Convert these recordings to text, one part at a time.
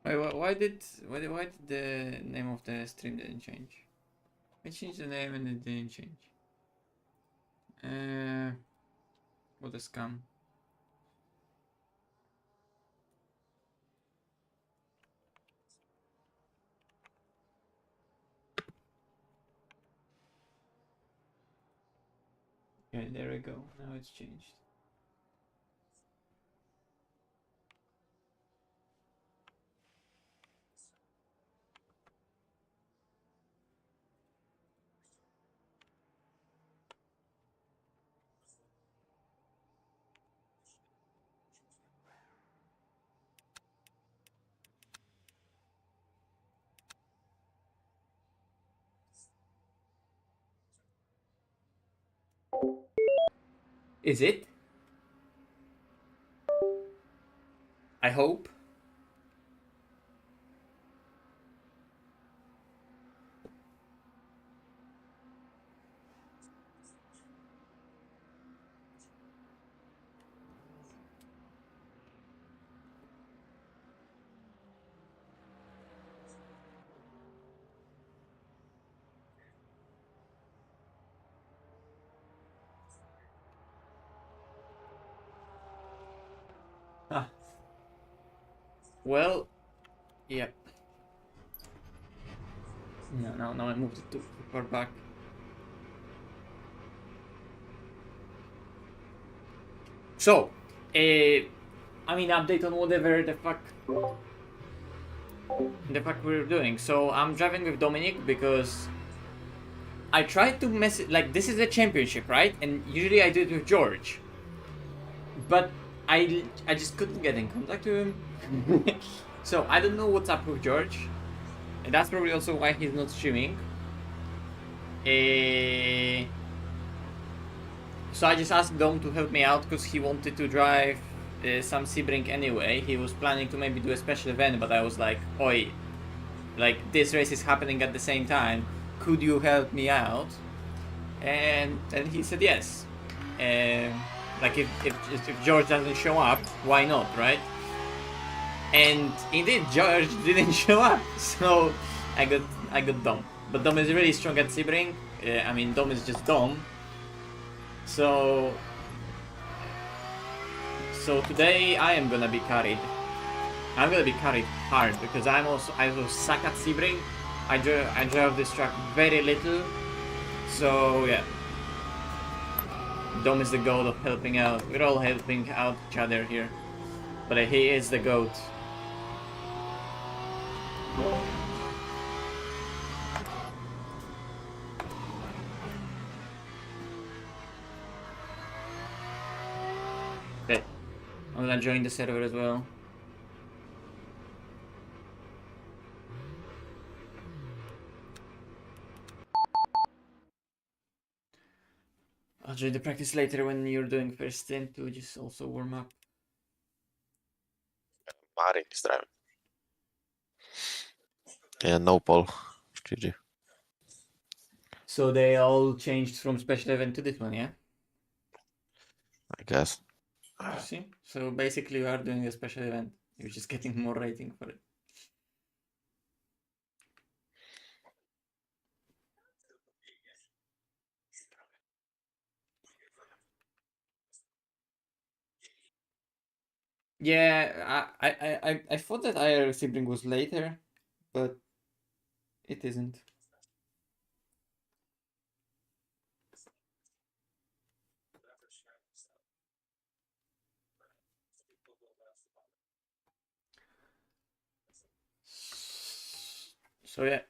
Wait, why did the name of the stream didn't change? I changed the name and it didn't change. What a scam. Okay, there we go. Now it's changed. Is it? I hope. Ah. Well, yep. No, I moved it too far back. So, I mean, update on whatever the fuck we're doing. So I'm driving with Dominic because I tried to mess it, like, this is a championship, right? And usually I do it with George, but I just couldn't get in contact with him. So I don't know what's up with George, and that's probably also why he's not streaming. So I just asked Dom to help me out because he wanted to drive some Sebring anyway. He was planning to maybe do a special event, but I was like, oi, like, this race is happening at the same time. Could you help me out? And he said yes. Like, if George doesn't show up, why not, right? And indeed, George didn't show up, so I got Dom. But Dom is really strong at Sebring. I mean, Dom is just Dom. So today I am gonna be carried. I'm gonna be carried hard because I also suck at Sebring. I drive this track very little. So yeah, Dom is the goat of helping out. We're all helping out each other here, but he is the goat. Okay, I'm gonna join the server as well. I'll join the practice later when you're doing first stint to just also warm up. Marin is driving. Yeah, no Paul. GG. So they all changed from special event to this one, yeah? I guess. You see? So basically you are doing a special event. You're just getting more rating for it. Yeah, I thought that IR sibling was later, but it isn't. So yeah.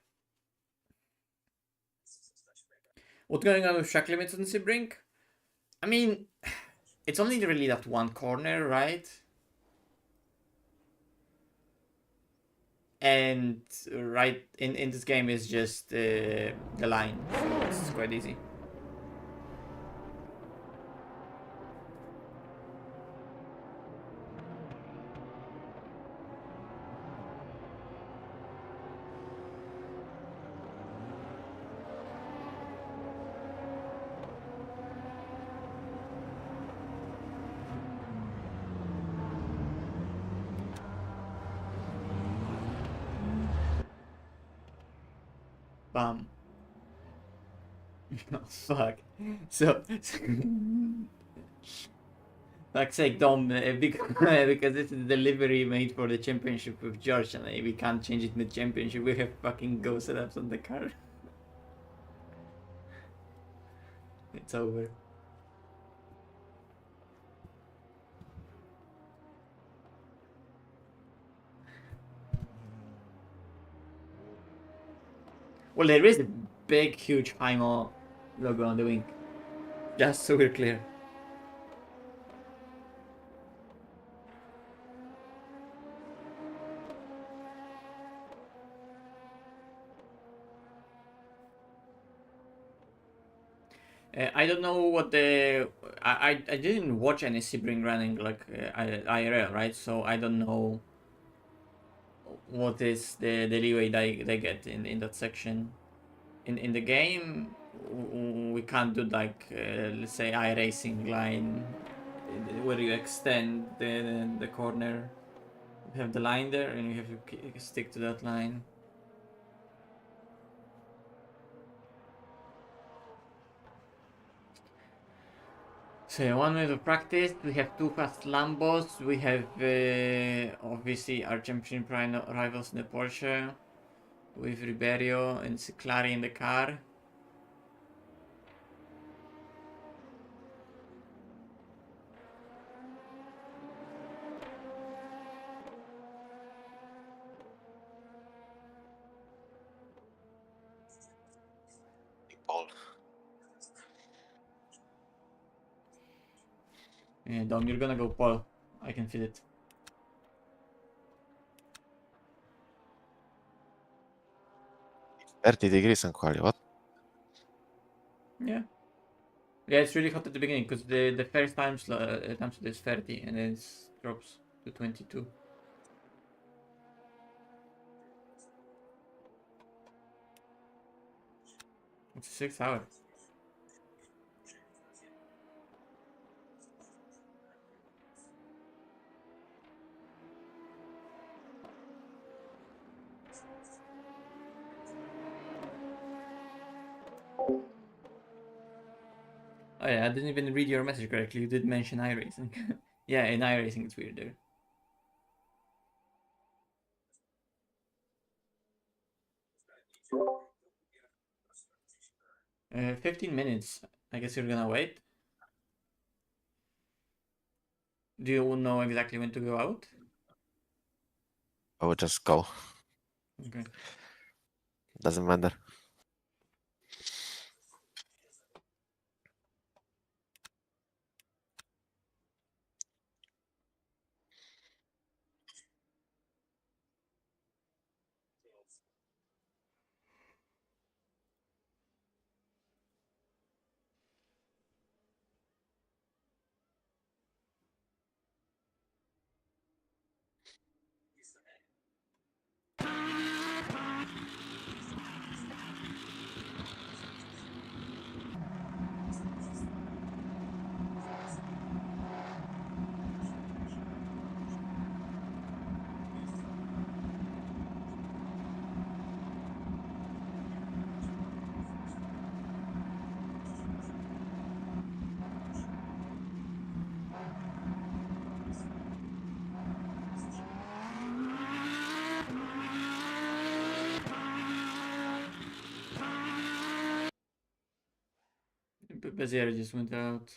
What's going on with track limits on Sebring? I mean, it's only really that one corner, right? And right in this game is just the line, so it's quite easy. Bam. Oh, fuck. So, fuck's sake, Dom, because this is delivery made for the championship with George, and we can't change it mid-championship. We have fucking go setups on the car. It's over. Well, there is a big, huge IMO logo on the wing. Just so we're clear. I don't know what the I didn't watch any Sebring running like IRL, right? So I don't know what is the leeway they get in that section. In the game, we can't do like let's say iRacing line where you extend the corner. You have the line there, and you have to stick to that line. So 1 minute of practice. We have 2 fast Lambos. We have obviously our championship rivals in the Porsche with Ribeiro and Clary in the car. Paul. Yeah, Dom, you're gonna go pole. I can feel it. Thirty degrees in quali. What? Yeah. Yeah, it's really hot at the beginning because the first time slot is 30 and then it drops to 22. It's 6 hours. Oh yeah, I didn't even read your message correctly. You did mention iRacing. Yeah, in iRacing it's weird there. 15 minutes. I guess you're gonna wait. Do you know exactly when to go out? I would just go. Okay. Doesn't matter. Bezier just went out.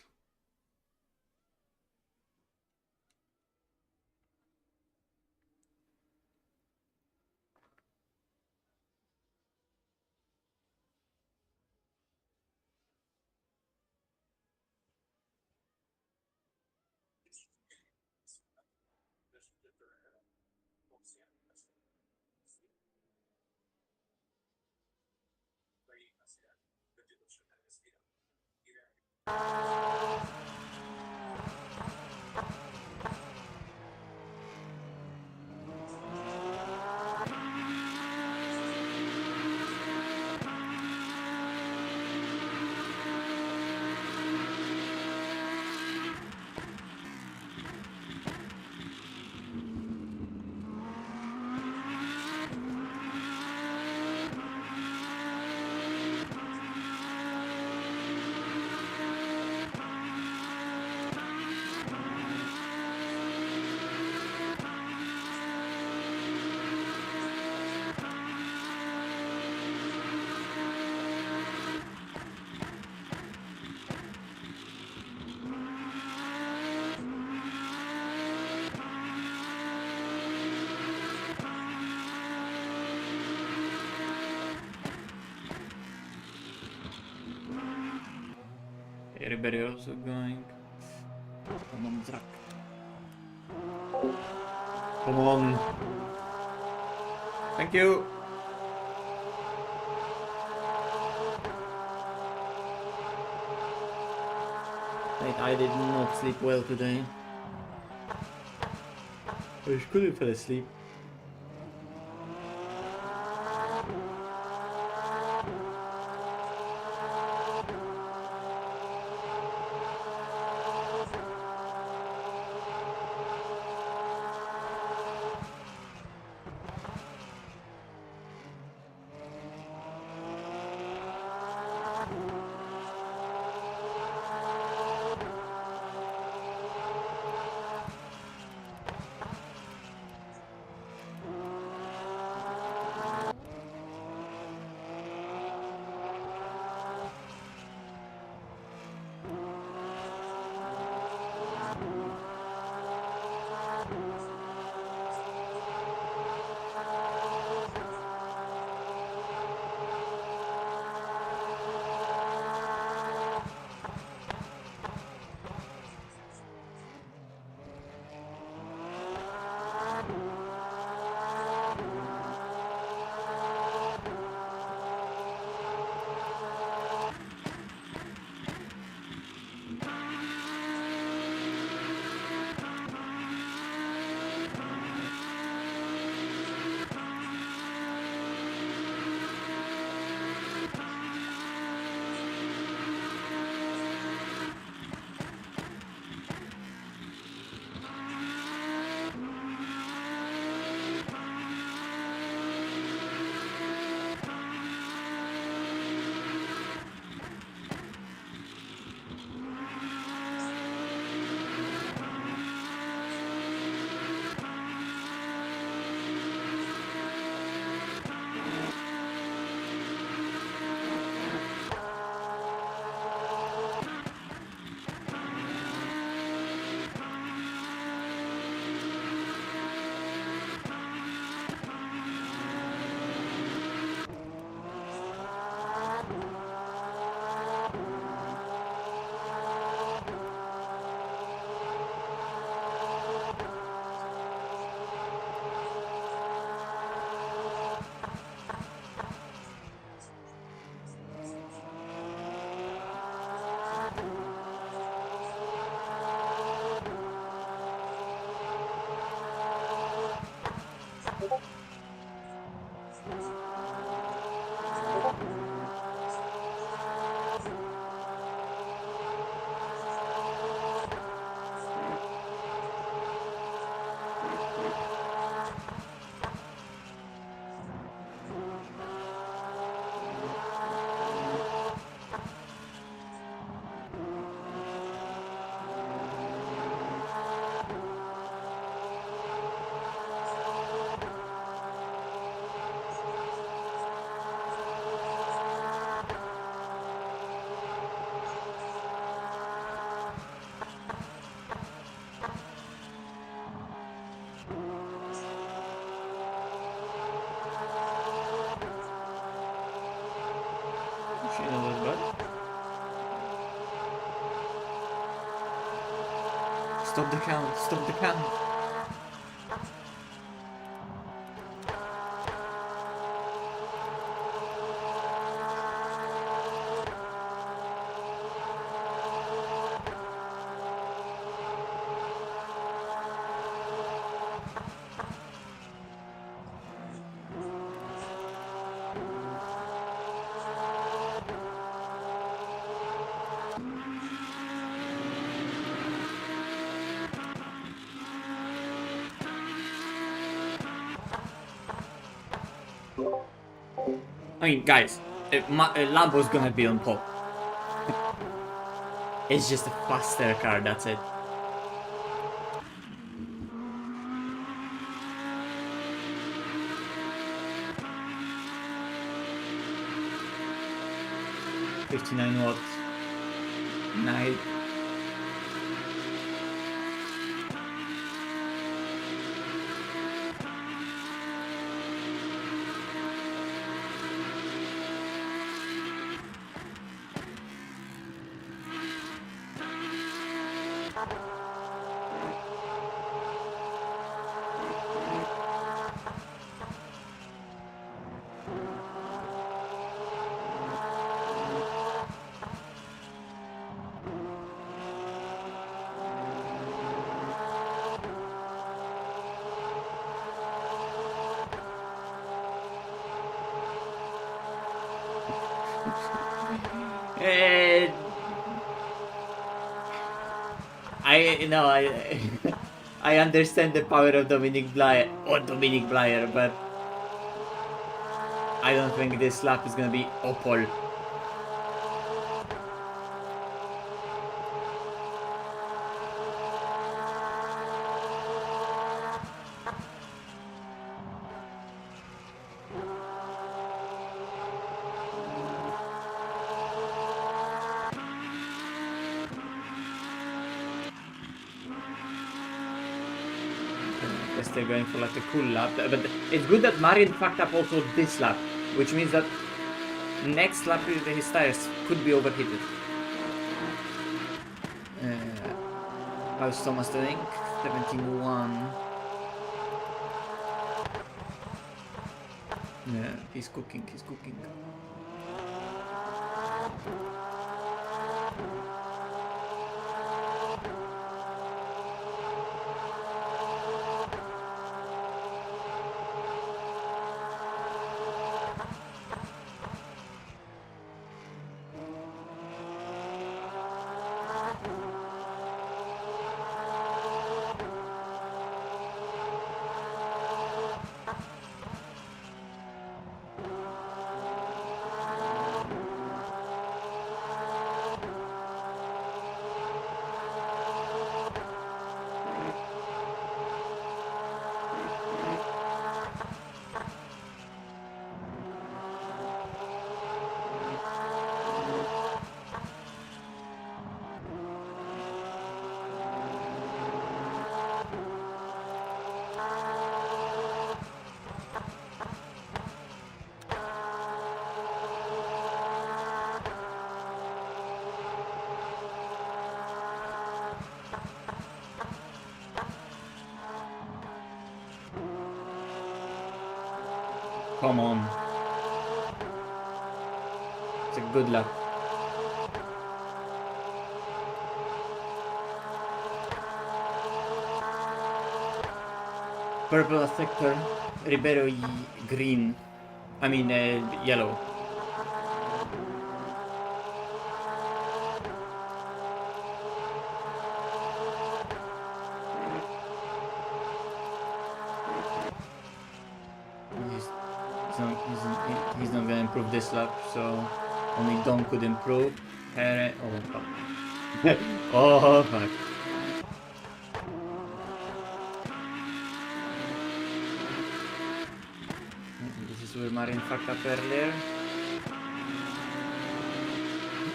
Everybody also going. Come on, truck. Come on. Thank you. I did not sleep well today. I couldn't fall asleep. Stop the count, stop the count. I mean, guys, Lambo's gonna be on top. It's just a faster car, that's it. $59 watts. Nice. I know I understand the power of Dominic Blyer, but I don't think this lap is gonna be Opal. Guess they're going for like a cool lap, but it's good that Marian fucked up also this lap, which means that next lap his tires could be overheated. How's Thomas doing? 17-1. Yeah, he's cooking, he's cooking. Come on. It's a good lap. Purple sector, Ribeiro green. I mean yellow. He's not gonna improve this lap, so only Dom could improve. Oh fuck. Oh fuck. This is where Marin fucked up earlier.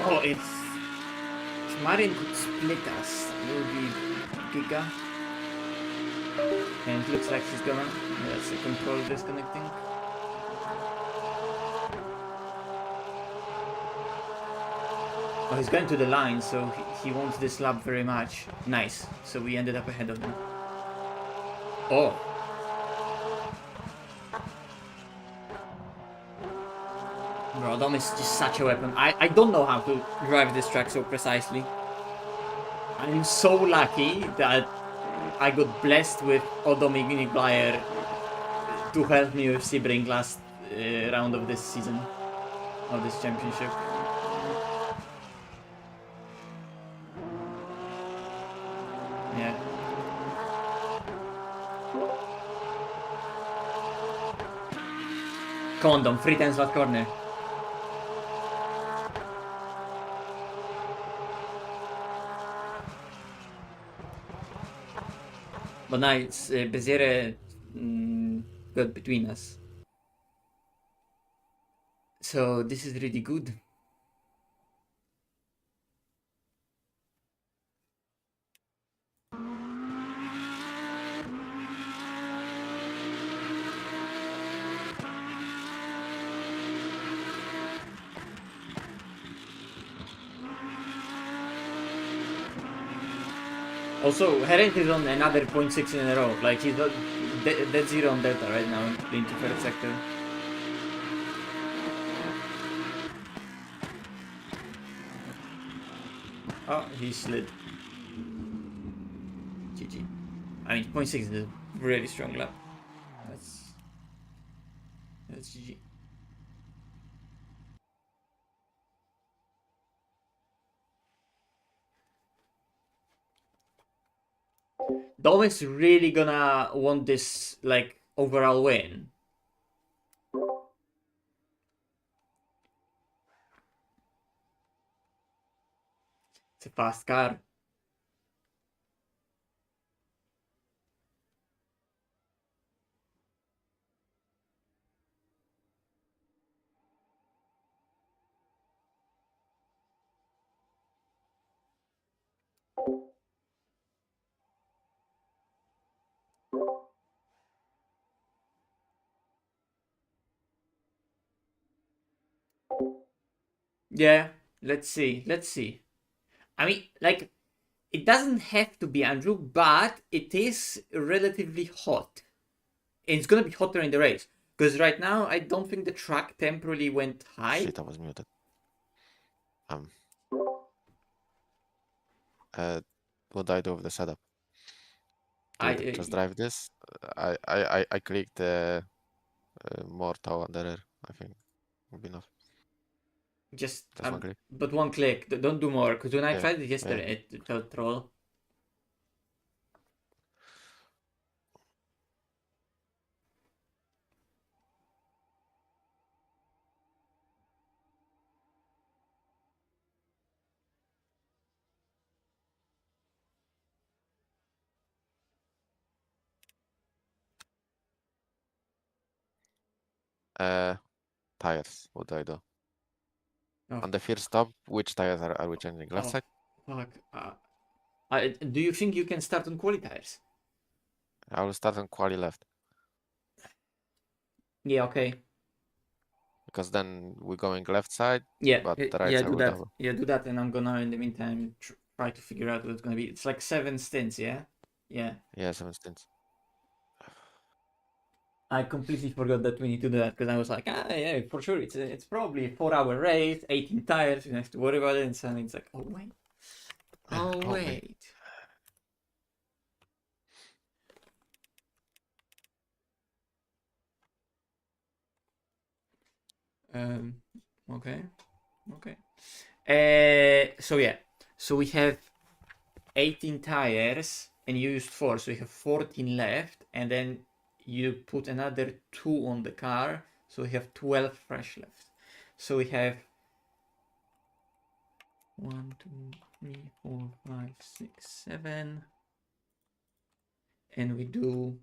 Oh, if Marin could split us, it would be giga. And it looks like he's gonna. Yeah, that's the control disconnecting. Oh, he's going to the line, so he wants this lap very much. Nice. So we ended up ahead of him. Oh. Bro, Dom is just such a weapon. I don't know how to drive this track so precisely. I'm so lucky that I got blessed with Dominic Blyer to help me with Sebring last round of this season, of this championship. Yeah. Come on, Dom, 3 times last corner. But now it's Beziere got between us. So this is really good. Also, Heren is on another 0.6 in a row. Like, he's not dead zero on Delta right now into first sector. Oh, he slid. GG. I mean, 0.6 is a really strong lap. That's GG. Dom is really gonna want this like overall win. It's a fast car. Yeah, let's see. Let's see. I mean, like, it doesn't have to be Andrew, but it is relatively hot. It's gonna be hotter in the race. Because right now, I don't think the track temporarily went high. Shit, I was muted. What do I do with the setup? Do I we just drive this? I clicked the more tow on the rear. I think would be enough. just, Just one click. but one click. Don't do more. Because when I Yeah, tried it yeah. yesterday, it felt troll. Tires. What do I do? Oh, On the first stop, which tires are we changing? Left oh side? fuck. Do you think you can start on quali tires? I will start on quali left Yeah, okay. because then we're going left side, Yeah, but the right yeah, side do will that. double. Yeah, do that, and I'm gonna in the meantime try to figure out what it's gonna be. It's like 7 stints, yeah. Yeah, Yeah, 7 stints. I completely forgot that we need to do that because I was like, yeah, for sure. It's probably a 4 hour race, 18 tires. You don't have to worry about it. And suddenly it's like, oh wait, oh Oh wait. wait. Um, okay, okay. So yeah, so we have 18 tires and you used 4, so you have 14 left, and then you put another 2 on the car, so we have 12 fresh left. So we have 1, 2, 3, 4, 5, 6, 7, and we do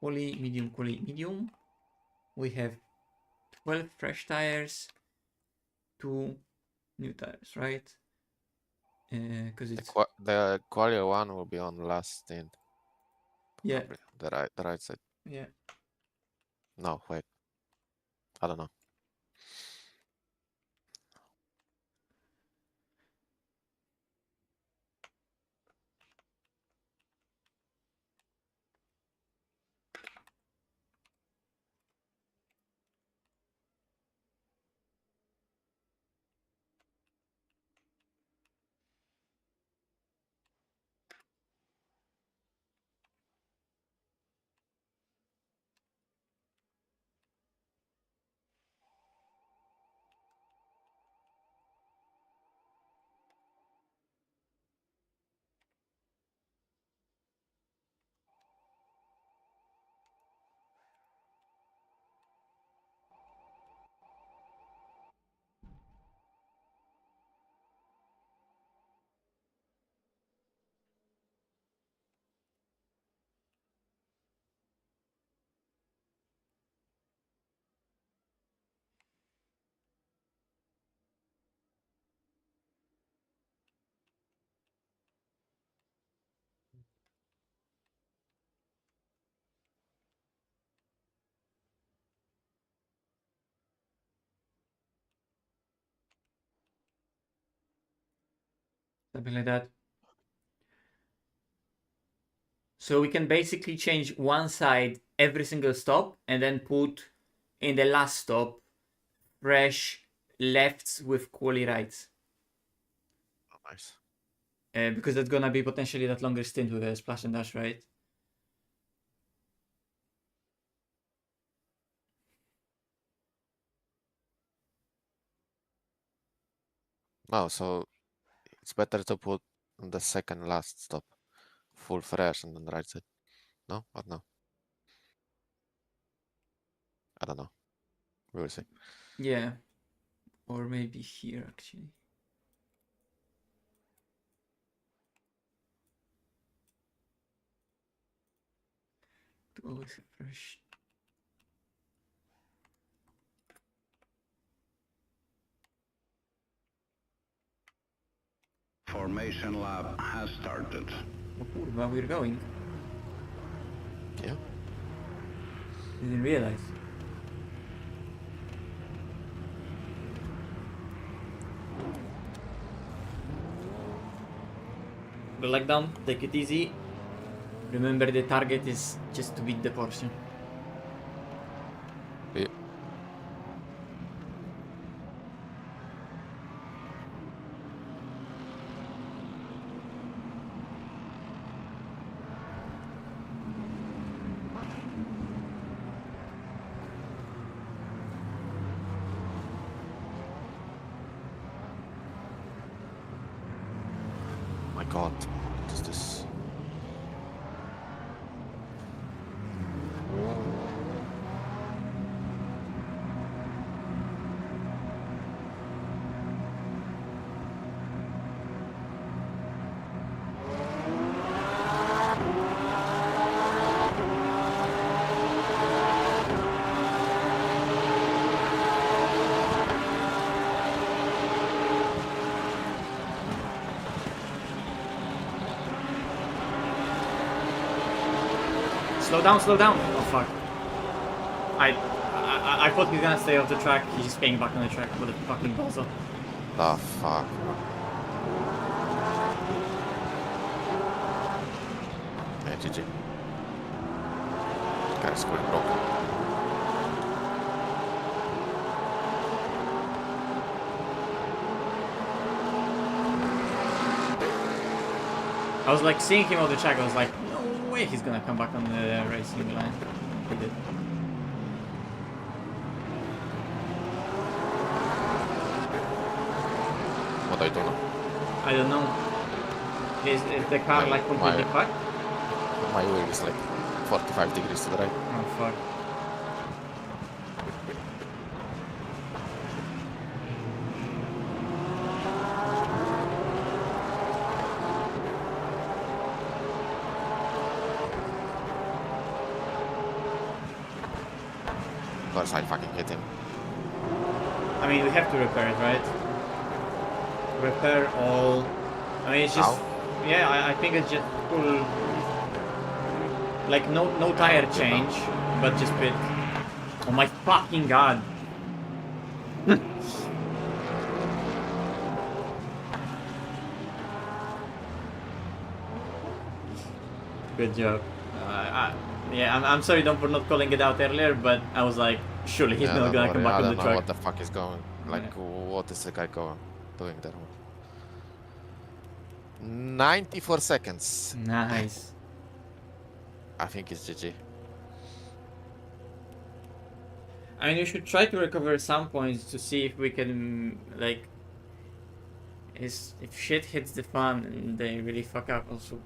quali, medium. We have 12 fresh tires, 2 new tires, right? Because it's The quali one will be on the last stint. yeah, Probably the right side. yeah. No, wait. I don't know. Something like that. So we can basically change one side every single stop and then put in the last stop fresh lefts with quali rights. Oh, nice. Because that's gonna be potentially that longer stint with a splash and dash, right? No, so it's better to put on the second last stop. full fresh and then right side. No? What no? I don't know. We will see. Yeah. Or maybe here actually. Always fresh. Formation lab has started. Oh, kurwa, we're going. Yeah. Didn't realize. Good luck down, take it easy. Remember the target is just to beat the Porsche. Yeah. My god, what is this? Slow down, slow down! Oh fuck. I thought he's gonna stay off the track, he's just staying back on the track with a fucking bozo. The fuck. Yeah, GG. Guy's going broken. I was like seeing him on the track, I was like, no way he's gonna come back on the racing line. He did. What I don't know. I don't know. Is the car like completely fucked? My wheel is like 45 degrees to the right. Oh fuck. Of course I fucking hit him. I mean, we have to repair it, right? Repair all. I mean, it's just. How? Yeah, I think it's just full. Like, no tire change, but just bit. Oh my fucking god. Good job. Yeah, I'm sorry Don for not calling it out earlier, but I was like, surely he's not gonna come back on the I don't know truck. what the fuck is going. Like, Yeah. what is the guy doing there? 94 seconds. Nice. I think it's GG. I mean, we should try to recover some points to see if we can, like, if shit hits the fan and they really fuck up also.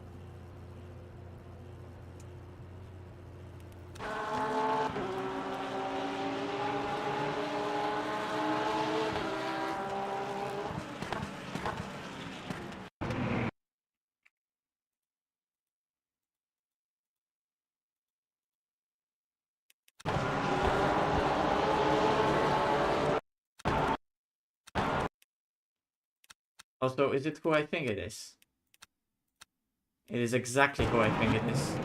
Also, is it who I think it is? It is exactly who I think it is.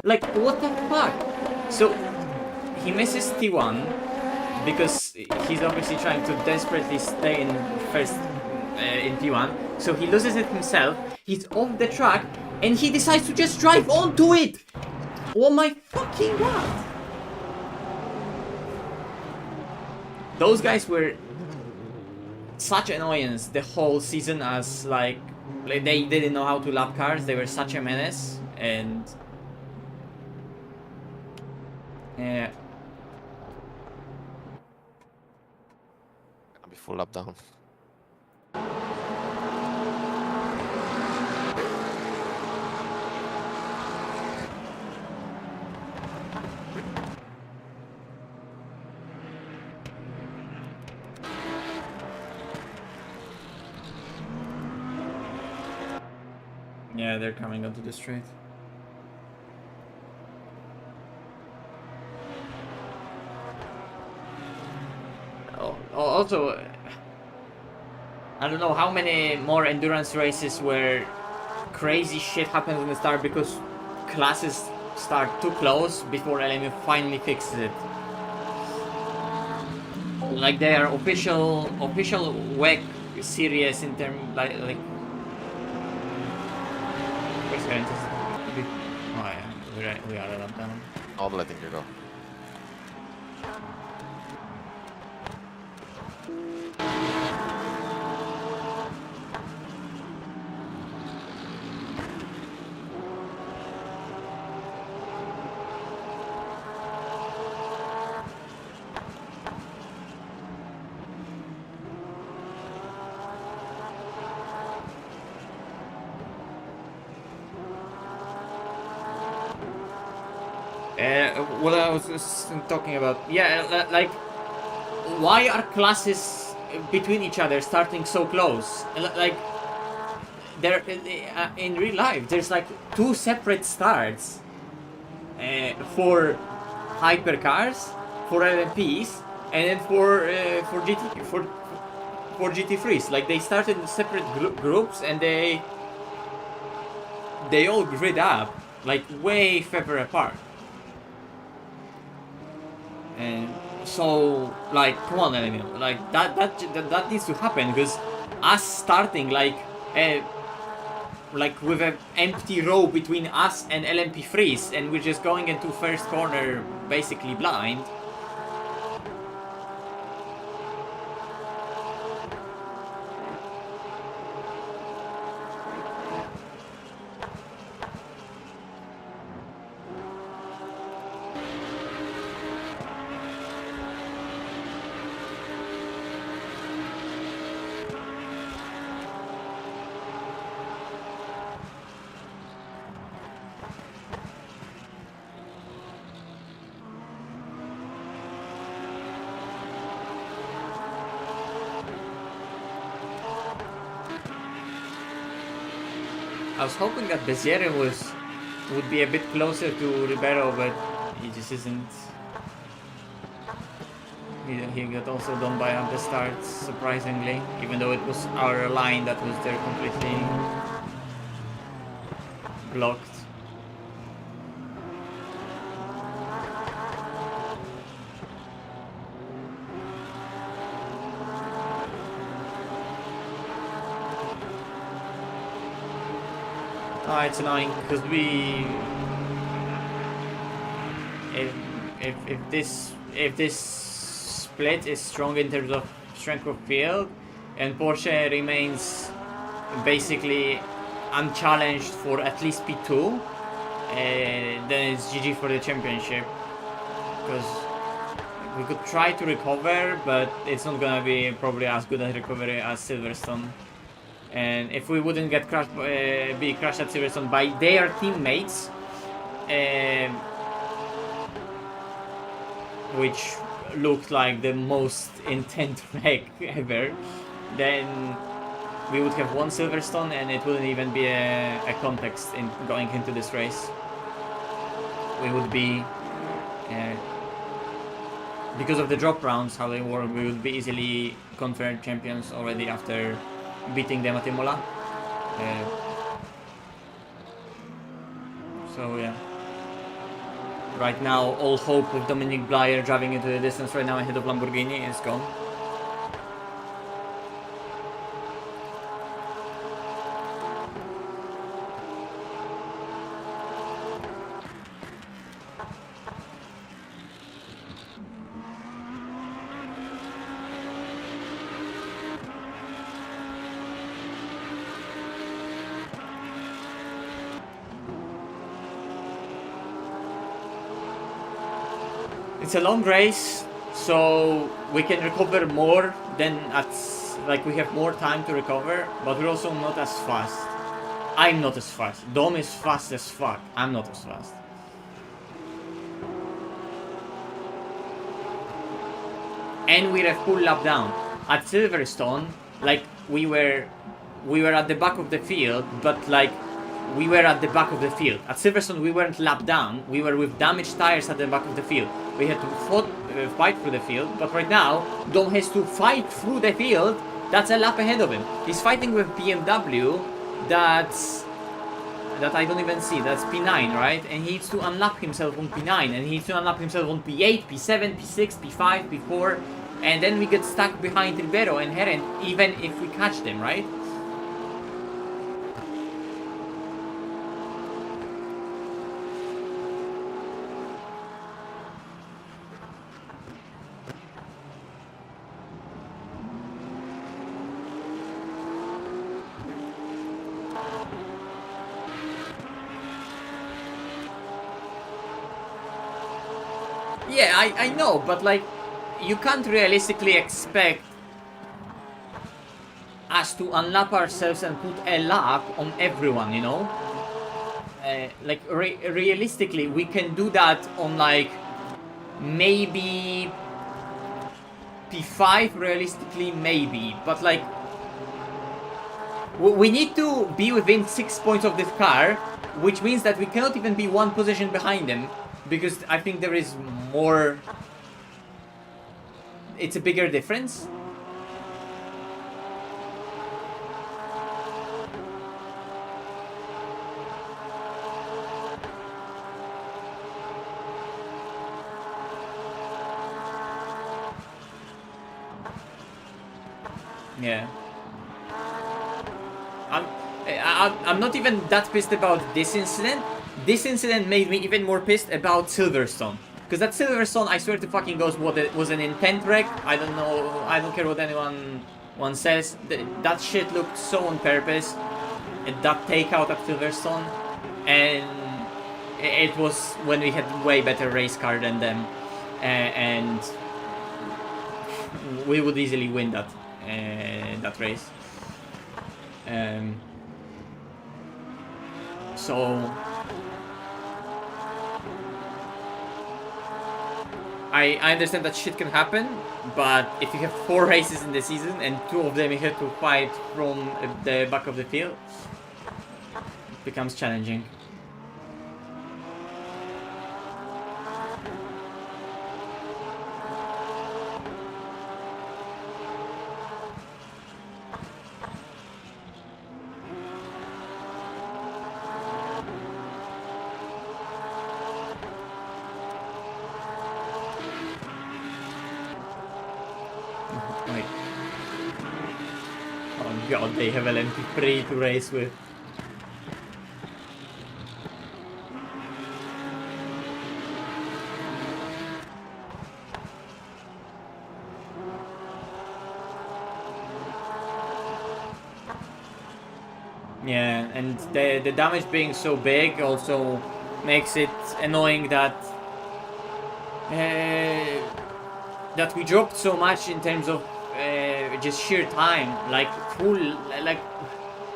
Like, what the fuck? So, he misses T1 because he's obviously trying to desperately stay in first in T1. So he loses it himself. He's off the track and he decides to just drive onto it. Oh my fucking god! Those guys were such annoyance the whole season, as like they didn't know how to lap cars. They were such a menace, and yeah. I'll be full up down. Yeah, they're coming onto the straight. Also, I don't know how many more endurance races where crazy shit happens in the start because classes start too close before LMU finally fixes it. Like they are official WEC series in term like where's current? Oh yeah, we are at down. Not letting you go. What I was talking about, yeah, like why are classes between each other starting so close? Like there in real life, there's like two separate starts for hypercars, for LMPs, and then for GT3s. Like they started in separate groups, and they all grid up like way further apart. And so, like, come on, LMU, like that needs to happen because us starting like with an empty row between us and LMP3s, and we're just going into first corner basically blind. I was hoping that Beziere would be a bit closer to Ribeiro, but he just isn't. He got also done by at the start, surprisingly, even though it was our line that was there completely blocked. Oh, it's annoying because we, if this split is strong in terms of strength of field, and Porsche remains basically unchallenged for at least P2, then it's GG for the championship. Because we could try to recover, but it's not gonna be probably as good a recovery as Silverstone. And if we wouldn't get crushed, be crushed at Silverstone by their teammates, which looked like the most intense wreck ever, then we would have won Silverstone, and it wouldn't even be a context in going into this race. We would be, because of the drop rounds, how they work, we would be easily confirmed champions already after beating them at Imola. So yeah. Right now, all hope of Dominic Blyer driving into the distance right now ahead of Lamborghini is gone. It's a long race, so we can recover more than like we have more time to recover, but we're also not as fast. I'm not as fast. Dom is fast as fuck. I'm not as fast. And we have full lap down. At Silverstone, like we were at the back of the field, but like we were at the back of the field. At Silverstone, we weren't lapped down. We were with damaged tires at the back of the field. We had to fight through the field. But right now, Dom has to fight through the field. That's a lap ahead of him. He's fighting with BMW. That I don't even see. That's P9, right? And he needs to unlap himself on P9. And he needs to unlap himself on P8, P7, P6, P5, P4. And then we get stuck behind Ribeiro and Herent, even if we catch them, right? Yeah, I know, but like, you can't realistically expect us to unlap ourselves and put a lap on everyone, you know? Like, realistically, we can do that on like, maybe P5, realistically, maybe, but like, we need to be within 6 points of this car, which means that we cannot even be one position behind them. Because I think there is more... It's a bigger difference. Yeah. I'm not even that pissed about this incident. This incident made me even more pissed about Silverstone. Because that Silverstone, I swear to fucking ghost, was an intent wreck. I don't know, I don't care what anyone says. That shit looked so on purpose. That takeout at Silverstone. And it was when we had way better race car than them. And we would easily win that race. So... I understand that shit can happen, but if you have 4 races in the season and 2 of them you have to fight from the back of the field, it becomes challenging. Wait. Oh god, they have LMP3 to race with. Yeah, and the damage being so big also makes it annoying that that we dropped so much in terms of just sheer time. Like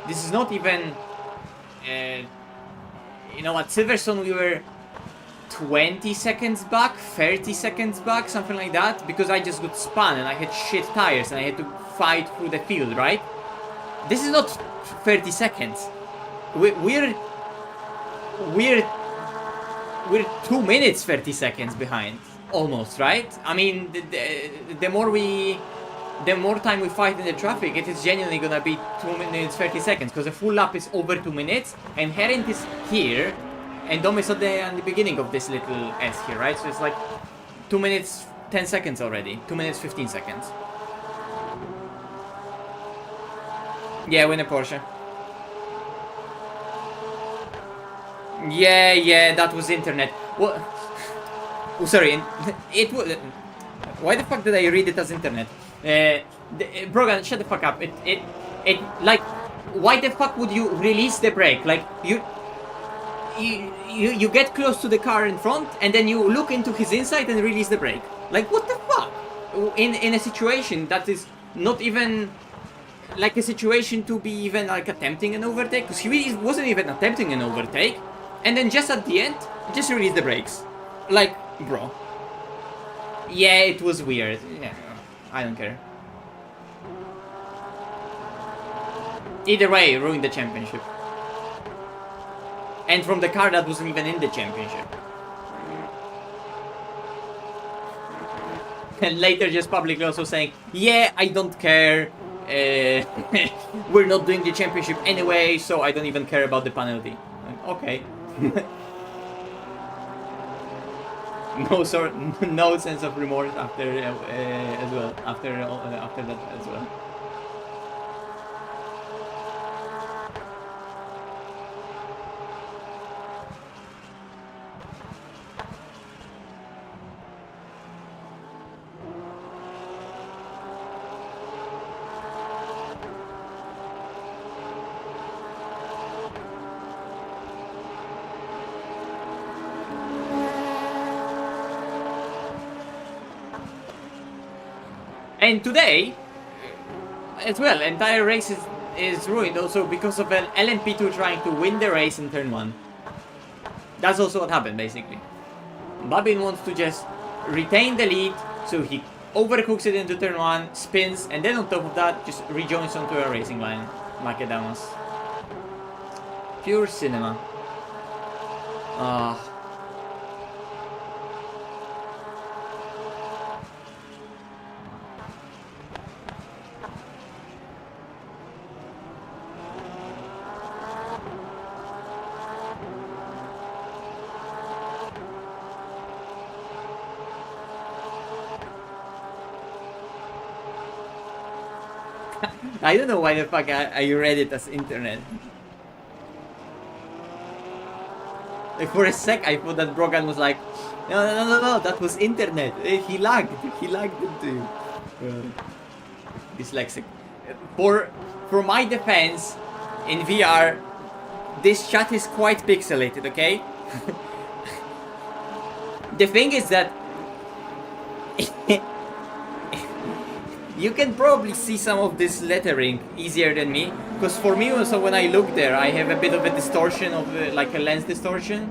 this is not even you know, at Silverstone we were 20 seconds back, 30 seconds back, something like that, because I just got spun and I had shit tires and I had to fight through the field, right? This is not 30 seconds. We're 2 minutes 30 seconds behind, almost, right? I mean, the more time we fight in the traffic, it is genuinely gonna be 2 minutes 30 seconds, because a full lap is over 2 minutes, and Herent is here, and Dom is at the beginning of this little S here, right? So it's like 2 minutes 10 seconds already, 2 minutes 15 seconds. Yeah, win a Porsche. Yeah, that was internet. What? Oh, sorry, it was. Why the fuck did I read it as internet? Brogan, shut the fuck up. It like, why the fuck would you release the brake? Like, you get close to the car in front, and then you look into his inside and release the brake. Like, what the fuck? In a situation that is not even like a situation to be even like attempting an overtake, because he wasn't even attempting an overtake, and then just at the end, just release the brakes. Like, bro. Yeah, it was weird. Yeah, I don't care. Either way, ruined the championship. And from the car that wasn't even in the championship. And later just publicly also saying, yeah, I don't care, we're not doing the championship anyway, so I don't even care about the penalty. Okay. No sense of remorse after as well, after that as well. And today, as well, entire race is ruined also because of an LMP2 trying to win the race in turn 1. That's also what happened, basically. Babin wants to just retain the lead, so he overcooks it into turn 1, spins, and then on top of that, just rejoins onto a racing line. Macadamas. Pure cinema. Ah. I don't know why the fuck I read it as internet. Like for a sec I thought that Brogan was like, no, that was internet. He lagged into dyslexic. For my defense, in VR, this chat is quite pixelated, okay? The thing is that you can probably see some of this lettering easier than me, because for me also when I look there I have a bit of a distortion of like a lens distortion.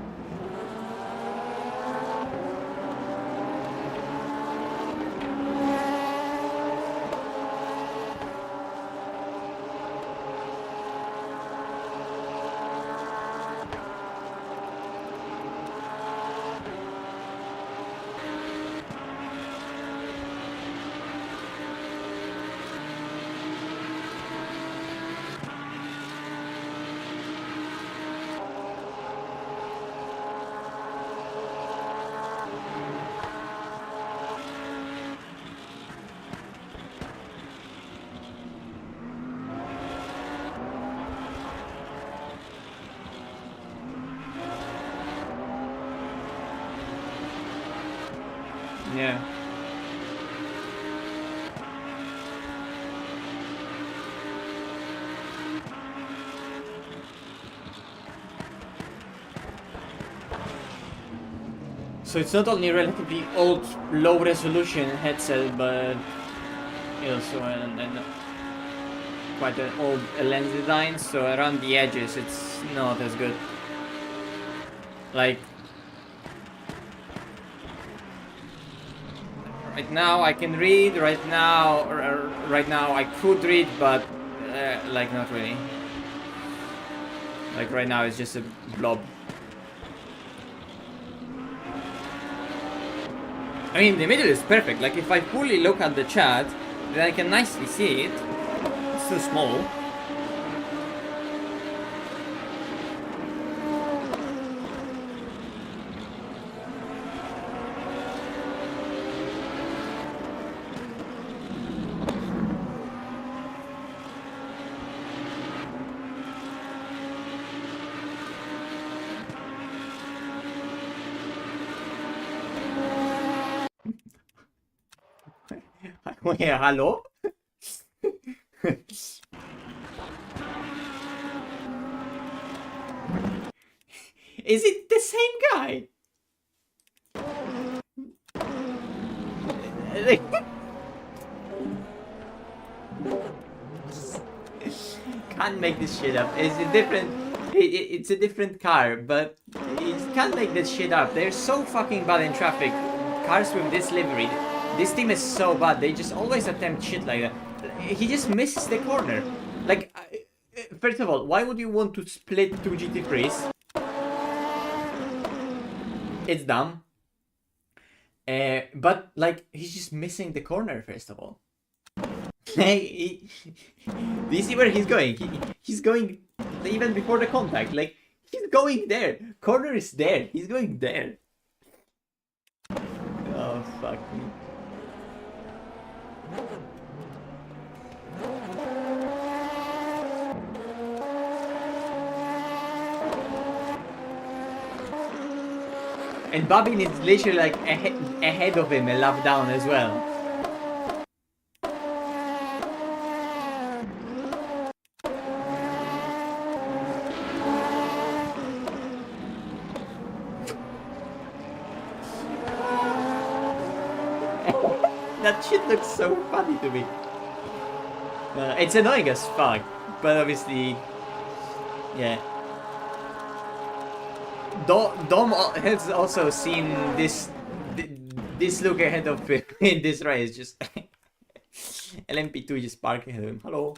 Yeah. So it's not only relatively old, low resolution headset, but also quite an old lens design, so around the edges it's not as good. Like, right now I can read, right now I could read, but like not really. Like right now it's just a blob. I mean, the middle is perfect. Like if I fully look at the chat, then I can nicely see it. It's too small. Yeah, hello? Is it the same guy? Can't make this shit up. It's a different... It's a different car, but you can't make this shit up. They're so fucking bad in traffic. Cars with this livery. This team is so bad, they just always attempt shit like that. He just misses the corner. Like, first of all, why would you want to split two GT3s It's dumb. But like he's just missing the corner first of all. Do you see where he's going? He's going even before the contact. Like he's going there. Corner is there. He's going there. Oh fuck me. And Babin is literally like ahead of him, a lap down as well. That shit looks so funny to me. It's annoying as fuck, but obviously, yeah. Dom has also seen this look ahead of him in this race. Just LMP2 just parking ahead of him. Hello.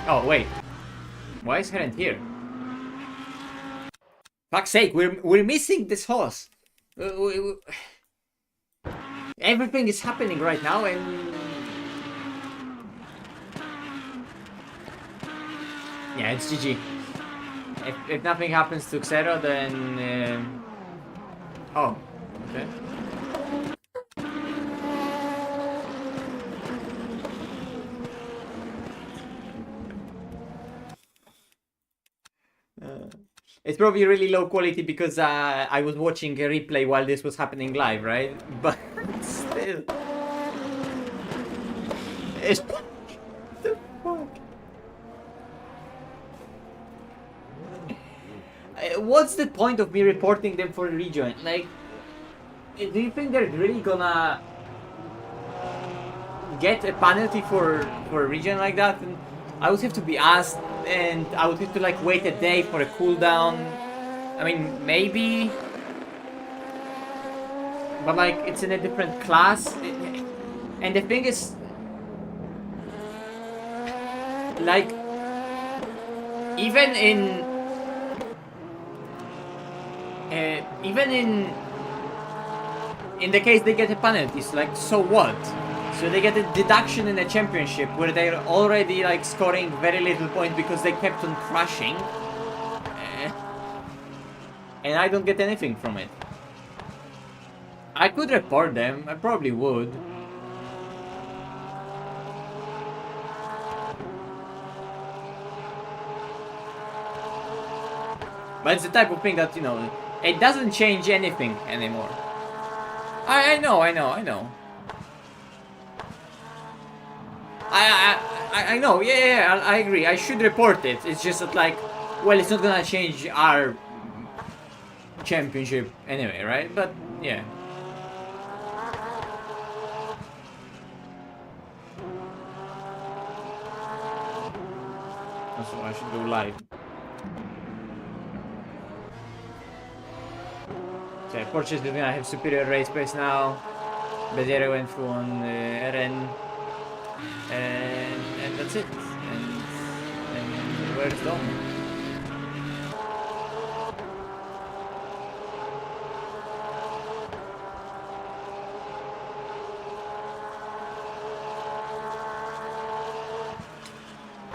Oh wait, why is Herent here? Fuck's sake, we're missing this horse. Everything is happening right now, and yeah, it's GG. If nothing happens to Xero, then oh, okay. It's probably really low quality because I was watching a replay while this was happening live, right? But still, it's what the fuck. What's the point of me reporting them for a rejoin? Like, do you think they're really gonna get a penalty for a rejoin like that? And I would have to be asked, and I would have to like wait a day for a cooldown. I mean, maybe, but like it's in a different class. And the thing is, like, even in the case they get a penalty, so like, so what? So they get a deduction in a championship where they're already like scoring very little points because they kept on crashing, and I don't get anything from it. I could report them, I probably would. But it's the type of thing that, you know, it doesn't change anything anymore. I know. I know, yeah, I agree. I should report it. It's just that, like, well, it's not gonna change our championship anyway, right? But yeah. Also, I should go live. So, fortunately, I have superior race pace now. Bezero went through on RN. And that's it. And where's Dom?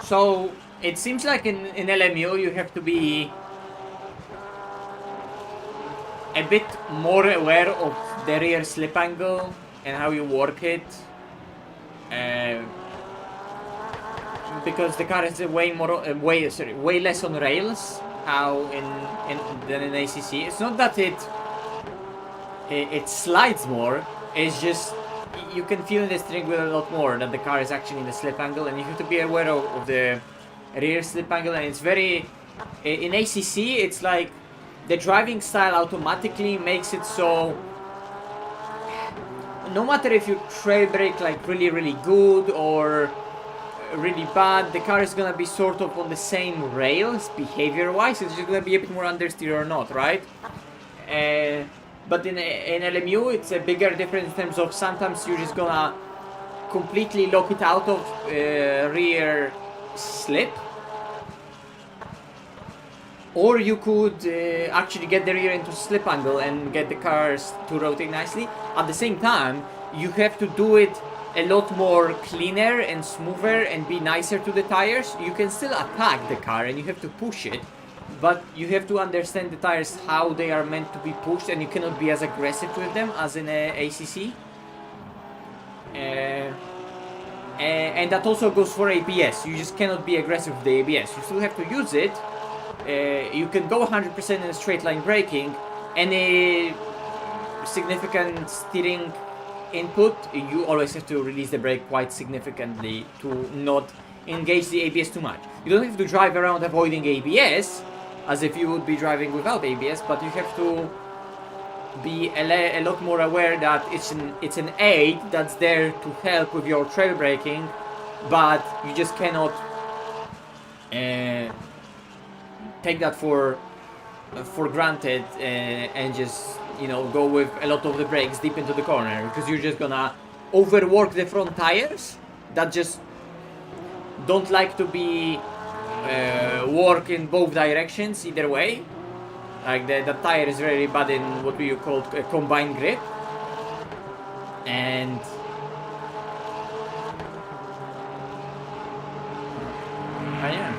So it seems like in LMU you have to be a bit more aware of the rear slip angle and how you work it. Because the car is way less on rails than in ACC. It's not that it slides more. It's just you can feel in the steering wheel a lot more that the car is actually in the slip angle, and you have to be aware of the rear slip angle. And it's very in ACC. It's like the driving style automatically makes it so. No matter if you trail brake like really good or really bad, the car is gonna be sort of on the same rails behavior wise. It's just gonna be a bit more understeer or not, right? But in LMU it's a bigger difference in terms of sometimes you're just gonna completely lock it out of rear slip, or you could actually get the rear into slip angle and get the cars to rotate nicely. At the same time, you have to do it a lot more cleaner and smoother and be nicer to the tires. You can still attack the car and you have to push it, but you have to understand the tires, how they are meant to be pushed, and you cannot be as aggressive with them as in a ACC. And that also goes for ABS. You just cannot be aggressive with the ABS. You still have to use it. You can go 100% in a straight line braking. Any significant steering input, you always have to release the brake quite significantly to not engage the ABS too much. You don't have to drive around avoiding ABS as if you would be driving without ABS, but you have to be a lot more aware that it's an aid that's there to help with your trail braking, but you just cannot take that for granted and just, you know, go with a lot of the brakes deep into the corner, because you're just gonna overwork the front tires that just don't like to be work in both directions either way. Like the tire is very bad in what we call a combined grip, and yeah.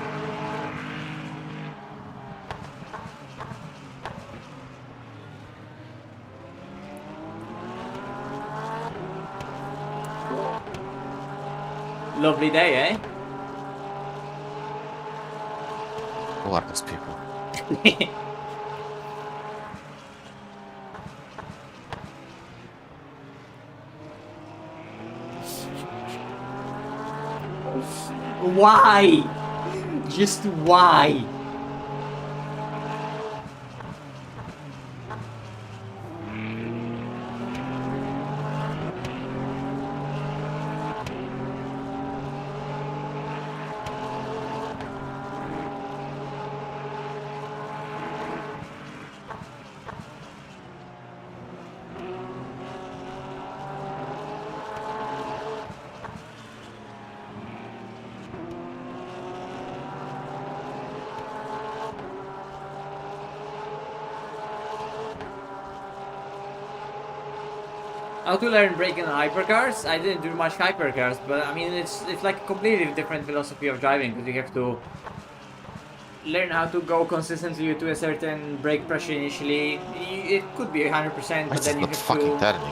Lovely day, eh? Who are those people? Why? Just why? How to learn braking on hypercars? I didn't do much hypercars, but I mean it's like a completely different philosophy of driving, because you have to learn how to go consistently to a certain brake pressure initially. It could be 100%, but then you have to. Turning?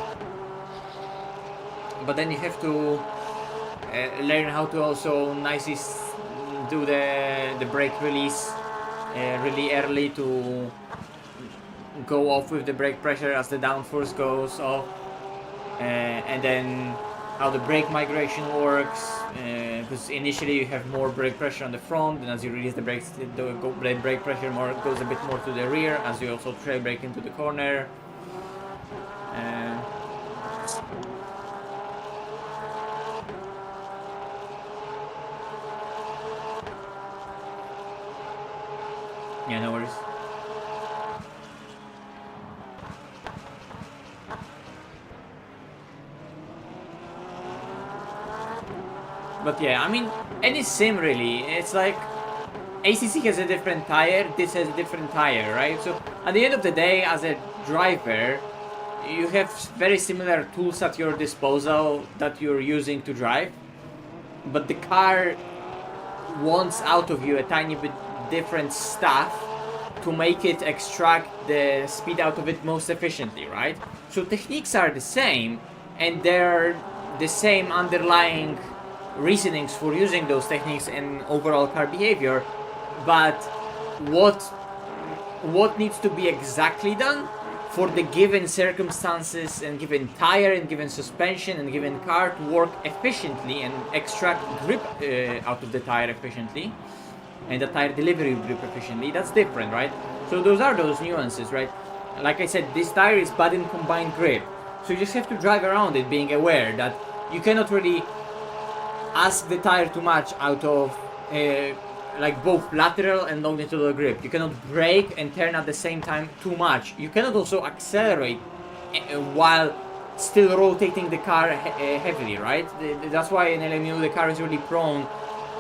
But then you have to learn how to also nicely do the brake release really early to go off with the brake pressure as the downforce goes off. And then how the brake migration works, because initially you have more brake pressure on the front, and as you release the brakes, the brake pressure goes a bit more to the rear as you also trail brake into the corner. Yeah, no worries. But yeah, I mean, any sim really, it's like ACC has a different tire, this has a different tire, right? So at the end of the day, as a driver, you have very similar tools at your disposal that you're using to drive, but the car wants out of you a tiny bit different stuff to make it extract the speed out of it most efficiently, right? So techniques are the same, and they're the same underlying reasonings for using those techniques in overall car behavior, but what needs to be exactly done for the given circumstances and given tire and given suspension and given car to work efficiently and extract grip out of the tire efficiently and the tire delivery grip efficiently, that's different, right? So those are those nuances, right? Like I said, this tire is bad in combined grip, so you just have to drive around it being aware that you cannot really ask the tire too much out of like both lateral and longitudinal grip. You cannot brake and turn at the same time too much. You cannot also accelerate while still rotating the car heavily, right? That's why in LMU the car is really prone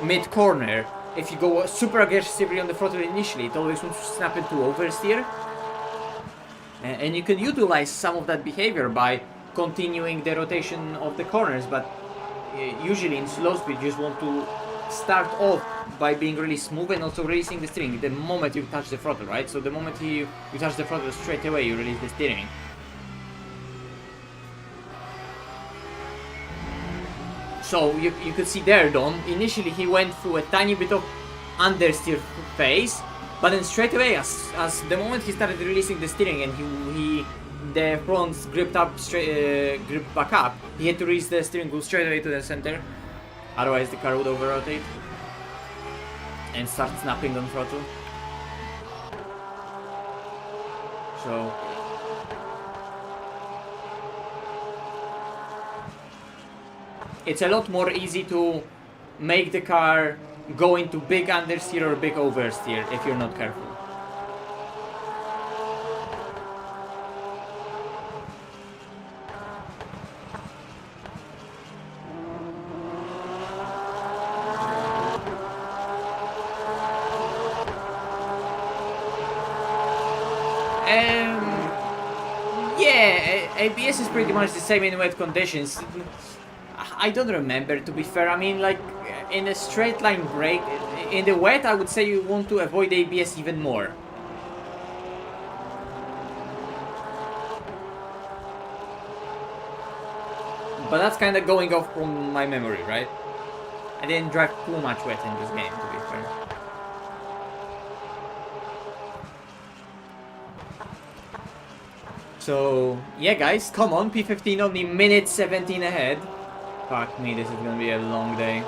mid-corner if you go super aggressively on the throttle initially, it always wants to snap into oversteer. And you can utilize some of that behavior by continuing the rotation of the corners, but usually in slow speed you just want to start off by being really smooth and also releasing the steering the moment you touch the throttle, right? So the moment you touch the throttle, straight away you release the steering. So you could see there, Don, initially he went through a tiny bit of understeer phase, but then straight away, as the moment he started releasing the steering and the fronts gripped back up, he had to release the steering wheel straight away to the center. Otherwise the car would over-rotate and start snapping on throttle. So it's a lot more easy to make the car go into big understeer or big oversteer if you're not careful. Yeah, ABS is pretty much the same in wet conditions. I don't remember, to be fair. I mean, like, in a straight line brake, in the wet, I would say you want to avoid ABS even more. But that's kind of going off from my memory, right? I didn't drive too much wet in this game, to be fair. So, yeah guys, come on, P15 only minute 17 ahead. Fuck me, this is gonna be a long day.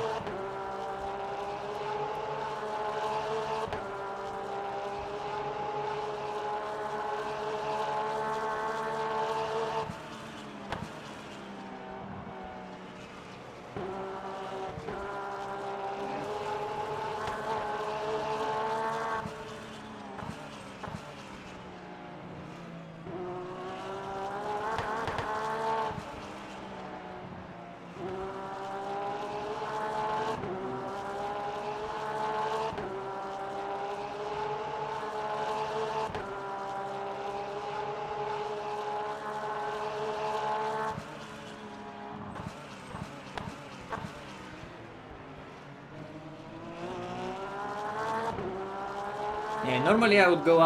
Yeah, normally I would go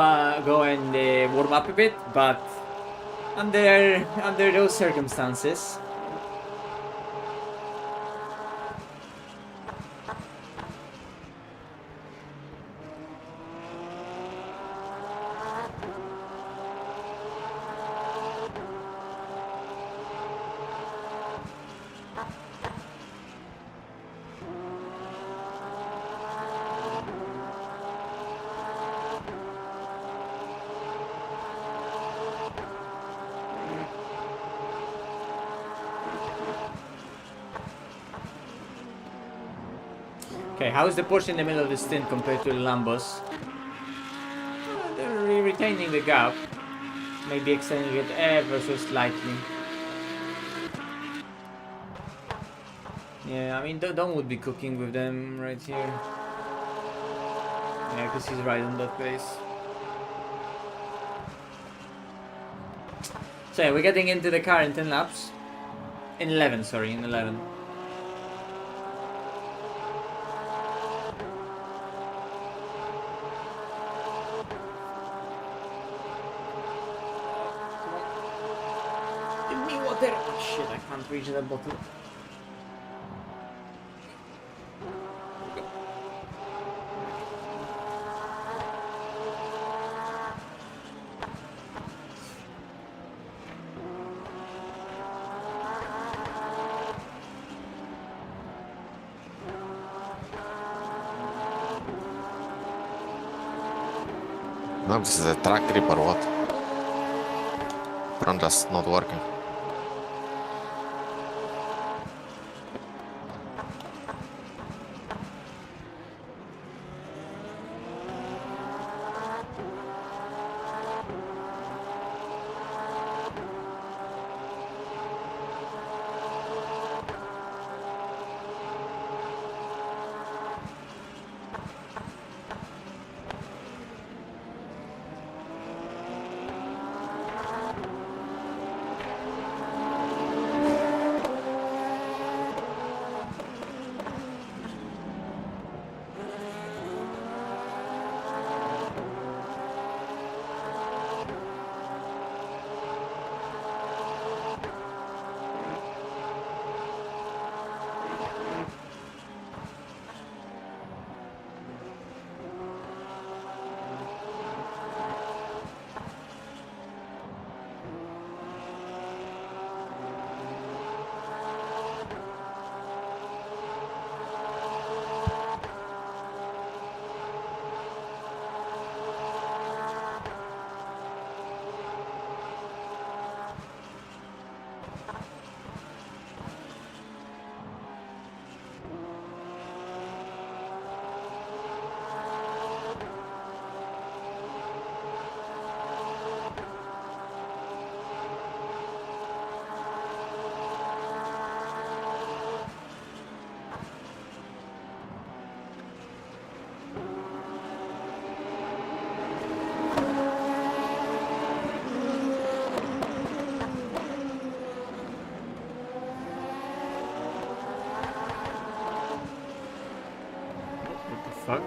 and warm up a bit, but under those circumstances. Okay, how is the Porsche in the middle of the stint compared to the Lambos? They're retaining the gap, maybe extending it ever so slightly. Yeah, I mean, Don would be cooking with them right here. Yeah, because he's right on that pace. So yeah, we're getting into the car in 10 laps. In 11, sorry, in 11. Oh, shit, I can't reach that bottle. No, this is a track grip or what? Front just not working. fuck?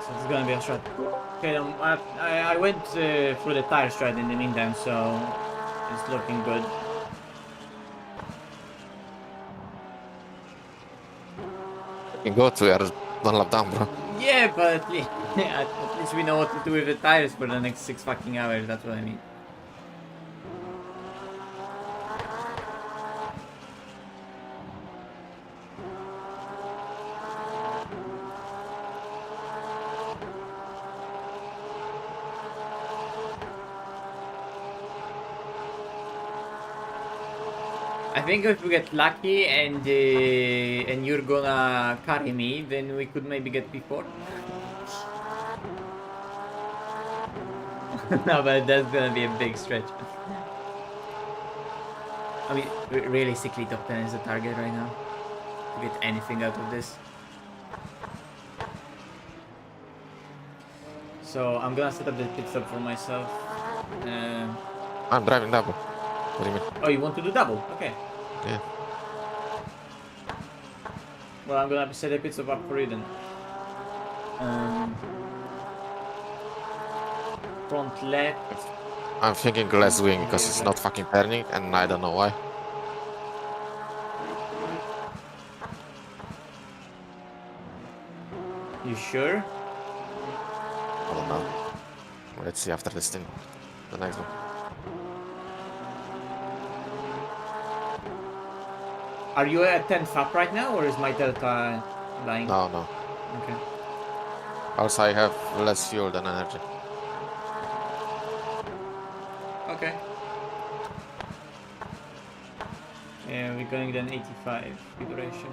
So it's gonna be a shot. Okay, I went through the tire stride in the meantime, so it's looking good. You can go to your one lap down, bro. Yeah, but at least, at least we know what to do with the tires for the next 6 fucking hours, that's what I mean. I think if we get lucky and you're gonna carry me, then we could maybe get P4. No, but that's gonna be a big stretch. I mean, realistically, top 10 is the target right now. To get anything out of this. So I'm gonna set up the pit stop for myself. I'm driving double. What do you mean? Oh, you want to do double? Okay. Yeah. Well, I'm gonna set a pit stop up for you then. Front left. I'm thinking less wing because it's not fucking turning and I don't know why. You sure? I don't know. Let's see after this thing. The next one. Are you at 10 FAP right now, or is my delta lying? No, no. Okay. Also, I have less fuel than energy. Okay. Yeah, we're going then 85 configuration.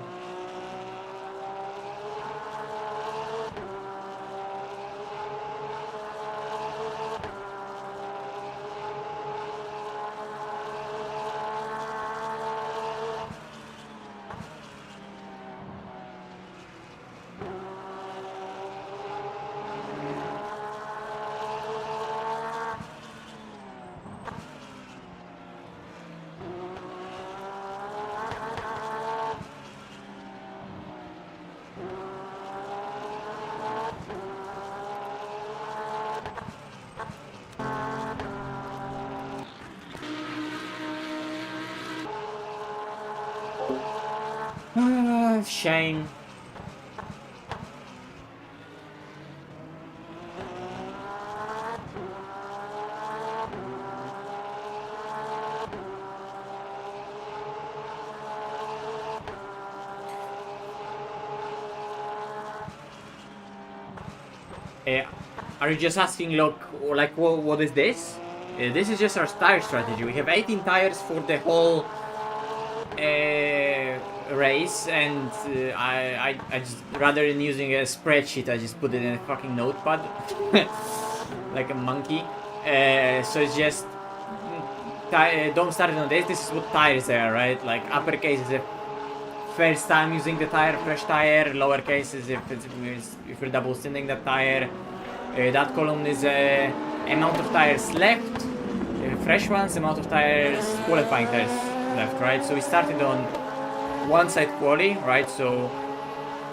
Shame. Are you just asking, look, like, what is this? This is just our tire strategy. We have 18 tires for the whole race, and I just, rather than using a spreadsheet, I just put it in a fucking notepad like a monkey. So it's just don't start it on this. This is what tires are, right? Like uppercase is if first time using the tire, fresh tire. Lowercase is if you're double sending that tire. That column is amount of tires left, fresh ones, amount of tires, qualifying tires left, right? So we started on one side quali, right? So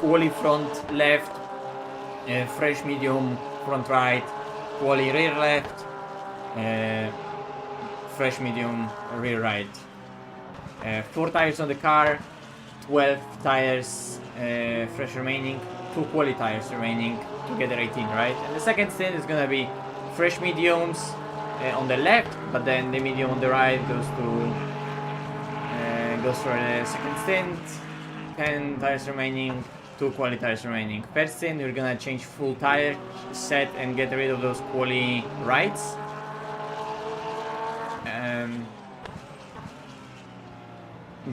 quali front left, fresh medium front right, quali rear left, fresh medium rear right. 4 tires on the car, 12 tires fresh remaining, 2 quali tires remaining, together 18, right? And the second stint is gonna be fresh mediums on the left, but then the medium on the right goes for the second stint. 10 tires remaining, 2 quali tires remaining. First stint, we're gonna change full tire set and get rid of those quali rights.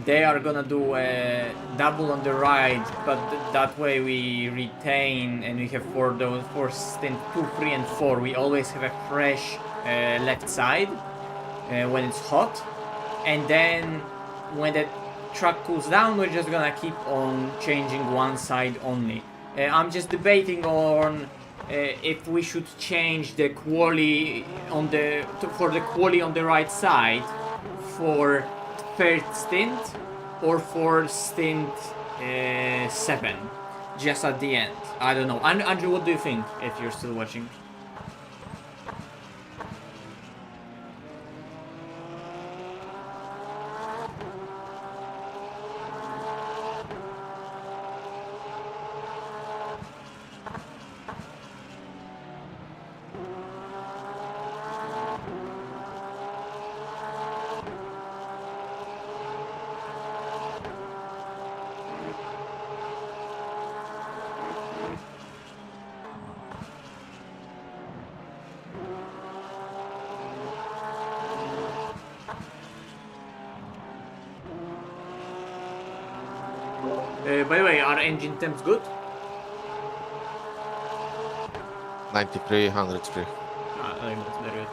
They are gonna do a double on the right, but that way we retain and we have for stint 2, 3 and 4 we always have a fresh left side when it's hot, and then when the truck cools down we're just gonna keep on changing one side only. I'm just debating on if we should change the quali on for the quali on the right side for third stint or for stint 7 just at the end. I don't know. Andrew, what do you think if you're still watching? By the way, are engine temps good? 93, 103. I think that's very nice.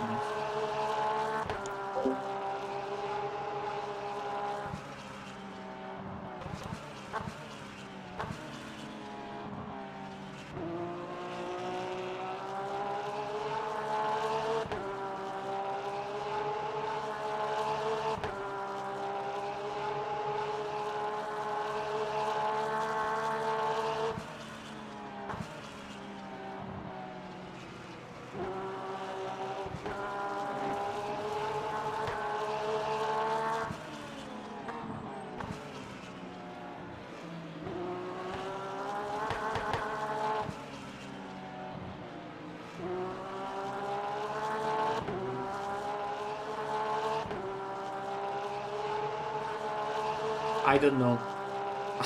I don't know.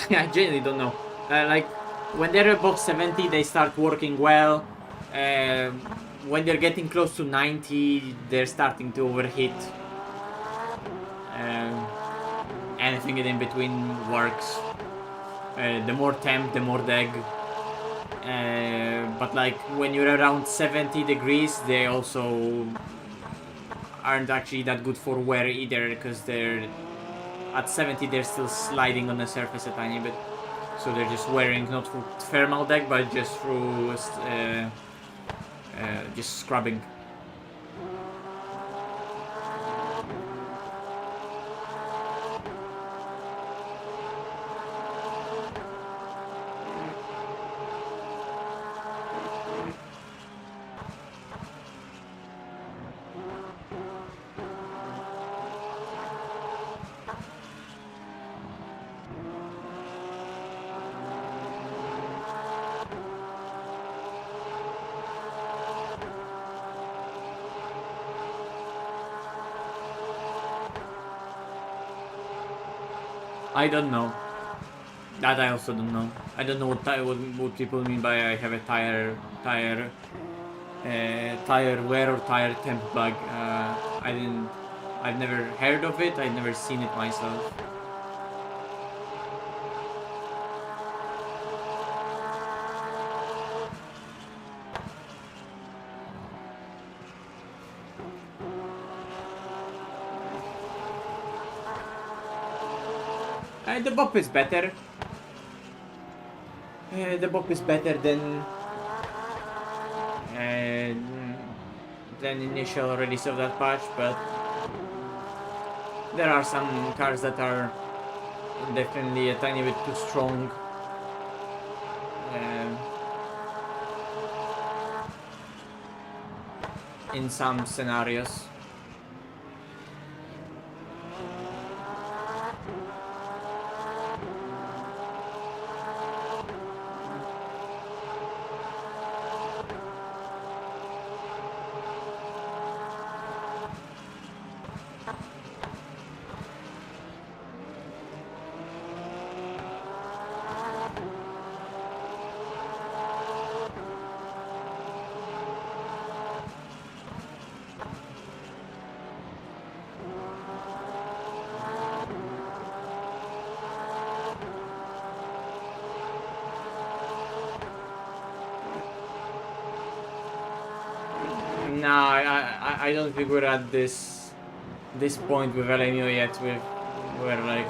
I genuinely don't know. Like, when they're above 70, they start working well. When they're getting close to 90, they're starting to overheat. Anything in between works. The more temp, the more deg. But like, when you're around 70 degrees, they also aren't actually that good for wear either, because they're at 70 they're still sliding on the surface a tiny bit, so they're just wearing not through thermal deck but just through just scrubbing. I don't know. That I also don't know. I don't know what people mean by I have a tire wear or tire temp bug. I've never heard of it. I've never seen it myself. The bop is better. The bop is better than initial release of that patch, but there are some cars that are definitely a tiny bit too strong. In some scenarios. No, I don't think we're at this point with LMU yet. We're like,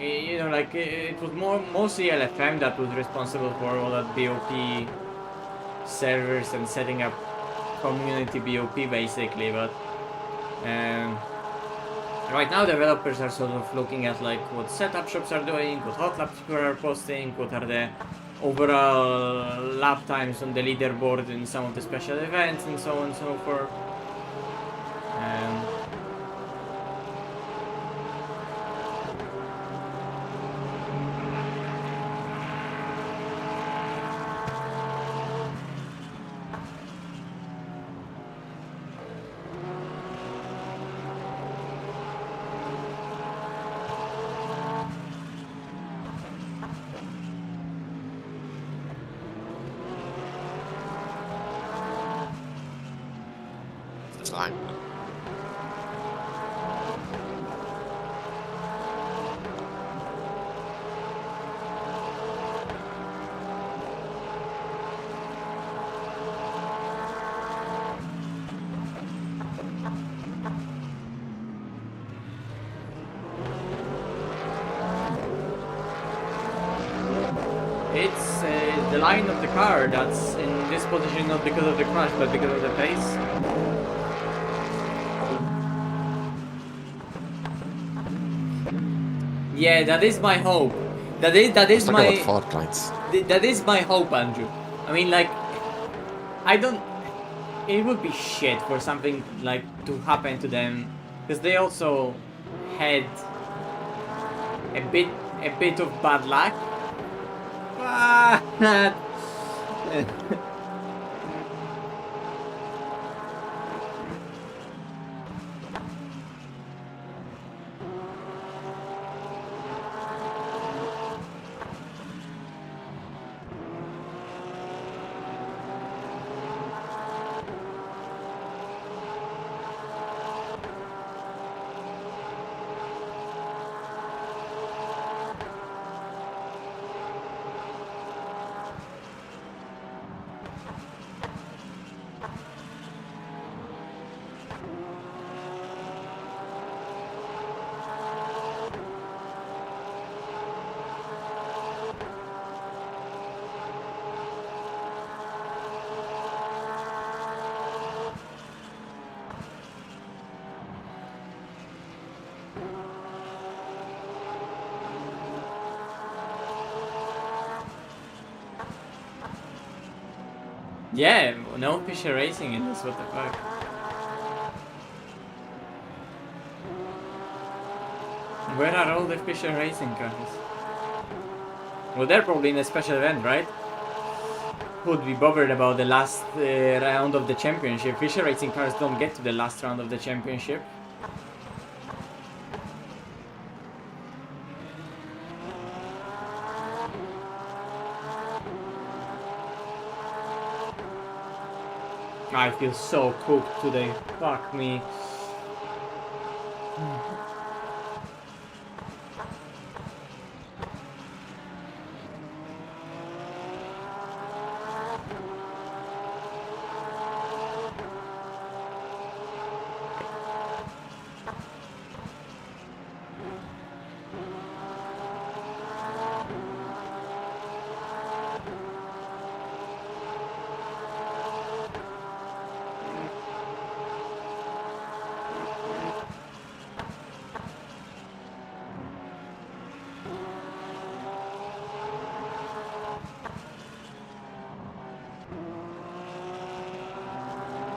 you know, like it was mostly LFM that was responsible for all that BOP servers and setting up community BOP basically. But right now developers are sort of looking at like what setup shops are doing, what hot laps people are posting, what are the overall lap times on the leaderboard in some of the special events and so on and so forth. Line. It's the line of the car that's in this position not because of the crash but because of the pace. Yeah, that is my hope. That is my fault lines. That is my hope, Andrew. I mean, like, I don't. It would be shit for something like to happen to them, because they also had a bit of bad luck. But yeah, no Fisher Racing in this, what the fuck. Where are all the Fisher Racing cars? Well, they're probably in a special event, right? Who'd be bothered about the last round of the championship? Fisher Racing cars don't get to the last round of the championship. I feel so cooked today. Fuck me.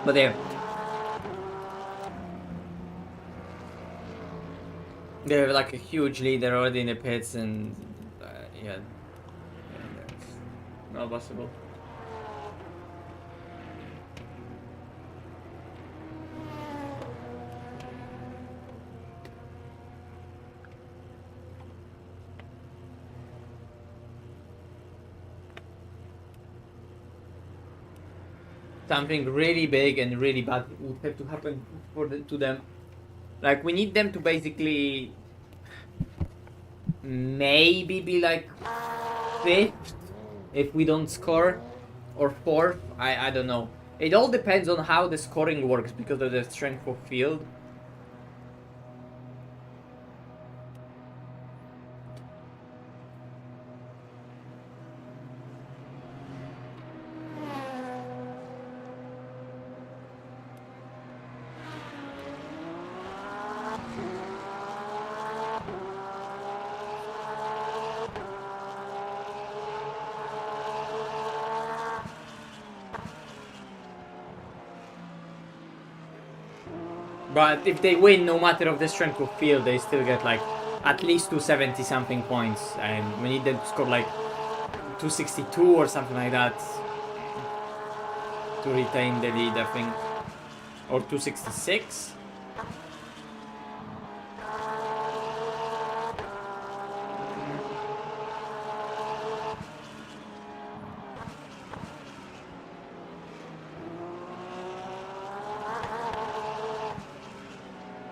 But yeah. They have like a huge leader already in the pits, and yeah, that's not possible. Something really big and really bad would have to happen to them. Like, we need them to basically maybe be like 5th if we don't score, or 4th. I don't know. It all depends on how the scoring works because of the strength of field. But if they win, no matter of the strength of field, they still get like at least 270 something points, and we need them to score like 262 or something like that to retain the lead, I think, or 266.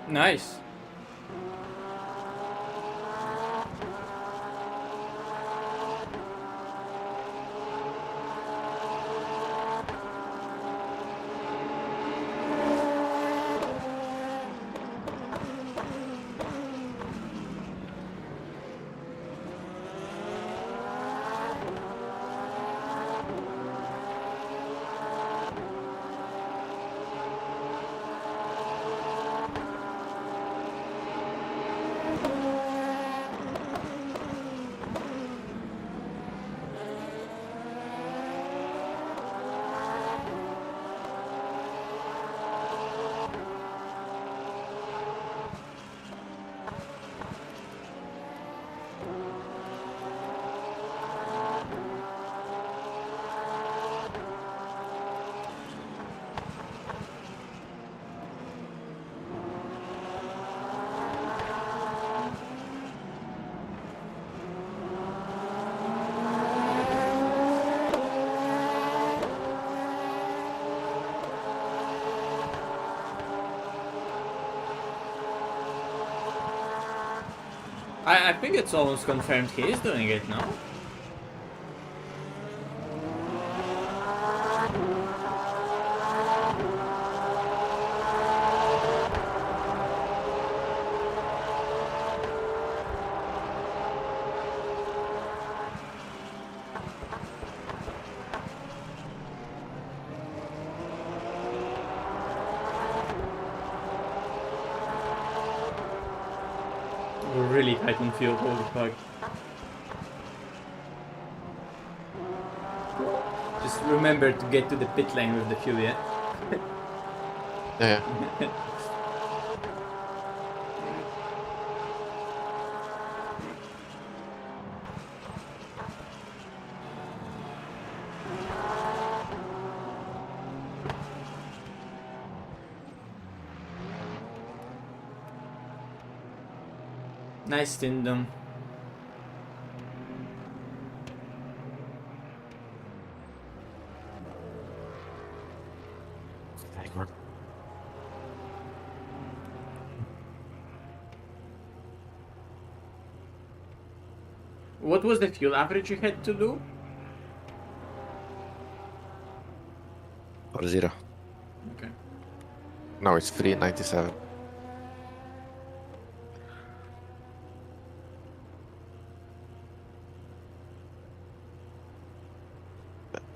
Nice. I think it's almost confirmed he is doing it now. We're really tight on field, holy fuck. Just remember to get to the pit lane with the fuel, yeah? Yeah. Nice Tindom. What was the fuel average you had to do? 4-0. Okay. No, it's 397.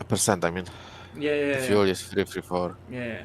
Percent, I mean. Yeah. The fuel is 334. Yeah.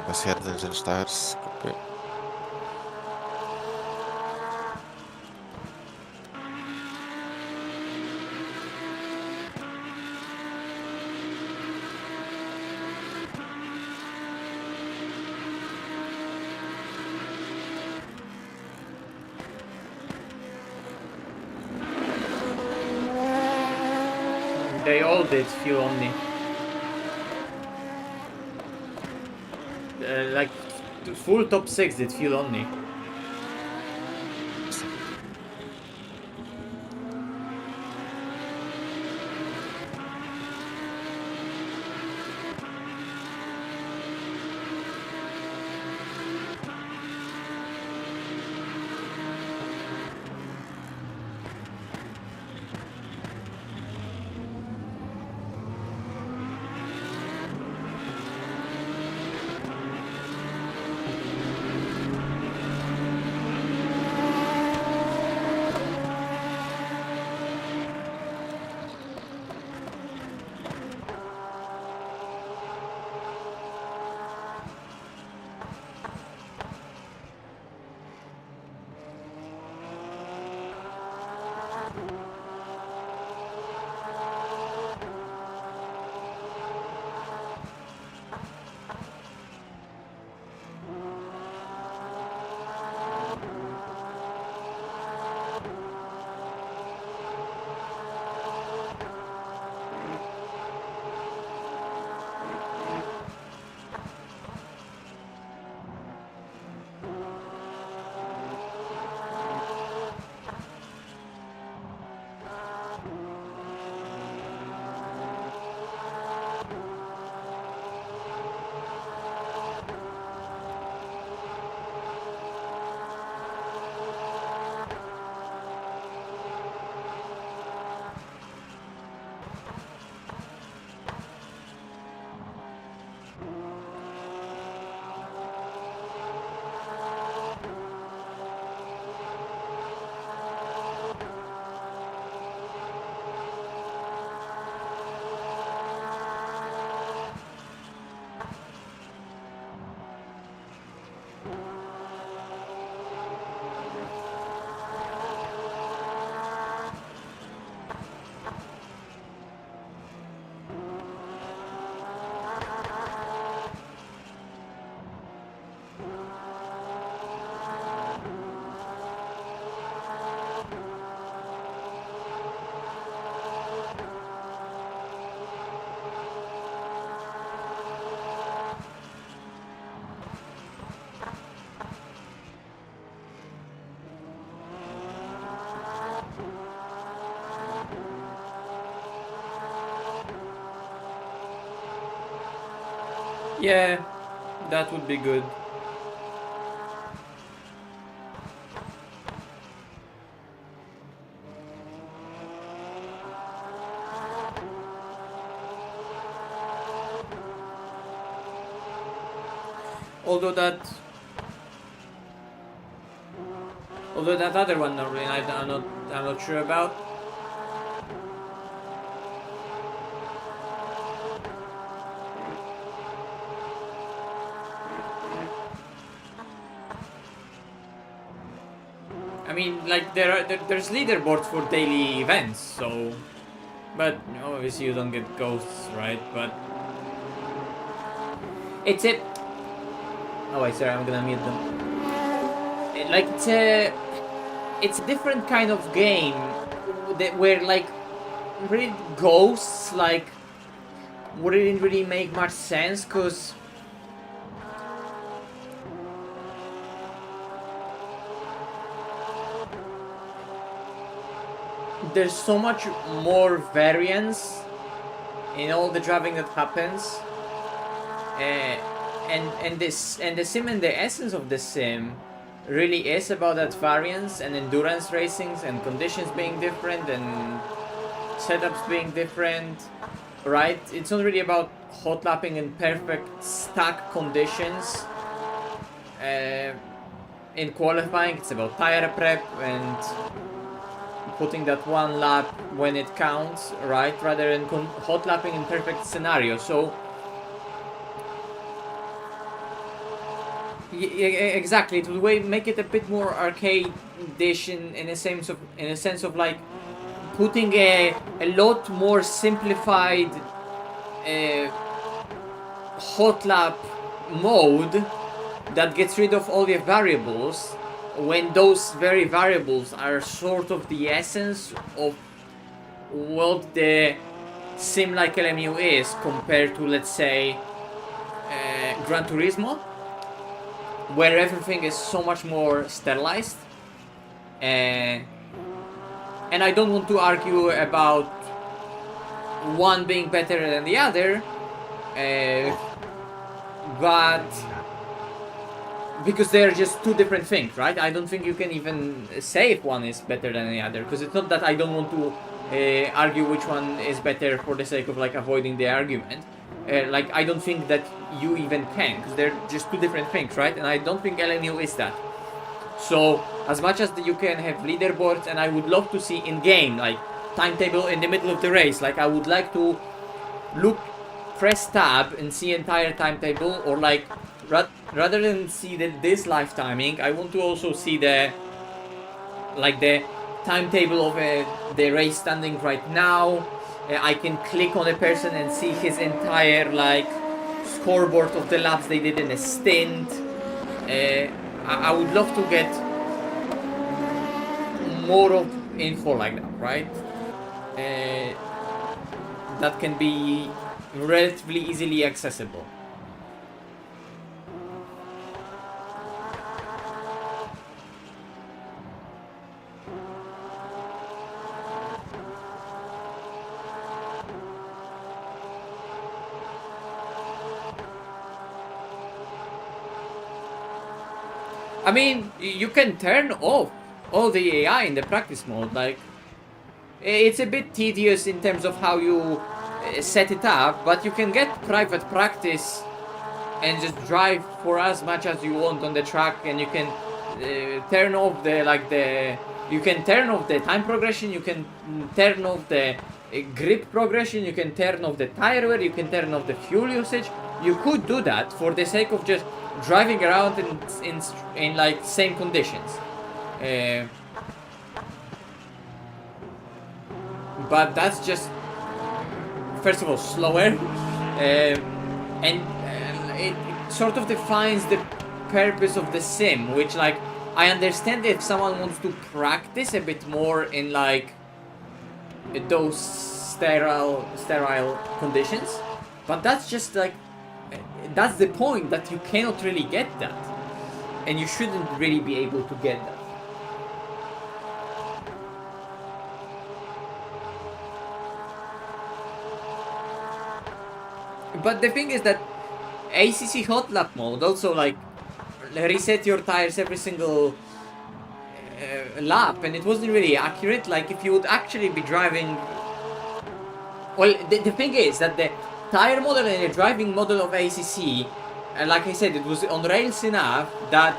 Passear de stars. Copy. They all did fuel only. Like full top 6 did fuel only. Yeah, that would be good. Although that other one, I'm not sure about. I mean, like there's leaderboards for daily events, so, but obviously you don't get ghosts, right? But it's a. Oh wait, sorry, I'm gonna mute them. It's a different kind of game where like really ghosts like wouldn't really make much sense because there's so much more variance in all the driving that happens, and the sim and the essence of the sim really is about that variance and endurance racings and conditions being different and setups being different, right? It's not really about hot lapping in perfect stack conditions. In qualifying, it's about tire prep and putting that one lap when it counts, right? Rather than hot lapping in perfect scenario. So Exactly. It would make it a bit more arcade-ish in a sense of like putting a lot more simplified hot lap mode that gets rid of all the variables, when those very variables are sort of the essence of what the sim like LMU is compared to, let's say, Gran Turismo, where everything is so much more sterilized. And I don't want to argue about one being better than the other, but because they're just two different things, right? I don't think you can even say if one is better than the other, because it's not that I don't want to argue which one is better for the sake of like avoiding the argument. Like, I don't think that you even can, because they're just two different things, right? And I don't think LMU is that. So as much as you can have leaderboards, and I would love to see in game like timetable in the middle of the race, like I would like to press tab and see entire timetable, or like rather than see this live timing, I want to also see the timetable of the race standing right now. I can click on a person and see his entire like scoreboard of the laps they did in a stint. I would love to get more of info like that, right? That can be relatively easily accessible. I mean, you can turn off all the AI in the practice mode. Like, it's a bit tedious in terms of how you set it up, but you can get private practice and just drive for as much as you want on the track, and you can turn off you can turn off the time progression, you can turn off the grip progression, you can turn off the tire wear, you can turn off the fuel usage. You could do that for the sake of just driving around in like same conditions. But that's just, first of all, slower, and it sort of defines the purpose of the sim, which, like, I understand if someone wants to practice a bit more in like those sterile conditions, but that's just like, that's the point, that you cannot really get that, and you shouldn't really be able to get that. But the thing is that ACC hot lap mode also like reset your tires every single lap, and it wasn't really accurate. Like, if you would actually be driving, well, the thing is that the tire model and the driving model of ACC, like I said, it was on rails enough that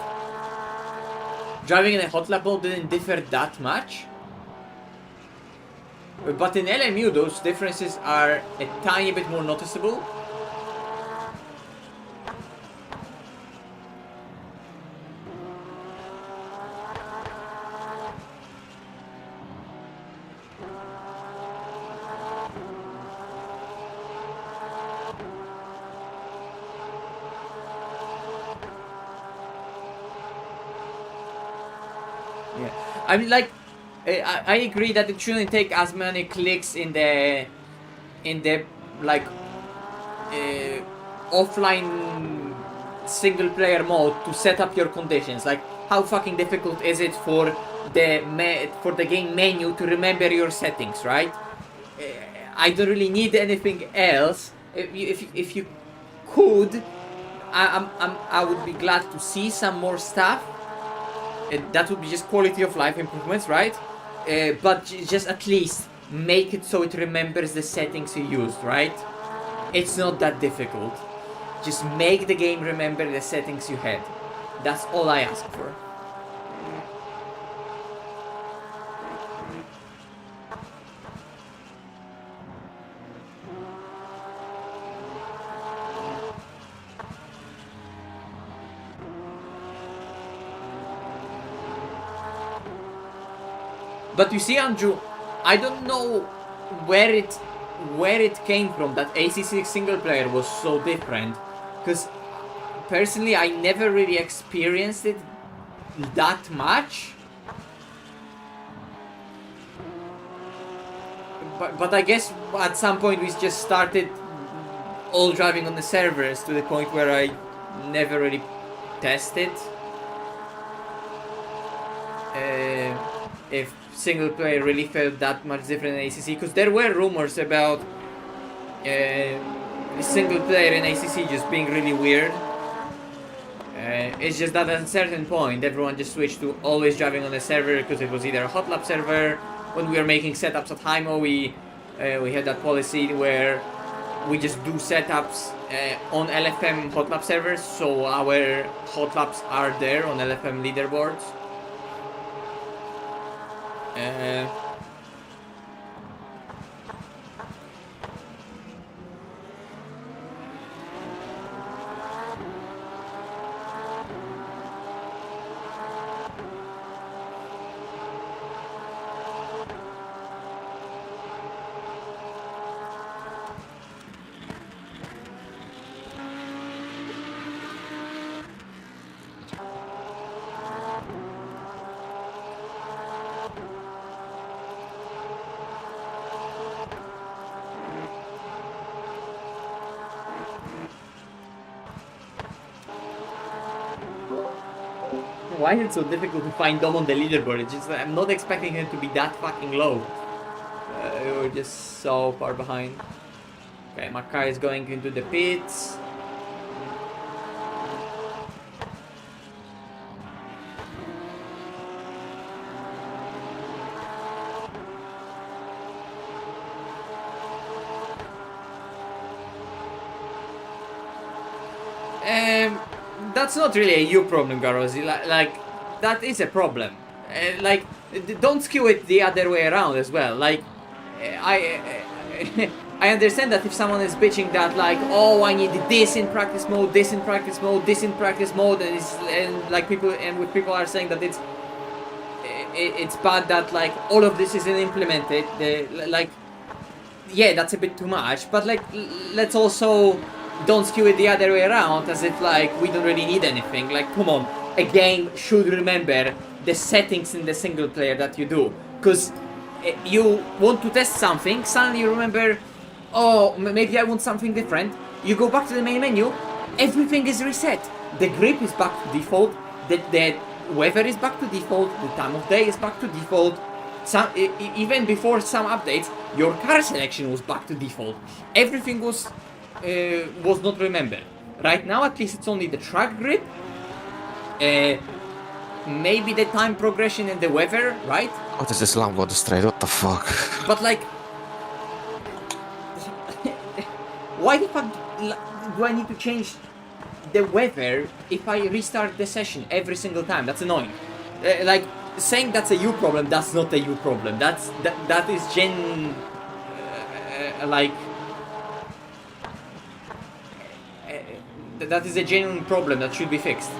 driving in a hot lap mode didn't differ that much. But in LMU, those differences are a tiny bit more noticeable. Yeah, I mean, like, I agree that it shouldn't take as many clicks in the like offline single player mode to set up your conditions. Like, how fucking difficult is it for the game menu to remember your settings, right? I don't really need anything else. If you could, I would be glad to see some more stuff. That would be just quality of life improvements, right? But just at least make it so it remembers the settings you used, right? It's not that difficult. Just make the game remember the settings you had. That's all I ask for. But you see, Andrew, I don't know where it came from that AC6 single player was so different, because personally I never really experienced it that much. But I guess at some point we just started all driving on the servers to the point where I never really tested if single player really felt that much different in ACC, because there were rumors about single player in ACC just being really weird. It's just that at a certain point everyone just switched to always driving on the server, because it was either a hot lap server. When we were making setups at Hymo, we had that policy where we just do setups on LFM hot lap servers, so our hot laps are there on LFM leaderboards. Why is it so difficult to find Dom on the leaderboard? It's just, I'm not expecting him to be that fucking low. We're just so far behind. Okay, my car is going into the pits. That's not really a you problem, Garozi. Like that is a problem. Like, don't skew it the other way around as well. Like, I understand that if someone is bitching that, like, oh, I need this in practice mode, this in practice mode, this in practice mode, and like people are saying that it's bad that like all of this isn't implemented. Like, yeah, that's a bit too much. But like, let's also don't skew it the other way around, as if like we don't really need anything. Like, come on, a game should remember the settings in the single player that you do, because you want to test something, suddenly you remember, oh, maybe I want something different. You go back to the main menu, everything is reset. The grip is back to default, the weather is back to default, the time of day is back to default. Even before some updates, your car selection was back to default. Everything was not remembered. Right now, at least it's only the track grip, maybe the time progression and the weather, right? What is this Lambo on the straight? What the fuck? But like, why the fuck do I need to change the weather if I restart the session every single time? That's annoying. Like, saying that's a you problem, that's not a you problem. That is that is a genuine problem that should be fixed.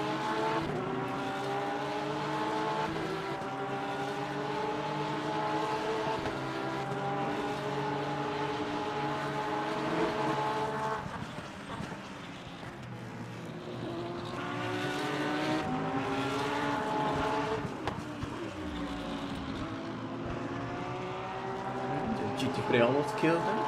GT3 almost killed them.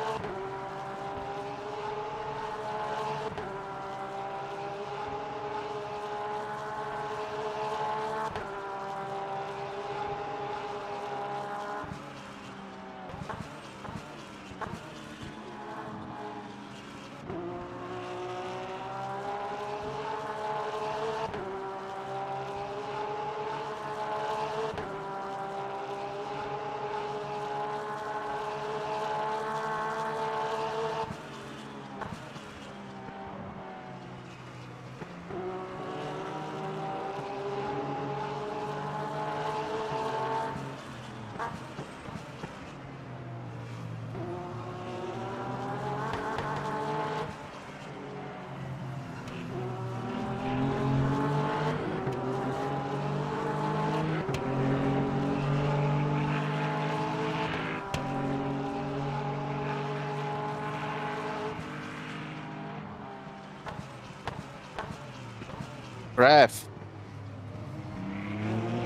Ref.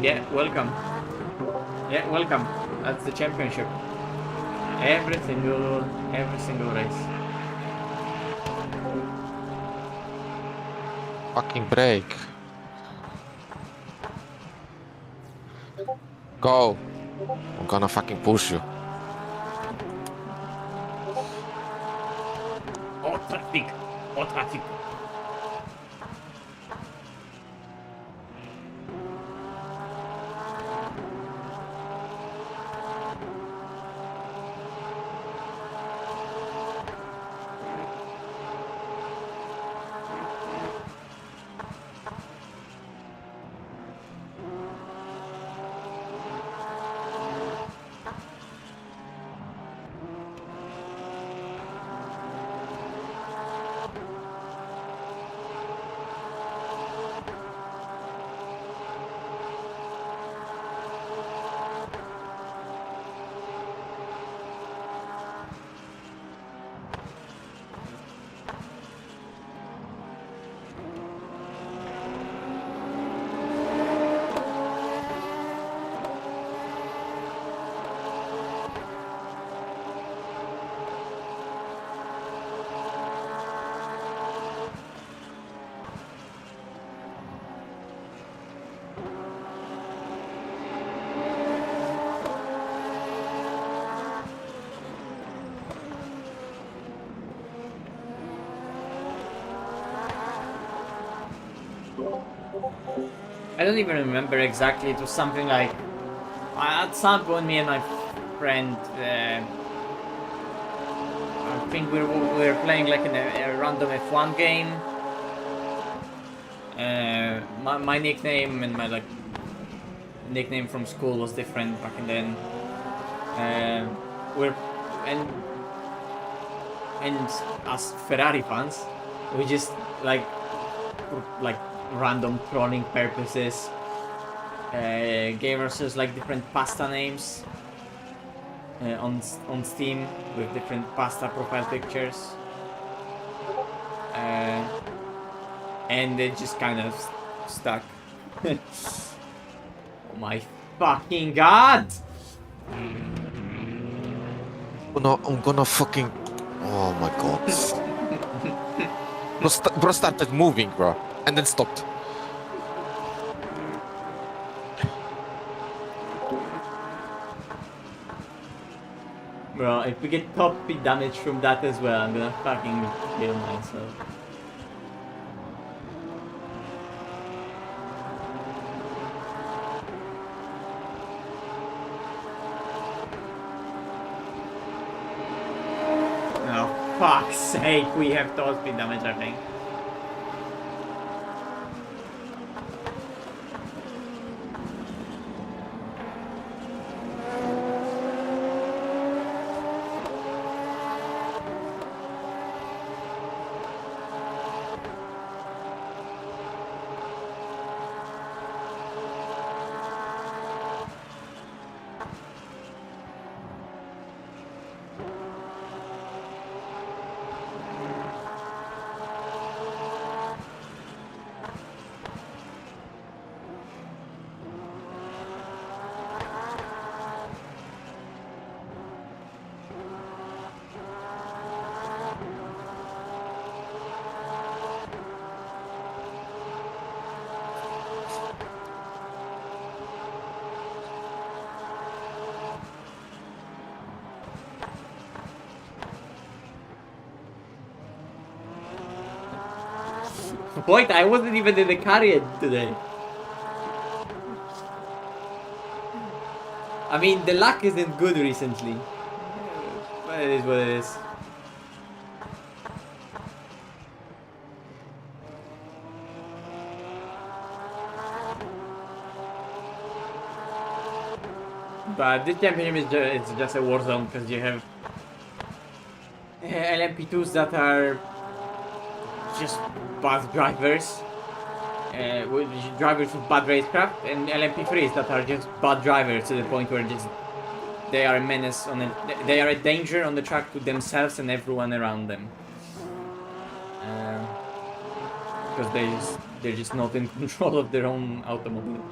Yeah, welcome. Yeah, welcome. That's the championship. Every single race. Fucking break. Go. I'm gonna fucking push you. Oh, traffic. Oh, traffic. I don't even remember exactly. It was something like at some point, me and my friend, I think we were playing like in a random F1 game. My nickname and my like nickname from school was different back then. We're and as Ferrari fans, we just like random trolling purposes. Gave ourselves like different pasta names on Steam with different pasta profile pictures, and it just kind of stuck. Oh my fucking god! I'm gonna fucking. Oh my god. Bro started moving, bro, and then stopped. Bro, if we get top speed damage from that as well, I'm gonna fucking kill myself. Oh, fuck's sake, we have top speed damage, I think. Point, I wasn't even in the car yet today. I mean, the luck isn't good recently. But it is what it is. But this championship is just a war zone because you have LMP2s that are just bad drivers, drivers with bad racecraft, and LMP3s that are just bad drivers to the point where just they are a menace they are a danger on the track to themselves and everyone around them. because they're just not in control of their own automobile.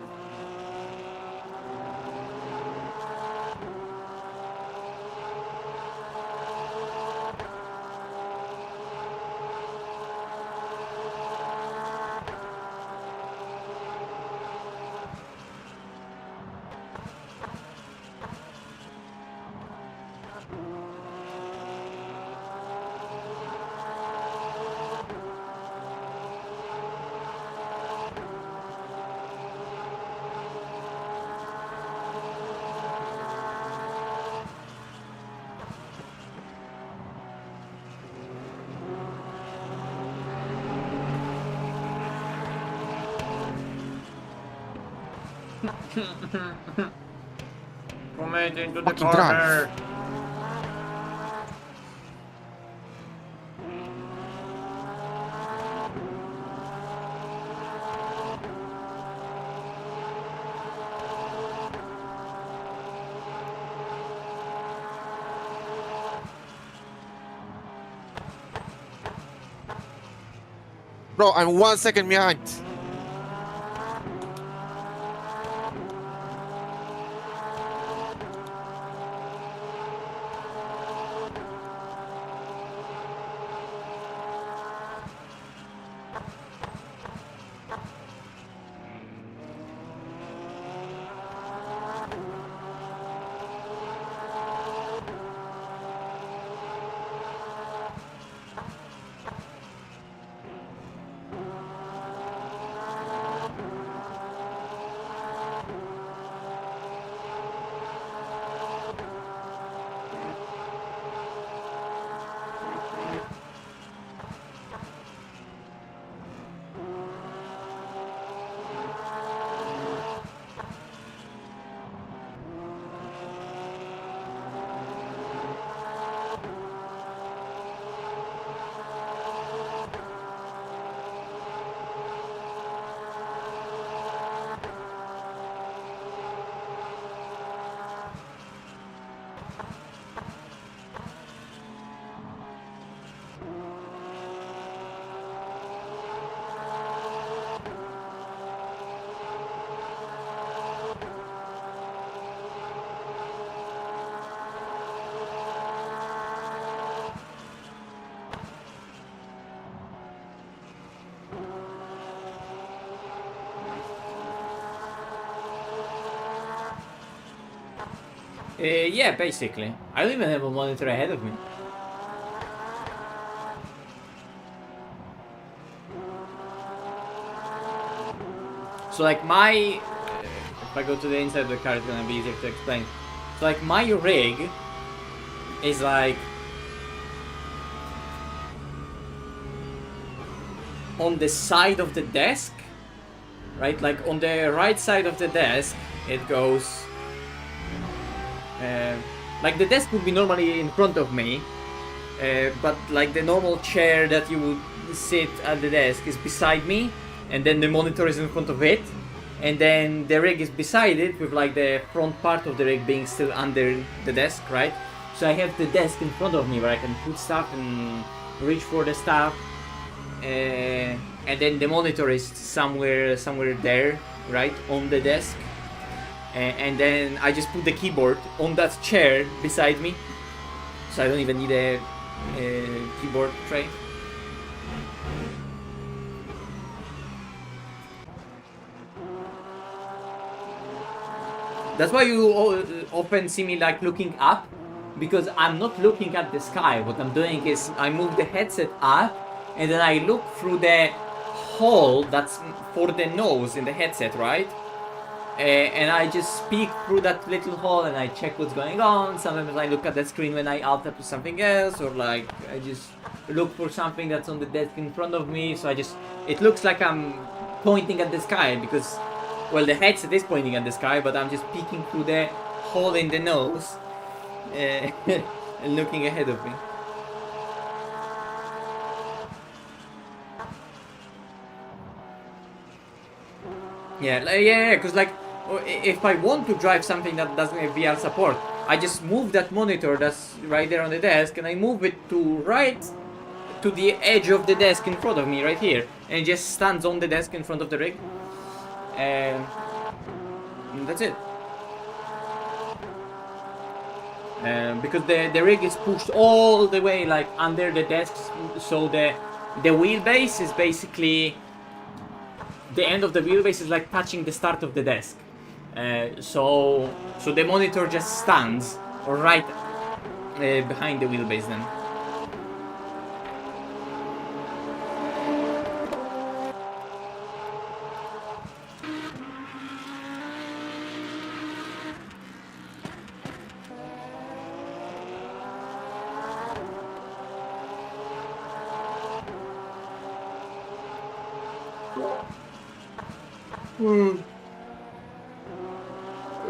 Commit into the Fucking corner. drive. Bro, I'm 1 second behind. Yeah, basically. I don't even have a monitor ahead of me. So like if I go to the inside of the car, it's gonna be easier to explain. So like my rig is like on the side of the desk, right? Like on the right side of the desk, it goes. Like the desk would be normally in front of me, but like the normal chair that you would sit at the desk is beside me, and then the monitor is in front of it, and then the rig is beside it with like the front part of the rig being still under the desk, right? So I have the desk in front of me where I can put stuff and reach for the stuff, and then the monitor is somewhere there, right, on the desk. And then I just put the keyboard on that chair beside me, so I don't even need a keyboard tray. That's why you often see me like looking up, because I'm not looking at the sky. What I'm doing is I move the headset up, and then I look through the hole that's for the nose in the headset, right? And I just speak through that little hole and I check what's going on. Sometimes I look at the screen when I alt up to something else, or like I just look for something that's on the desk in front of me. So it looks like I'm pointing at the sky because, well, the headset is pointing at the sky, but I'm just peeking through the hole in the nose and looking ahead of me. Yeah, because like if I want to drive something that doesn't have VR support, I just move that monitor that's right there on the desk and I move it to right to the edge of the desk in front of me right here, and it just stands on the desk in front of the rig. And that's it. Because the rig is pushed all the way like under the desk, so the wheelbase is basically, the end of the wheelbase is like touching the start of the desk. So the monitor just stands right behind the wheelbase then.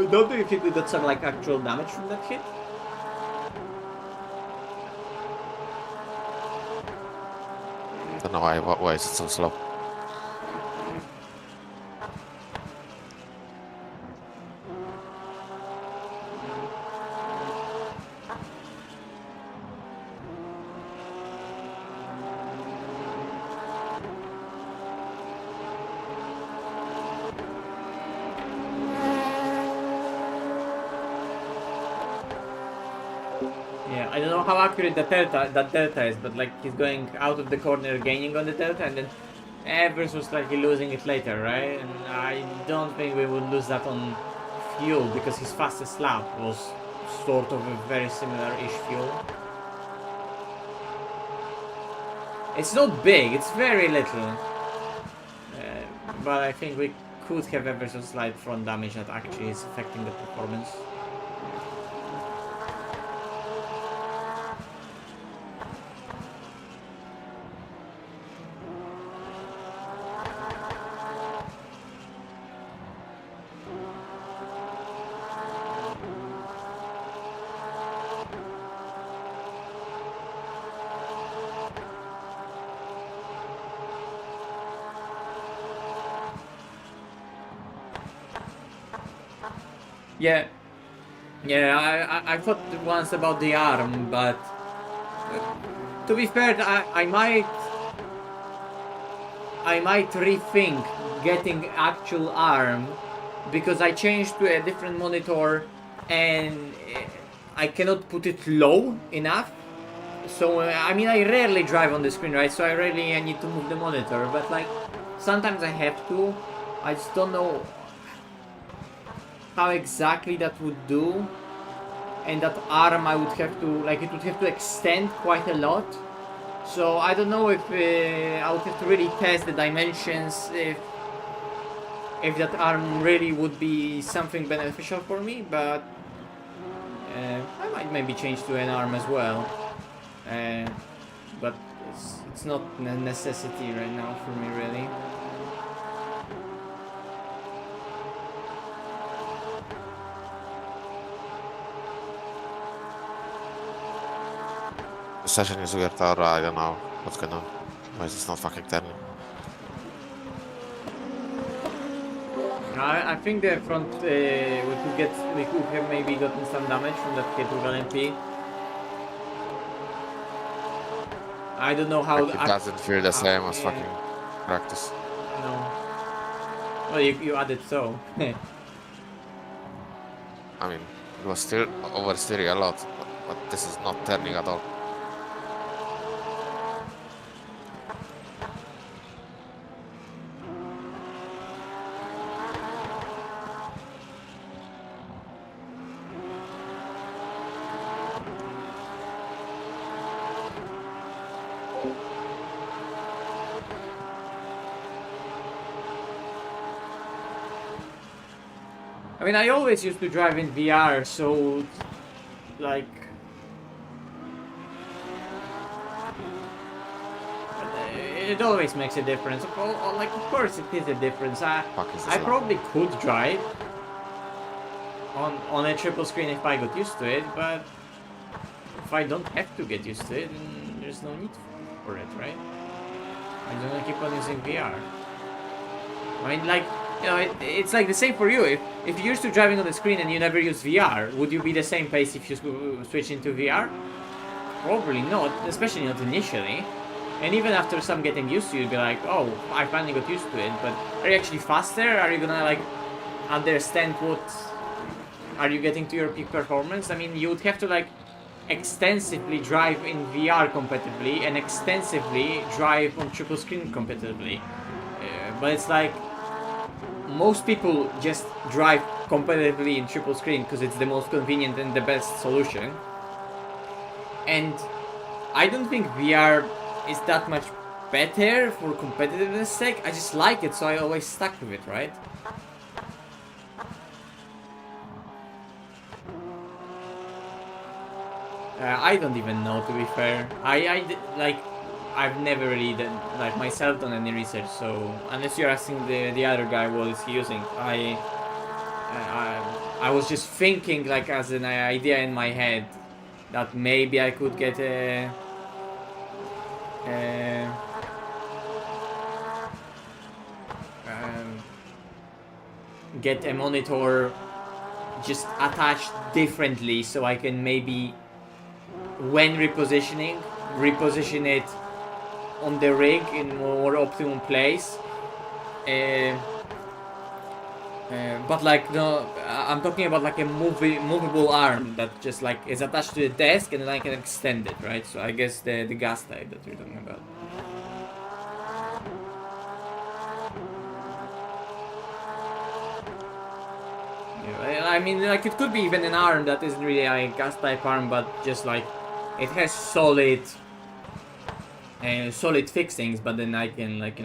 Don't you think we got some like actual damage from that hit? Don't know why is it so slow. Yeah, I don't know how accurate that delta is, but like he's going out of the corner, gaining on the delta, and then ever so slightly losing it later, right? And I don't think we would lose that on fuel, because his fastest lap was sort of a very similar-ish fuel. It's not big, it's very little, but I think we could have ever so slight front damage that actually is affecting the performance. Yeah, I thought once about the arm, but to be fair, I might rethink getting actual arm, because I changed to a different monitor and I cannot put it low enough. So I mean, I rarely drive on the screen, right? So I need to move the monitor, but like sometimes I have to. I just don't know how exactly that would do, and that arm I would have to, like, it would have to extend quite a lot. So I don't know if I would have to really test the dimensions, if that arm really would be something beneficial for me, but I might maybe change to an arm as well, but it's not a necessity right now for me really. The session is weird, or I don't know what's going on. Why is it not fucking turning? I think the front, we could have maybe gotten some damage from that hit with LMP. I don't know how. Like it doesn't feel the same as fucking practice. No. Well, you added so. I mean, it was still oversteering a lot, but this is not turning at all. I mean, I always used to drive in VR, so like it always makes a difference. Like, of course, it is a difference. I probably could drive on a triple screen if I got used to it, but if I don't have to get used to it, then there's no need for it, right? I'm gonna keep on using VR. I mean, like, you know, it's like the same for you. If you're used to driving on the screen and you never use VR, would you be the same pace if you switch into VR? Probably not, especially not initially. And even after some getting used to it, you'd be like, oh, I finally got used to it. But are you actually faster? Are you gonna like understand what are you getting to your peak performance? I mean, you would have to like extensively drive in VR competitively and extensively drive on triple screen competitively. But it's like most people just drive competitively in triple screen because it's the most convenient and the best solution. And I don't think VR is that much better for competitiveness sake. I just like it, so I always stuck with it, right? I don't even know, to be fair. I've never really done, like myself done any research, so unless you're asking the other guy what is he using, I was just thinking like as an idea in my head that maybe I could get a get a monitor just attached differently so I can maybe when reposition it on the rig in more optimum place. But like no, I'm talking about like a movable arm that just like is attached to the desk and then I can extend it, right? So I guess the gas type that we're talking about. Yeah, I mean like it could be even an arm that isn't really a gas type arm, but just like it has solid fixings, but then I can like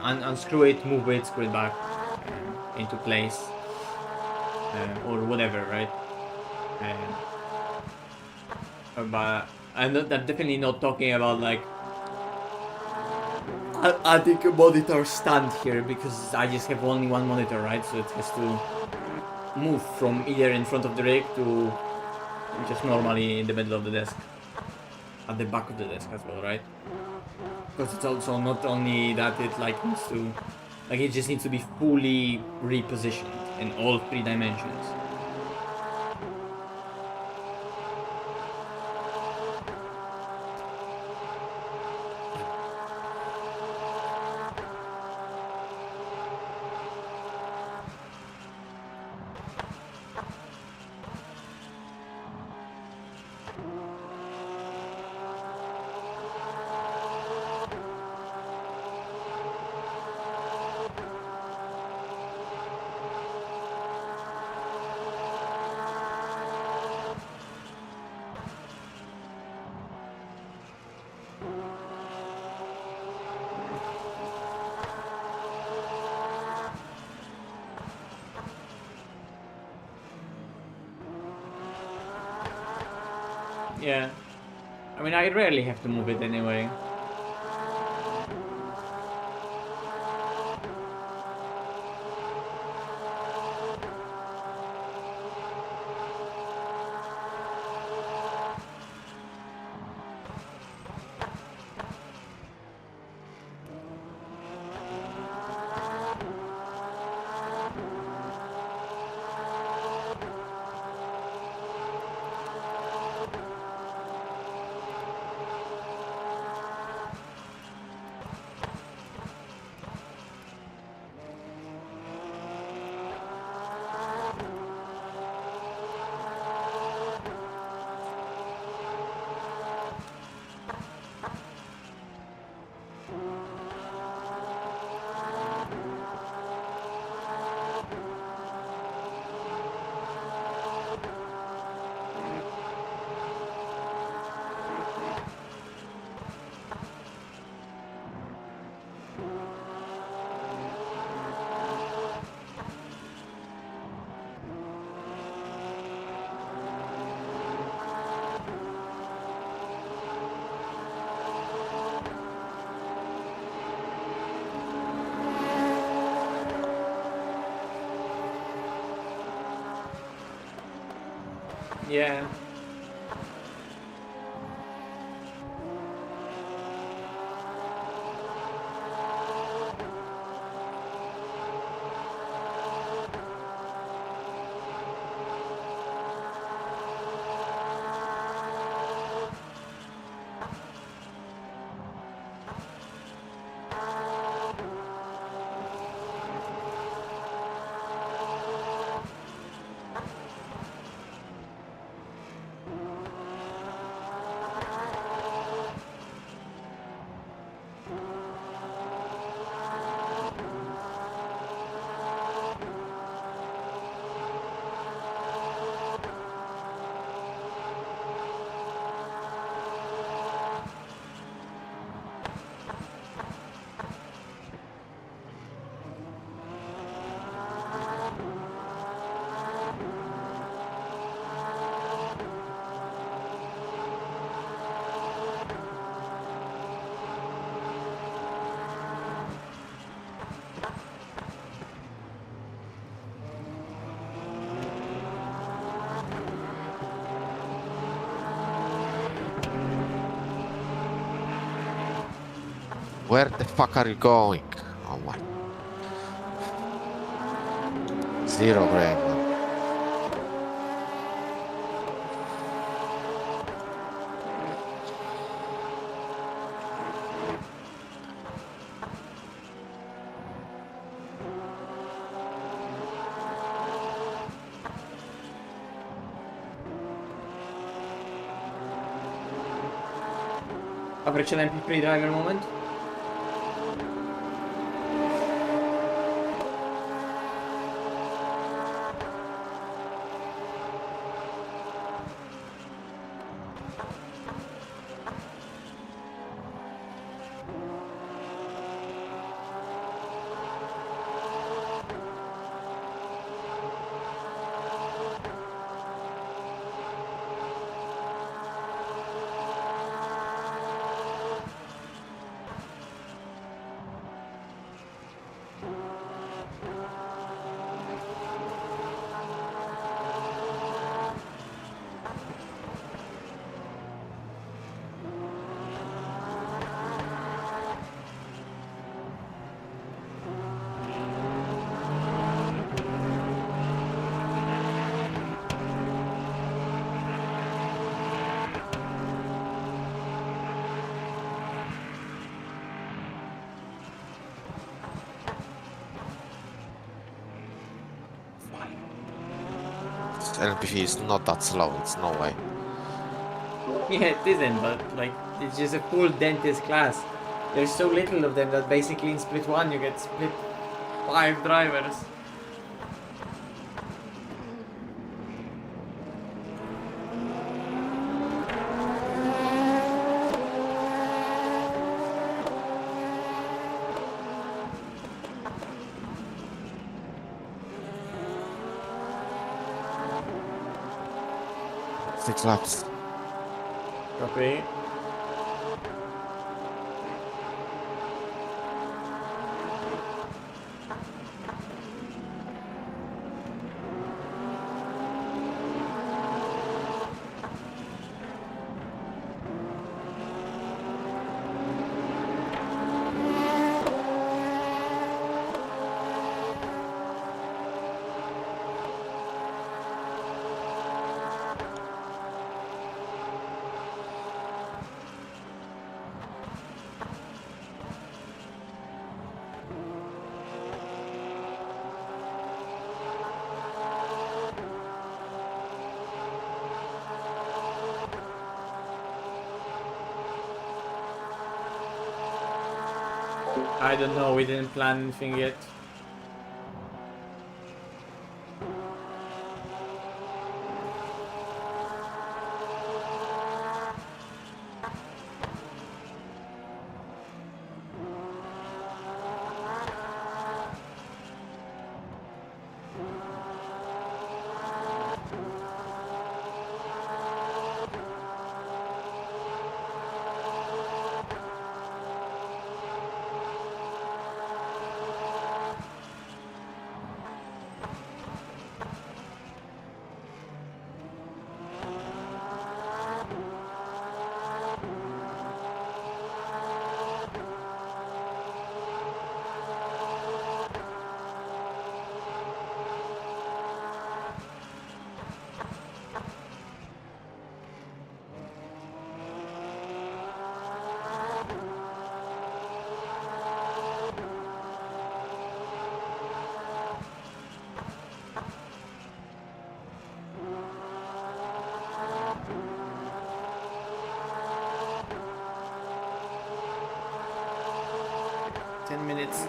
unscrew it, move it, screw it back into place or whatever, right? But I'm definitely not talking about like adding a monitor stand here because I just have only one monitor, right? So it has to move from either in front of the rig to just normally in the middle of the desk, at the back of the desk as well, right? Because it's also not only that it like needs to, like it just needs to be fully repositioned in all 3 dimensions. Yeah. I mean, I rarely have to move it anyway. Yeah. Where the fuck are you going? Oh my. Zero brain, man. Average LMP3 driver moment. LPV is not that slow, it's no way. Yeah, it isn't, but like it's just a full dentist class. There's so little of them that basically in split 1 you get split 5 drivers. Six laps. Copy. I don't know, we didn't plan anything yet.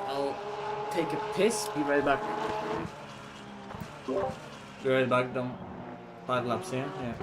I'll take a piss, be right back. Be right back, done 5 laps, yeah? Yeah.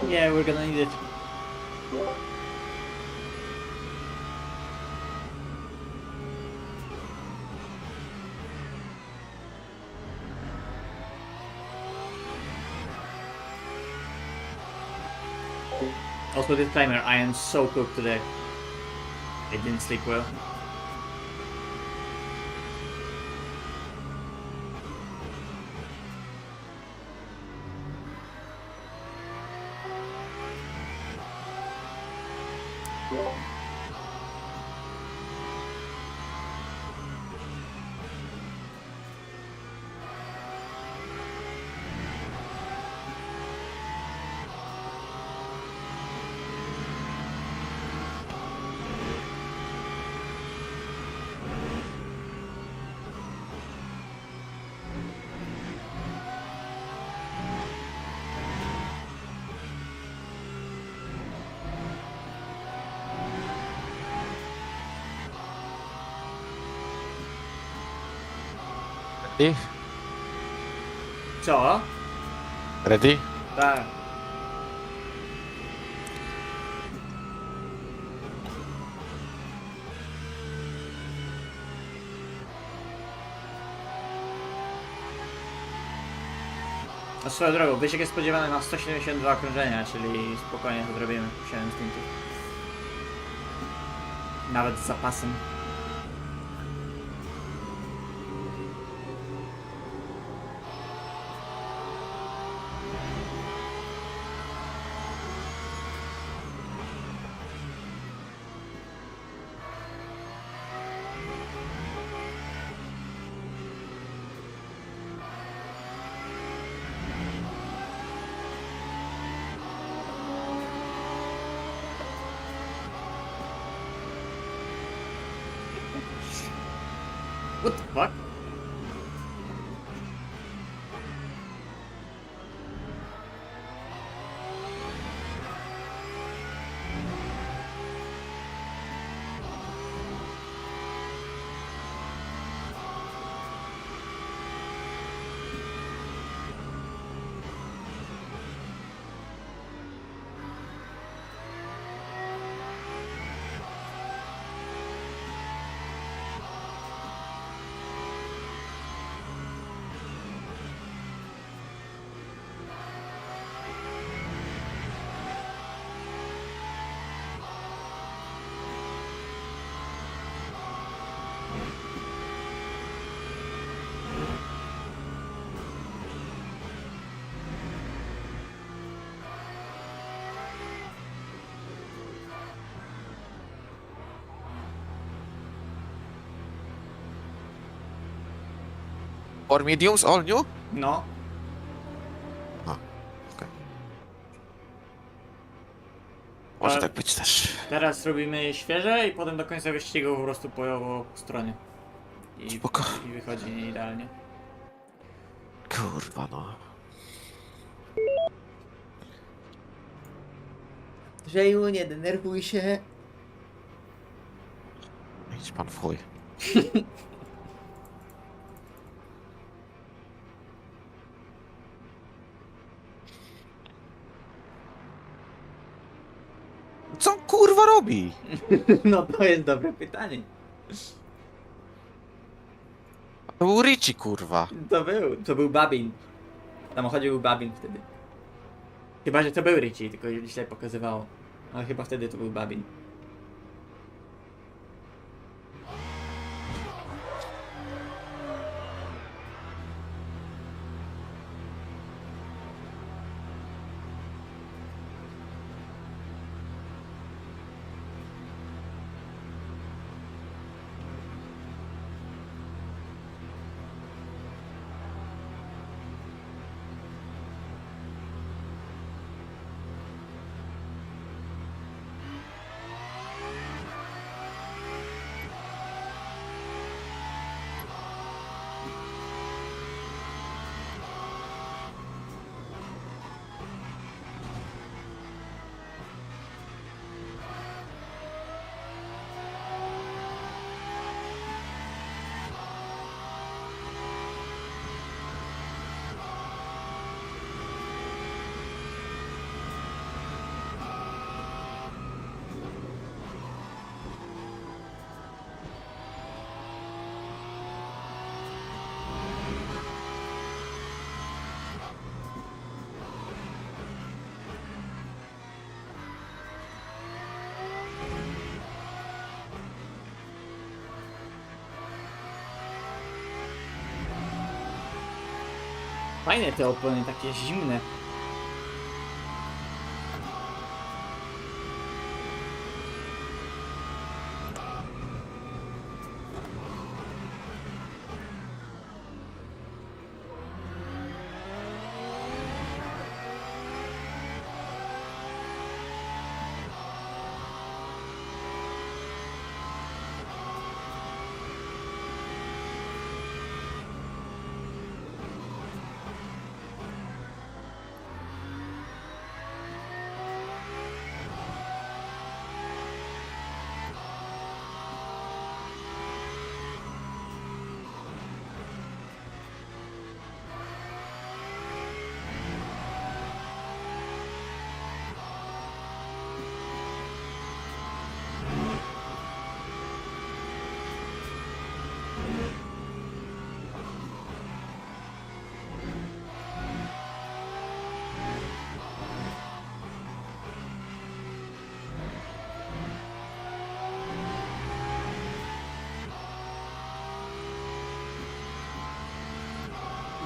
Yeah, we're gonna need it. Also, disclaimer, I am so cooked today. I didn't sleep well. Ready? Co? Ready? Tak. A swoją drogą, wysiek jest spodziewany na 172 okrążenia, czyli spokojnie to zrobimy. 7 stintów. Nawet z zapasem. What the fuck? Or mediums, all new? No. Może Ale- tak być też. Teraz robimy świeże i potem do końca wyścigu po prostu po stronie. Spoko. I wychodzi idealnie. Kurwa no. Żeju, nie denerwuj się. Idź pan w chuj. Co on kurwa robi? No to jest dobre pytanie. To był Richie kurwa. To był Babin. W samochodzie był Babin wtedy. Chyba, że to był Richie, tylko źle pokazywało. Ale chyba wtedy to był Babin. Fajne te opony, takie zimne.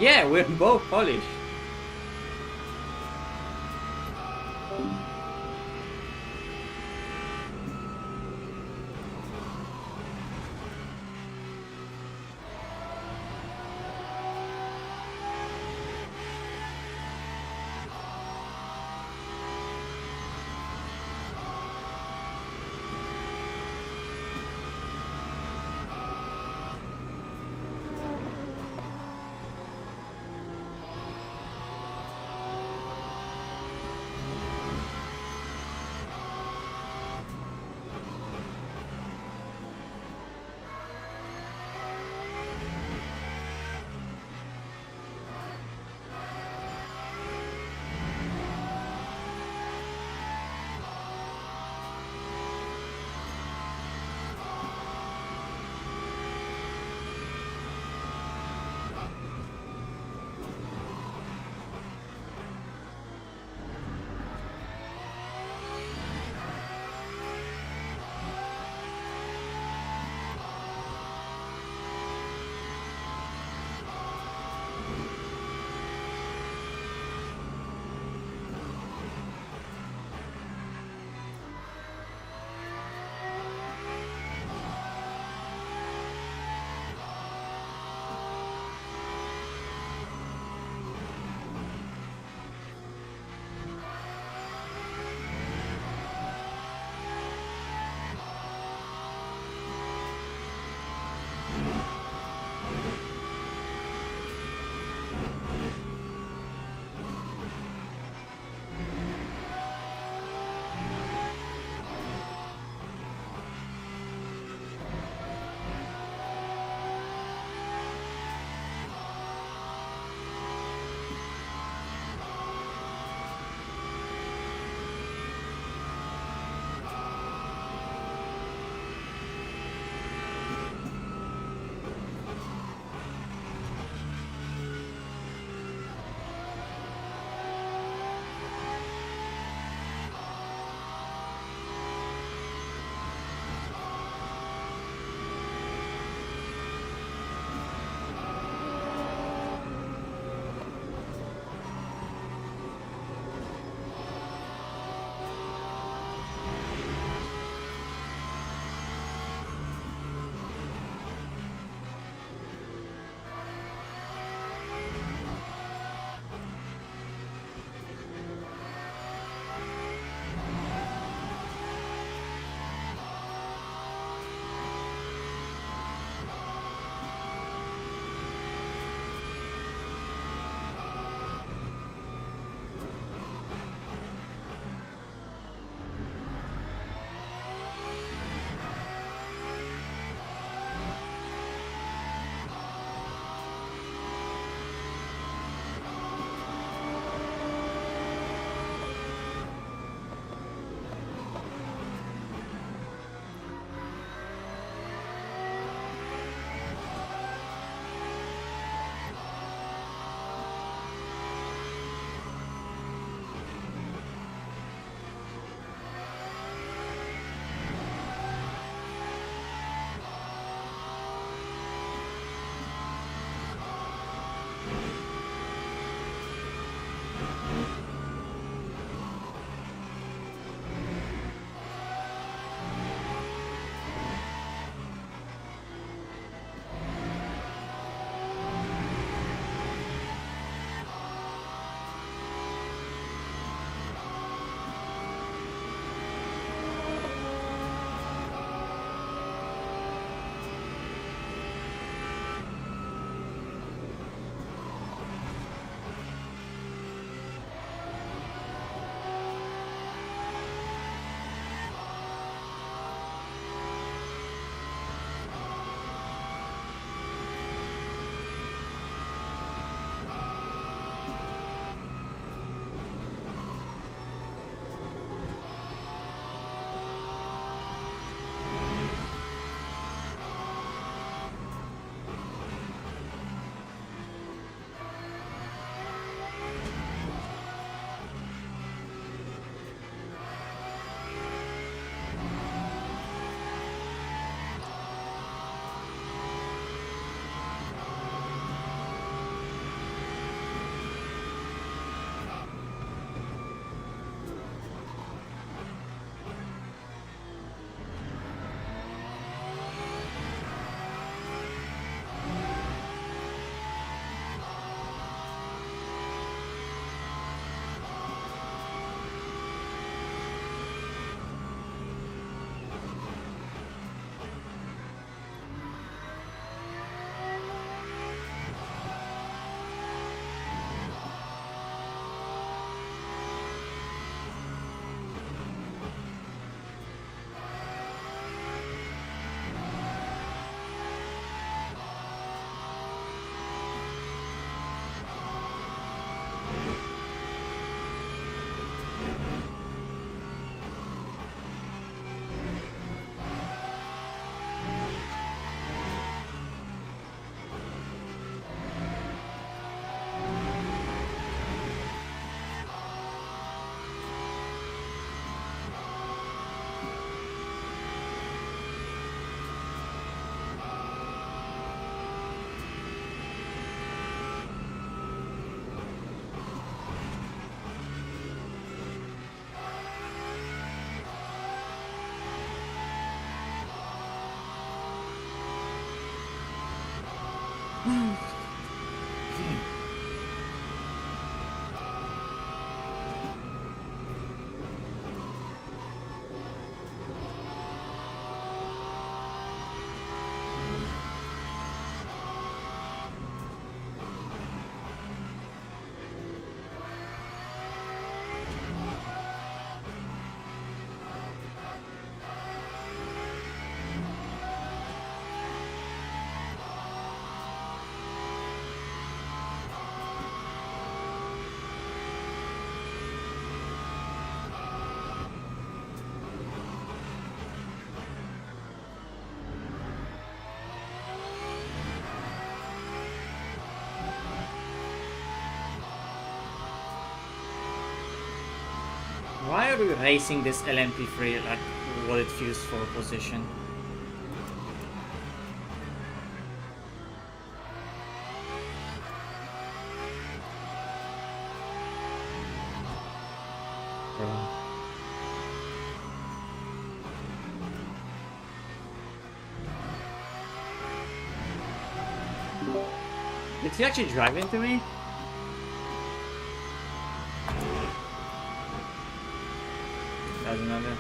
Yeah, we're both Polish. Why are we racing this LMP3 like what it feels for position? Did he actually drive into me? That's another.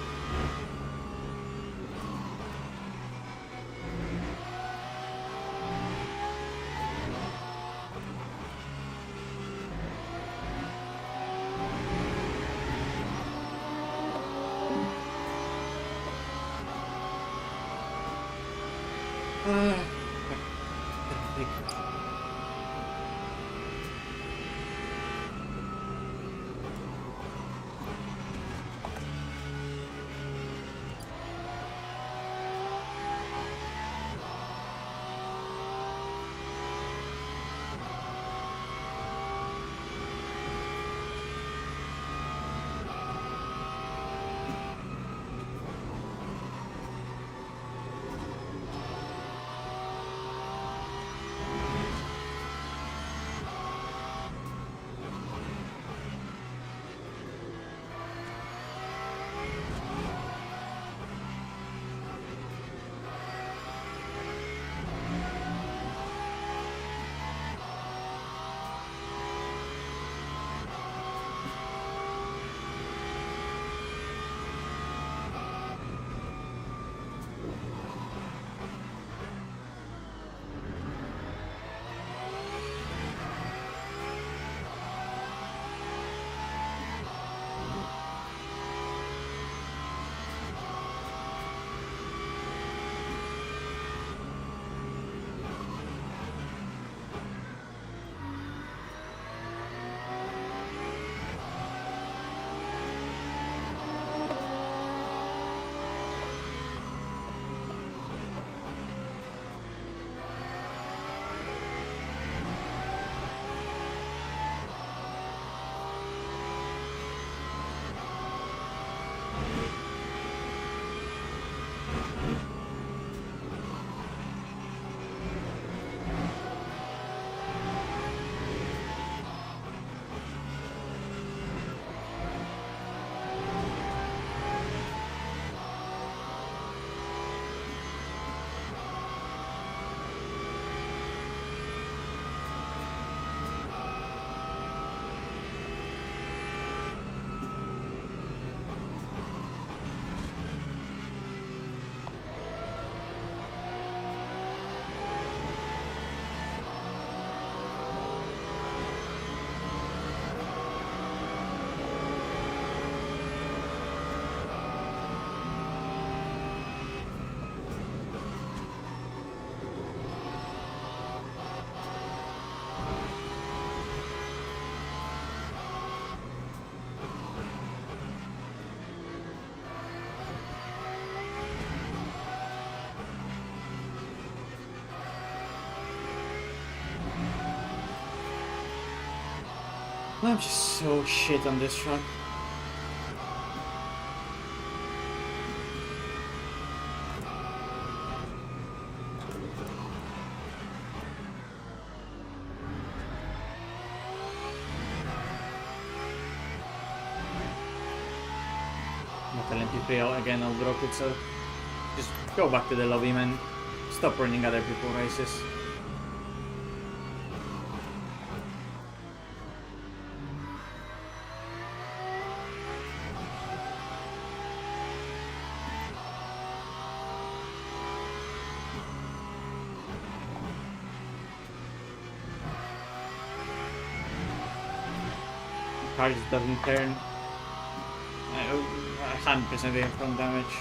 I'm just so shit on this truck. Not LMP3 again, I'll drop it, so just go back to the lobby, man. Stop running other people races. car just doesn't turn. 100% we have front damage.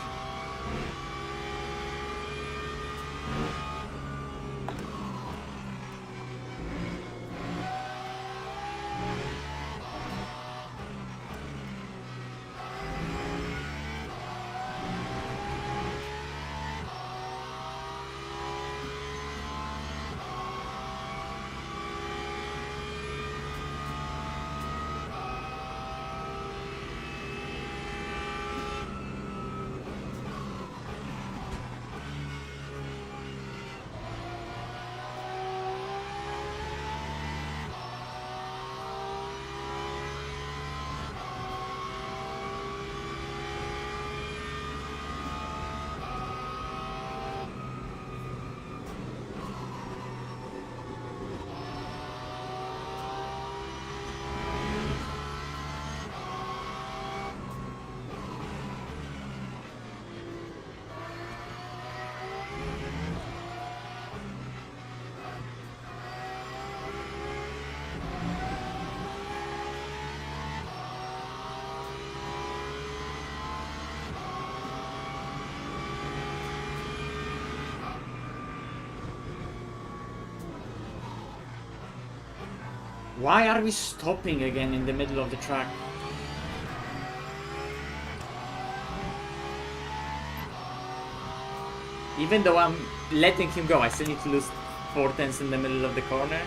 Why are we stopping again in the middle of the track? Even though I'm letting him go, I still need to lose 4/10 in the middle of the corner.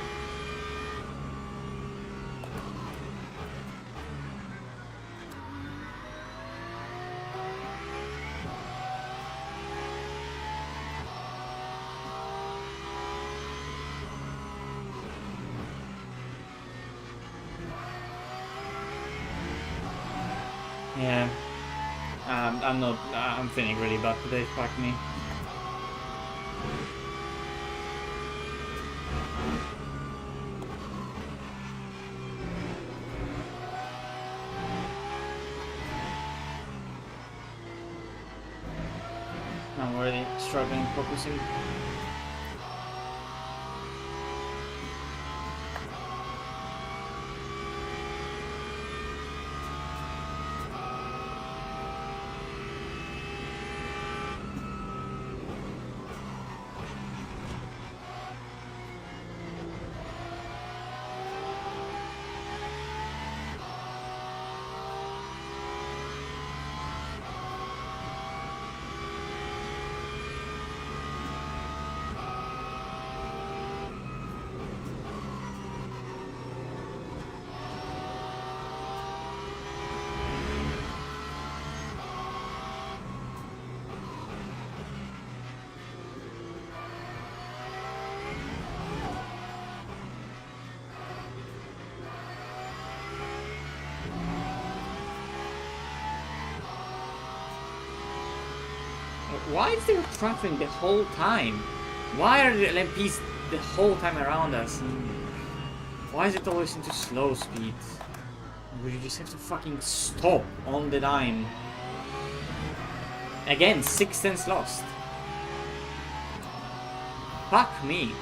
Yeah, I'm feeling really bad today, fuck me. I'm really struggling focusing. Why is there traffic the whole time? Why are the LMPs the whole time around us? Why is it always into slow speed? We just have to fucking stop on the dime. Again, 6/10 lost. Fuck me.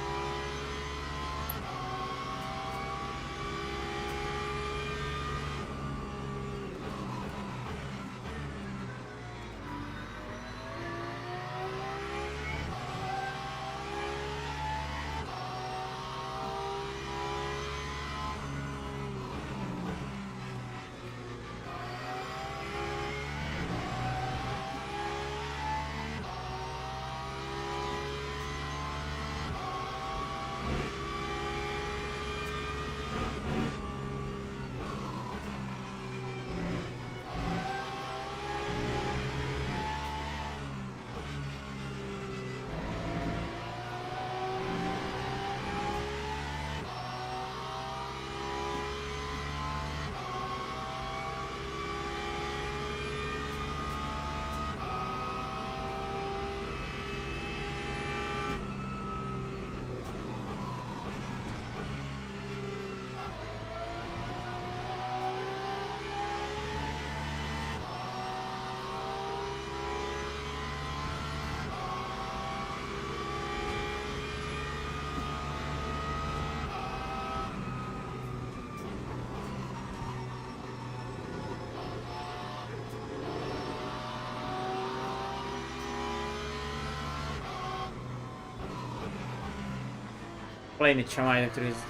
kolejny ciamajek, który jest...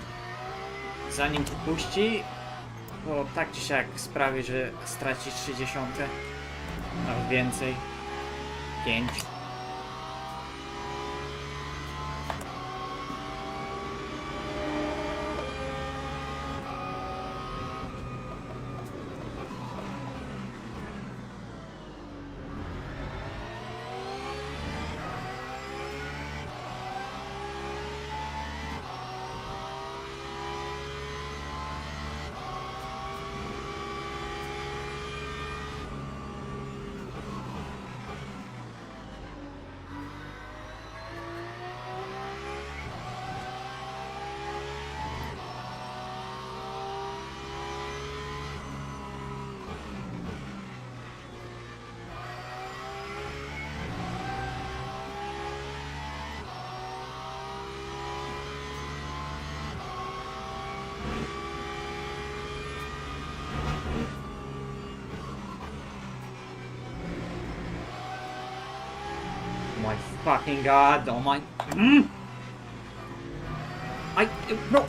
Zanim to puści, bo tak czy siak sprawi, że straci 30, albo więcej. 5. My fucking god, oh my... Bro,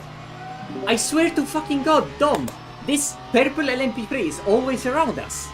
I swear to fucking god, Dom, this purple LMP3 is always around us.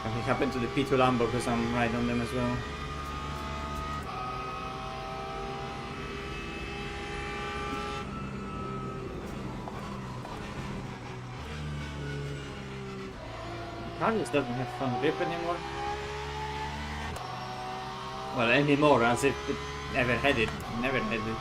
Something happened to the P2 Lambo because I'm right on them as well. Car just doesn't have front grip anymore. Well, anymore, as if it ever had it. Never had it.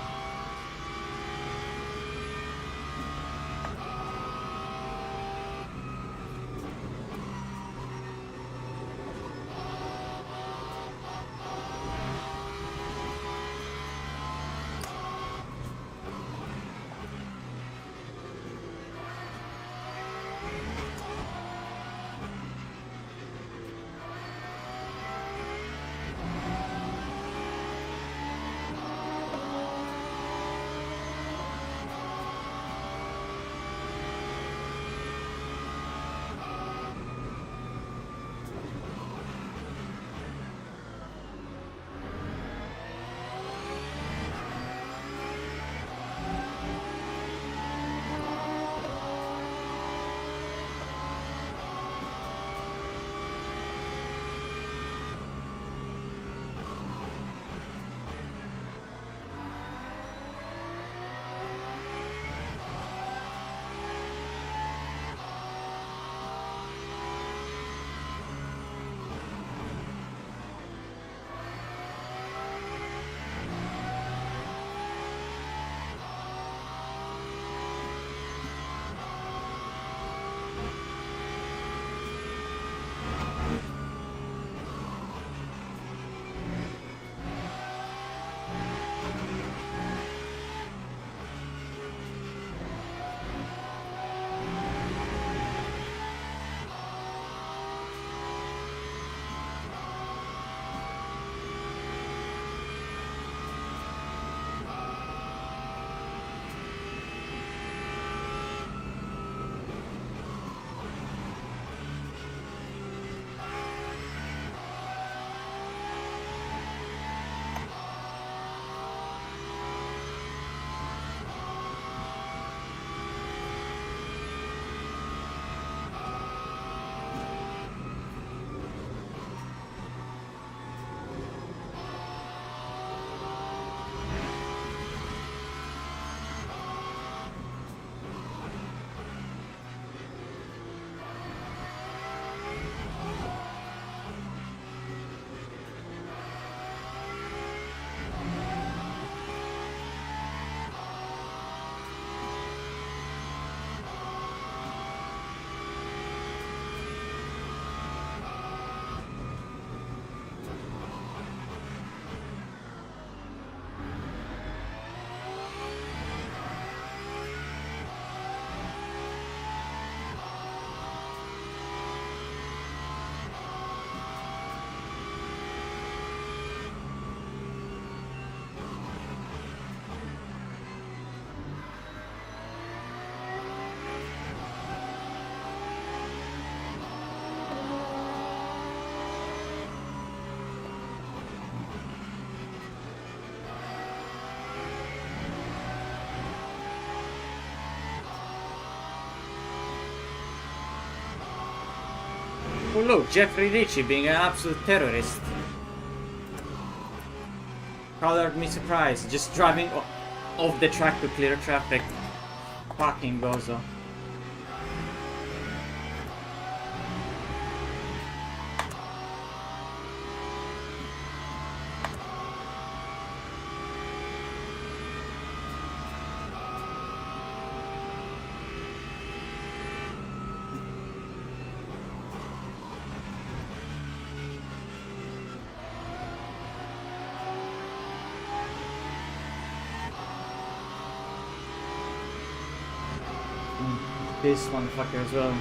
look, Jeffrey Ritchie being an absolute terrorist. Colored me surprise, just driving off the track to clear traffic. Fucking bozo. This motherfucker as well.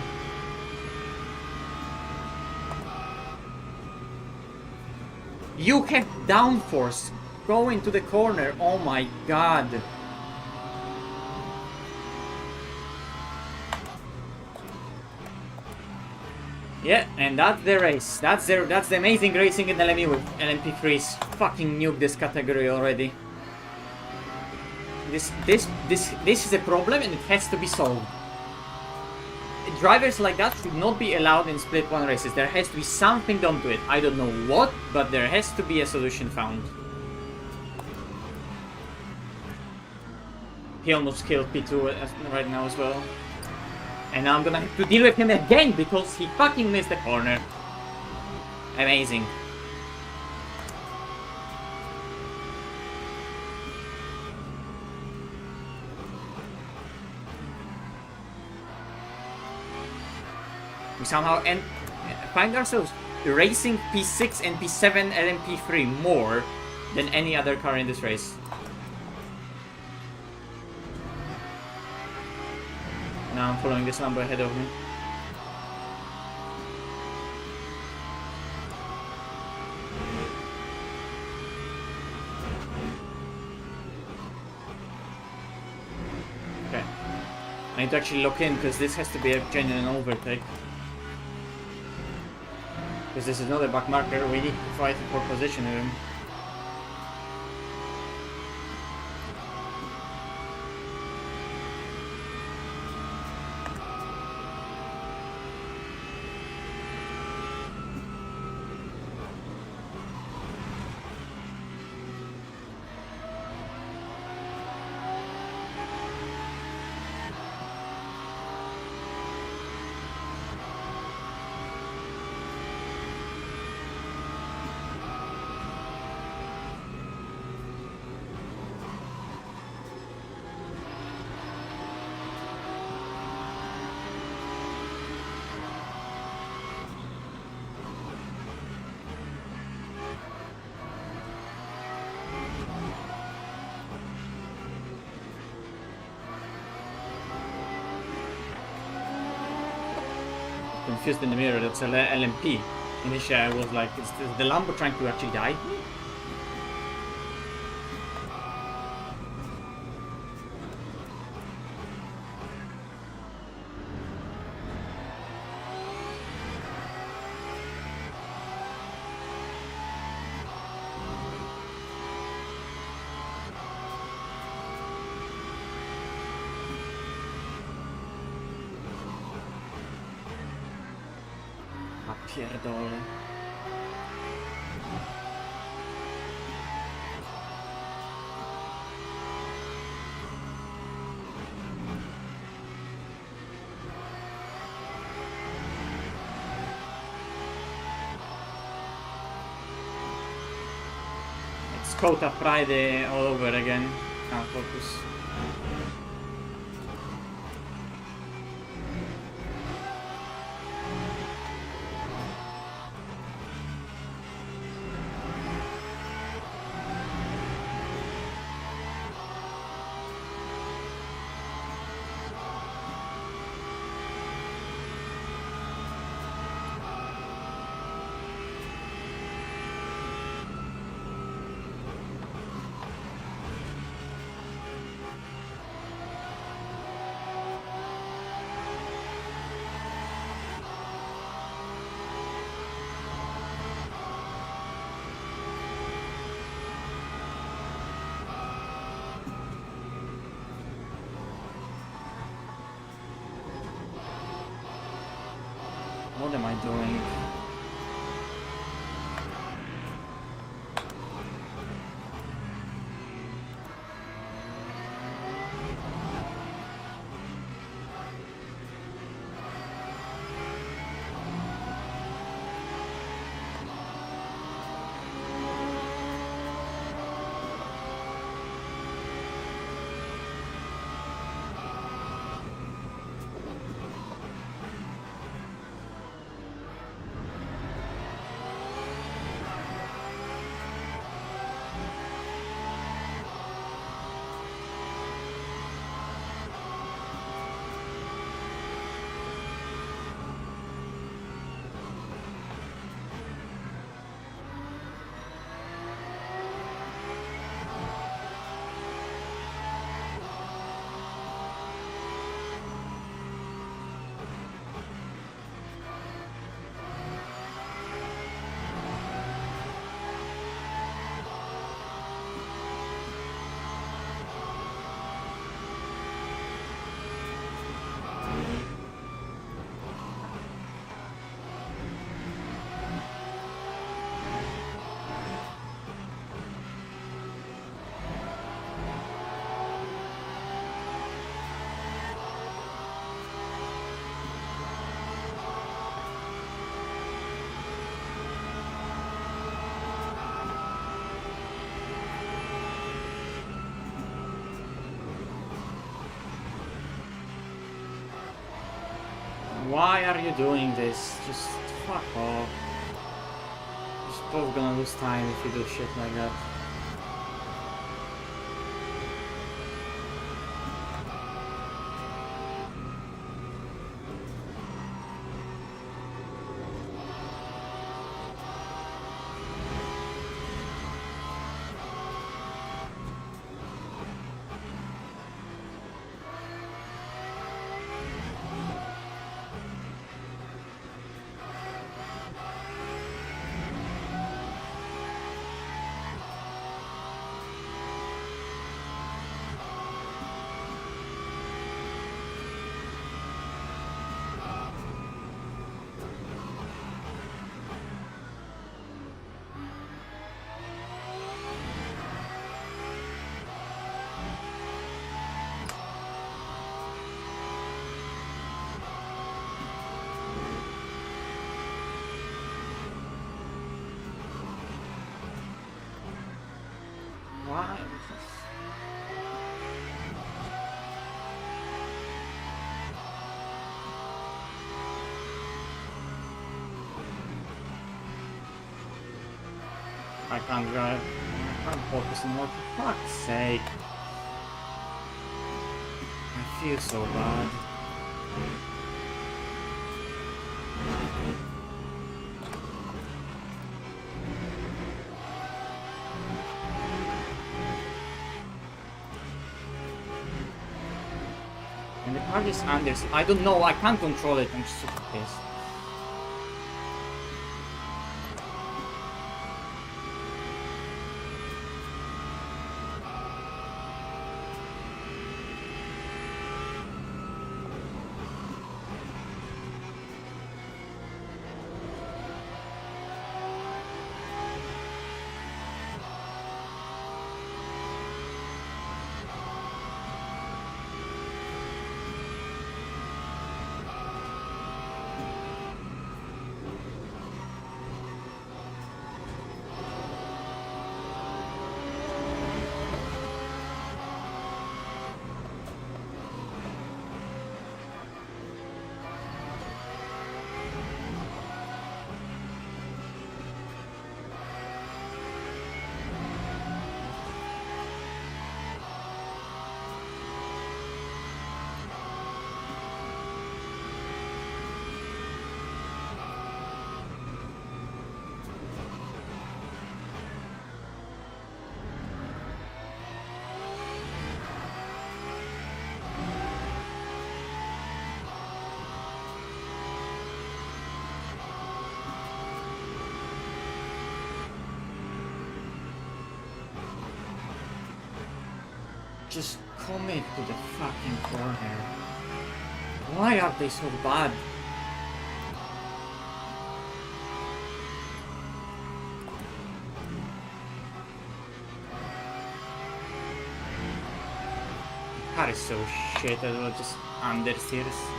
You have downforce. Go into the corner. Oh my god. Yeah, and that's the race. That's the amazing racing in LMU with LMP3s. Fucking nuke this category already. This is a problem and it has to be solved. Drivers like that should not be allowed in split one races. There has to be something done to it. I don't know what, but there has to be a solution found. He almost killed P2 right now as well. And now I'm gonna have to deal with him again because he fucking missed the corner. Amazing. We somehow find ourselves racing P6 and P7 LMP3 more than any other car in this race. Now I'm following this number ahead of me. Okay. I need to actually lock in because this has to be a genuine overtake. Because this is not a back marker, we need to fight for position with him. Confused in the mirror, that's a LMP. Initially I was like, is the Lambo trying to actually die? Pierdolę. It's Kota Friday all over again. Can't focus. What am I doing? Why are you doing this? Just fuck off. You're both gonna lose time if you do shit like that. Why? I can't drive. I can't focus anymore. For fuck's sake. I feel so bad. And the car is under. I don't know. I can't control it. I'm super pissed. Just commit to the fucking corner. Why are they so bad? Car is so shit that it just understeers.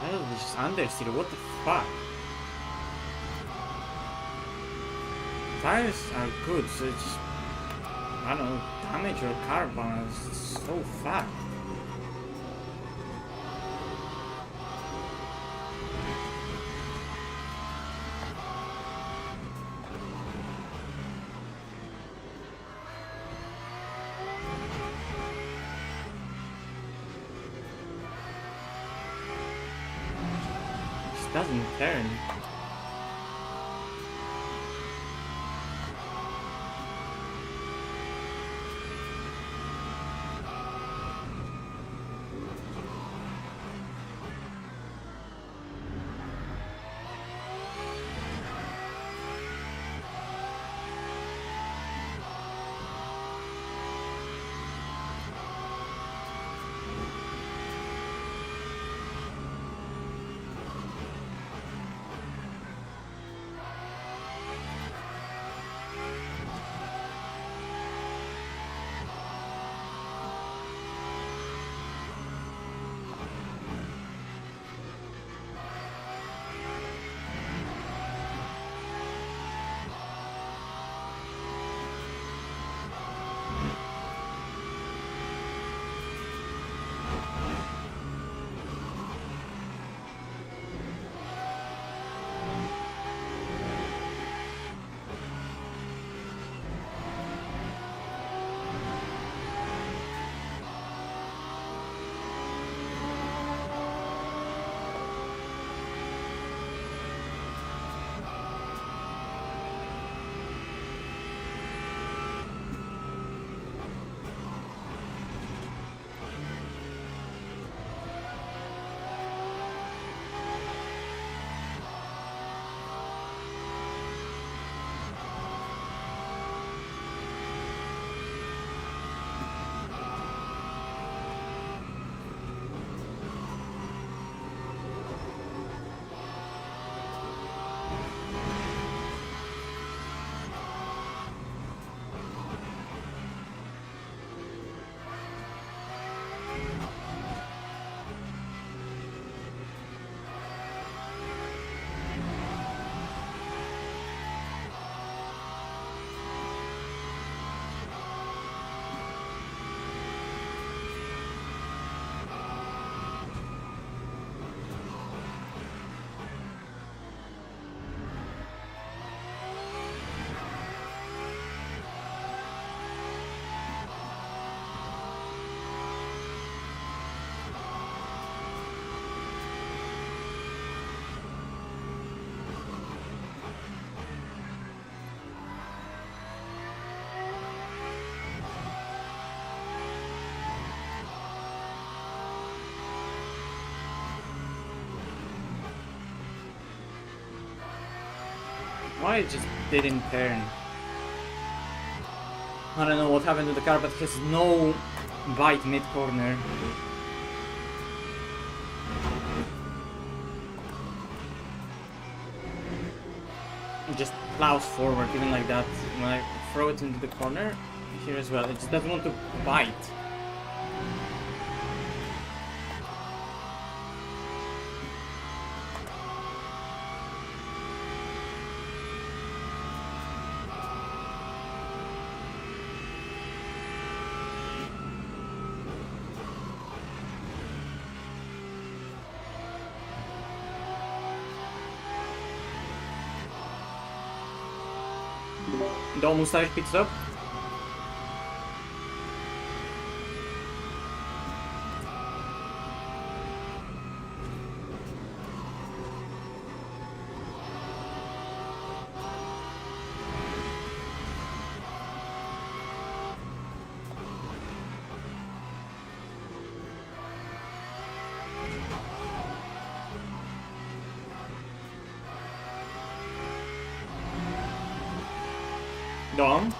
Oh, they just understeer. What the fuck? Tires are good, so it's just, I don't know, damage your car balance. It's so fat. It doesn't turn. Why it just didn't turn? I don't know what happened to the car, but it has no bite mid-corner. It just plows forward, even like that. When I throw it into the corner, here as well, it just doesn't want to bite. Dom, ustawisz pit stop? Dom?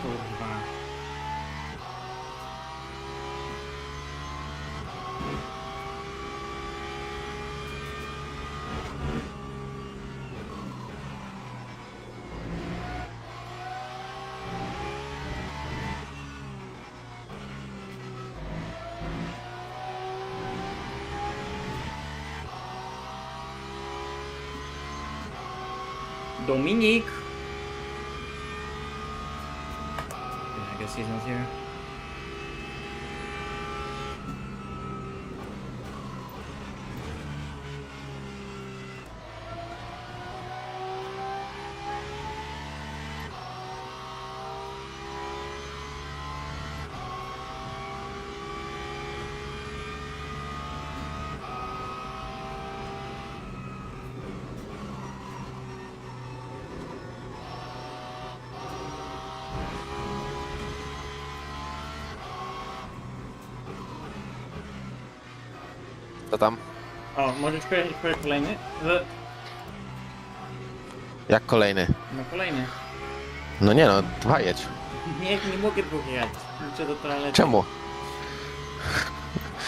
Kurwa. Dominik. I guess he's not here. Co tam? O, możesz powiedzieć kolejny? Jak kolejny? No kolejny. No nie no, dwa jedź. Nie mogę dwóch jechać. Muszę do toalety. Czemu?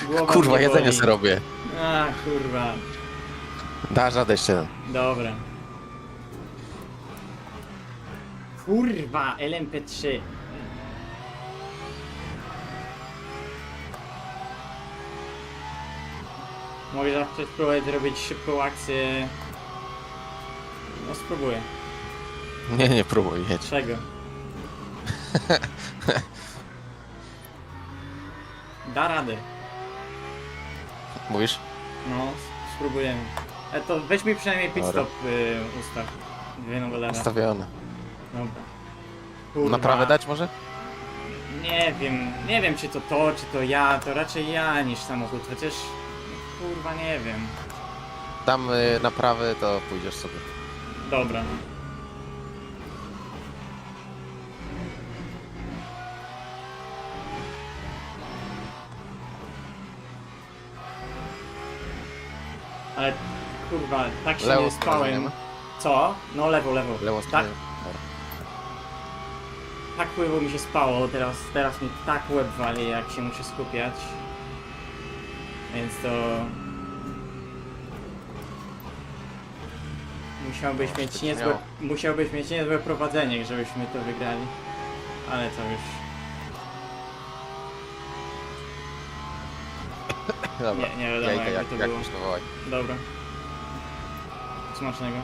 Głowa Kurwa, mnie jedzenie boli. sobie robię. A, kurwa. Dasz radę jeszcze. Dobra. Kurwa, LMP3. Mogę zawsze spróbować zrobić szybką akcję. No spróbuję. Nie próbuj, jedź. Czego? Da radę. Mówisz? No, spróbujemy. To weź mi przynajmniej pit Dobra. stop ustaw. Dwie nowe lewe. Ustawione. Dobra. Kurwa. Naprawę dać może? Nie wiem czy to ja, to raczej ja niż samochód, chociaż kurwa nie wiem. Dam naprawy, to pójdziesz sobie. Dobra. Ale kurwa, tak się Lewo nie strona, nie spałem. ma? Co? No lewo. Lewo Tak, stronę. Dobra. tak pływo mi się spało, teraz mi tak łeb wali, jak się muszę skupiać. Więc to... Musiałbyś mieć niezłe prowadzenie, żebyśmy to wygrali. Ale to już... Dobra. Nie wiadomo, Jajka, jakby to jak było. myślowałeś. Dobra. Smacznego.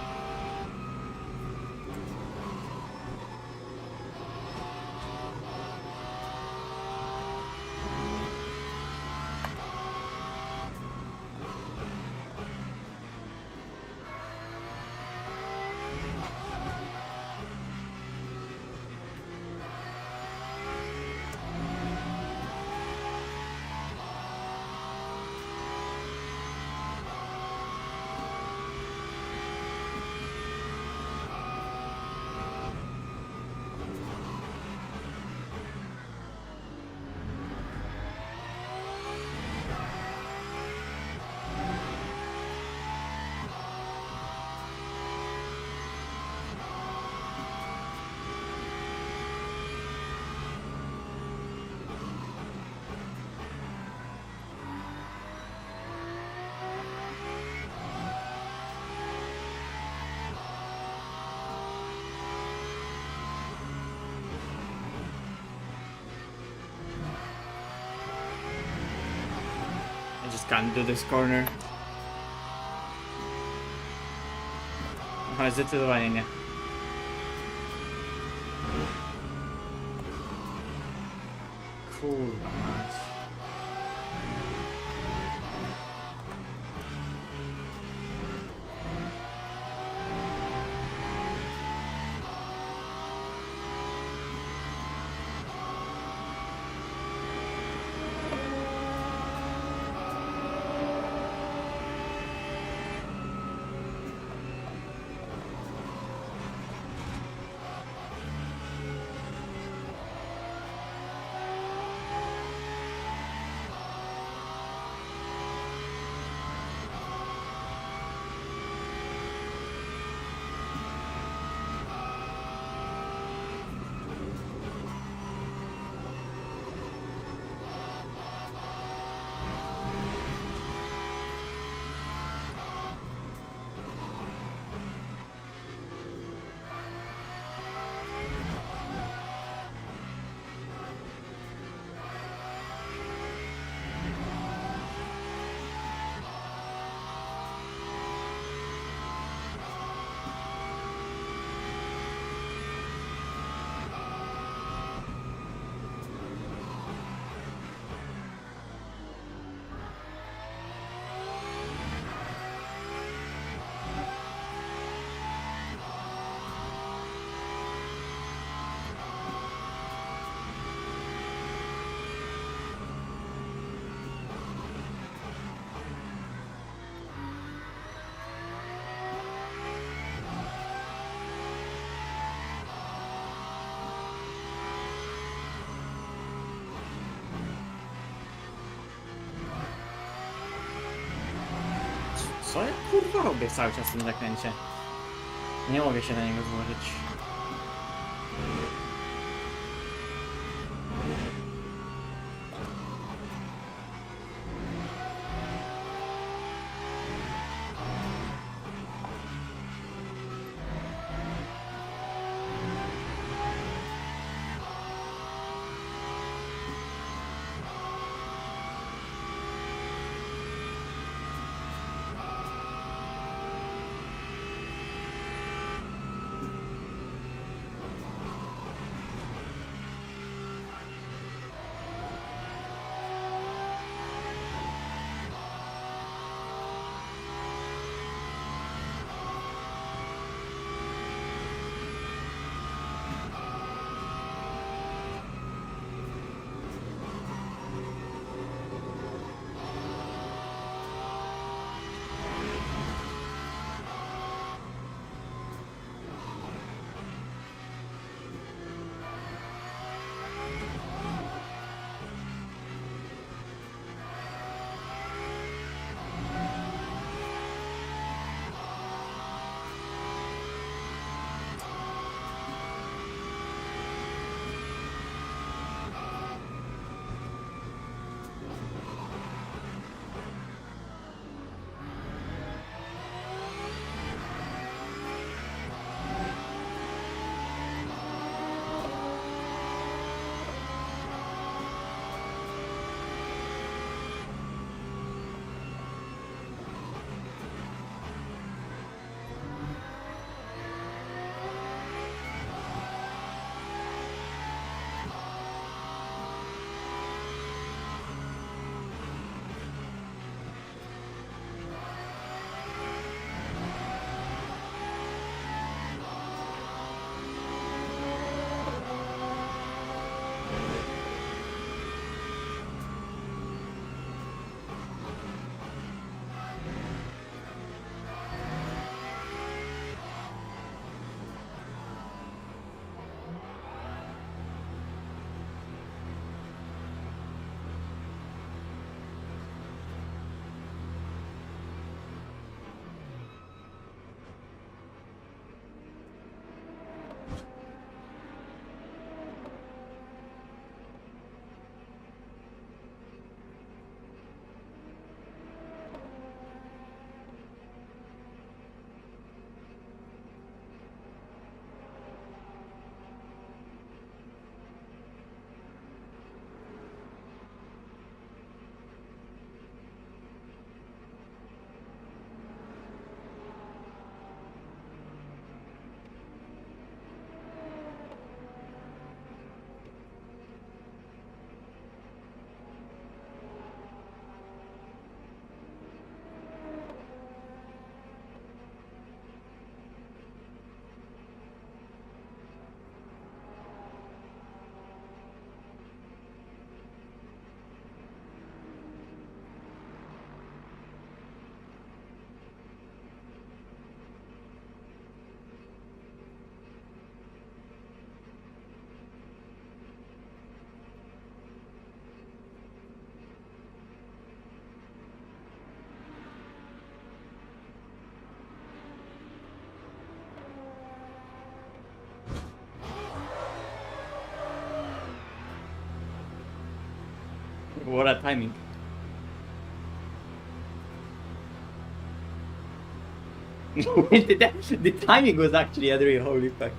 just can't do this corner. Aha, zdecydowanie nie. Kurwa mać. Co ja kurwa robię cały czas w tym zakręcie? Nie mogę się na niego złożyć. What a timing. The timing was actually a real holy fuck.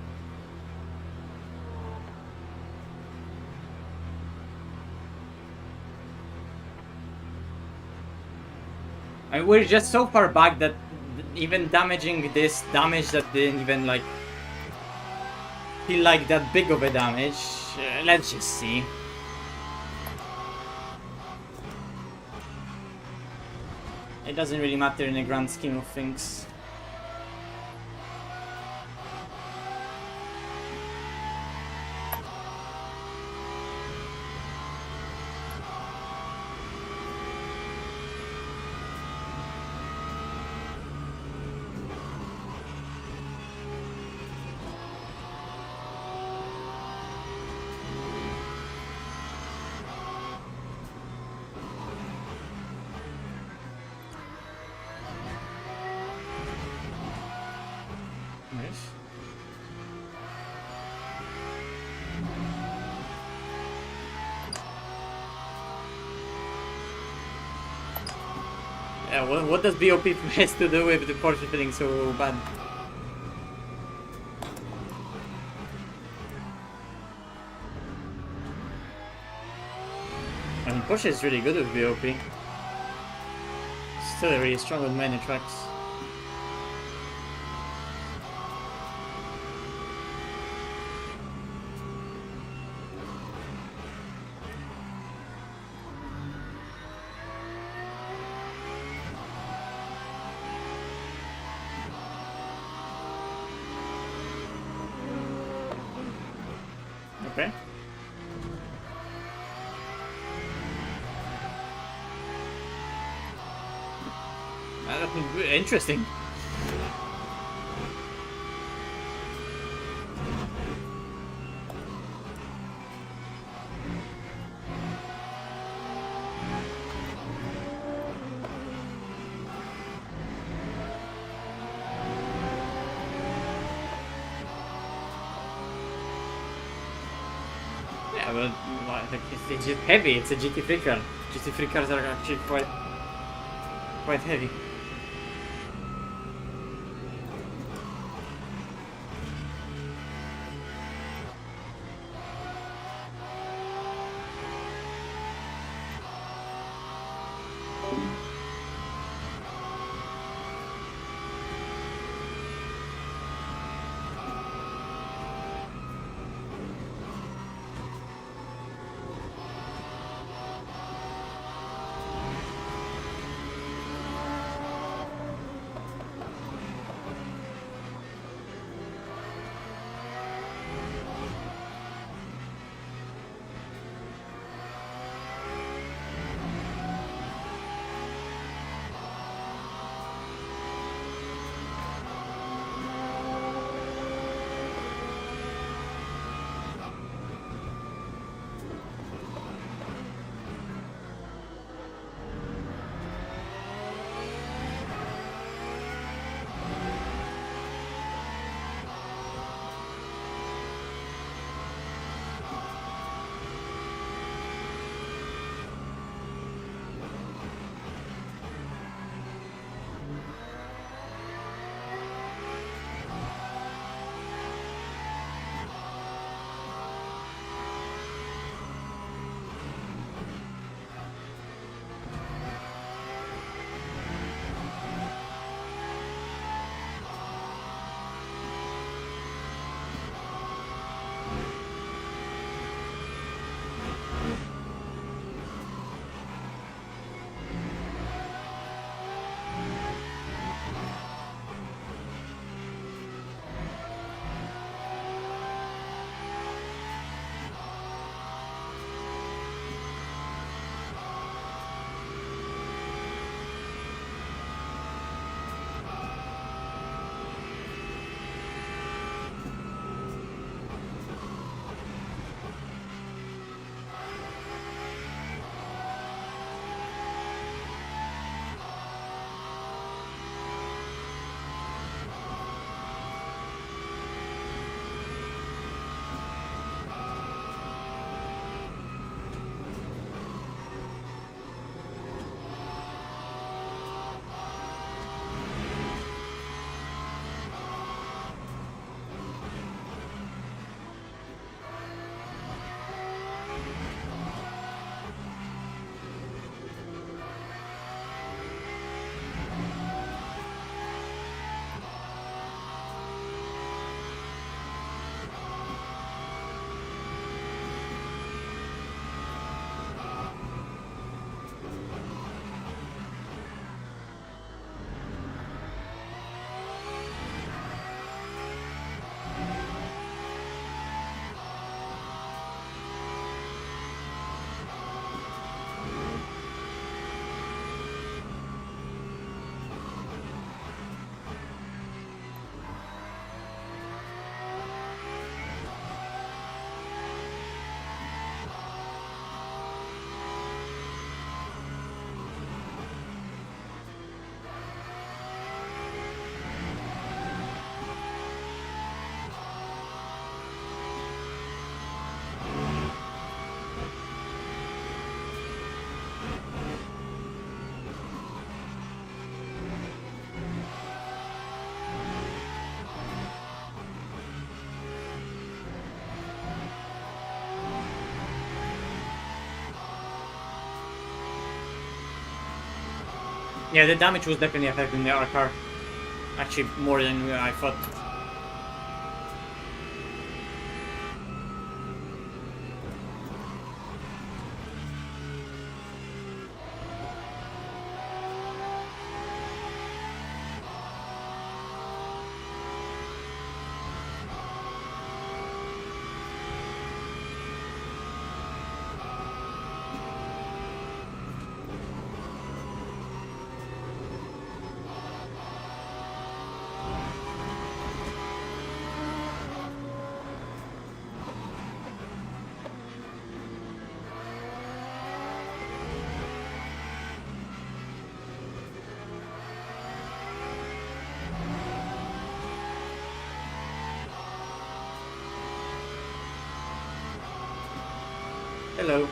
I mean, we're just so far back that even damaging this damage that didn't even like feel like that big of a damage. Let's just see. It doesn't really matter in the grand scheme of things. Nice. Yeah, what does BOP has to do with the Porsche feeling so bad? I mean, Porsche is really good with BOP. Still really strong with many tracks. Okay. Interesting. Yeah, but it's just heavy. It's a GT3 car. GT3 cars are actually quite heavy. Yeah, the damage was definitely affecting the our car. Actually, more than I thought. Hello.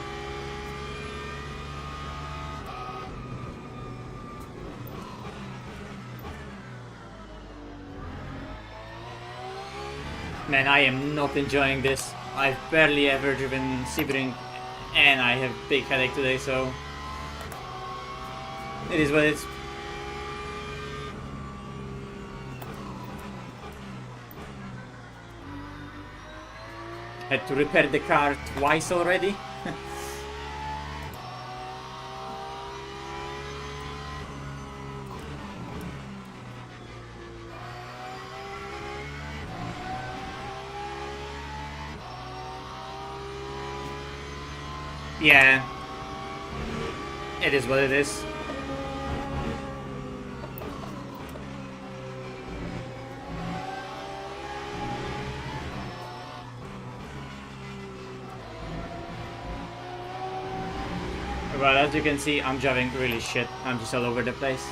Man, I am not enjoying this. I've barely ever driven Sebring, and I have big headache today, so it is what it is. Had to repair the car twice already. Yeah, it is what it is. Well, as you can see, I'm driving really shit. I'm just all over the place.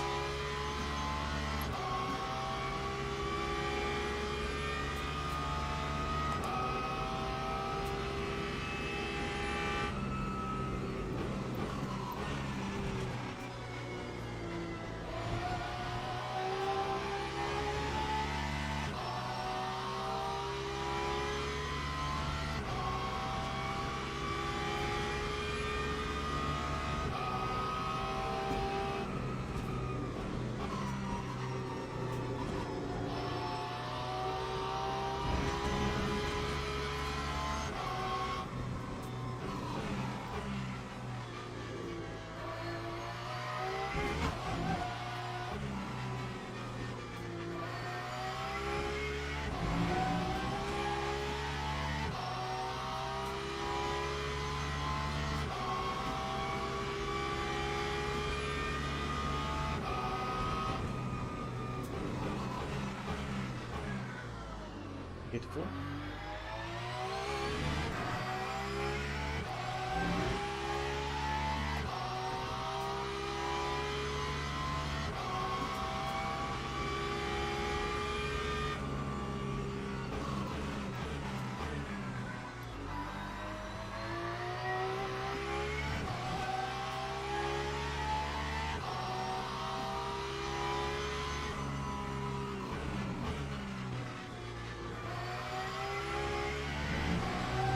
Beautiful.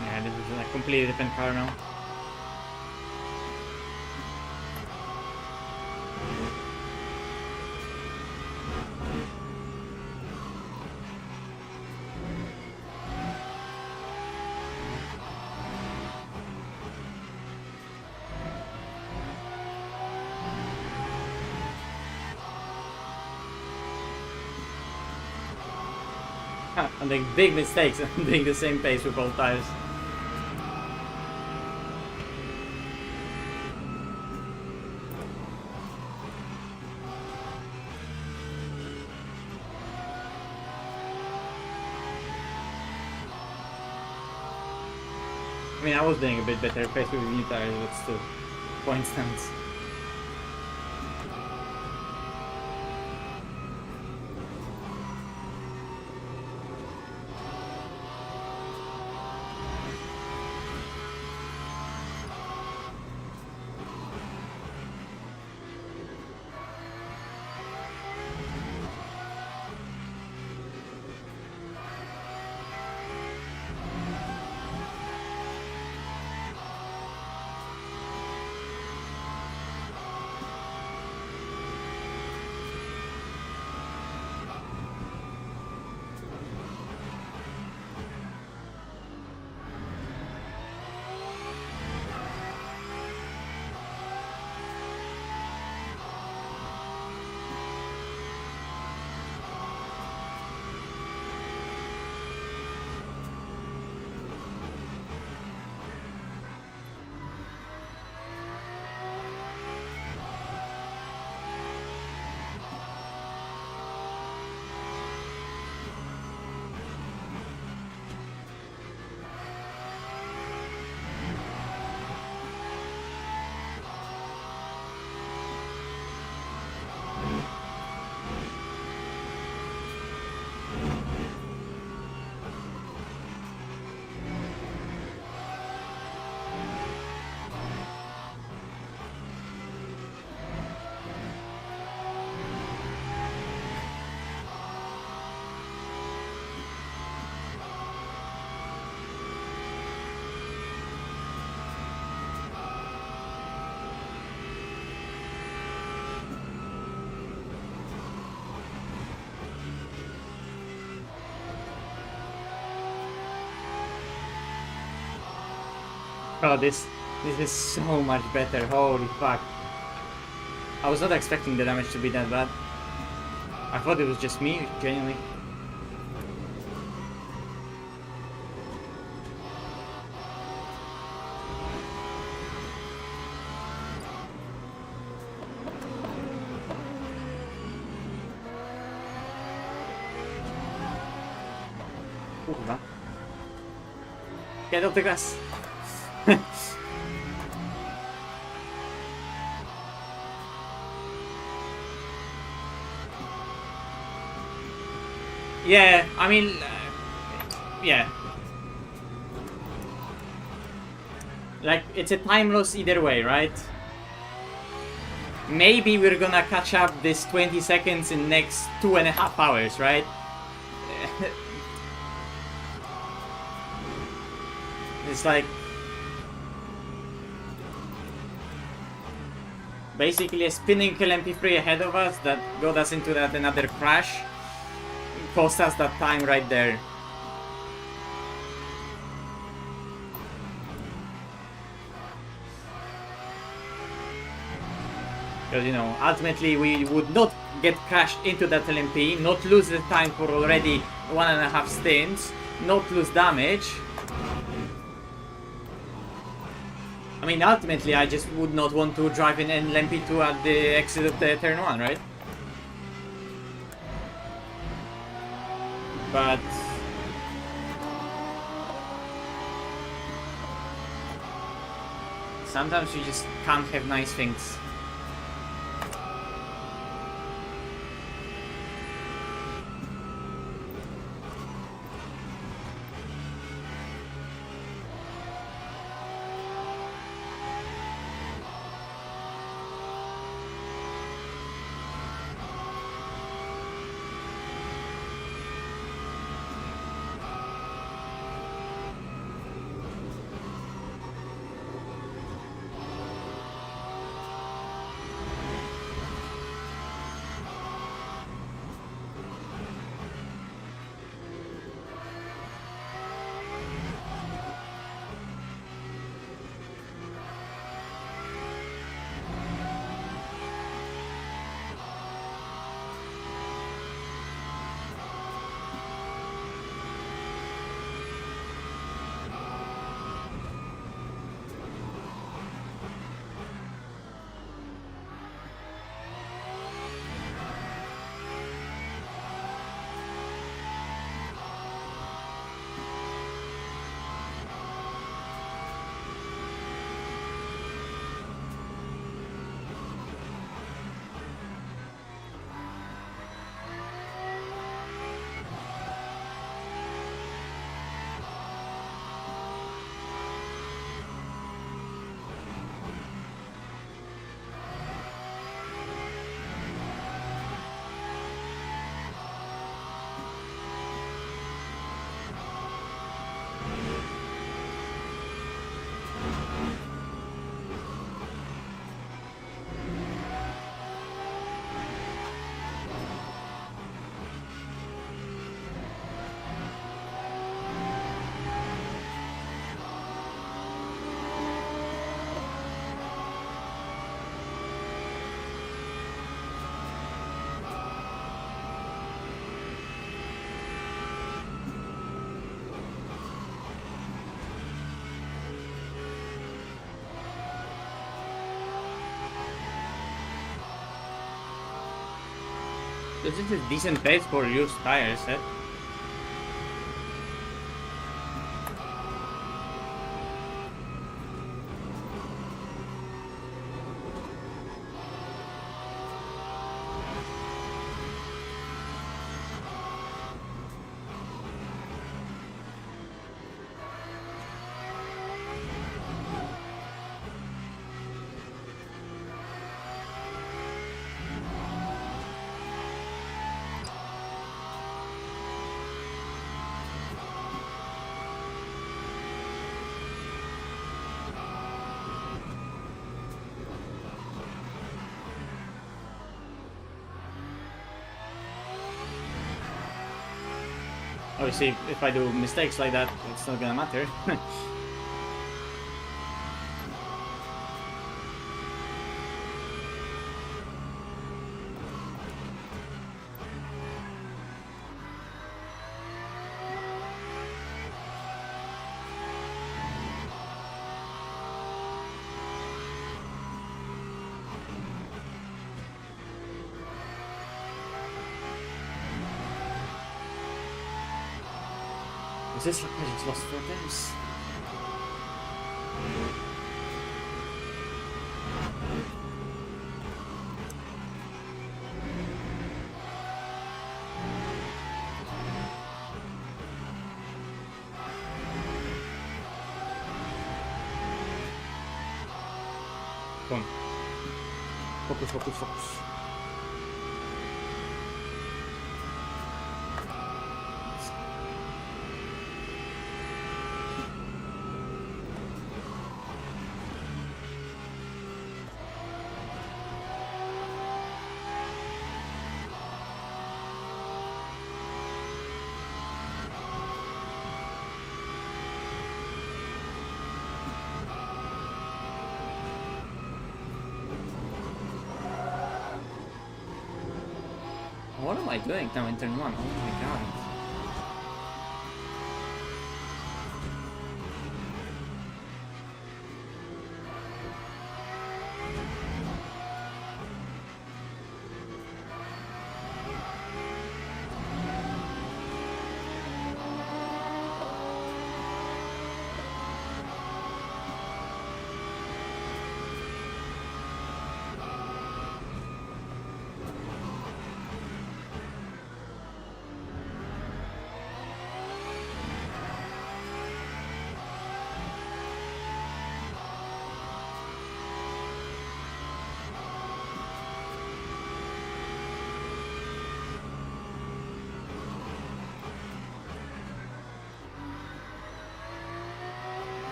Yeah, this is a completely different car now. I'm making big mistakes. I'm doing the same pace with both tires. I mean, I was doing a bit better pace with new tires, but still, point stands. Oh, this is so much better. Holy fuck. I was not expecting the damage to be that bad. I thought it was just me, genuinely. Kurwa. Get off the grass. Yeah, I mean, yeah. Like, it's a time loss either way, right? Maybe we're gonna catch up this 20 seconds in next 2.5 hours, right? It's like... basically a spinning LMP3 ahead of us that got us into that another crash. Cost us that time right there. Because, you know, ultimately we would not get crashed into that LMP, not lose the time for already 1.5 stints, not lose damage. I mean, ultimately I just would not want to drive in an LMP2 at the exit of the turn 1, right? But sometimes you just can't have nice things. This is a decent pace for used tires, eh? Obviously, if I do mistakes like that, it's not gonna matter. Is this like I just lost 4 games? Come on. Focus, focus, focus. What am I doing now in turn 1? Oh my god.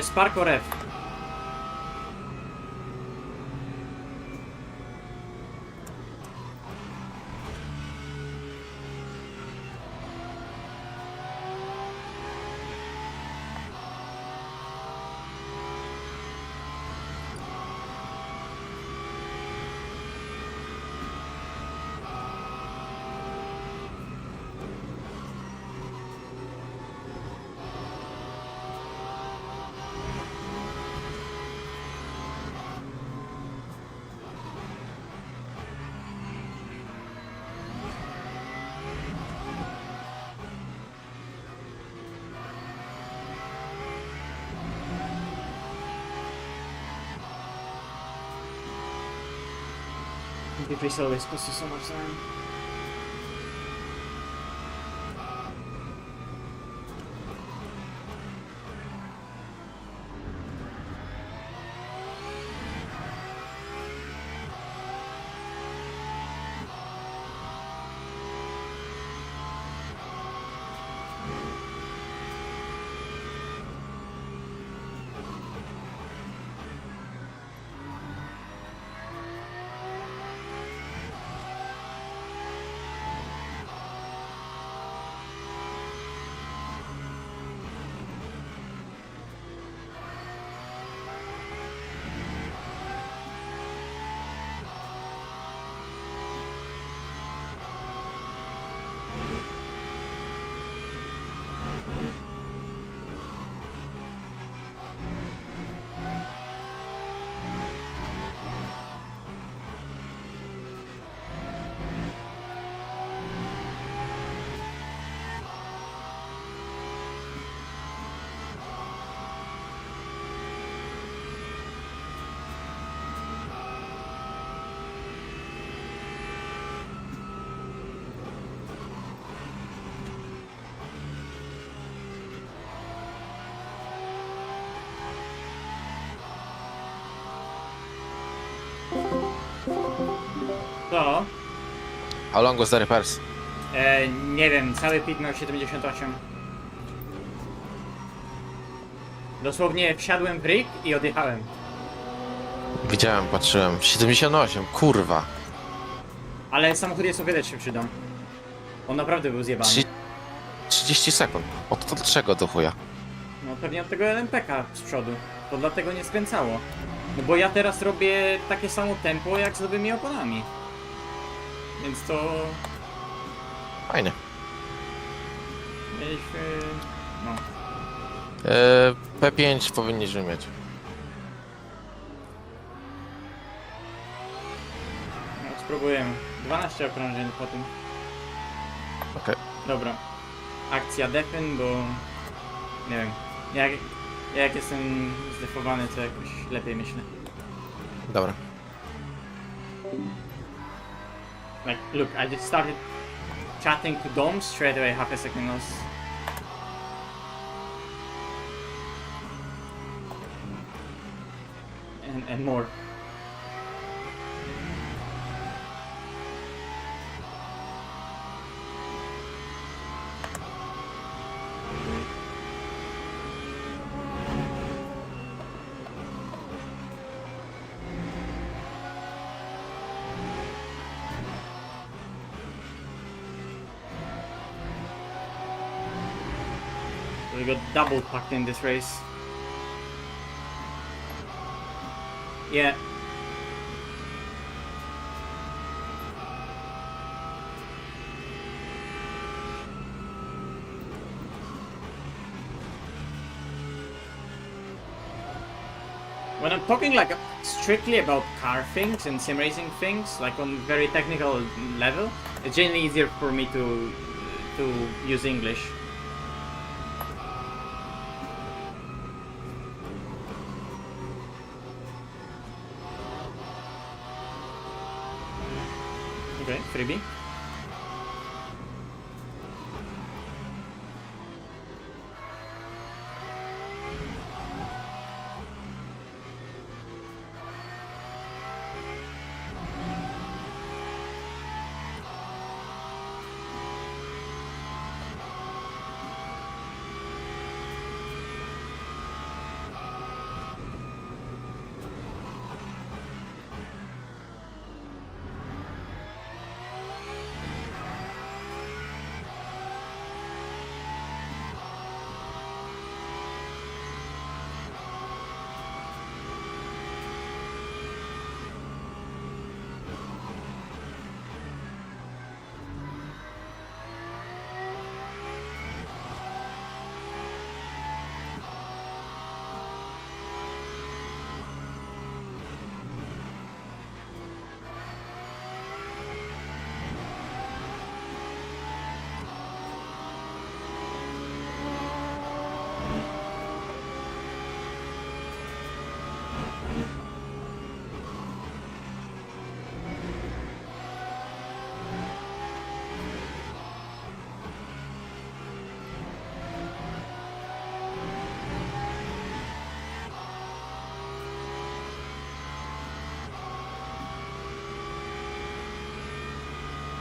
Spark or F? MP3s always cost you so much time. To? How long was the repairs? Nie wiem, cały pit miał 78. Dosłownie wsiadłem w rig i odjechałem. Widziałem, patrzyłem. 78, kurwa. Ale samochód jest o wiele szybszy dom. On naprawdę był zjebany. 30 sekund. Od czego do chuja? No pewnie od tego LMPK z przodu. To dlatego nie skręcało. No bo ja teraz robię takie samo tempo jak z nowymi oponami. Więc to... Fajnie. Mieliśmy... no. P5 powinniśmy mieć. No spróbujemy. 12 okrążeń po tym. Okej. Dobra. Akcja defyn, bo... nie wiem. Jak jestem zdefowany, to jakoś lepiej myślę. Dobra. Like, look, I just started chatting to Dom straight away, half a second loss. And more. We got double packed in this race. Yeah. When I'm talking like strictly about car things and sim racing things, like on very technical level, it's generally easier for me to use English. Okay, freebie.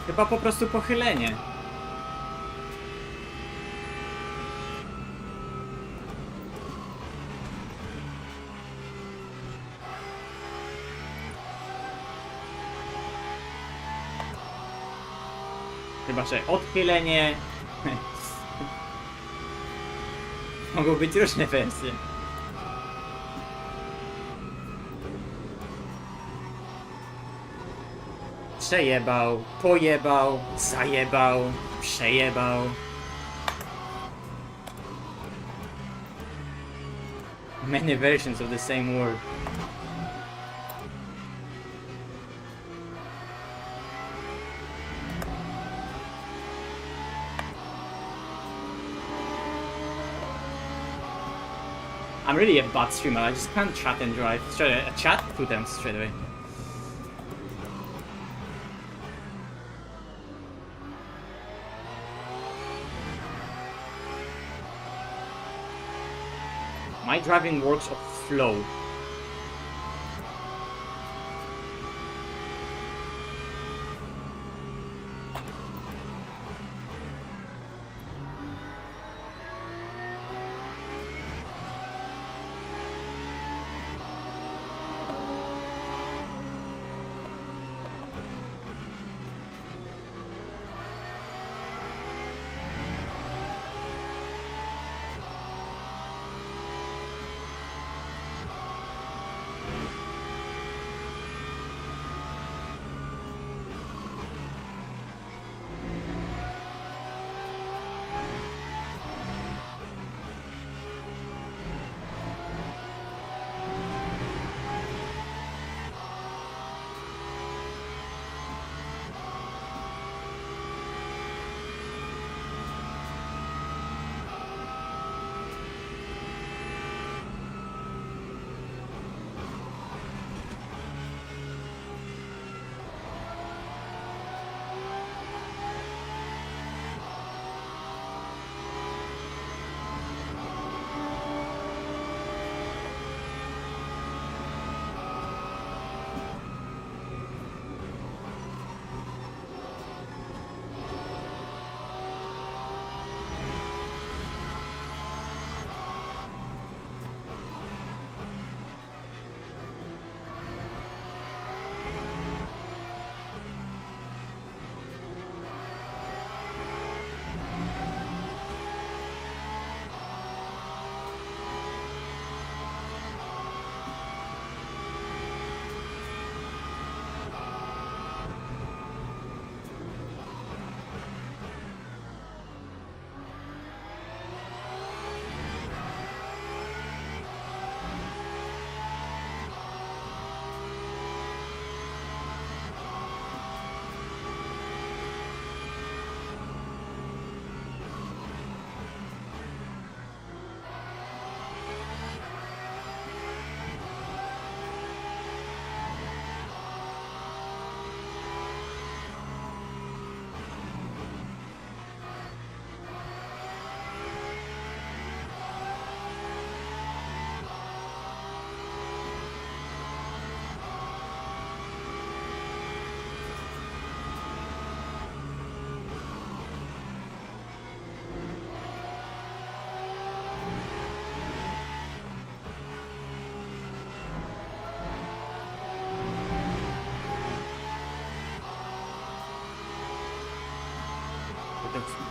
Chyba po prostu pochylenie. Chyba, że odchylenie. Mogą być różne wersje. Przejebał, pojebał, zajebał, przejebał. Many versions of the same word. I'm really a bot streamer, I just can't chat and drive. Chat? Two times straight away. My driving works off flow.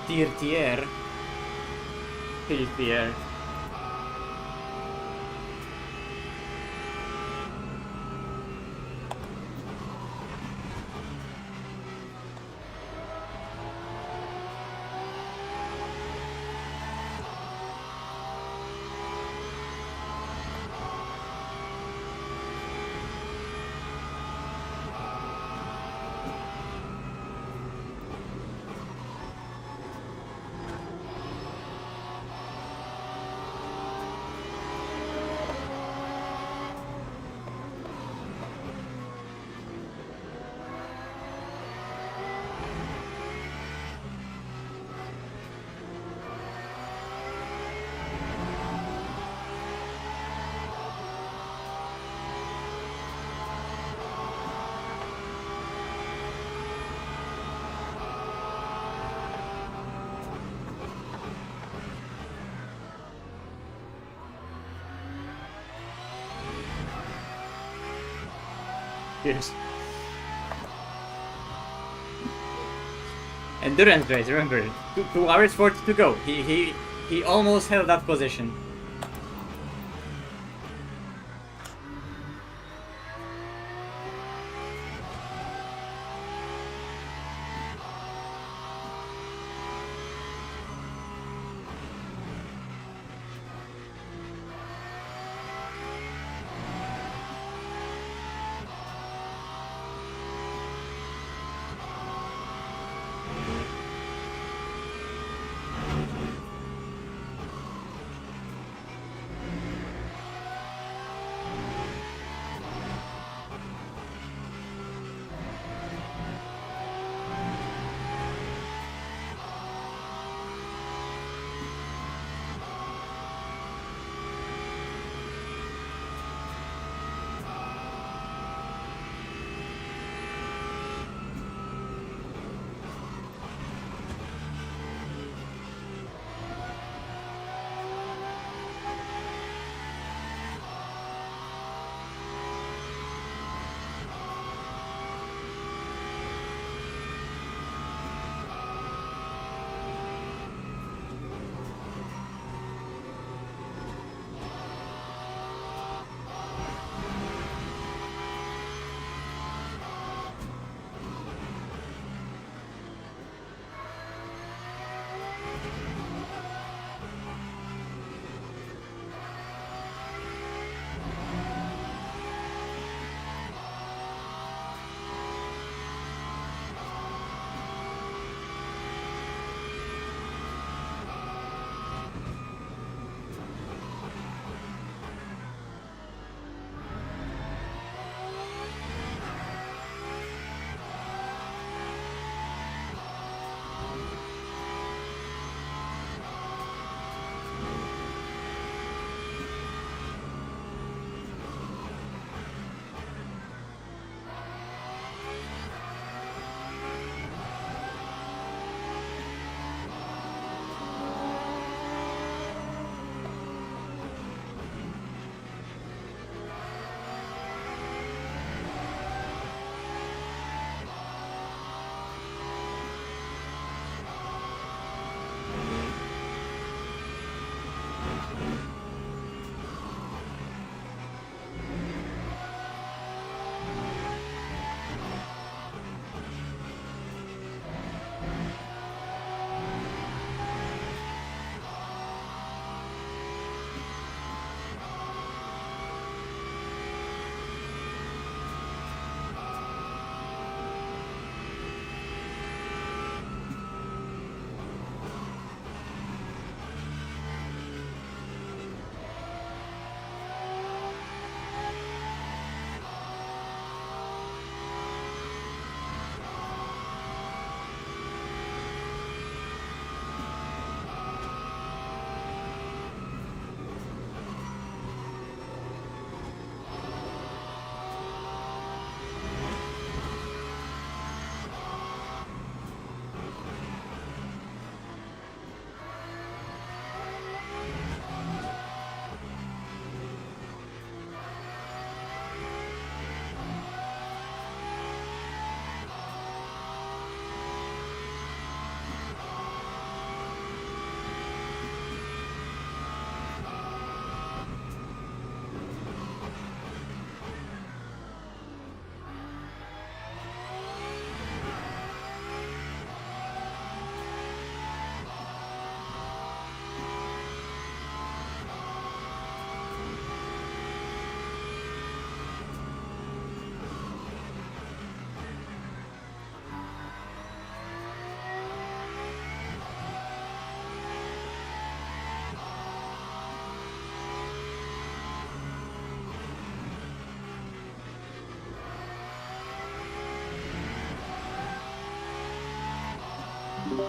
Dirty air. Filthy air. Cheers. Endurance race, remember, 2 hours 40 to go. He almost held that position.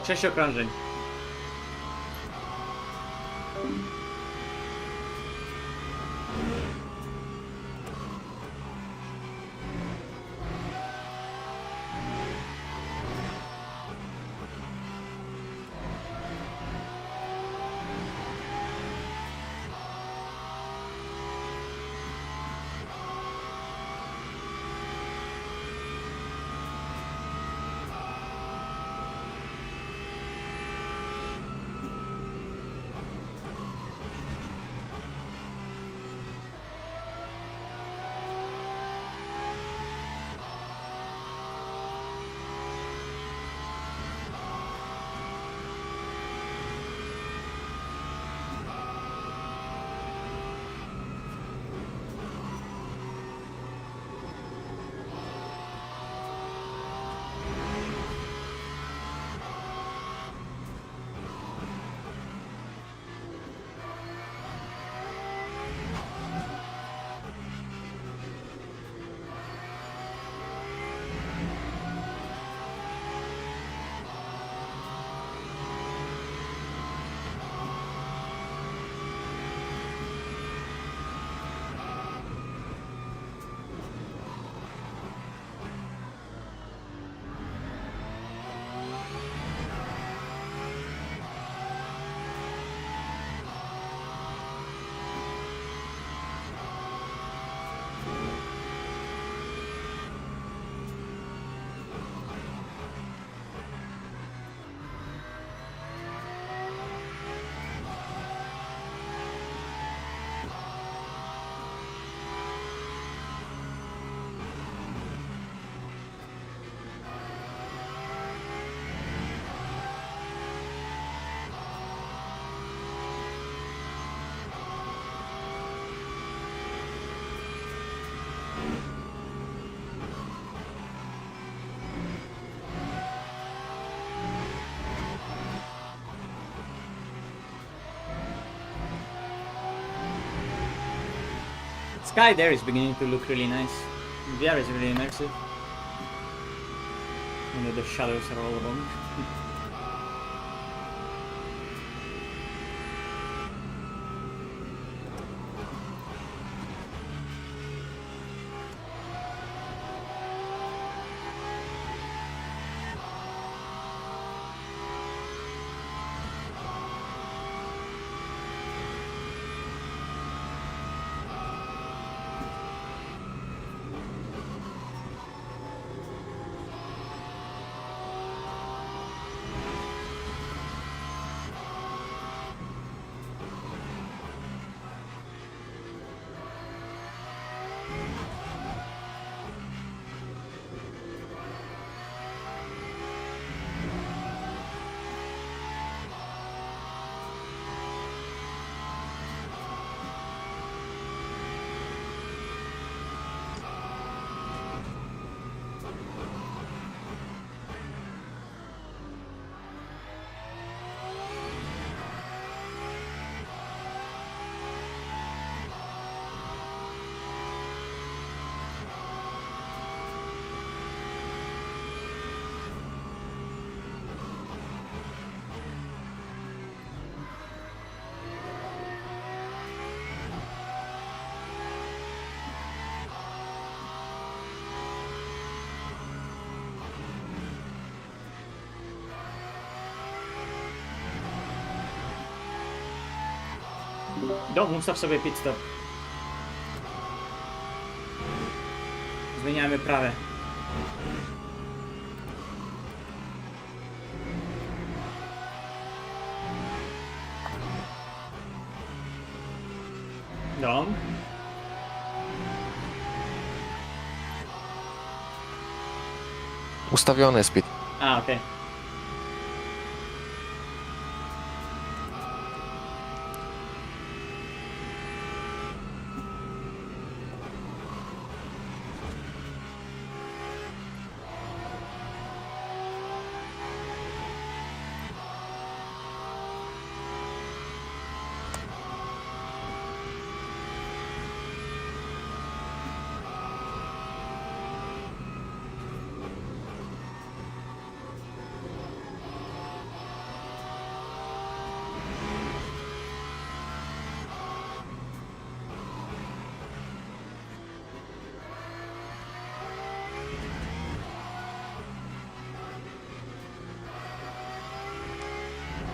Sześć okrążeń. sky there is beginning to look really nice. VR is really immersive. You know, the shadows are all around. Dom, ustaw sobie pit stop. Zmieniamy prawe. Dom. Ustawiony jest pit. A, okej.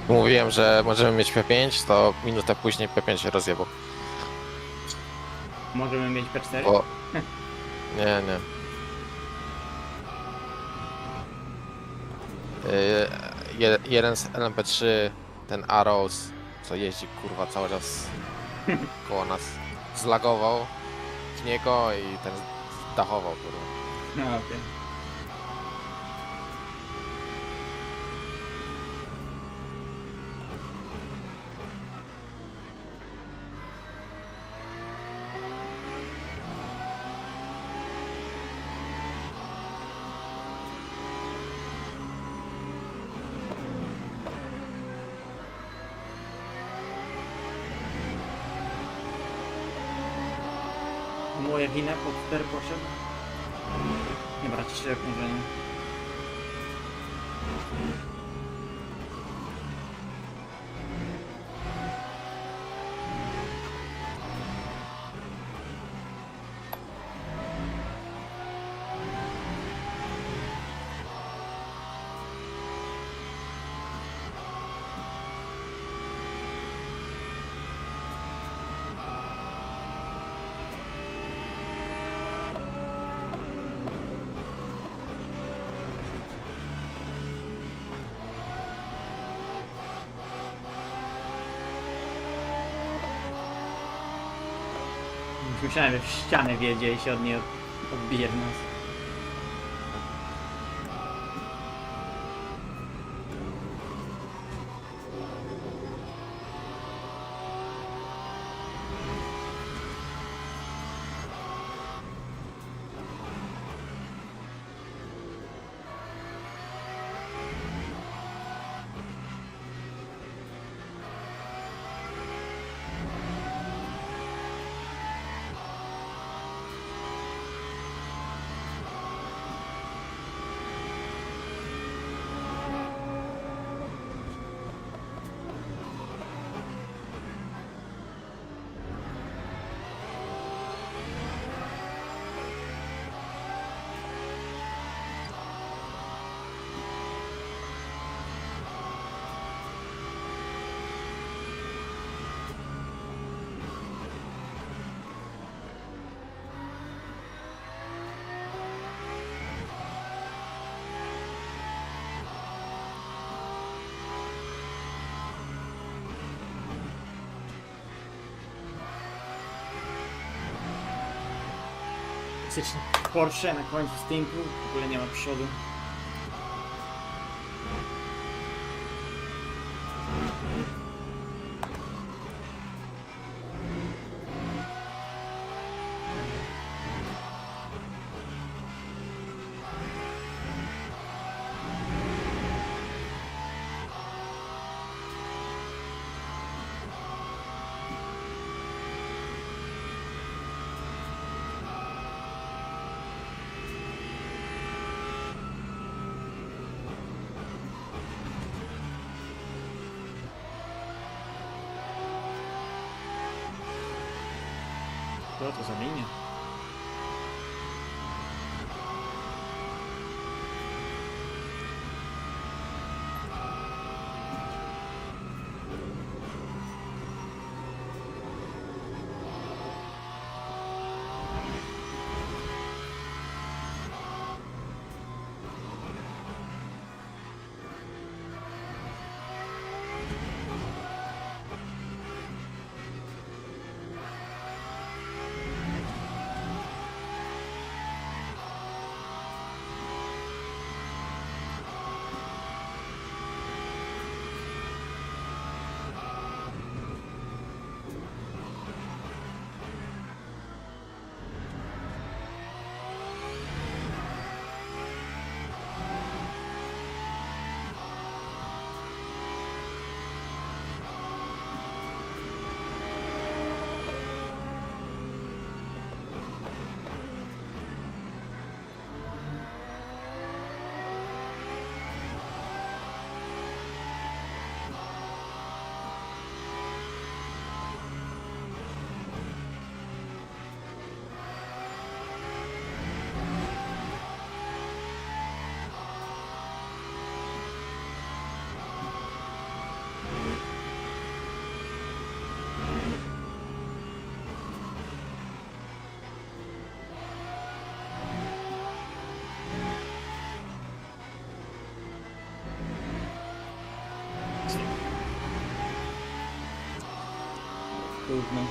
Mówiłem, że możemy mieć P5, to minutę później P5 się rozjebał. Możemy mieć P4? O. Nie. Jeden z LMP3, ten Arrows, co jeździ kurwa cały czas koło nas, zlagował w niego i ten dachował kurwa. No, okej. Moja wina pod 4 poszedł. Nie brać się obniżenia. Myślałem, że w ścianę wjedzie i się od niej odbije w nas. toksyczny Porsche na końcu stintu, w ogóle nie ma przodu. Co to za linia? Trudno.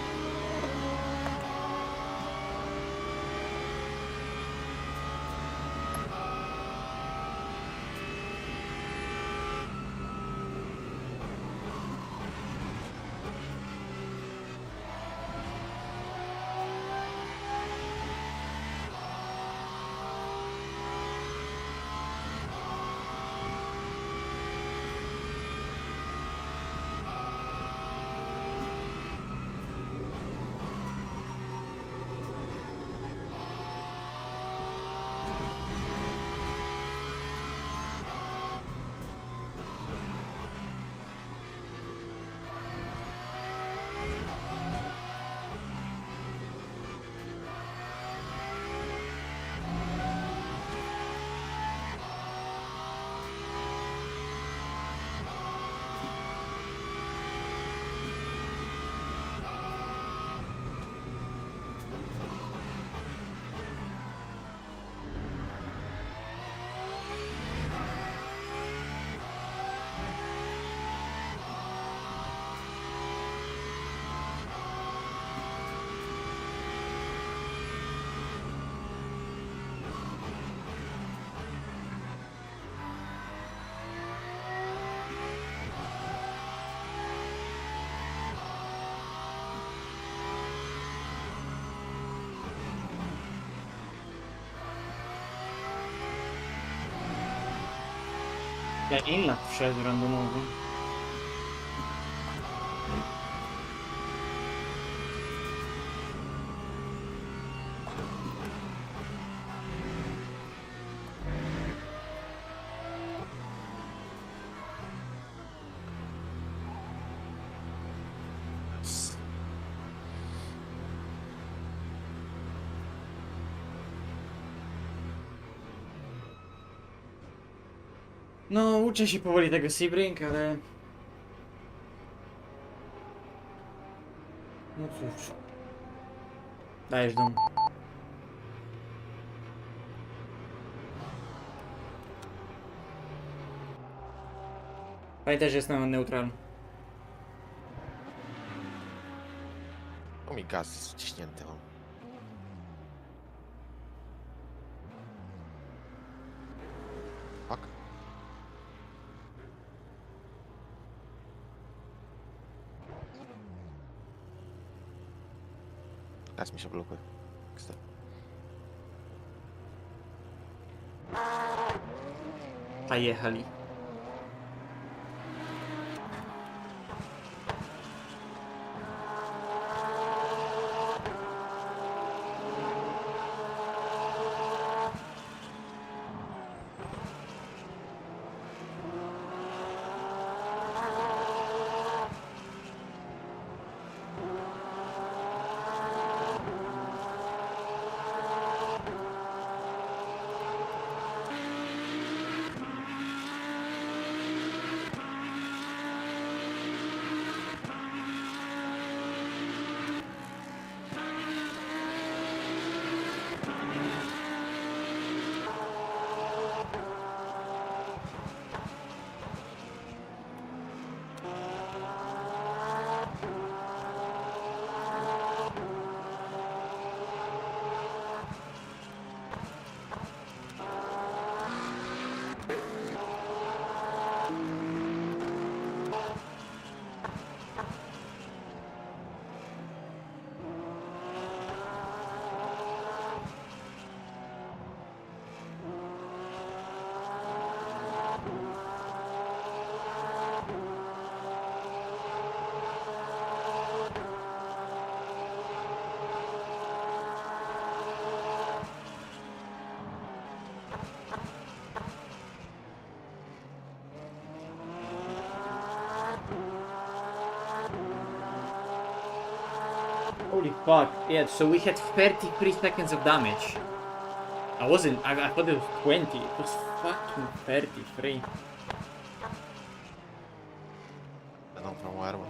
Ja inlak wszedł randomowo. No, uczę się powoli tego Sebring, ale... No cóż... Dajesz dom. Pamiętaj, że jestem neutralny. O mi gaz jest wciśnięty. O. Gaz mi się blokuje. Pojechali. Holy fuck, yeah, so we had 33 seconds of damage. I thought it was 20, it was fucking 33. I don't know where, but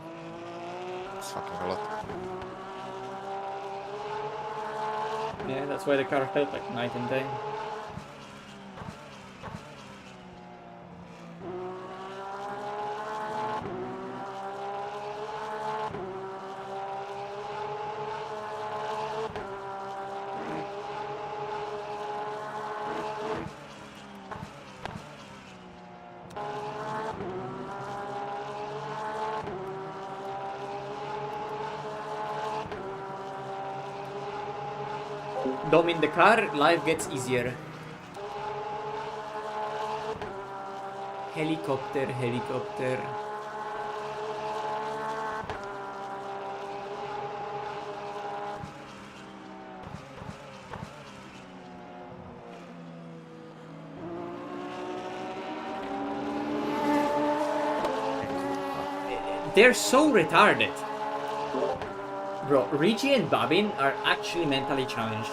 it's fucking a lot. Yeah, that's why the car felt like night and day. Dom in the car, life gets easier. Helicopter, helicopter. They're so retarded. Bro, Ricci and Babin are actually mentally challenged.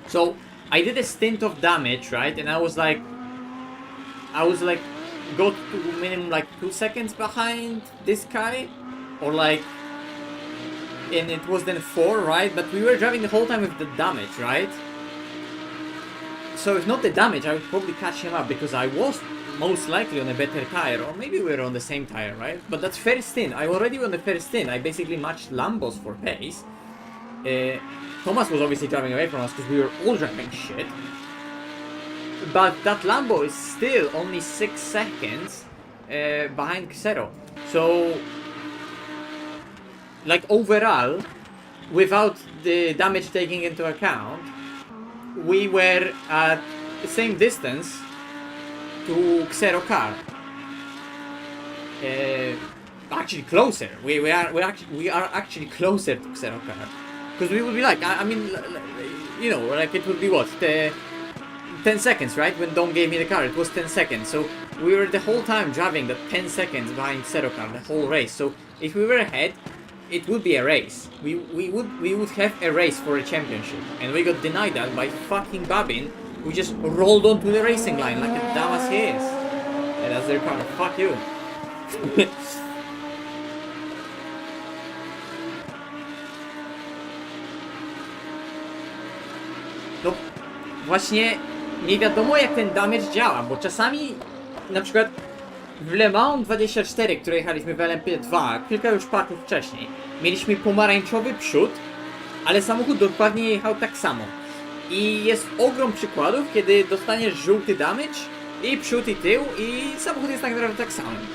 So I did a stint of damage, right? And I was like, go to minimum like 2 seconds behind this guy, or like, and it was then 4, right? But we were driving the whole time with the damage, right? So if not the damage, I would probably catch him up because I was most likely on a better tire, or maybe we were on the same tire, right? But that's first stint. I already on the first stint. I basically matched Lambos for pace. Thomas was obviously driving away from us because we were all driving shit. But that Lambo is still only 6 seconds behind Xero. So, like overall, without the damage taking into account, we were at the same distance to Xero car. Actually closer. We are actually closer to Xero car. Because we would be like, I mean, you know, like it would be what? 10 seconds, right? When Dom gave me the car, it was 10 seconds. So we were the whole time driving the 10 seconds behind Xero car, the whole race. So if we were ahead, it would be a race. We would have a race for a championship. And we got denied that by fucking Babin, who just rolled onto the racing line like a dumbass he is. And that's their car. Fuck you. No, właśnie nie wiadomo jak ten damage działa, bo czasami na przykład w Le Mans 24, które jechaliśmy w LMP2, kilka już parków wcześniej, mieliśmy pomarańczowy przód, ale samochód dokładnie jechał tak samo. I jest ogrom przykładów, kiedy dostaniesz żółty damage, i przód i tył, i samochód jest tak naprawdę tak samym.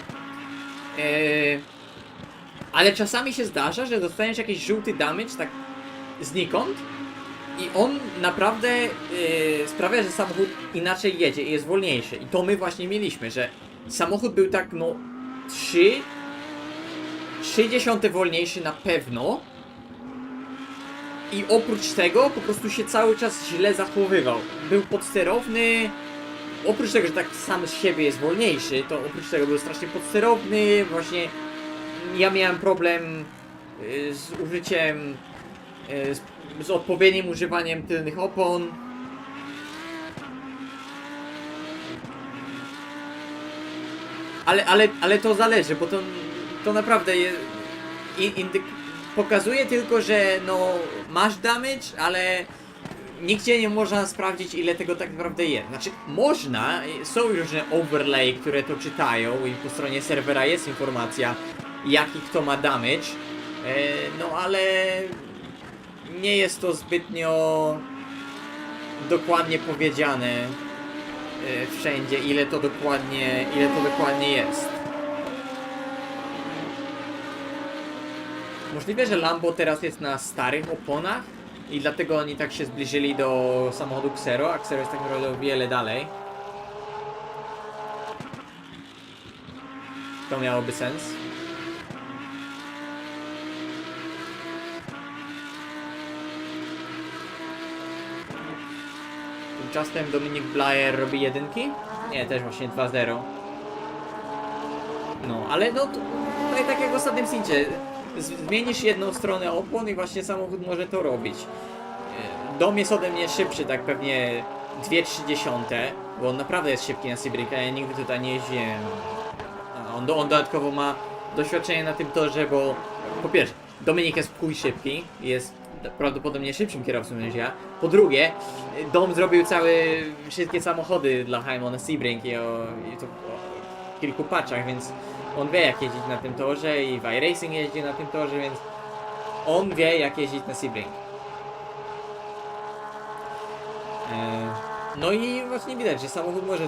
Ale czasami się zdarza, że dostaniesz jakiś żółty damage tak znikąd, i on naprawdę sprawia, że samochód inaczej jedzie i jest wolniejszy. I to my właśnie mieliśmy, że samochód był tak no 0,3 wolniejszy na pewno. I oprócz tego po prostu się cały czas źle zachowywał. Był podsterowny. Oprócz tego, że tak sam z siebie jest wolniejszy, to oprócz tego był strasznie podsterowny. Właśnie ja miałem problem z użyciem z odpowiednim używaniem tylnych opon. Ale to zależy, bo to naprawdę jest, pokazuje tylko, że no masz damage, ale nigdzie nie można sprawdzić ile tego tak naprawdę jest. Znaczy można, są różne overlay, które to czytają i po stronie serwera jest informacja jaki kto ma damage, no ale nie jest to zbytnio dokładnie powiedziane wszędzie, ile to dokładnie jest. Możliwe, że Lambo teraz jest na starych oponach i dlatego oni tak się zbliżyli do samochodu Xero, a Xero jest tak naprawdę o wiele dalej. To miałoby sens. Tymczasem Dominik Blair robi jedynki? Nie, też właśnie 2-0. No, ale no tutaj tak jak w ostatnim scenie, zmienisz jedną stronę opon i właśnie samochód może to robić. Dom jest ode mnie szybszy, tak pewnie 2,3, bo on naprawdę jest szybki na Sebring, a ja nigdy tutaj nie jeździłem. On dodatkowo ma doświadczenie na tym torze, bo po pierwsze, Dominik jest w chuj szybki, jest prawdopodobnie szybszym kierowcą niż ja. Po drugie, Dom zrobił wszystkie samochody dla Heimo na Sebring i to w kilku patchach, więc on wie jak jeździć na tym torze i w iRacing jeździ na tym torze, więc on wie jak jeździć na Sebring. No i właśnie widać, że samochód może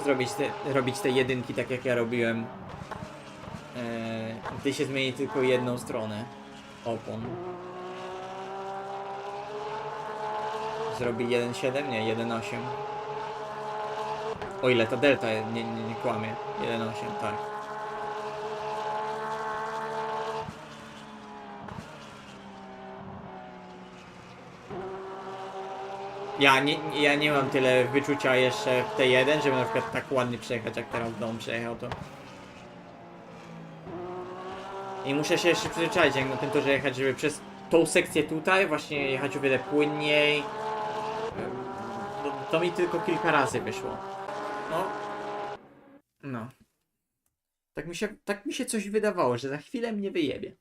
robić te jedynki tak jak ja robiłem. Gdy się zmieni tylko jedną stronę opon. Zrobi 1.7? Nie, 1.8. O ile ta delta nie kłamie. 1.8, tak. Ja nie mam tyle wyczucia jeszcze w T1, żeby na przykład tak ładnie przejechać jak teraz Dom przejechał to. I muszę się jeszcze przyzwyczaić jak na tym torze jechać, żeby przez tą sekcję tutaj właśnie jechać o wiele płynniej. To mi tylko kilka razy wyszło. No. Tak mi się coś wydawało, że za chwilę mnie wyjebie.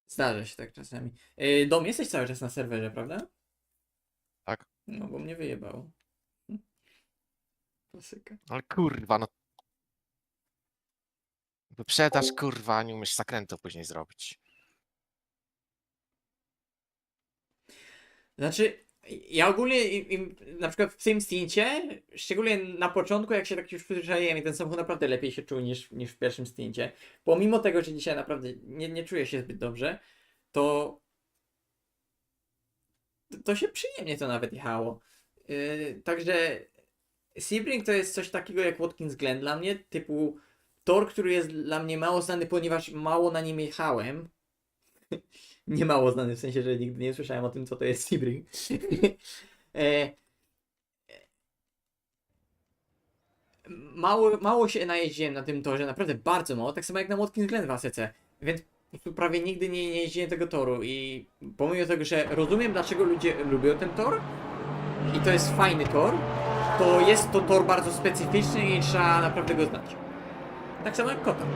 Zdarza się tak czasami. Dom, jesteś cały czas na serwerze, prawda? Tak. No, bo mnie wyjebało. Klasyka. Ale kurwa, no. Wyprzedasz, kurwa, nie umiesz zakrętu później zrobić. Znaczy, ja ogólnie na przykład w tym stincie, szczególnie na początku, jak się tak już przyzwyczaiłem i ten samochód naprawdę lepiej się czuł niż w pierwszym stincie, pomimo tego, że dzisiaj naprawdę nie czuję się zbyt dobrze, to to się przyjemnie to nawet jechało. Także Sebring to jest coś takiego jak Watkins Glen dla mnie, typu tor, który jest dla mnie mało znany, ponieważ mało na nim jechałem. Nie mało znany, w sensie, że nigdy nie słyszałem o tym, co to jest Sebring. e, mało się najeździłem na tym torze, naprawdę bardzo mało, tak samo jak na Watkins Glen w ASC, więc po prostu prawie nigdy nie jeździłem tego toru i pomimo tego, że rozumiem, dlaczego ludzie lubią ten tor i to jest fajny tor, to jest to tor bardzo specyficzny i trzeba naprawdę go znać. Tak samo jak Kotor.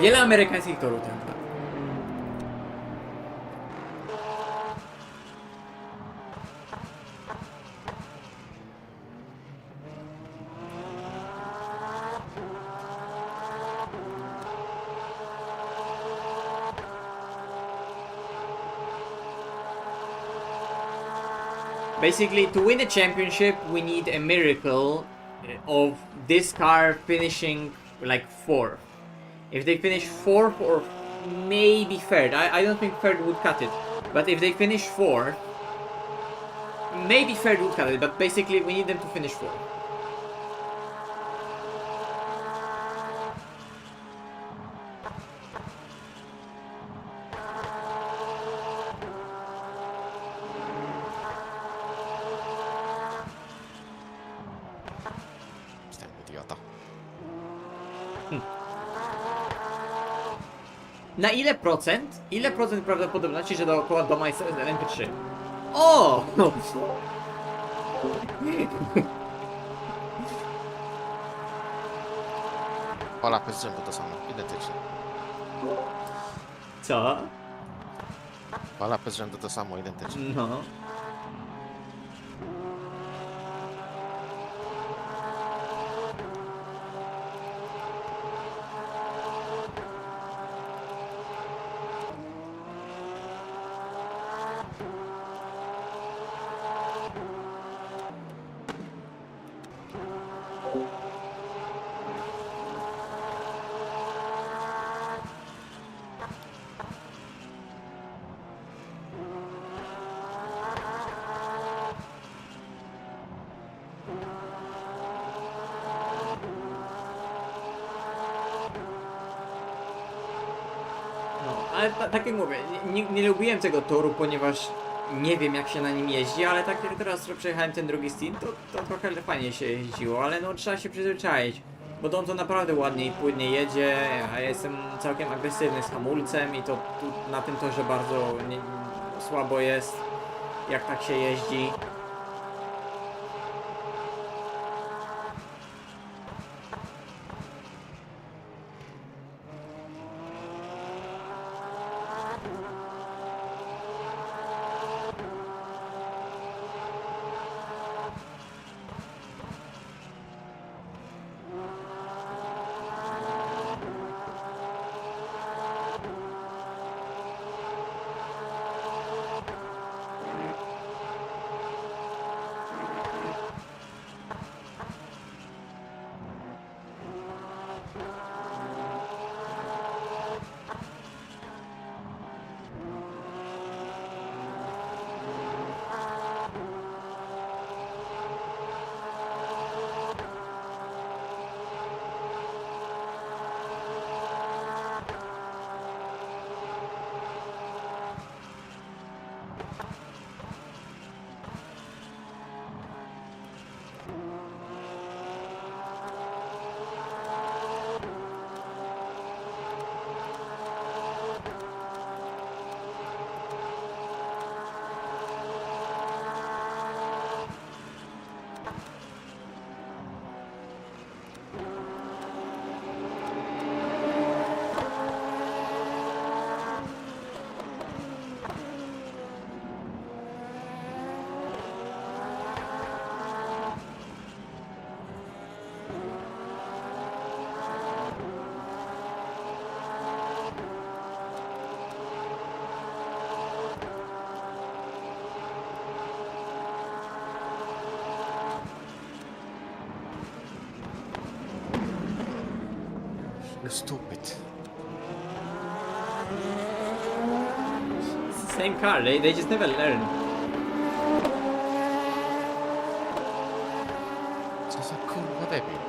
Wiele amerykańskich torów tak naprawdę. Basically, to win a championship, we need a miracle of this car finishing like fourth. If they finish fourth or maybe third, I don't think third would cut it. But if they finish fourth, maybe third would cut it. But basically, we need them to finish fourth. Jestem idiota. Na ile procent? Ile procent prawdopodobności, że dookoła doma jest LMP3? O! No. Pola z rzędu to samo, identycznie. Co? Pola z rzędu to samo, identycznie. No. Ale tak jak mówię, nie lubiłem tego toru, ponieważ nie wiem jak się na nim jeździ, ale tak jak teraz przejechałem ten drugi stint, to trochę fajnie się jeździło, ale no trzeba się przyzwyczaić. Bo on to naprawdę ładnie i płynnie jedzie, a ja jestem całkiem agresywny z hamulcem i to tu na tym torze bardzo słabo jest, jak tak się jeździ. Stupid. Same car, they just never learn. Co za kurwa debil.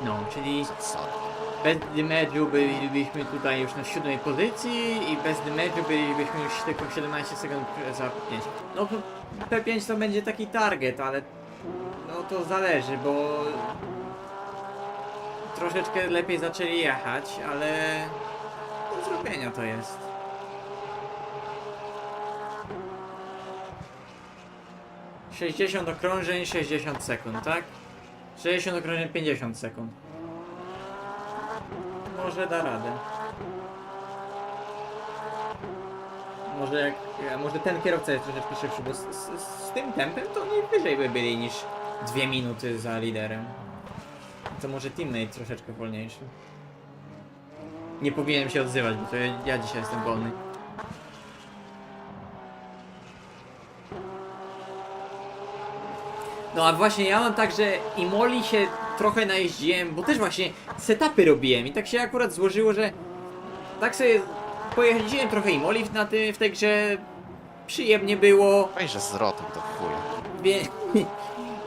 No, czyli Zasady. bez damage'u bylibyśmy tutaj już na 7 pozycji i bez damage'u bylibyśmy już tylko 17 sekund za 5. No P5 to będzie taki target, ale no to zależy, bo troszeczkę lepiej zaczęli jechać, ale do zrobienia to jest. ...60 okrążeń, 60 sekund, tak? 60 okrążeń, 50 sekund. Może da radę. Może ten kierowca jest troszeczkę szybszy, bo z tym tempem to oni wyżej by byli niż 2 minuty za liderem. To może teammate troszeczkę wolniejszy. Nie powinienem się odzywać, bo to ja dzisiaj jestem wolny. No a właśnie ja mam tak, że Imoli się trochę najeździłem, bo też właśnie setupy robiłem i tak się akurat złożyło, że tak sobie pojeździłem trochę Imoli w tej grze, przyjemnie było, Weź, że z rotem to chuja. wie,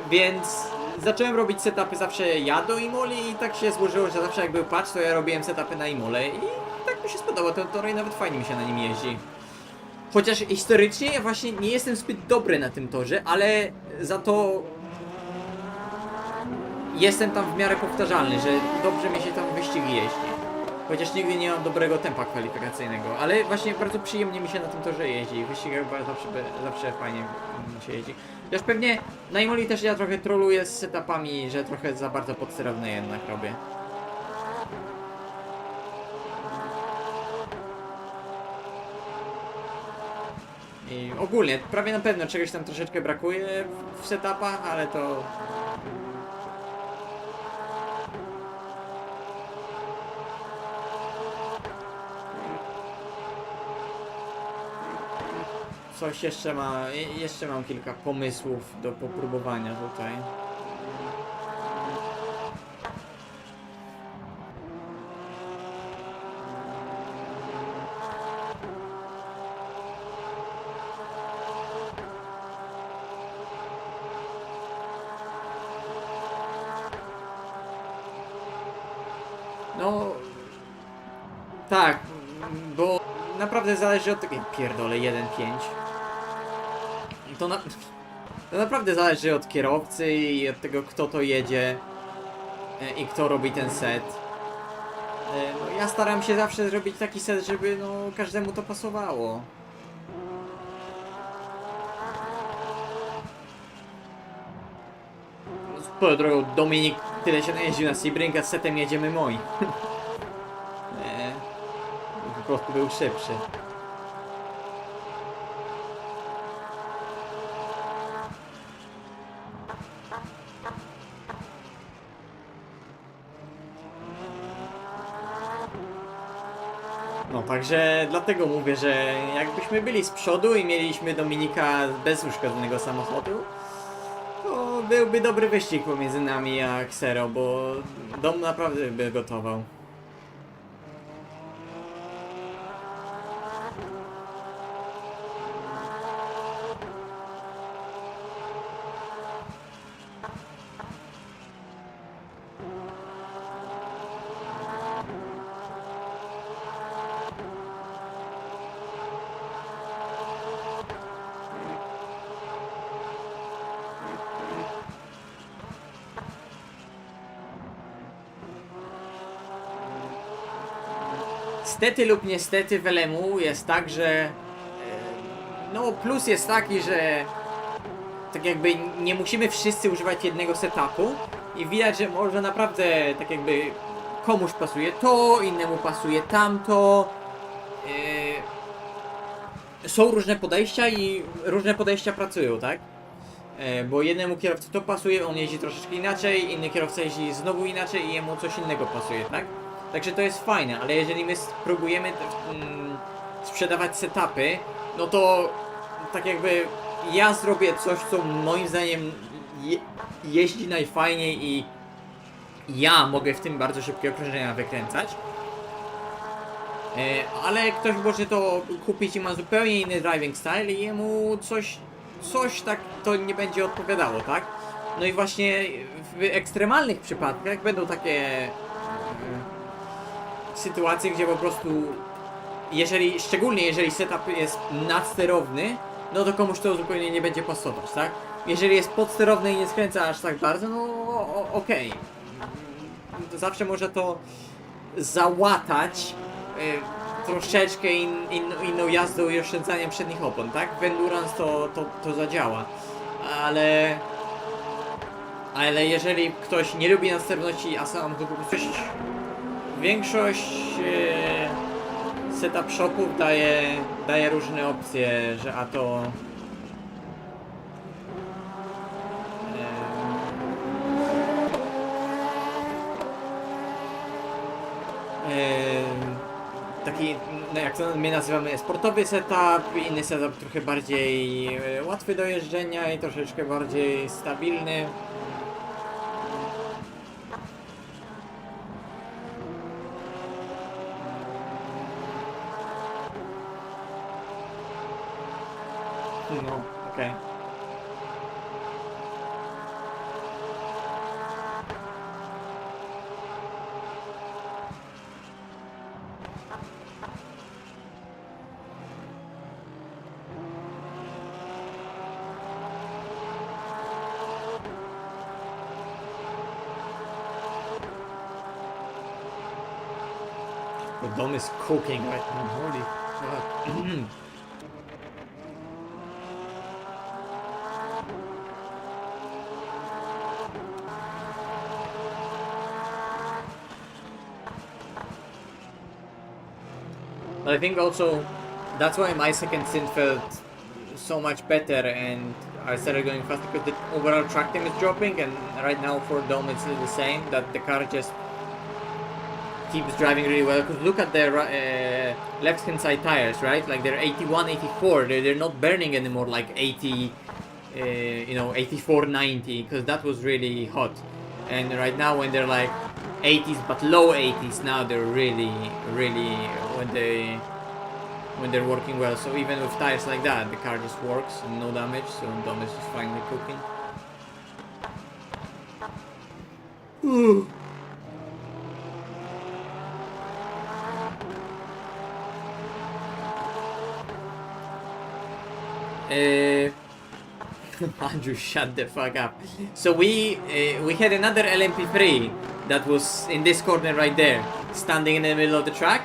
więc zacząłem robić setupy zawsze ja do Imoli i tak się złożyło, że zawsze jak był patch, to ja robiłem setupy na Imole i tak mi się spodoba, ten tor i nawet fajnie mi się na nim jeździ. Chociaż historycznie ja właśnie nie jestem zbyt dobry na tym torze, ale za to jestem tam w miarę powtarzalny, że dobrze mi się tam wyścigi jeździ. Chociaż nigdy nie mam dobrego tempa kwalifikacyjnego, ale właśnie bardzo przyjemnie mi się na tym torze jeździ. W wyścigach zawsze fajnie mi się jeździ. Chociaż pewnie na Imoli też ja trochę troluję z setupami, że trochę za bardzo podsterowne jednak robię. I ogólnie, prawie na pewno czegoś tam troszeczkę brakuje w setupach, ale to... Coś jeszcze mam kilka pomysłów do popróbowania tutaj. No... Tak, bo naprawdę zależy od tego... Ja pierdolę, 1.5. To naprawdę zależy od kierowcy i od tego, kto to jedzie i kto robi ten set. No, ja staram się zawsze zrobić taki set, żeby no, każdemu to pasowało. Swoją drogą, Dominik tyle się najeździł na Sebring, a z setem jedziemy moi. Po prostu był szybszy. No także dlatego mówię, że jakbyśmy byli z przodu i mieliśmy Dominika bez uszkodzonego samochodu, to byłby dobry wyścig pomiędzy nami a Xero, bo Dom naprawdę by gotował. Stety lub niestety w LMU jest tak, że no plus jest taki, że tak jakby nie musimy wszyscy używać jednego setupu i widać, że może naprawdę tak jakby komuś pasuje to, innemu pasuje tamto. są różne podejścia i różne podejścia pracują, tak? Bo jednemu kierowcy to pasuje, on jeździ troszeczkę inaczej, inny kierowca jeździ znowu inaczej i jemu coś innego pasuje, tak? Także to jest fajne, ale jeżeli my próbujemy sprzedawać setupy, no to tak jakby ja zrobię coś, co moim zdaniem jeździ najfajniej i ja mogę w tym bardzo szybkie okrążenia wykręcać. Ale ktoś może to kupić i ma zupełnie inny driving style i jemu coś tak to nie będzie odpowiadało, tak? No i właśnie w ekstremalnych przypadkach będą takie sytuacje, gdzie po prostu szczególnie jeżeli setup jest nadsterowny, no to komuś to zupełnie nie będzie pasować, tak? Jeżeli jest podsterowny i nie skręca aż tak bardzo, no okej. To zawsze może to załatać troszeczkę inną jazdą i oszczędzaniem przednich opon, tak? W endurance to zadziała, ale jeżeli ktoś nie lubi nadsterowności, a sam to po prostu większość setup shopów daje różne opcje, że a to taki, no jak to my nazywamy, sportowy setup, inny setup trochę bardziej łatwy do jeżdżenia i troszeczkę bardziej stabilny. No, okej. The dome is cooking right now, holy fuck. But I think also that's why my second synth felt so much better and I started going faster because the overall track time is dropping, and right now for Dome it's the same, that the car just keeps driving really well. Because look at the left hand side tires, right? Like they're 81, 84, they're not burning anymore like 80, 84, 90, because that was really hot. And right now when they're like 80s but low 80s, now they're really when they're working well. So even with tires like that, the car just works and no damage, so Dom is just finally cooking. Andrew, shut the fuck up. So we had another LMP3 that was in this corner right there, standing in the middle of the track,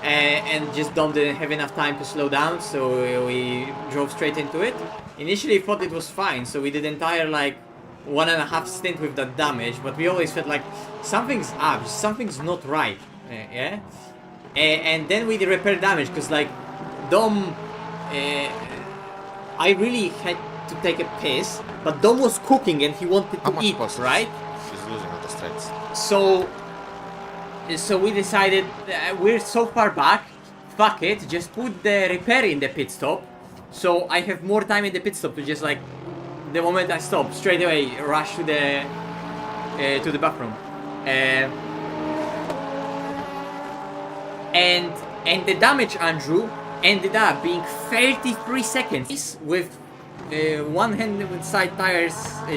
and just Dom didn't have enough time to slow down, so we drove straight into it. Initially thought it was fine, so we did entire like 1.5 stint with that damage, but we always felt like something's up, something's not right, yeah. And then we repair damage, because like Dom, I really had to take a piss, but Dom was cooking and he wanted to eat, right? She's losing on the straights. So we decided we're so far back, fuck it, just put the repair in the pit stop, so I have more time in the pit stop to just like, the moment I stop, straight away rush to the bathroom. And the damage, Andrew, ended up being 33 seconds with one hand with side tires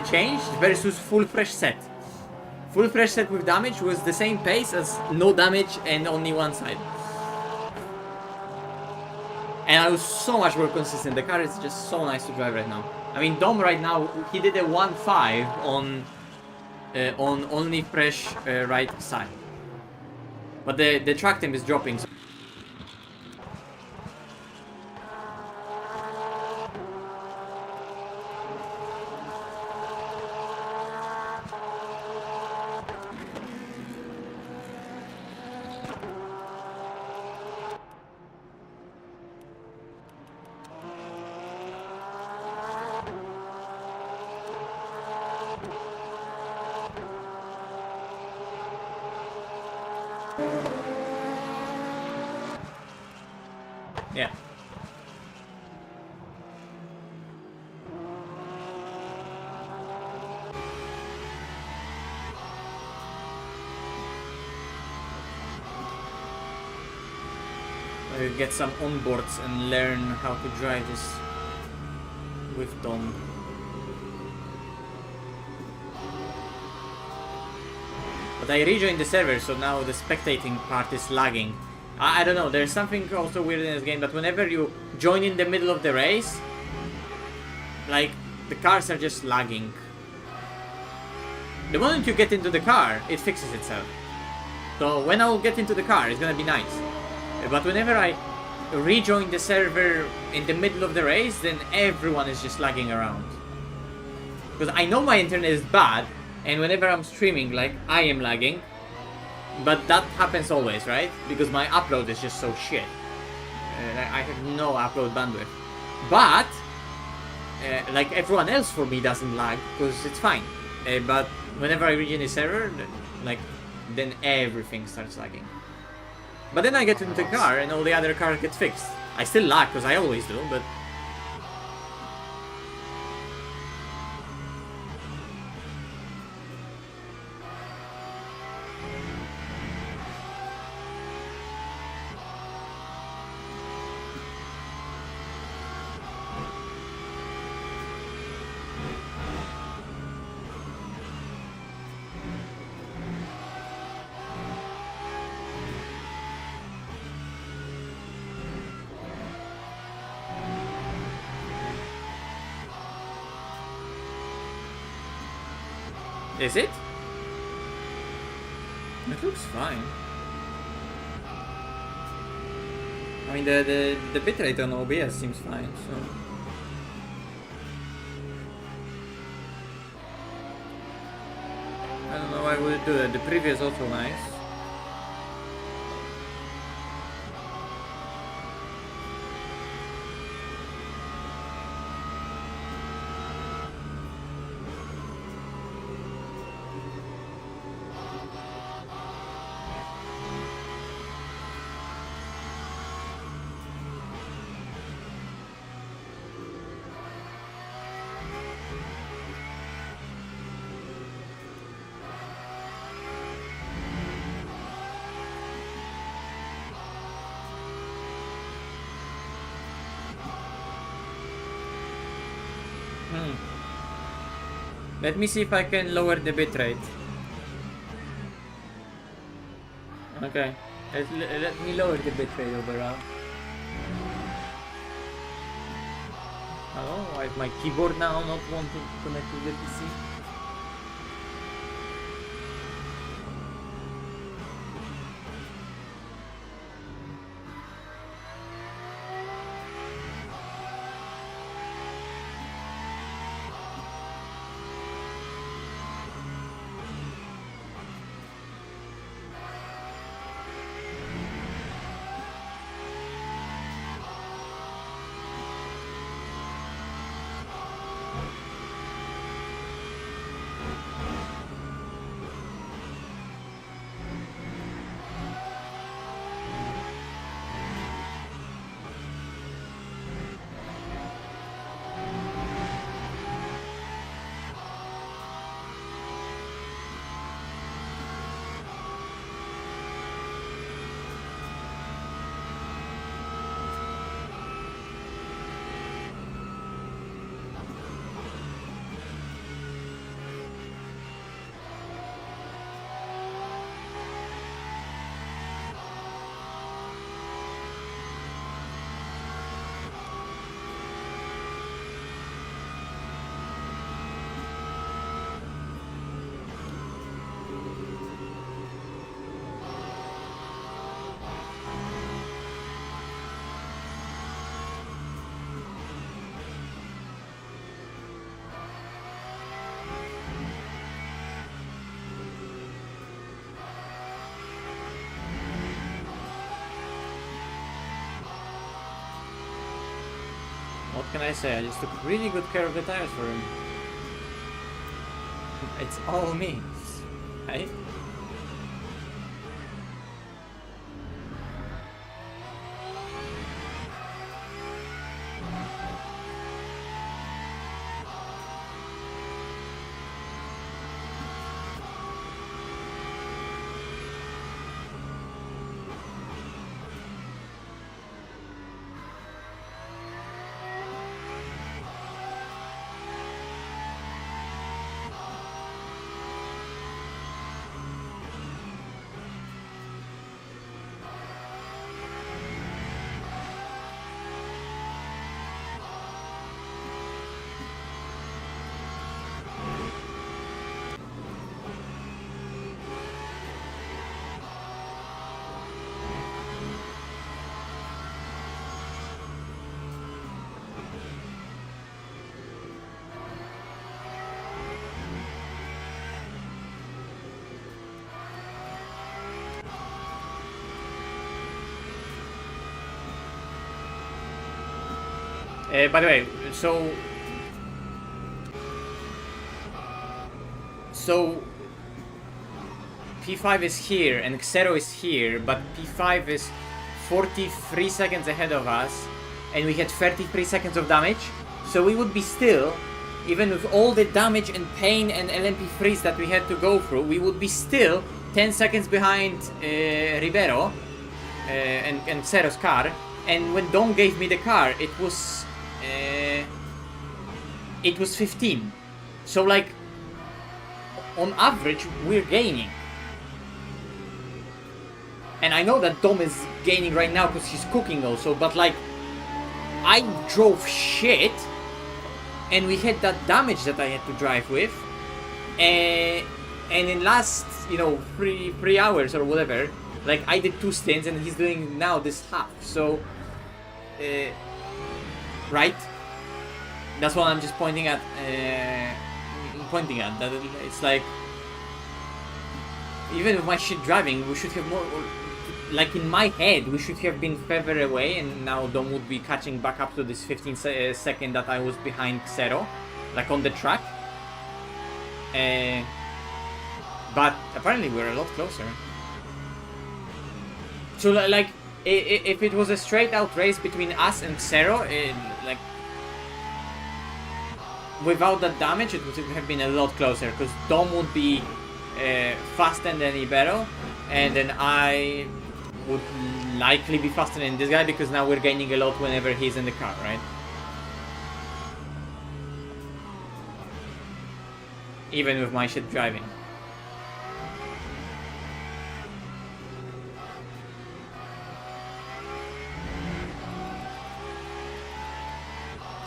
changed versus full fresh set. Full fresh set with damage was the same pace as no damage and only one side. And I was so much more consistent. The car is just so nice to drive right now. I mean, Dom right now, he did a 1.5 on only fresh right side. But the track time is dropping. So Yeah. Get some onboards and learn how to drive this with Tom. But I rejoined the server, so now the spectating part is lagging. I don't know, there's something also weird in this game, but whenever you join in the middle of the race, like, the cars are just lagging. The moment you get into the car, it fixes itself. So when I will get into the car, it's gonna be nice. But whenever I rejoin the server in the middle of the race, then everyone is just lagging around. Because I know my internet is bad, and whenever I'm streaming, like, I am lagging. But that happens always, right? Because my upload is just so shit. I have no upload bandwidth. But, like, everyone else for me doesn't lag, because it's fine. But whenever I rejoin the server, like, then everything starts lagging. But then I get into the car and all the other cars get fixed. I still lag, because I always do, but... Is it? It looks fine. I mean, the bitrate on OBS seems fine, so... I don't know why I would do that. The preview is also nice. Let me see if I can lower the bitrate. Okay, let me lower the bitrate overall. Oh, why is my keyboard now not want to connect to the PC? What can I say? I just took really good care of the tires for him. It's all me, right? By the way, so P5 is here and Xero is here, but P5 is 43 seconds ahead of us, and we had 33 seconds of damage. So we would be still, even with all the damage and pain and LMP freeze that we had to go through, we would be still 10 seconds behind Ribeiro and Xero's car. And when Dom gave me the car, it was 15. So like, on average, we're gaining. And I know that Dom is gaining right now because he's cooking also, but like, I drove shit, and we had that damage that I had to drive with, and in last, you know, three hours or whatever, like I did 2 stints, and he's doing now this half. So, right? That's what I'm just pointing at. That it's like, even with my shit driving, we should have more. Like in my head, we should have been further away, and now Dom would be catching back up to this 15 second that I was behind Xero, like on the track. But apparently we're a lot closer. So like, if it was a straight out race between us and Xero, like without that damage, it would have been a lot closer, because Dom would be faster than Ibero, and then I would likely be faster than this guy, because now we're gaining a lot whenever he's in the car, right? Even with my shit driving.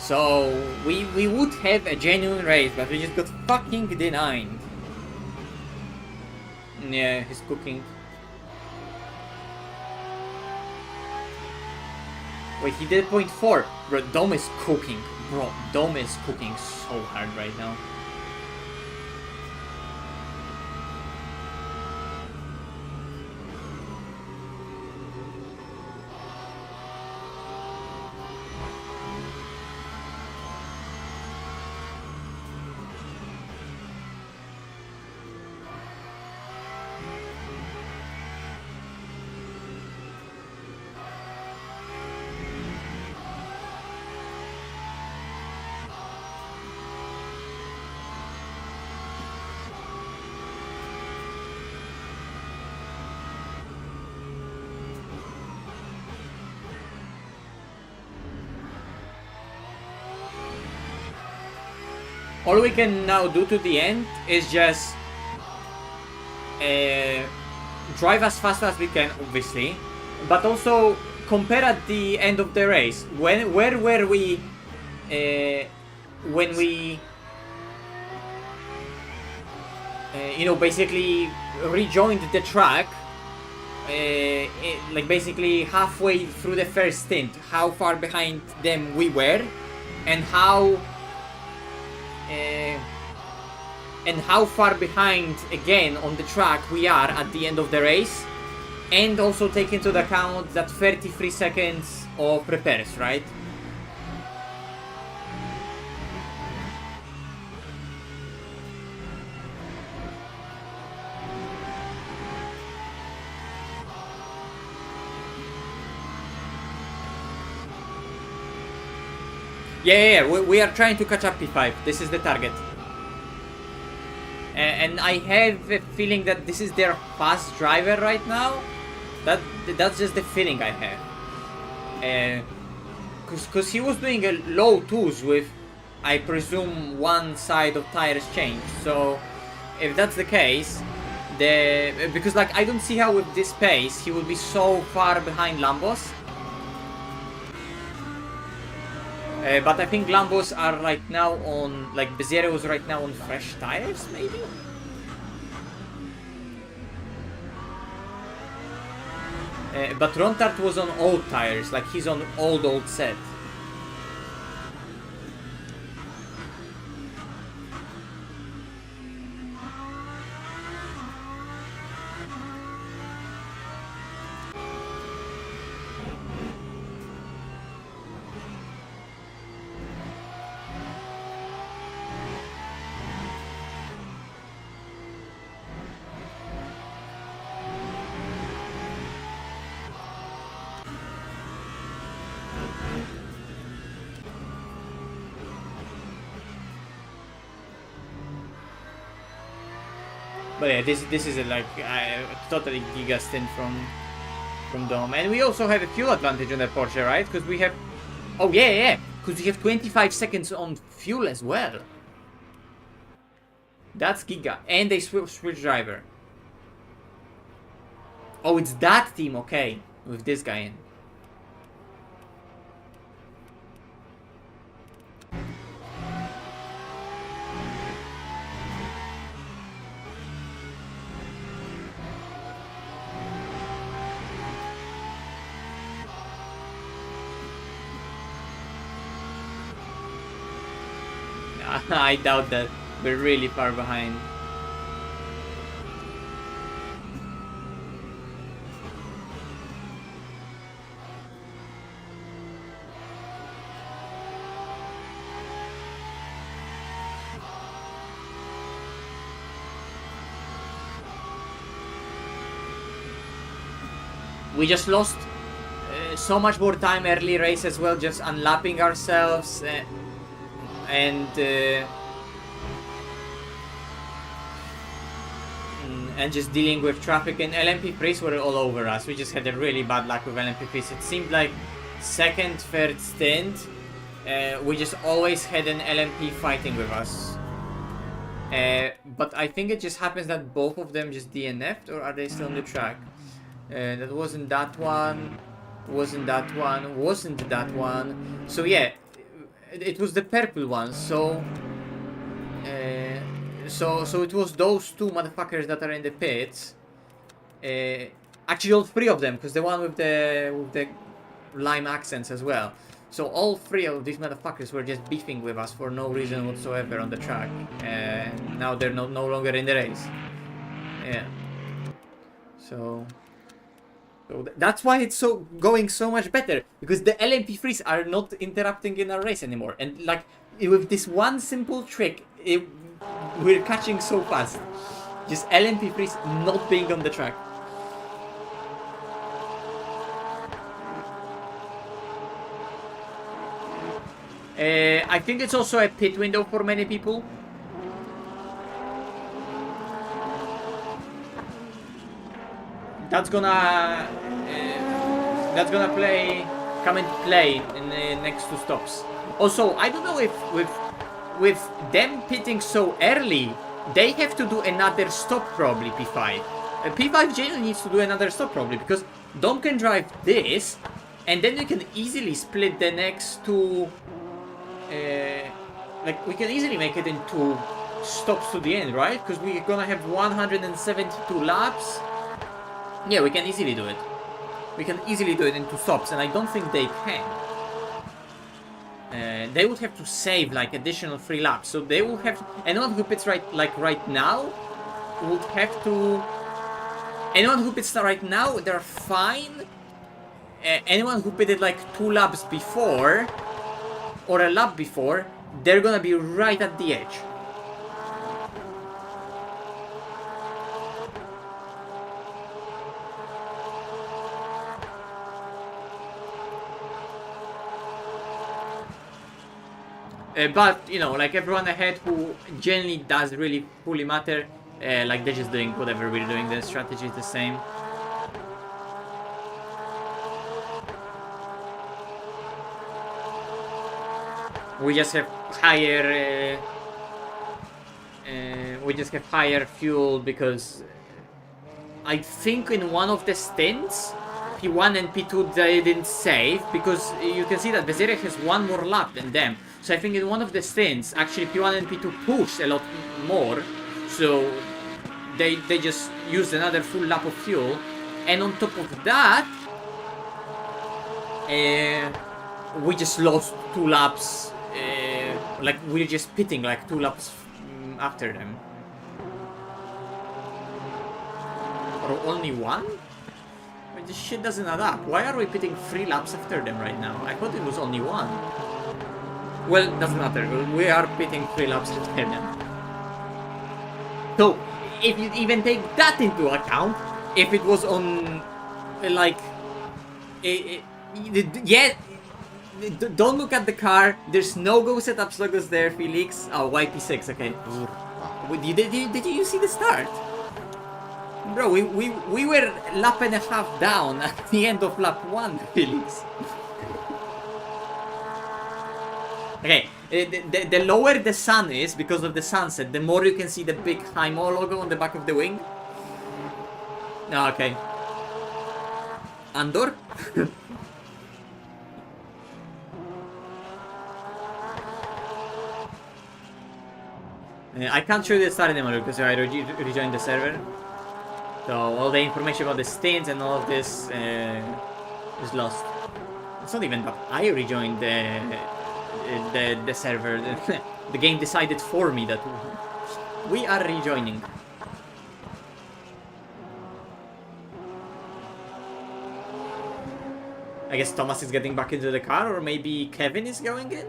So we would have a genuine race, but we just got fucking denied. Yeah, he's cooking. Wait, he did 0.4. Bro, Dom is cooking. Bro, Dom is cooking so hard right now. All we can now do to the end is just drive as fast as we can, obviously, but also compare at the end of the race. Where were we when we you know, basically rejoined the track, like basically halfway through the first stint, how far behind them we were, and how far behind again on the track we are at the end of the race, and also take into account that 33 seconds of repairs, right? Yeah, we are trying to catch up P5. This is the target. And I have a feeling that this is their fast driver right now. That's just the feeling I have. Cause he was doing a low 2s with, I presume, one side of tires changed. So if that's the case, because like I don't see how with this pace he would be so far behind Lambos. But I think Lambos are right now on, like Beziero was right now on fresh tires, maybe? But Rontart was on old tires, like he's on old set. But yeah, this is a, like totally giga stint from Dome, and we also have a fuel advantage on the Porsche, right? Because we have, oh yeah, because we have 25 seconds on fuel as well. That's giga, and they switch driver. Oh, it's that team, okay, with this guy in. I doubt that. We're really far behind. We just lost so much more time early race as well, just unlapping ourselves and just dealing with traffic, and LMP3s were all over us. We just had a really bad luck with LMP3s. It seemed like second, third stint, we just always had an LMP fighting with us. But I think it just happens that both of them just DNF'd, or are they still on the track? That wasn't that one, wasn't that one, wasn't that one. So yeah, it was the purple one, so so it was those two motherfuckers that are in the pits. Actually all three of them, because the one with the lime accents as well. So all three of these motherfuckers were just beefing with us for no reason whatsoever on the track. Now they're no longer in the race. Yeah. So that's why it's going so much better, because the LMP3s are not interrupting in our race anymore, and like with this one simple trick, we're catching so fast. Just LMP3s not being on the track. I think it's also a pit window for many people. That's gonna come into play in the next two stops. Also, I don't know if with them pitting so early, they have to do another stop probably, P5. P5 genuinely needs to do another stop probably, because Dom can drive this, and then we can easily split the next two. Like we can easily make it in two stops to the end, right? Because we're gonna have 172 laps. Yeah, we can easily do it. We can easily do it in two stops, and I don't think they can. They would have to save like additional 3 laps, so they will have to, anyone who pits right now would have to. Anyone who pits right now, they're fine. Anyone who pitted like 2 laps before or a lap before, they're gonna be right at the edge. But, you know, like everyone ahead who generally does really fully matter, like they're just doing whatever we're doing, the strategy is the same. We just have higher fuel because I think in one of the stints, P1 and P2 they didn't save, because you can see that Bezerra has 1 more lap than them. So I think in one of the stints, actually P1 and P2 pushed a lot more, so they just used another full lap of fuel. And on top of that, we just lost 2 laps, like we're just pitting like 2 laps after them. Or only 1? But this shit doesn't add up. Why are we pitting 3 laps after them right now? I thought it was only 1. Well, doesn't matter. We are pitting 3 laps after them. So, if you even take that into account, if it was on, like, yeah, don't look at the car. There's no go setup sluggers there, Felix. Oh, YP6, okay. Did you see the start? Bro, we were lap and a half down at the end of lap 1, Felix. Okay, the lower the sun is, because of the sunset, the more you can see the big Hymo logo on the back of the wing. Ah, okay. Andor? I can't show you the start anymore because I rejoined the server. So all the information about the stints and all of this is lost. It's not even that I rejoined the server. The game decided for me that we are rejoining. I guess Thomas is getting back into the car, or maybe Kevin is going in?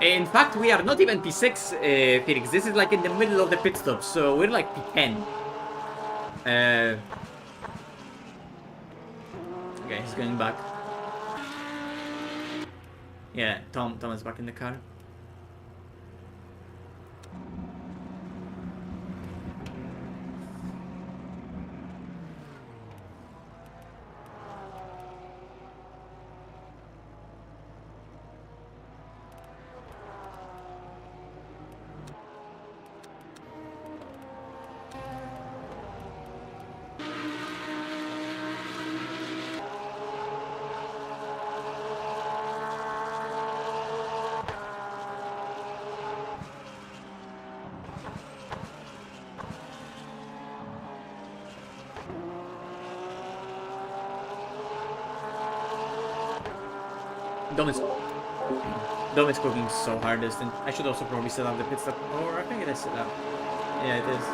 In fact, we are not even P6, Felix. This is like in the middle of the pit stop, so we're like P10. Okay, he's going back. Yeah, Tom is back in the car. Dom is cooking so hard. I should also probably set up the pit stop. Or I think it is set up. Yeah, it is.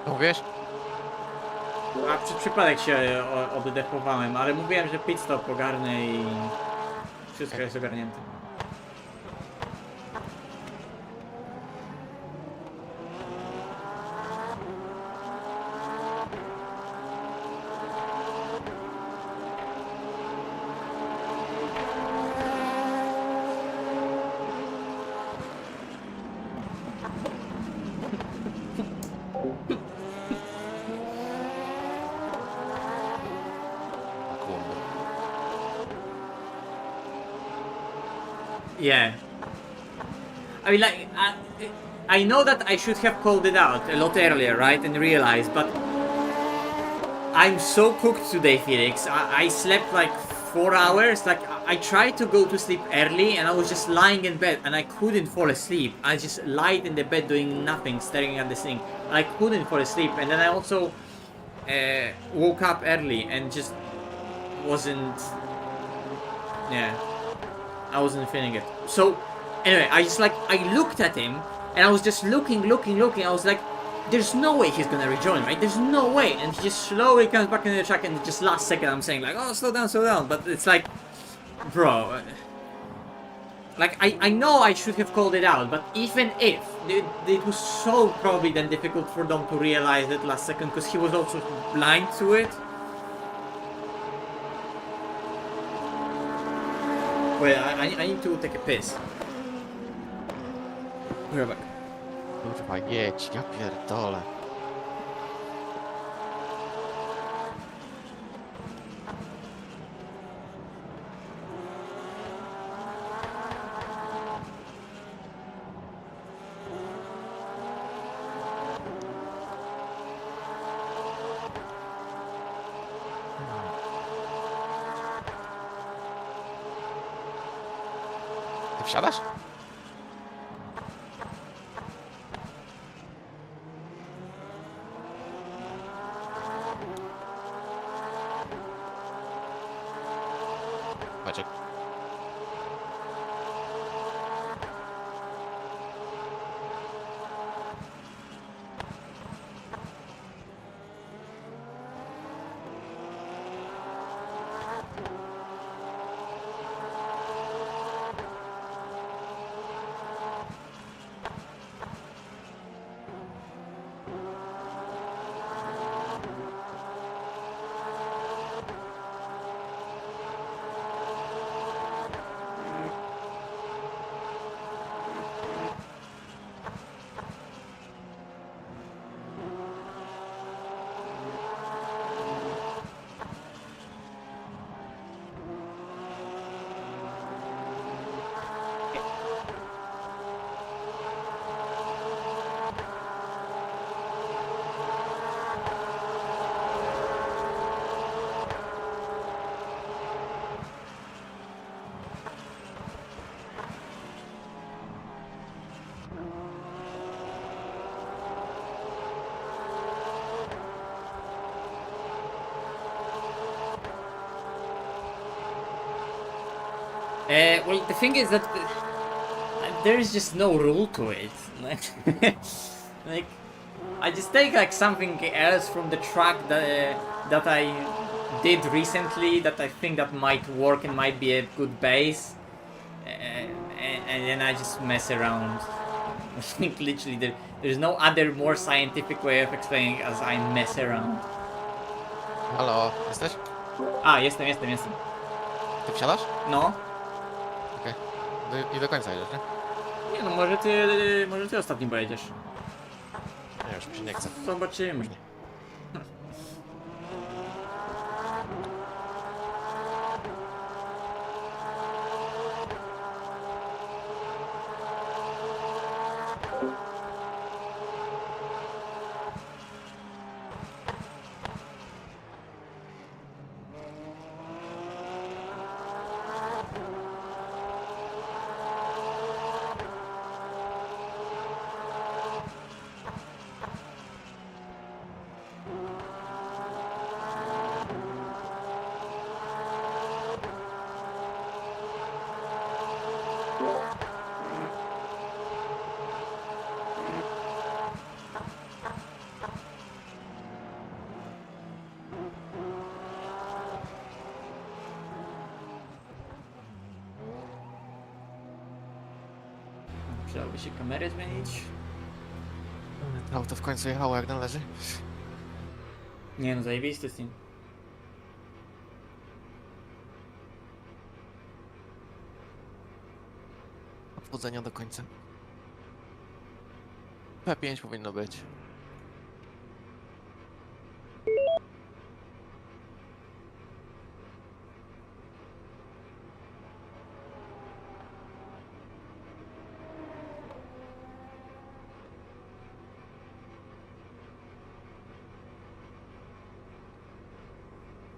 Mówisz? A przez przypadek się oddechowałem, ale mówiłem, że pit stop ogarnę i wszystko jest ogarnięte. Yeah. I mean, like, I know that I should have called it out a lot earlier, right? And realized, but I'm so cooked today, Felix. I slept like 4 hours. Like, I tried to go to sleep early and I was just lying in bed and I couldn't fall asleep. I just lied in the bed doing nothing, staring at the ceiling. I couldn't fall asleep. And then I also woke up early and just wasn't... Yeah. I wasn't feeling it. So, anyway, I looked at him, and I was just looking. I was like, there's no way he's gonna rejoin, right? There's no way. And he just slowly comes back into the track, and just last second I'm saying, like, oh, slow down. But it's like, bro, like, I know I should have called it out, but even if, it was so probably then difficult for Dom to realize that last second, because he was also blind to it. Wait, I need to take a piss. We're back. Kurwa, jedź, ja pierdolę. Ty wsiadasz? Maciek. Well, the thing is that there is just no rule to it. Like, I just take like something else from the track that I did recently that I think that might work and might be a good base, and then I just mess around. I think literally there's no other more scientific way of explaining as I mess around. Halo, jesteś? A, jestem. Ty wsiadasz? No. Okej. I do końca jedziesz, nie? Nie no, może ty ostatni pojedziesz. Nie, już mi się nie chce. Zobaczymy. Przydałoby się kamerę zmienić. Auto w końcu jechało jak należy. Nie no, zajebisty Steam. Odchodzenia do końca. P5 powinno być.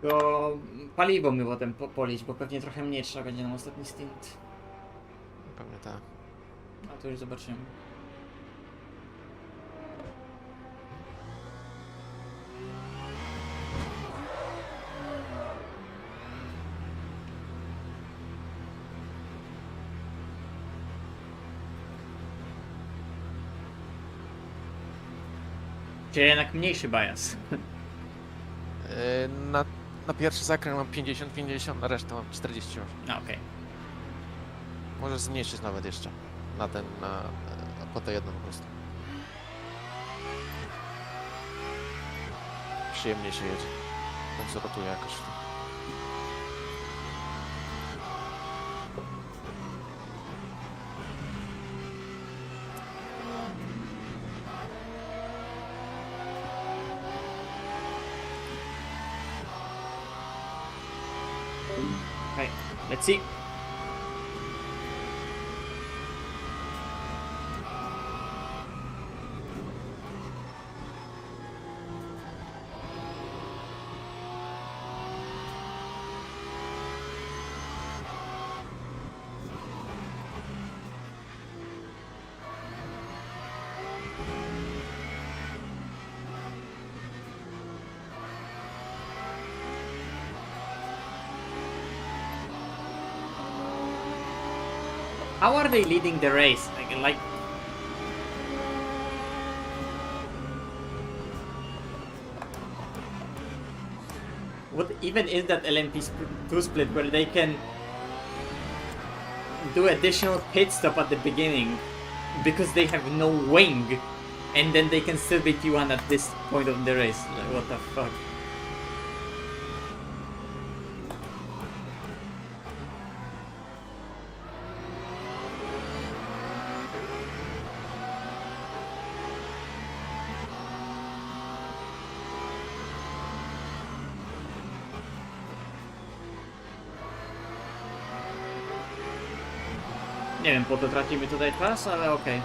Tylko paliwo my potem polić, bo pewnie trochę mniej trzeba będzie na ostatni stint. Pewnie tak. A to już zobaczymy. Czyli jednak mniejszy bias. Na pierwszy zakręt mam 50-50, na resztę mam 48. No okej. Możesz zmniejszyć nawet jeszcze. Na ten, po to jedno po prostu. Przyjemniej się jedzie. Ten co rotuje jakoś. Okay, let's see. How are they leading the race? Like what even is that LMP2 split where they can do additional pit stop at the beginning because they have no wing and then they can still be P1 at this point of the race? Like, what the fuck? Nie wiem, po to tracimy tutaj czas, ale okej.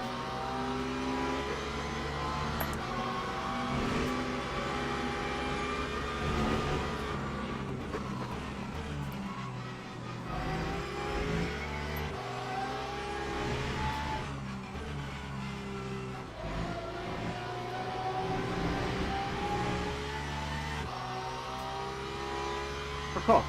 Oho.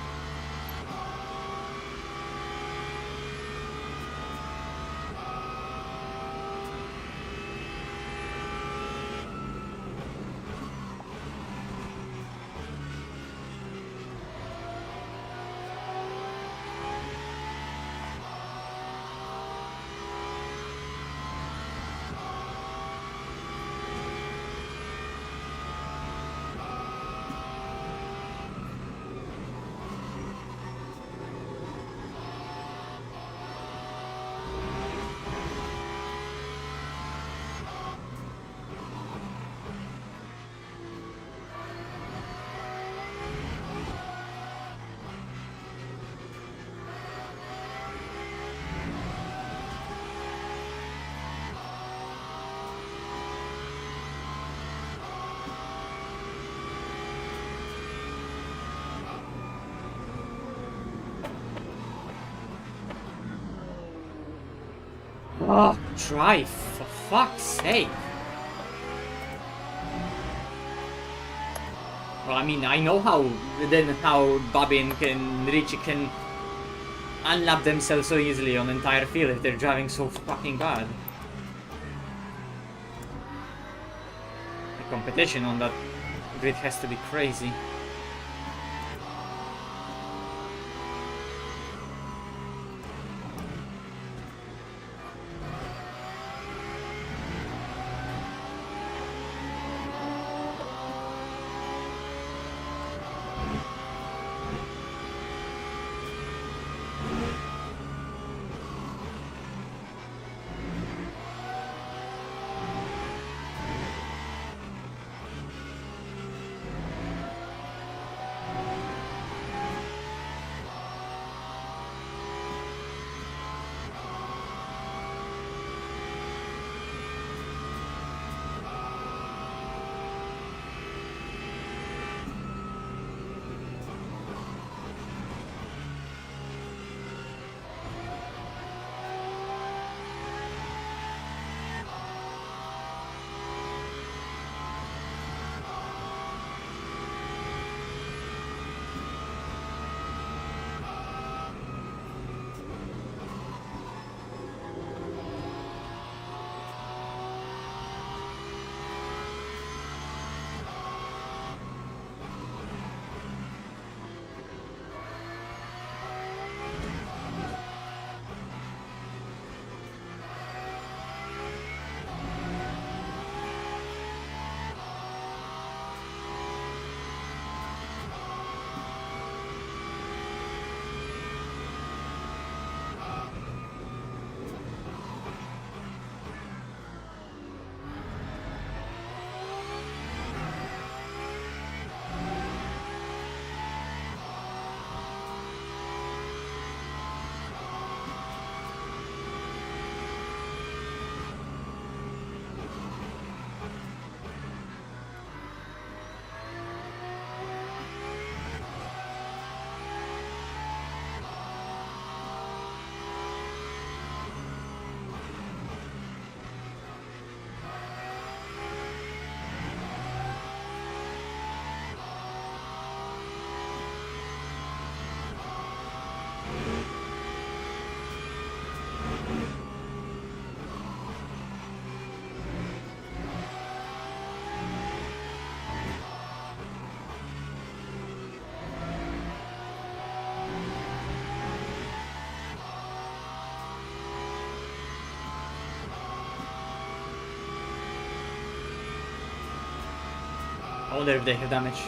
Oh, drive, for fuck's sake. Well, I mean, I know how Bobby and Richie can unlap themselves so easily on entire field if they're driving so fucking bad. The competition on that grid has to be crazy. I wonder if they have damage.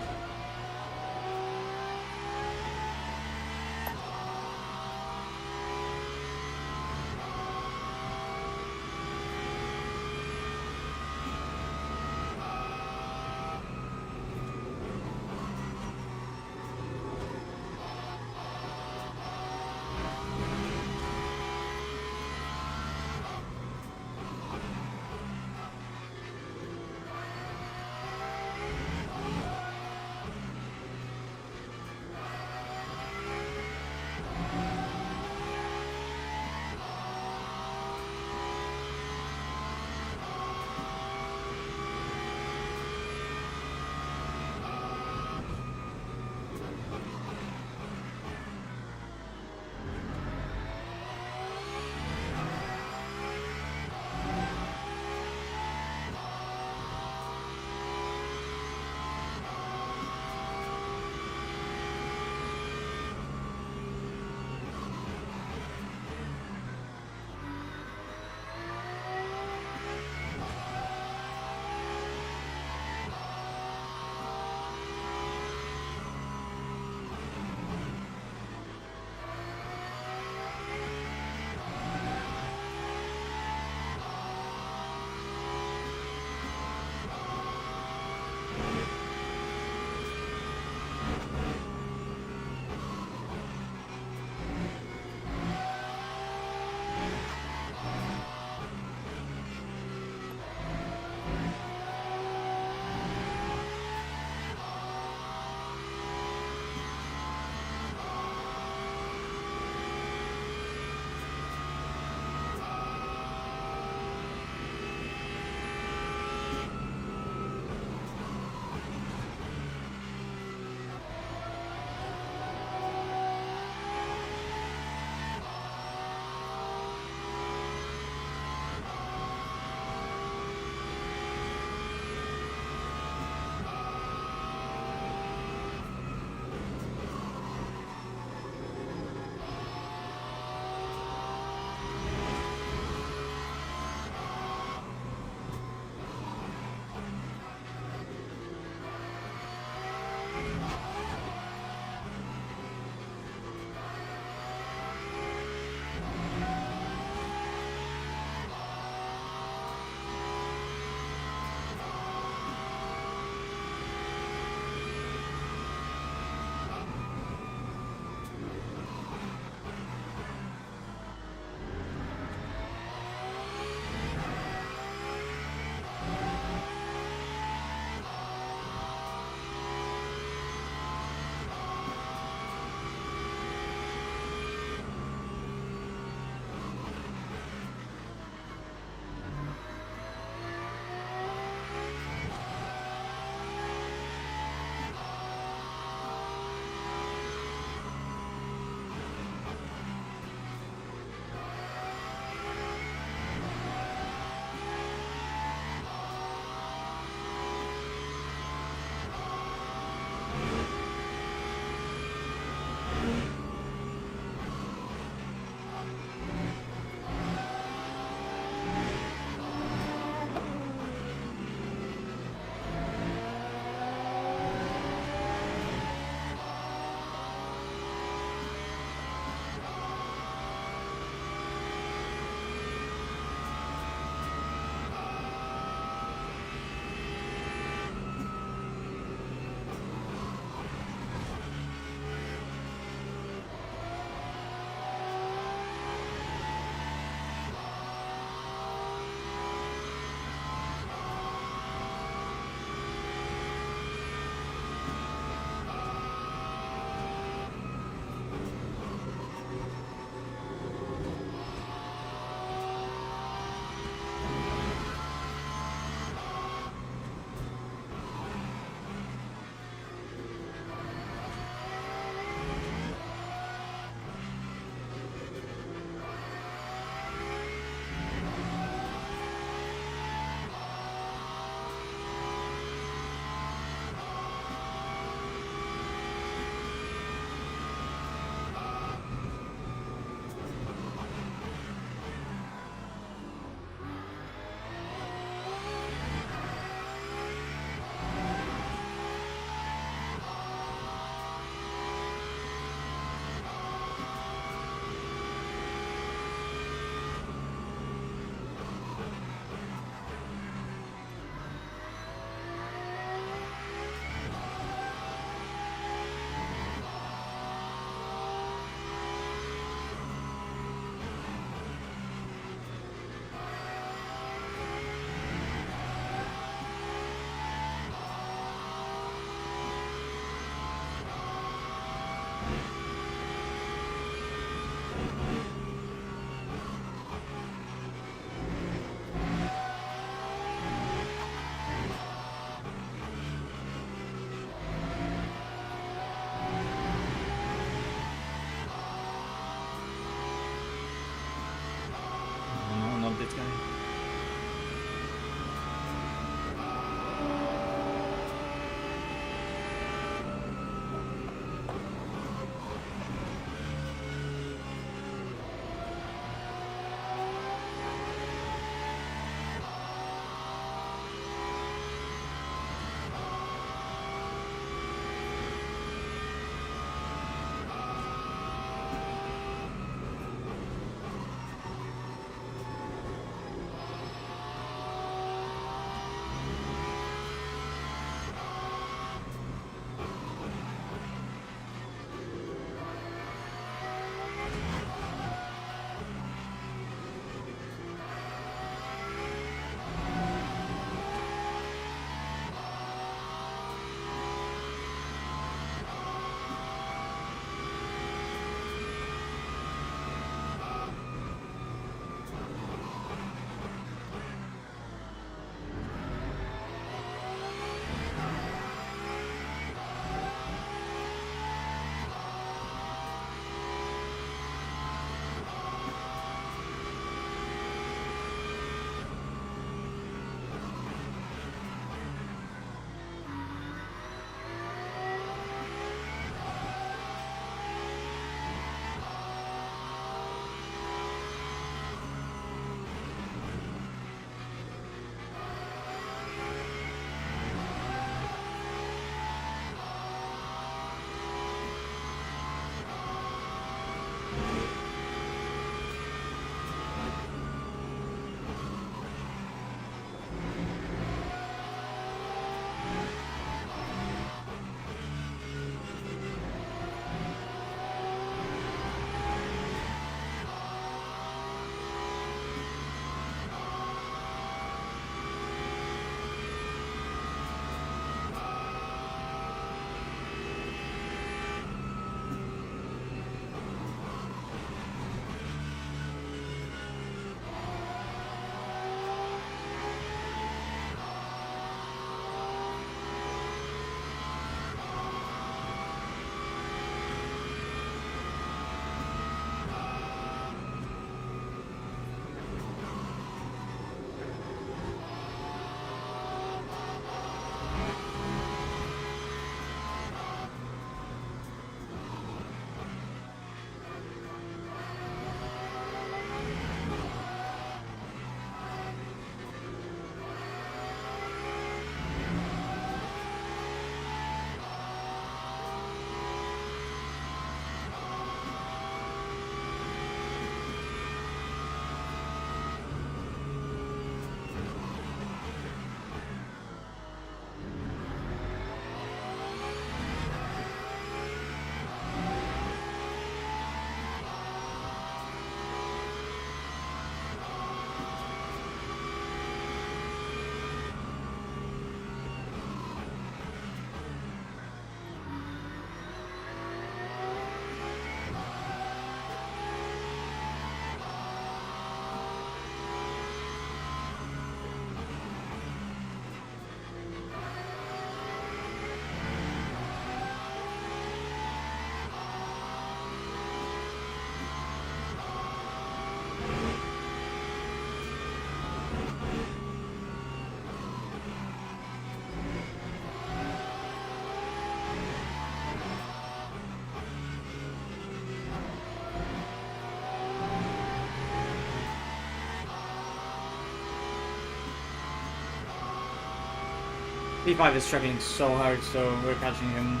P5 is struggling so hard, so we're catching him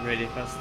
really fast.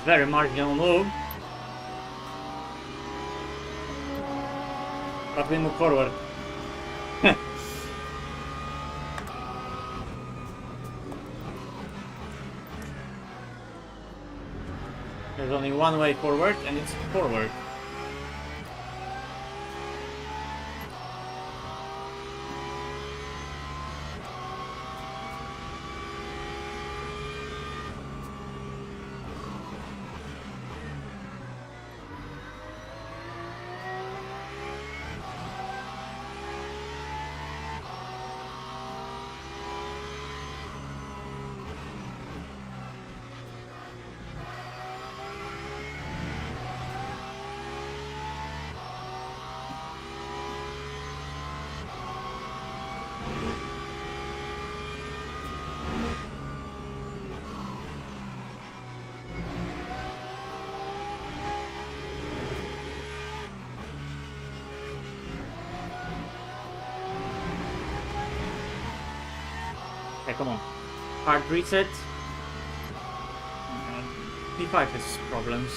Very marginal move. But we move forward. There's only one way forward, and it's forward. Okay, come on. Hard reset. P5 has problems.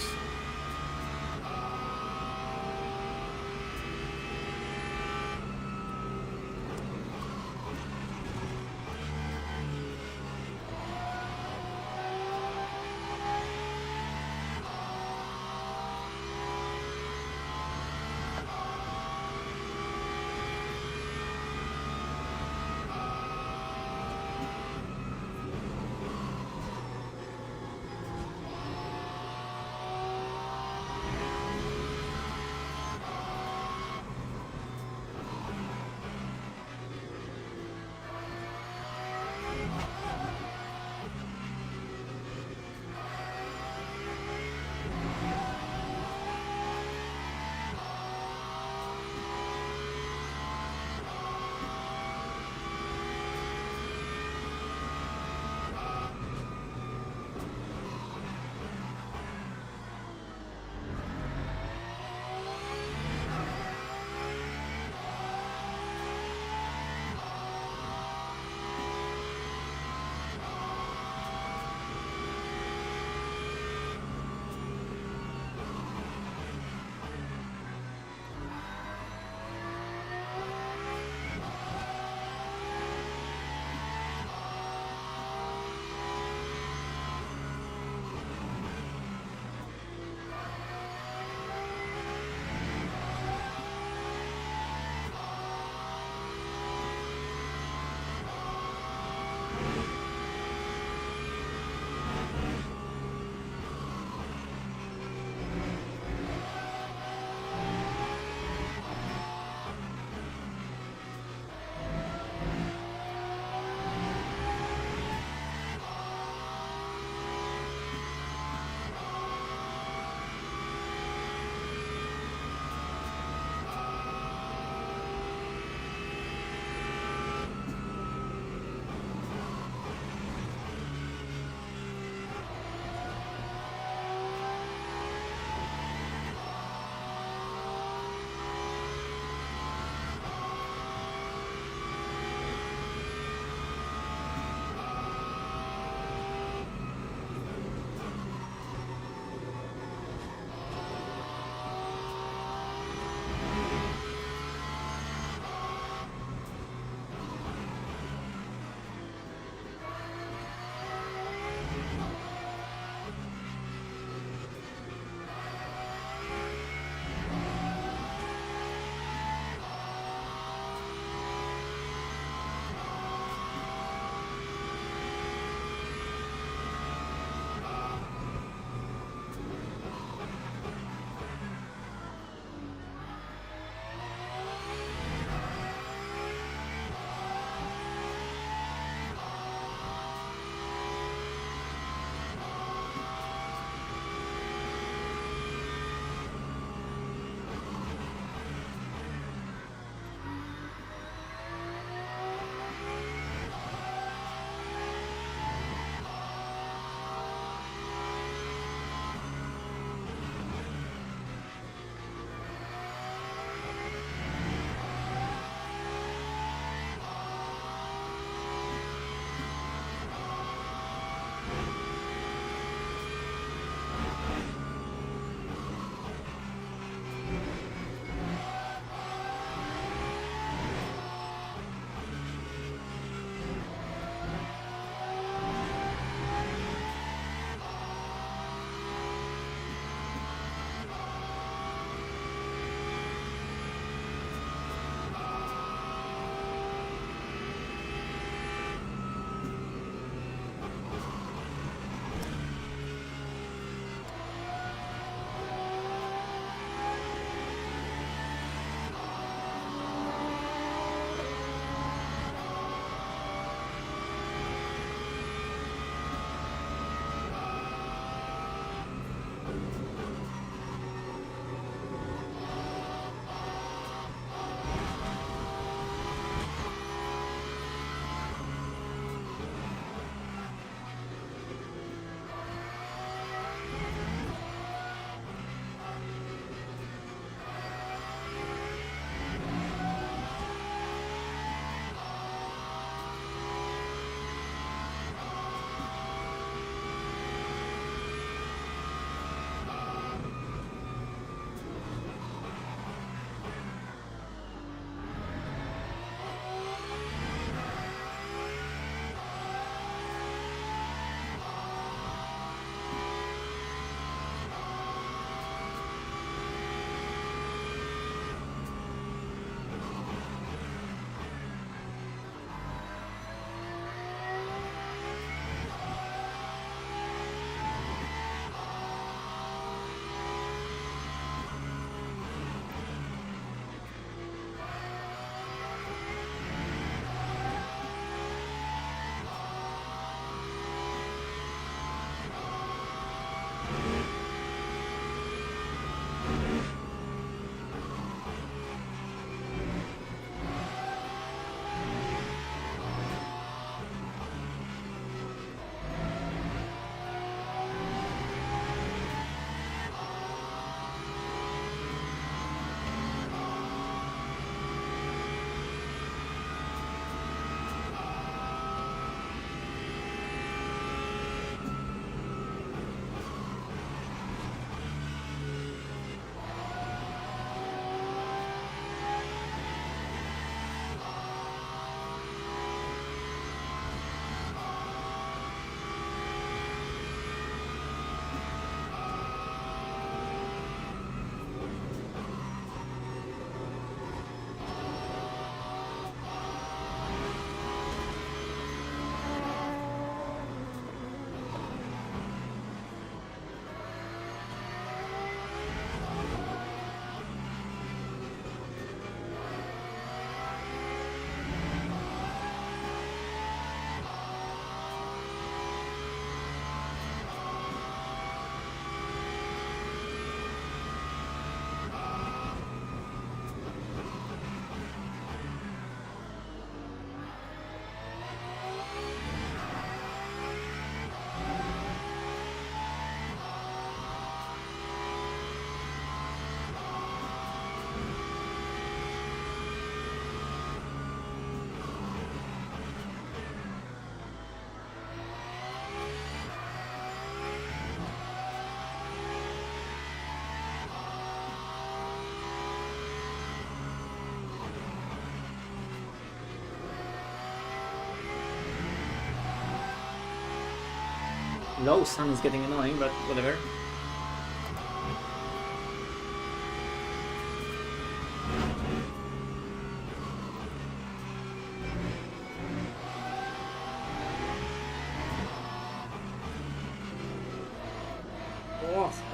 Low sun is getting annoying, but whatever.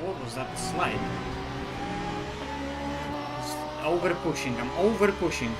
What was that slide? Over pushing, I'm over pushing.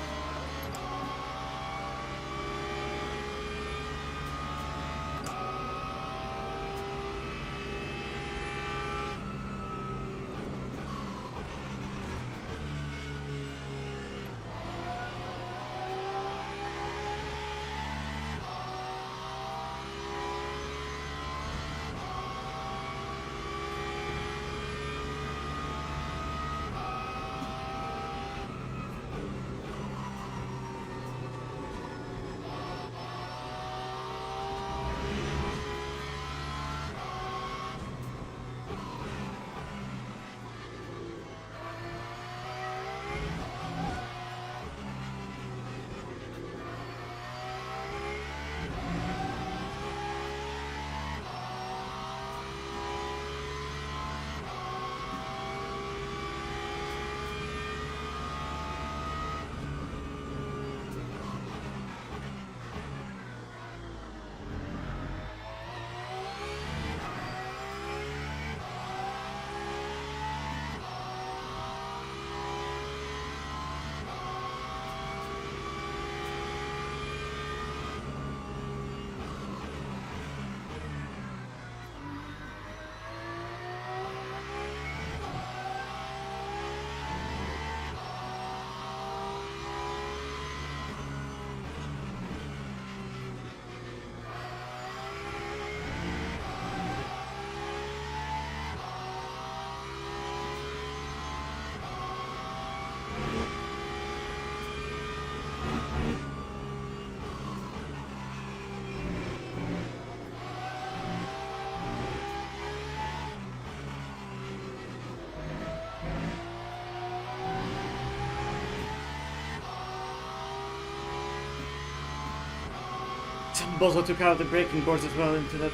Bozo took out the braking boards as well into that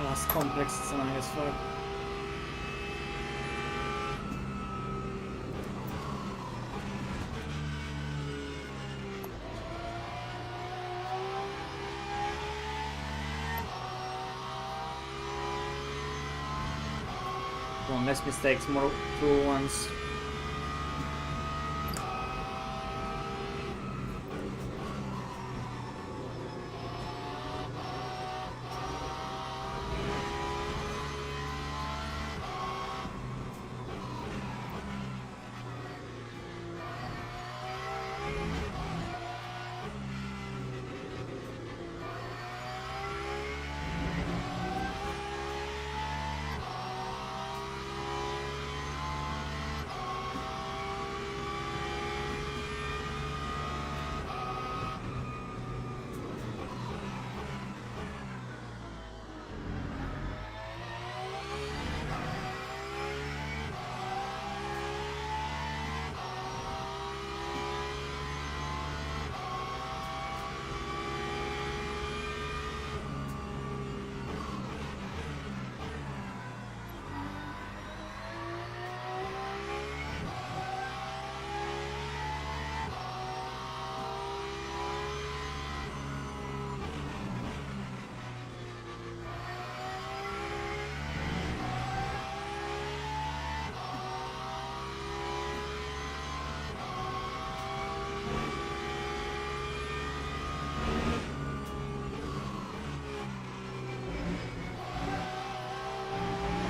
last complex. It's annoying as fuck. Come on, less mistakes, more true ones.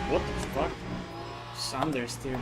What the fuck? Just understeer.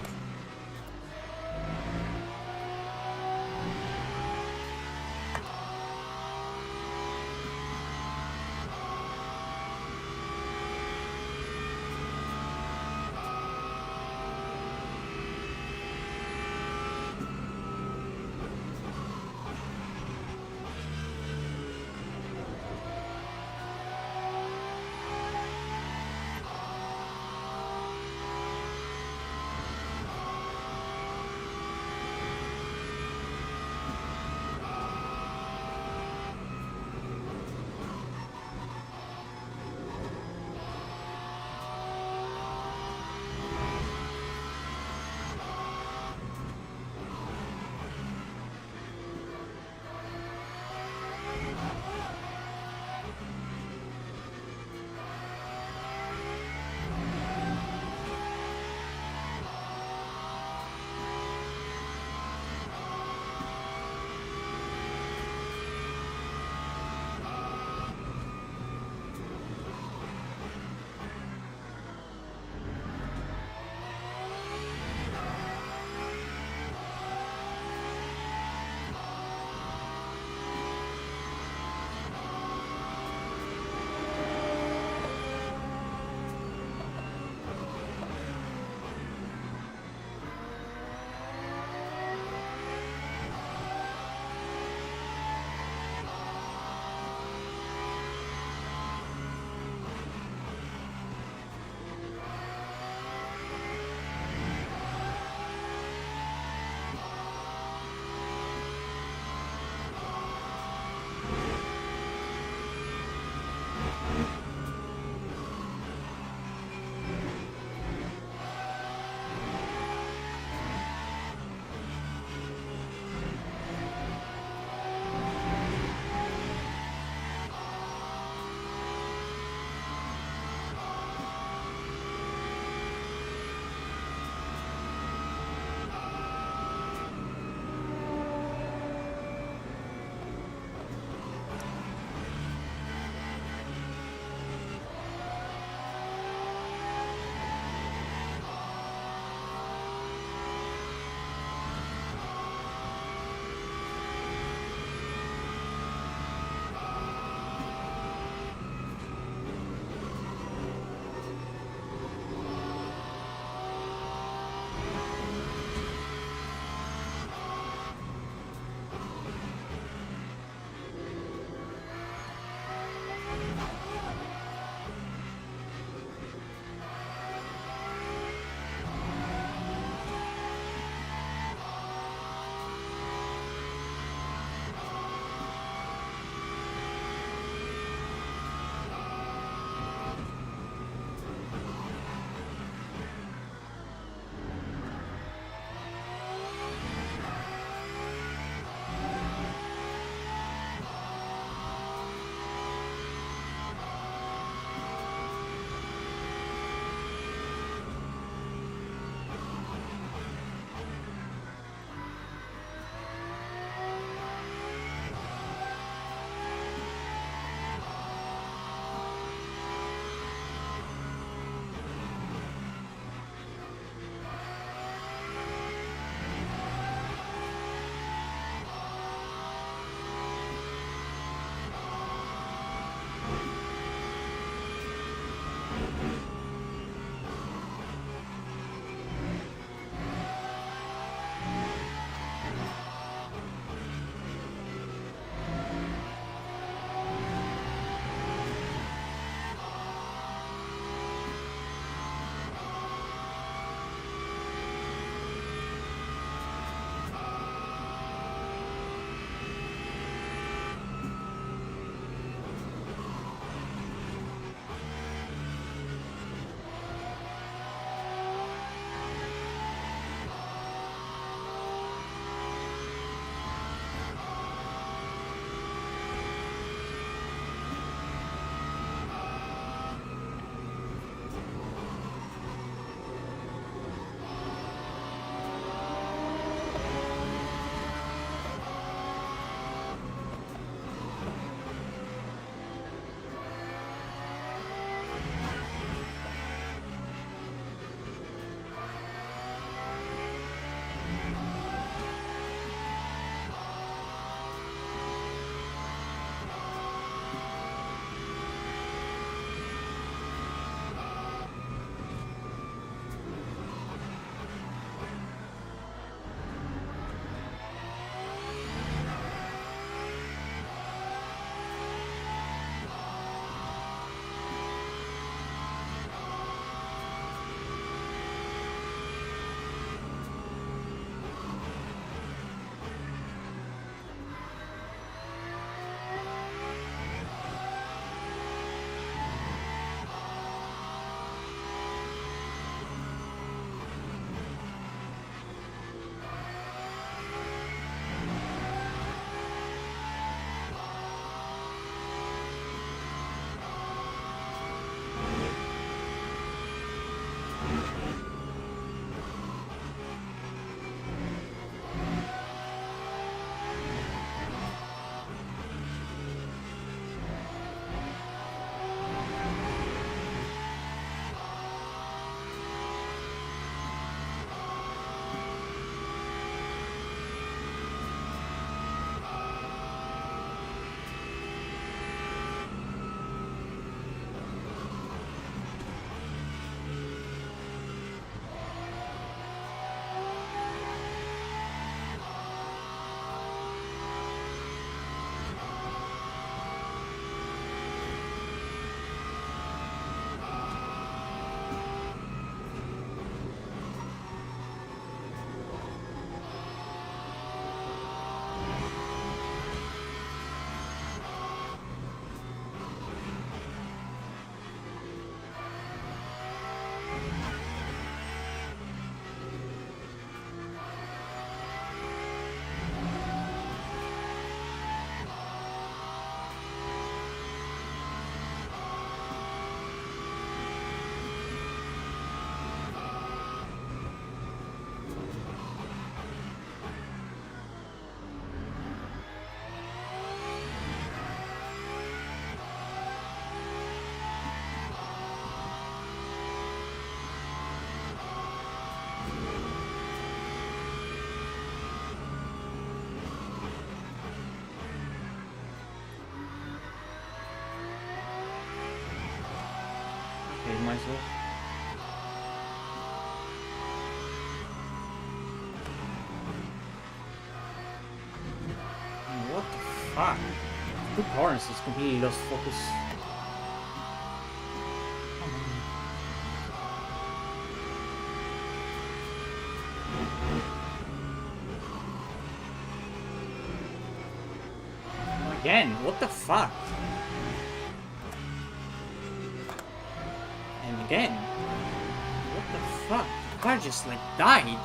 fuck? Two corners is completely lost focus. Come on. Again, what the fuck? And again. What the fuck? The car just like died.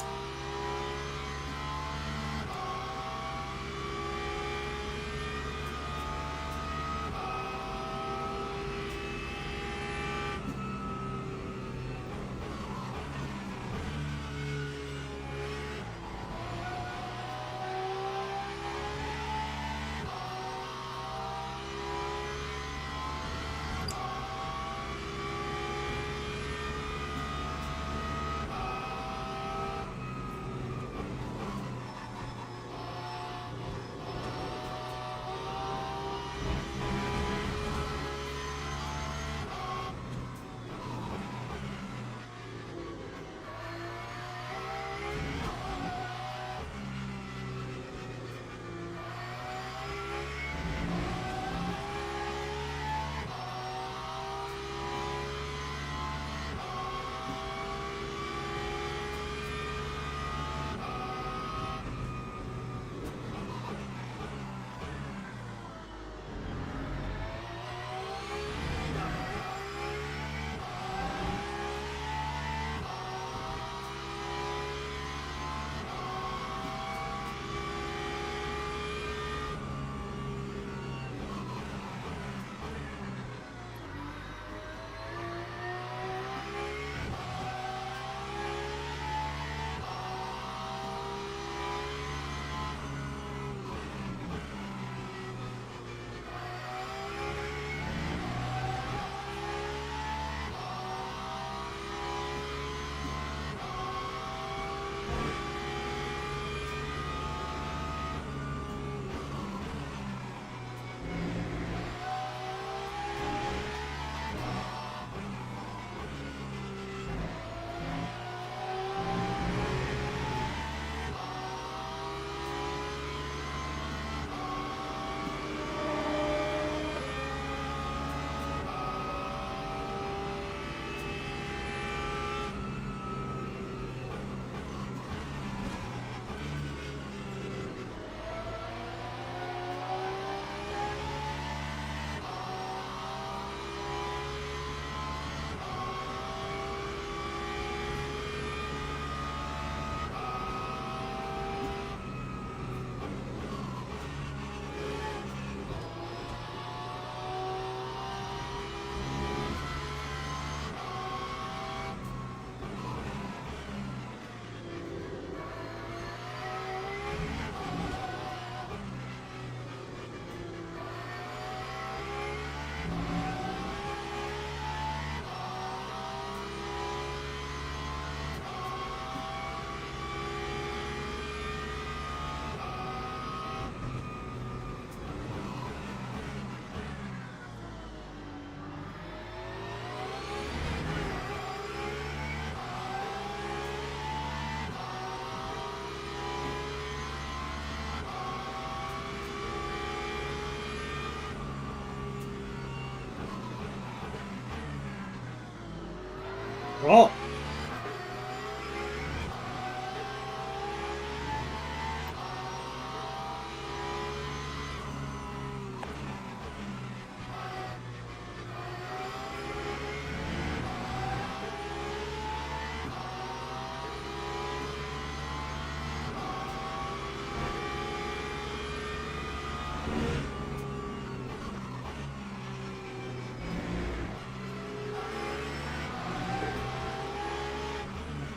Bro.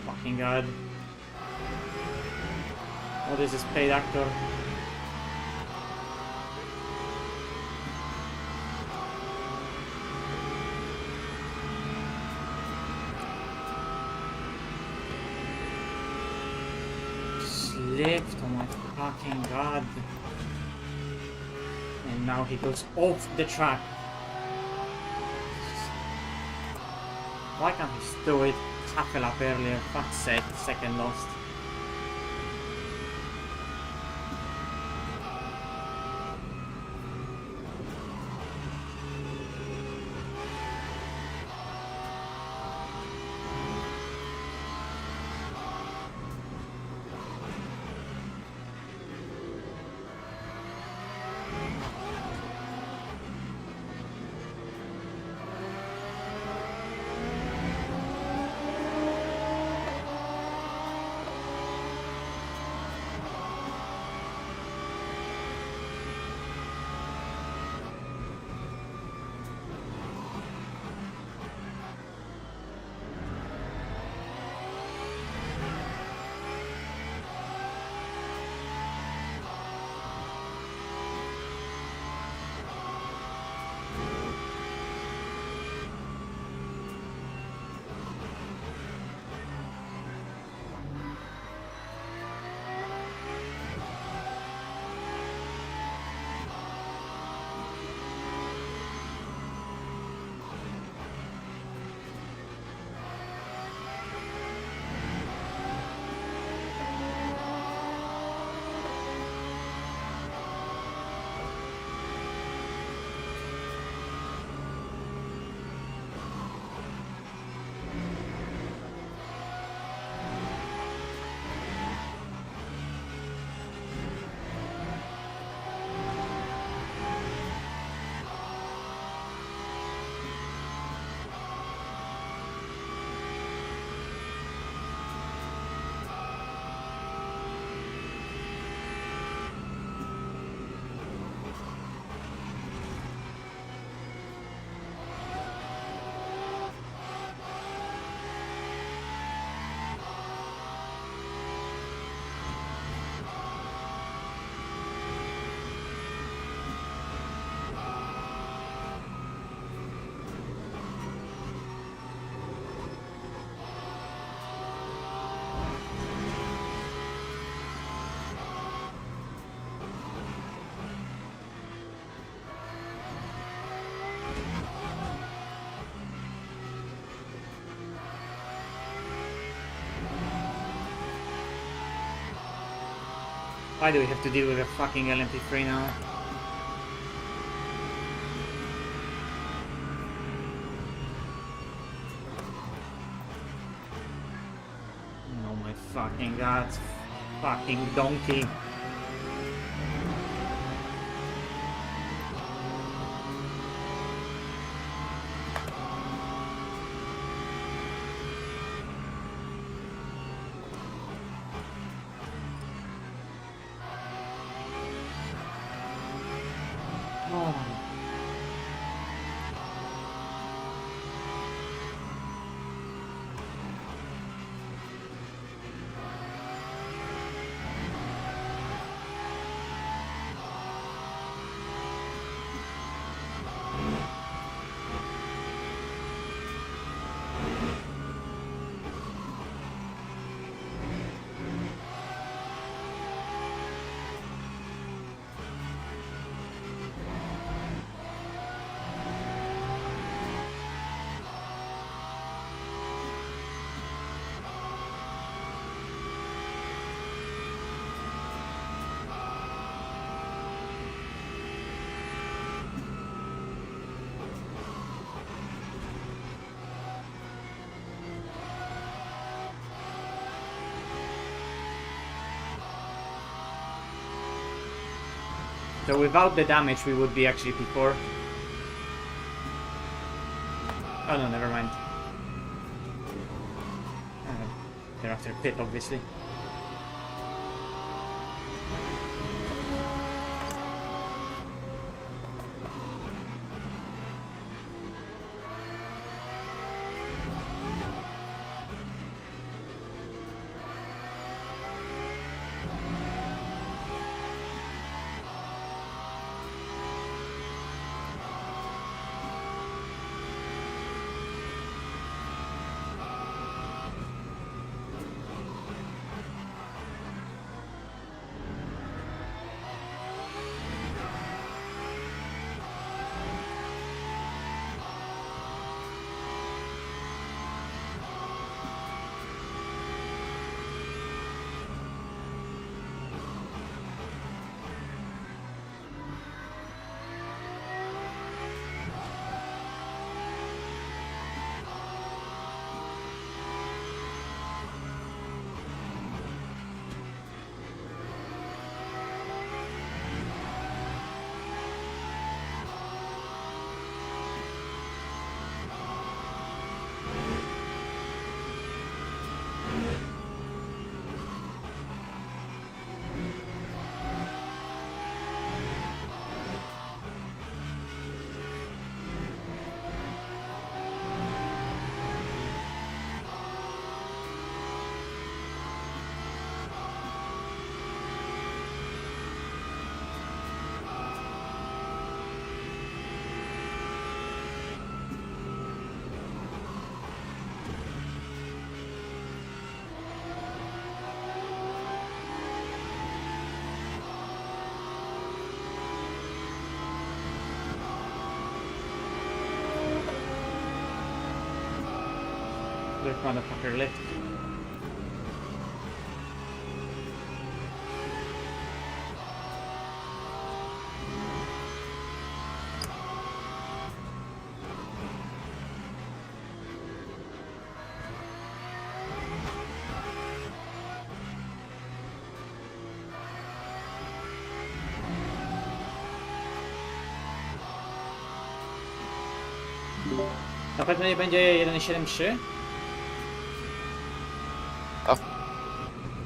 Fucking god. What is this paid actor? Slipped, oh my fucking god. And now he goes off the track. Why can't he do it? Tackle up earlier, fuck's sake, second lost. Why do we have to deal with a fucking LMP3 now? Oh my fucking god. Fucking donkey. So without the damage we would be actually P4. Oh no, never mind. They're after pit, obviously. Look, motherfucker, lift. Na pewno nie będzie 1.7.3?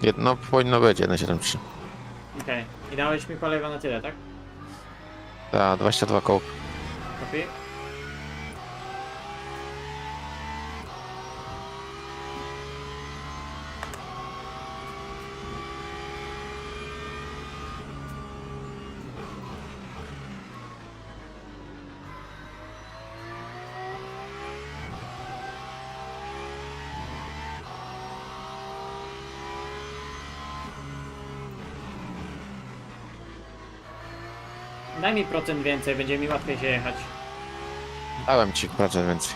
Jedno powinno być 1.7.3. Okej. I dałeś mi paliwa na tyle, tak? Tak, 22 kołów. Kopi? Daj mi procent więcej, będzie mi łatwiej się jechać. Dałem ci procent więcej.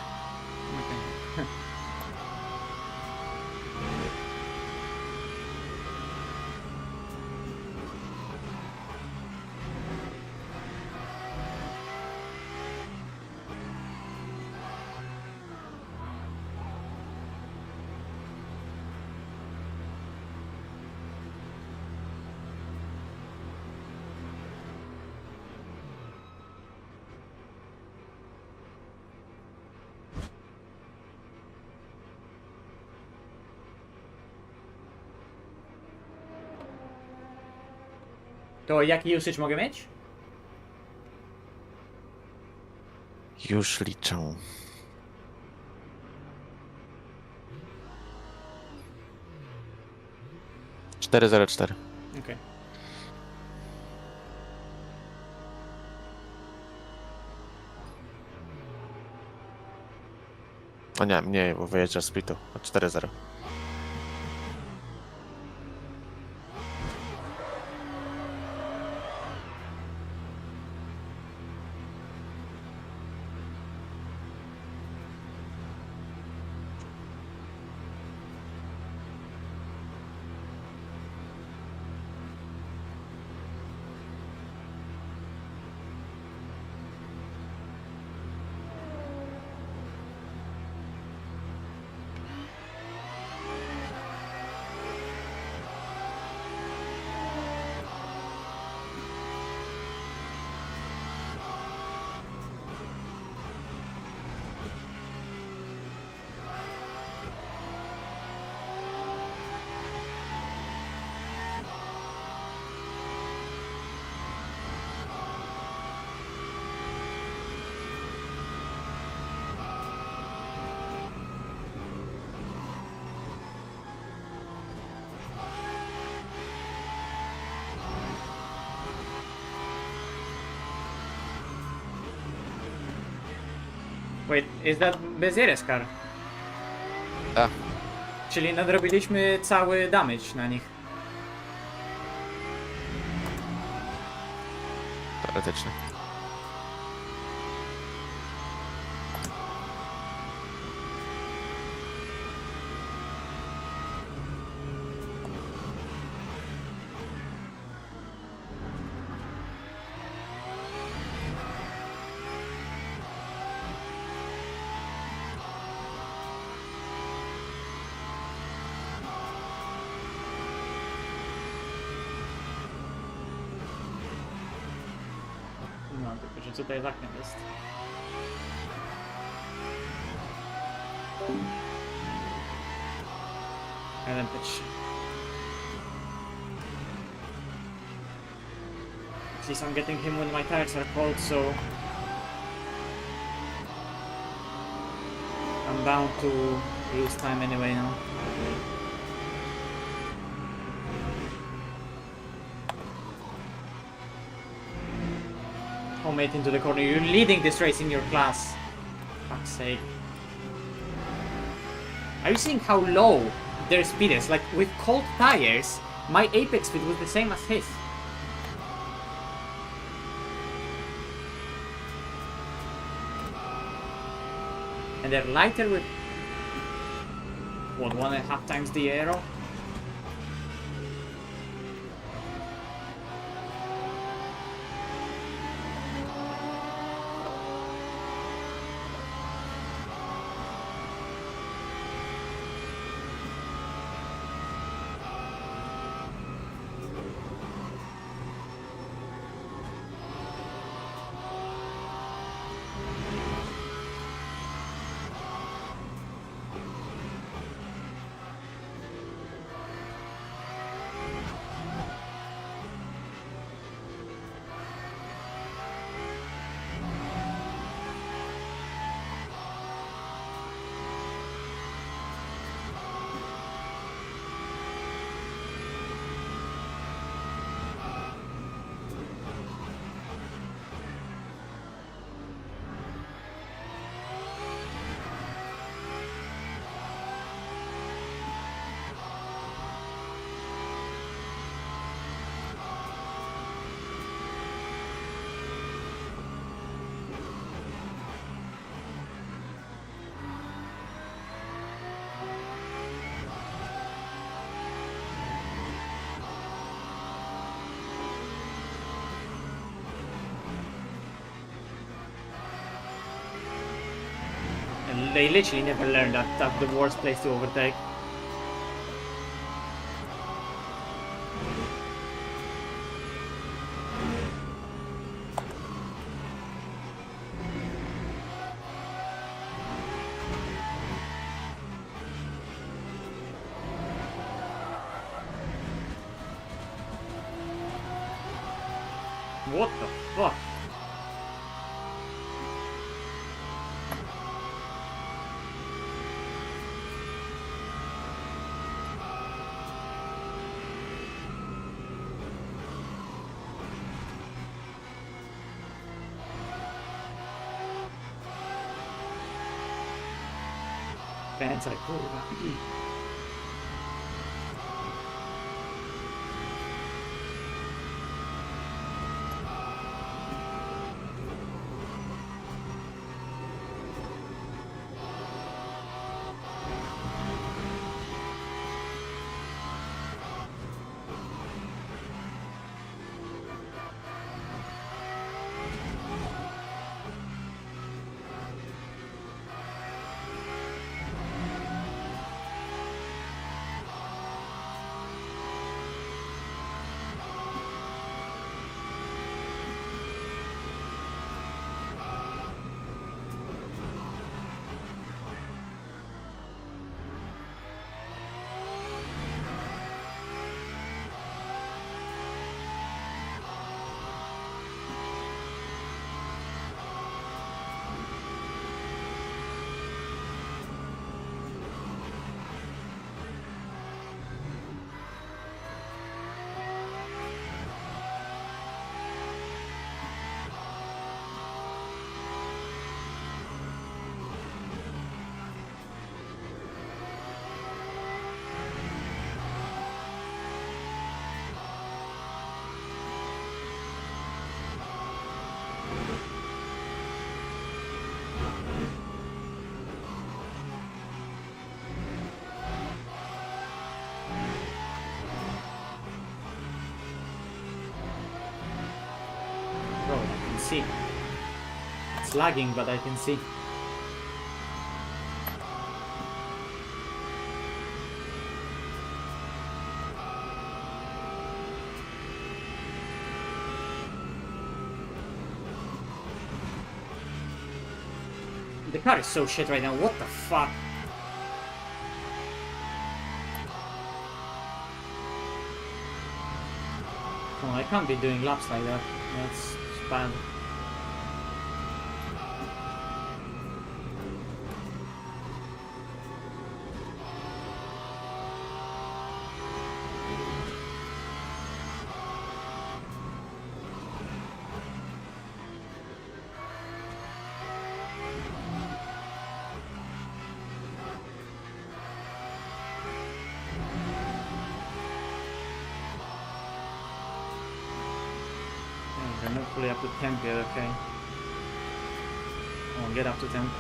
Okay. To jaki usage mogę mieć? Już liczę. Cztery zero cztery. Okej. O nie, mniej, bo wyjeżdża z pitu. 4-0. Wait, is that Bezieres car? Tak, Czyli nadrobiliśmy cały damage na nich. teoretycznie. No, tylko że tutaj za oknem jest. LMP3. At least I'm getting him when my tires are cold, so I'm bound to lose time anyway now. Homemade into the corner. You're leading this race in your class. Fuck's sake. Are you seeing how low their speed is? Like, with cold tires, my apex speed was the same as his. And they're lighter with... what, 1.5 times the aero? And they literally never learned that that's the worst place to overtake. What the fuck? Kręcaj, kurwa. Bro, I can see. It's lagging, but I can see. The car is so shit right now, what the fuck? Come on, I can't be doing laps like that. That's bad. We're not fully up to temp yet, okay. Come on, get up to temp.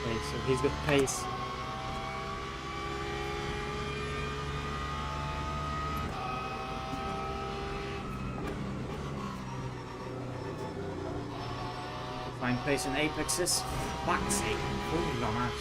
Okay, so he's got pace. Find pace in apexes. Fuck's sake. Kurwa mać.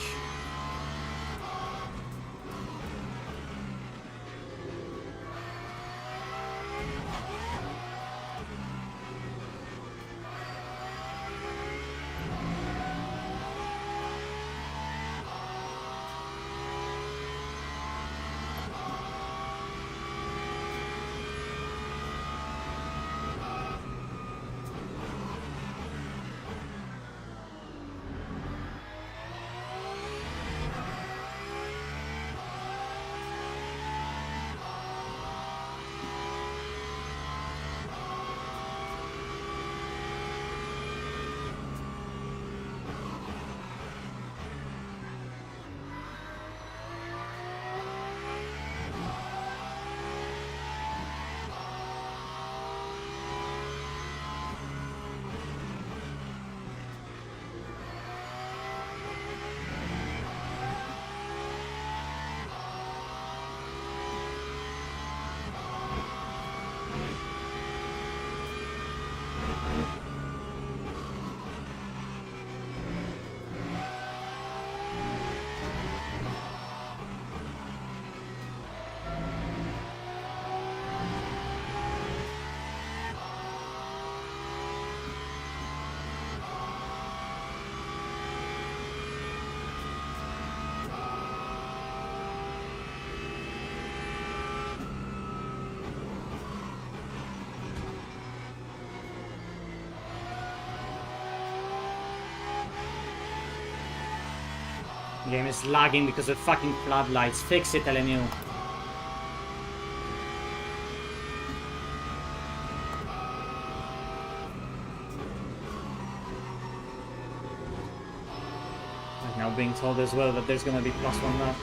The game is lagging because of fucking floodlights. Fix it, LMU. I'm now being told as well that there's gonna be +1 lap.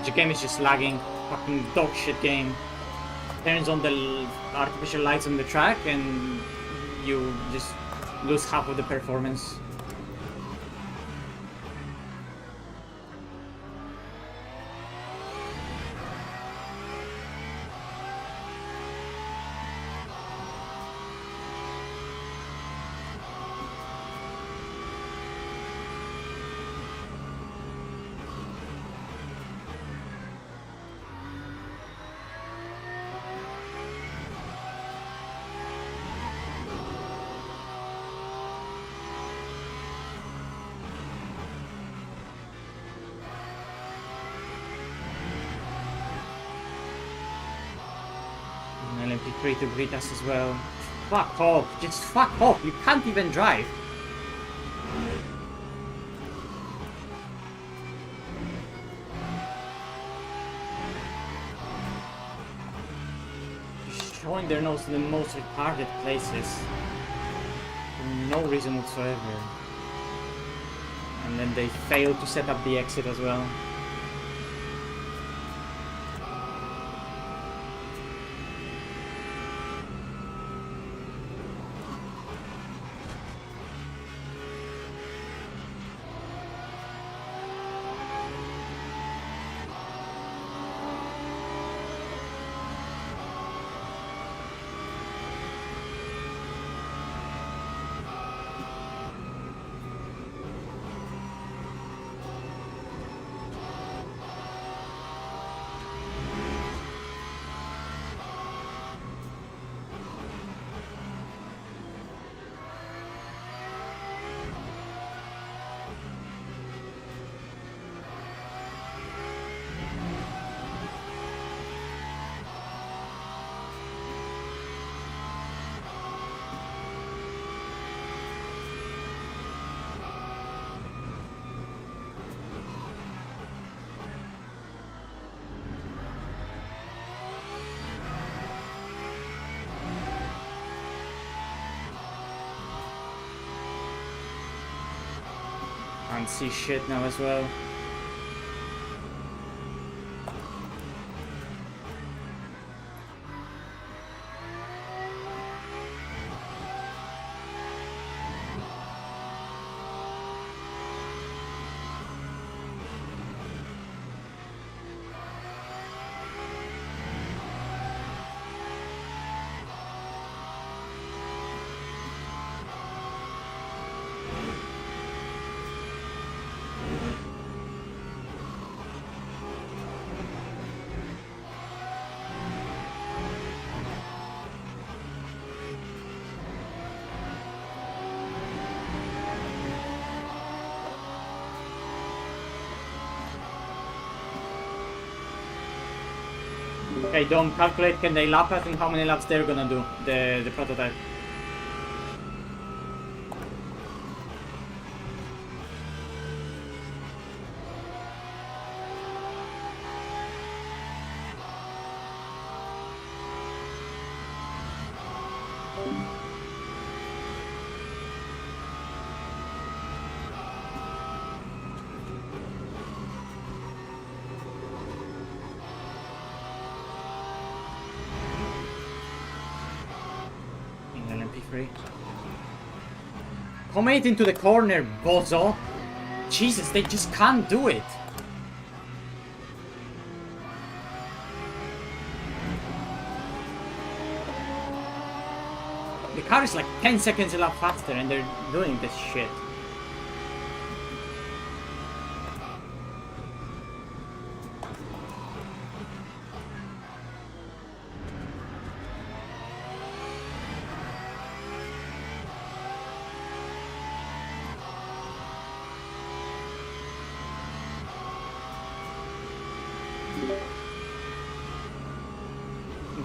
The game is just lagging. Fucking dog shit game. Turns on the artificial lights on the track and you just lose half of the performance. LMP3 to greet us as well. Fuck off, just fuck off, you can't even drive. Just showing their nose to the most retarded places. For no reason whatsoever. And then they fail to set up the exit as well. Can't see shit now as well. Okay, don't calculate can they lap it and how many laps they're gonna do, the prototype. LMP3. Come it into the corner, bozo! Jesus, they just can't do it! The car is like 10 seconds a lap faster and they're doing this shit.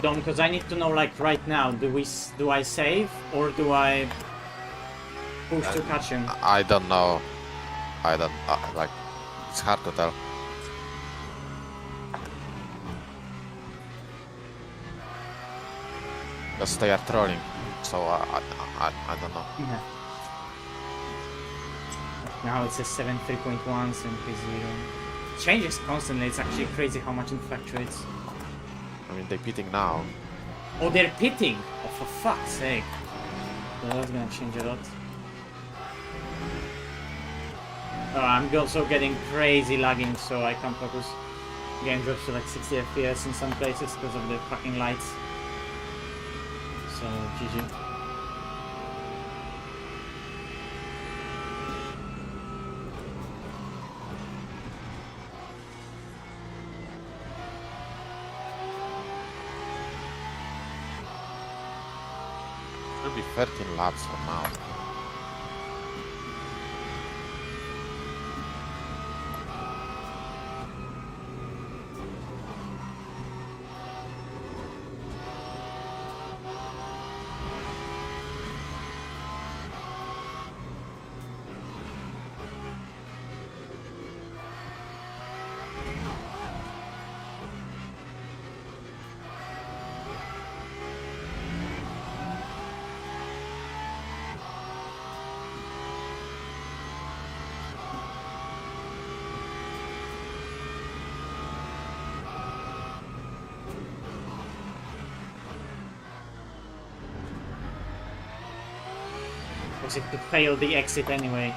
Dom, because I need to know like right now, do I save or do I push to catch him? I don't know. I don't like. It's hard to tell. Because they are trolling, so I don't know. Yeah. Now it says 7.3.1, 7.0. It changes constantly. It's actually crazy how much it fluctuates. I mean, they're pitting now. Oh, they're pitting! Oh, for fuck's sake. So that's gonna change a lot. Oh, I'm also getting crazy lagging, so I can't focus. Game drops to like 60 FPS in some places because of the fucking lights. So, GG. Should be 13 laps from now. Was it to fail the exit anyway?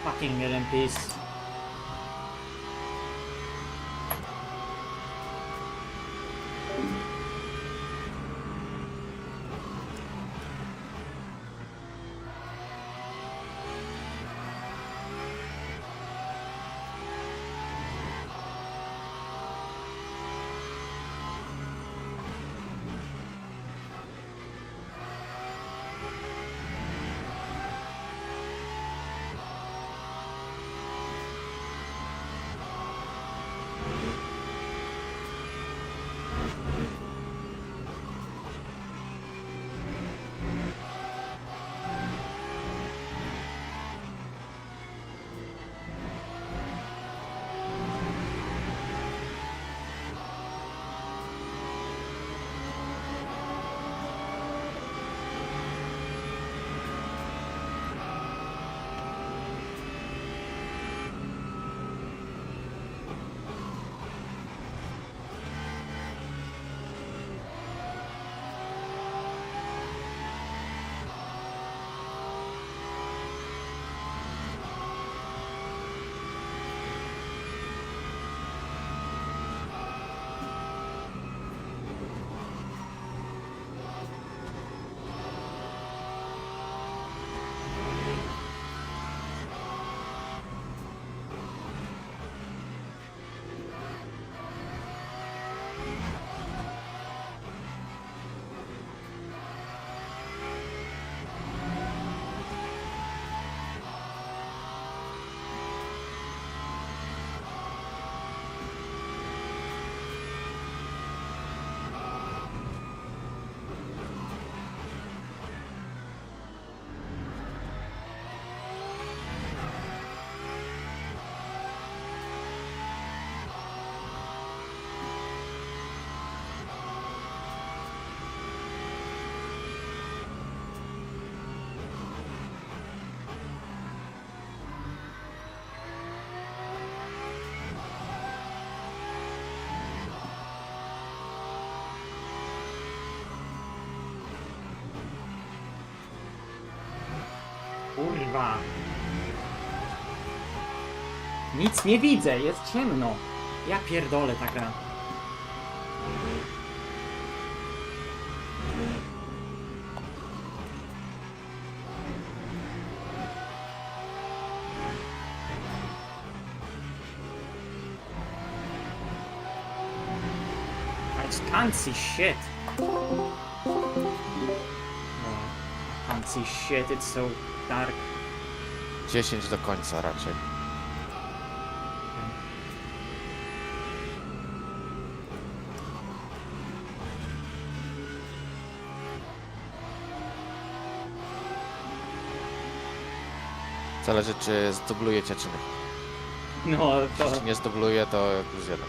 Fucking LMPs. Kurwa. Nic nie widzę, jest ciemno. Ja pierdolę ta gra. I just can't see shit. I can't see shit, it's so dark. 10 do końca raczej. Zależy czy zdublujecie czy nie. No to... Jeśli nie zdubluje to plus 1.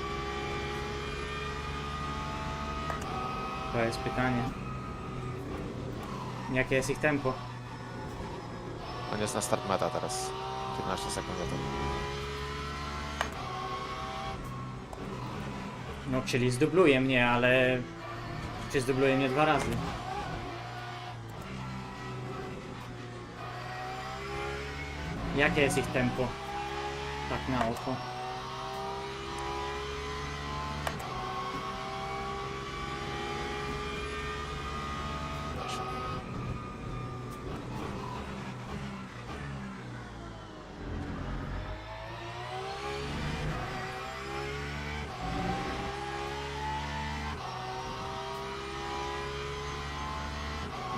To jest pytanie. Jakie jest ich tempo? On jest na start meta teraz. 15 sekund za to. No, czyli zdubluje mnie, ale... Czy zdubluje mnie 2 razy? Jakie jest ich tempo? Tak na oko.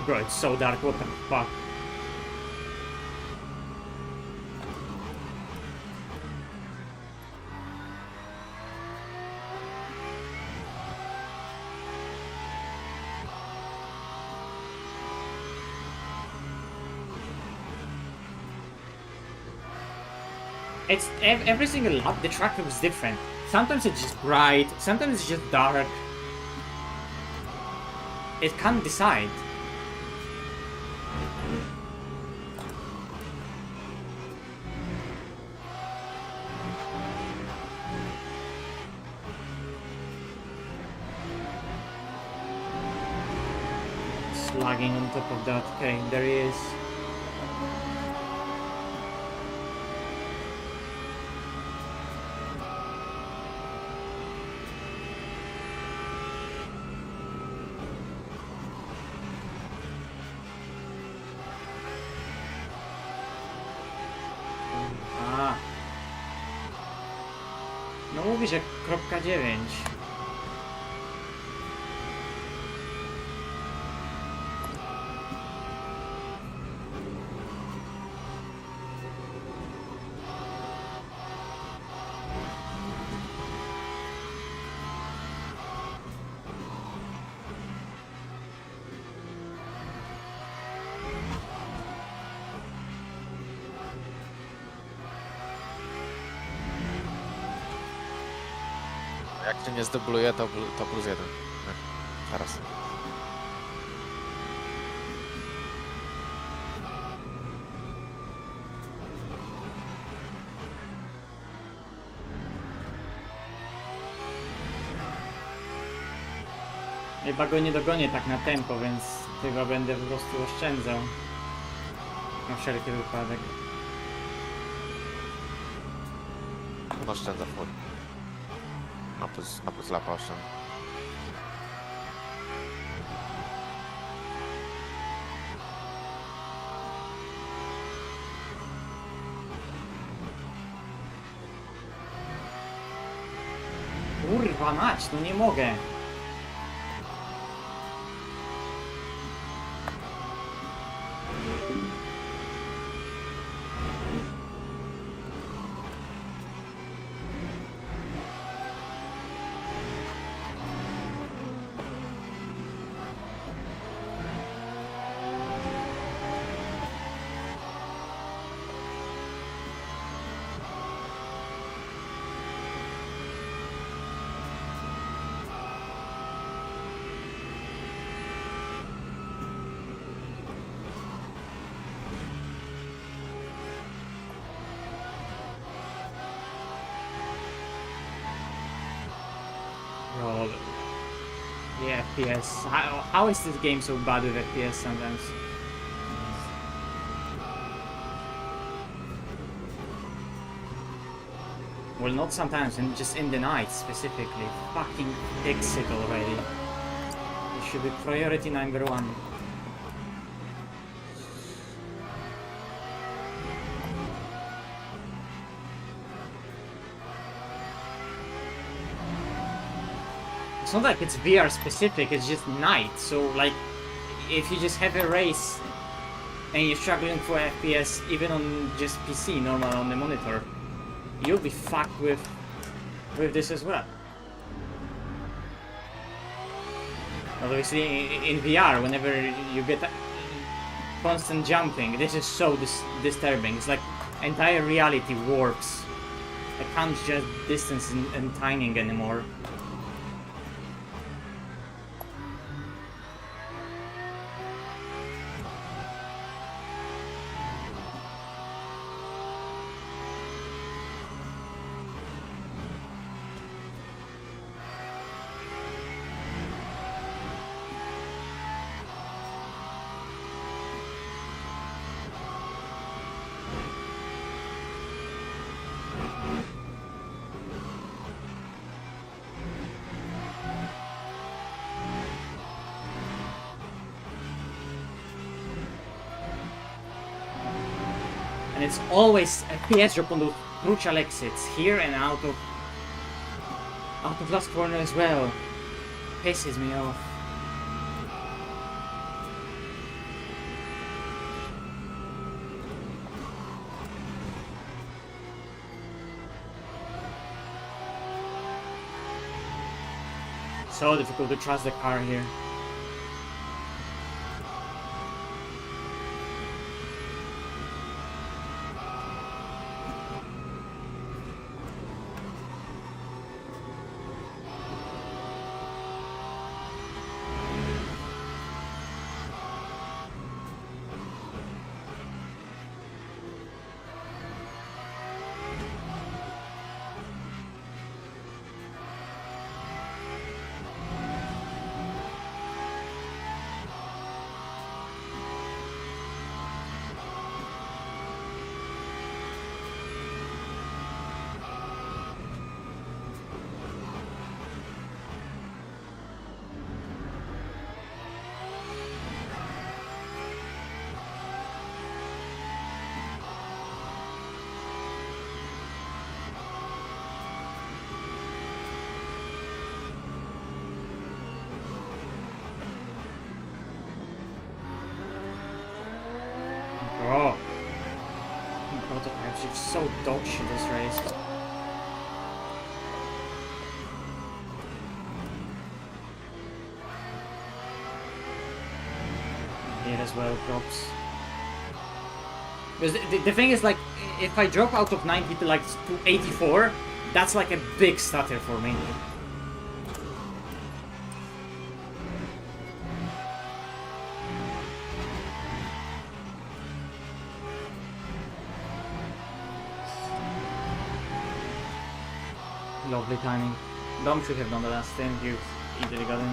Bro, it's so dark, what the fuck? It's every single lap, the track looks different. Sometimes it's just bright, sometimes it's just dark. It can't decide. It's lagging on top of that. Okay, there he is. No mówi, że kropka 9. Jak cię nie zdubluje to plus 1. Teraz. Chyba go nie dogonię tak na tempo, więc chyba będę po prostu oszczędzał. Na wszelki wypadek. Oszczędza full. Na plus lapa oszczędza. Kurwa mać, no nie mogę. Oh, yeah, FPS. How is this game so bad with FPS sometimes? Well, not sometimes, and just in the night specifically. Fucking fix it already. It should be priority number one. It's not like it's VR specific, it's just night. So like, if you just have a race and you're struggling for FPS, even on just PC, normal on the monitor, you'll be fucked with this as well. Obviously, in VR, whenever you get constant jumping, this is so disturbing. It's like entire reality warps. I can't judge distance and timing anymore. And it's always FPS drop on those crucial exits, here and out of last corner as well. Pisses me off. So difficult to trust the car here. Oh. Prototypes are so dog shit this race. Here as well drops. Because the thing is, like, if I drop out of 90 to like to 84, that's like a big stutter for me. Lovely timing. Dom should have done the last thing. You easily got in.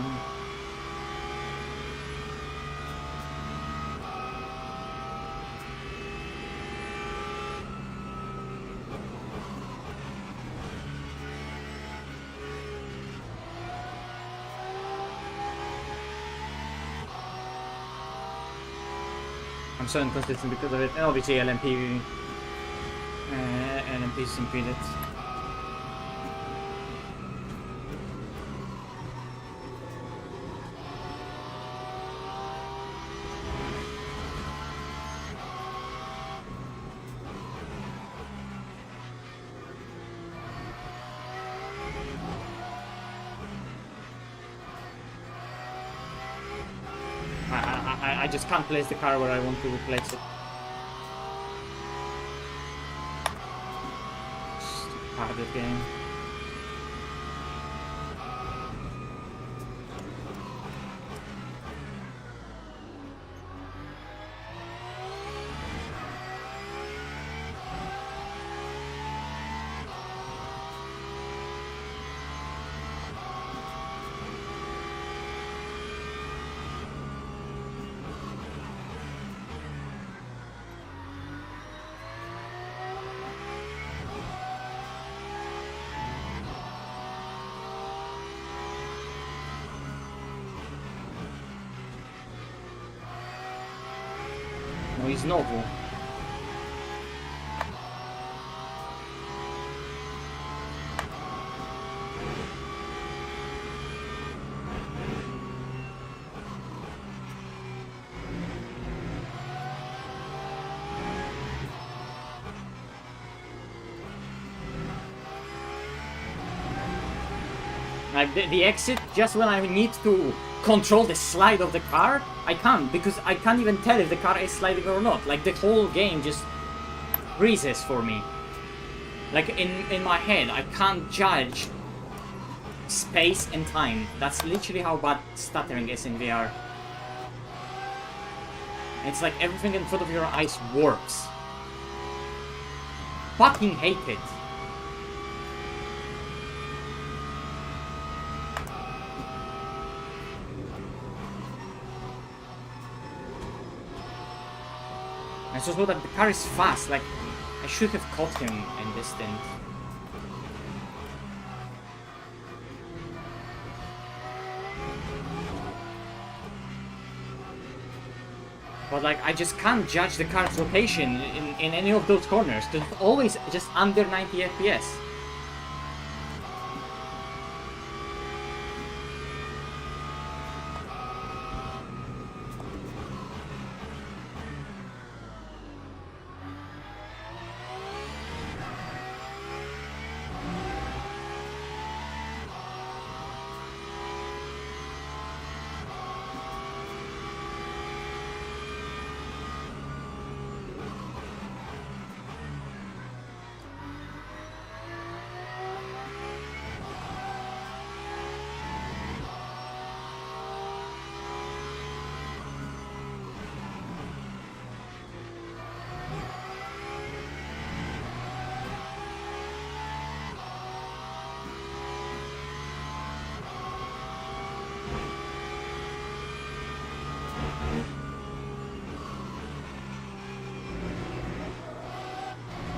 I'm so inconsistent because of it. And obviously LMP is impeded. I just can't place the car where I want to place it. Stupid game. i znowu. Like the exit, just when I need to control the slide of the car, I can't, because I can't even tell if the car is sliding or not. Like the whole game just freezes for me. Like in my head, I can't judge space and time. That's literally how bad stuttering is in VR. It's like everything in front of your eyes warps. Fucking hate it. I just know that the car is fast, like, I should have caught him in this stint. But like, I just can't judge the car's rotation in any of those corners. It's always just under 90 FPS.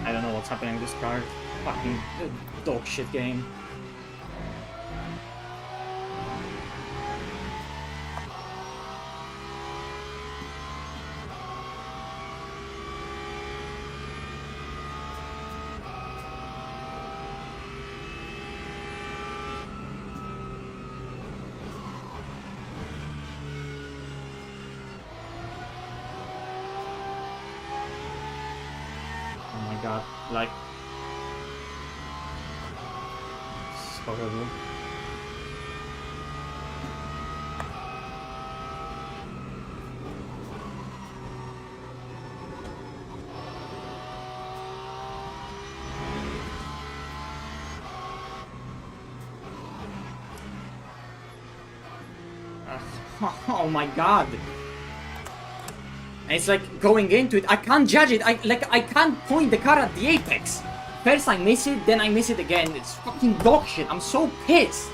I don't know what's happening with this car. Fucking dog shit game. God, like, it's horrible. Oh my God. It's like going into it, I can't judge it, I can't point the car at the apex. First I miss it, then I miss it again. It's fucking dog shit, I'm so pissed.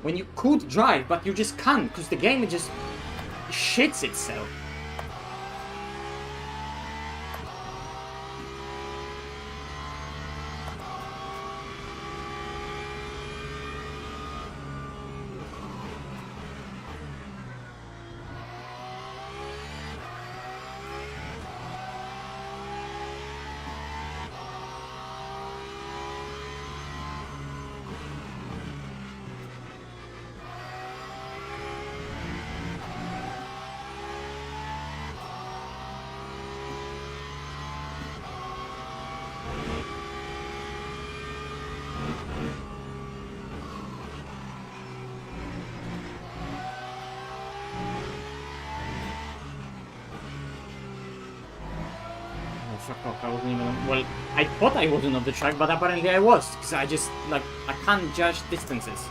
When you could drive, but you just can't, because the game just shits itself. Fuck off, I wasn't even on, well, I thought I wasn't on the track, but apparently I was, because I just, like, I can't judge distances.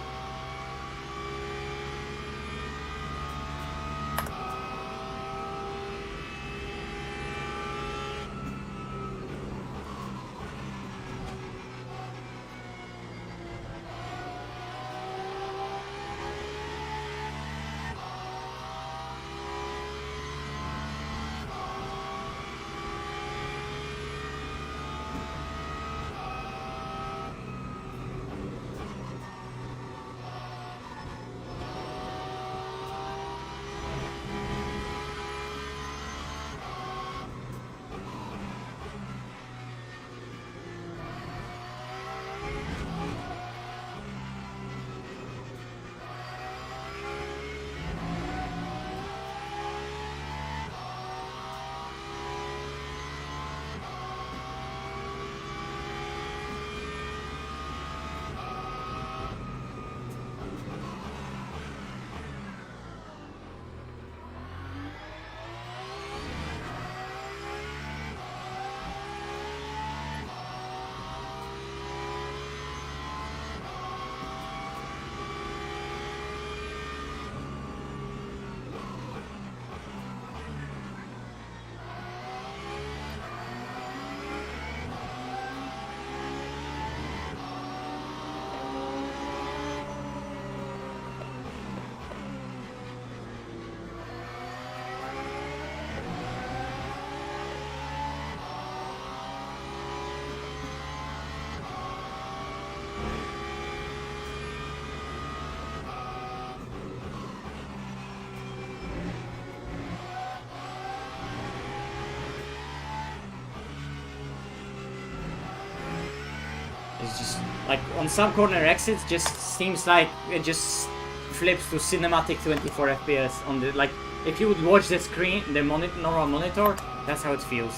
Like on some corner exits, just seems like it just flips to cinematic 24 FPS on the like. If you would watch the screen, the normal monitor, that's how it feels.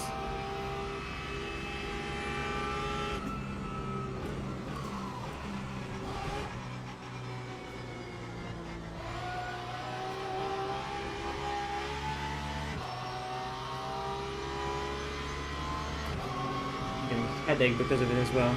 Getting a headache because of it as well.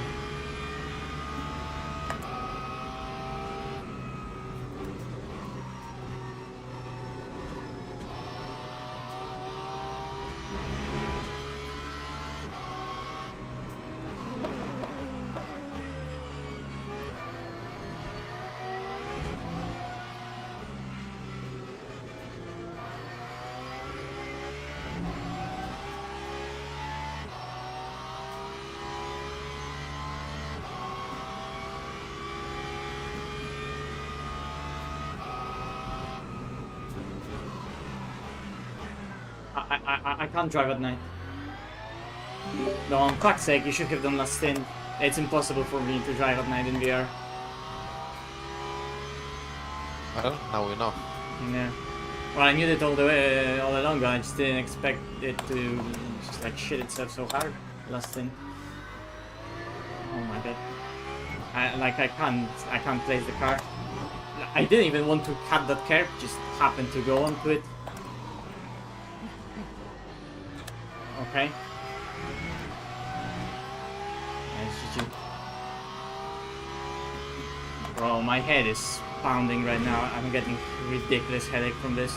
I can't drive at night. No, on fuck's sake, you should have done last stint. It's impossible for me to drive at night in VR. Well, now we know. Yeah. Well, I knew that all the way, all along, but I just didn't expect it to just like shit itself so hard last stint. Oh my god. I can't place the car. I didn't even want to cut that curve, just happened to go onto it. Okay. Bro, my head is pounding right now. I'm getting ridiculous headache from this.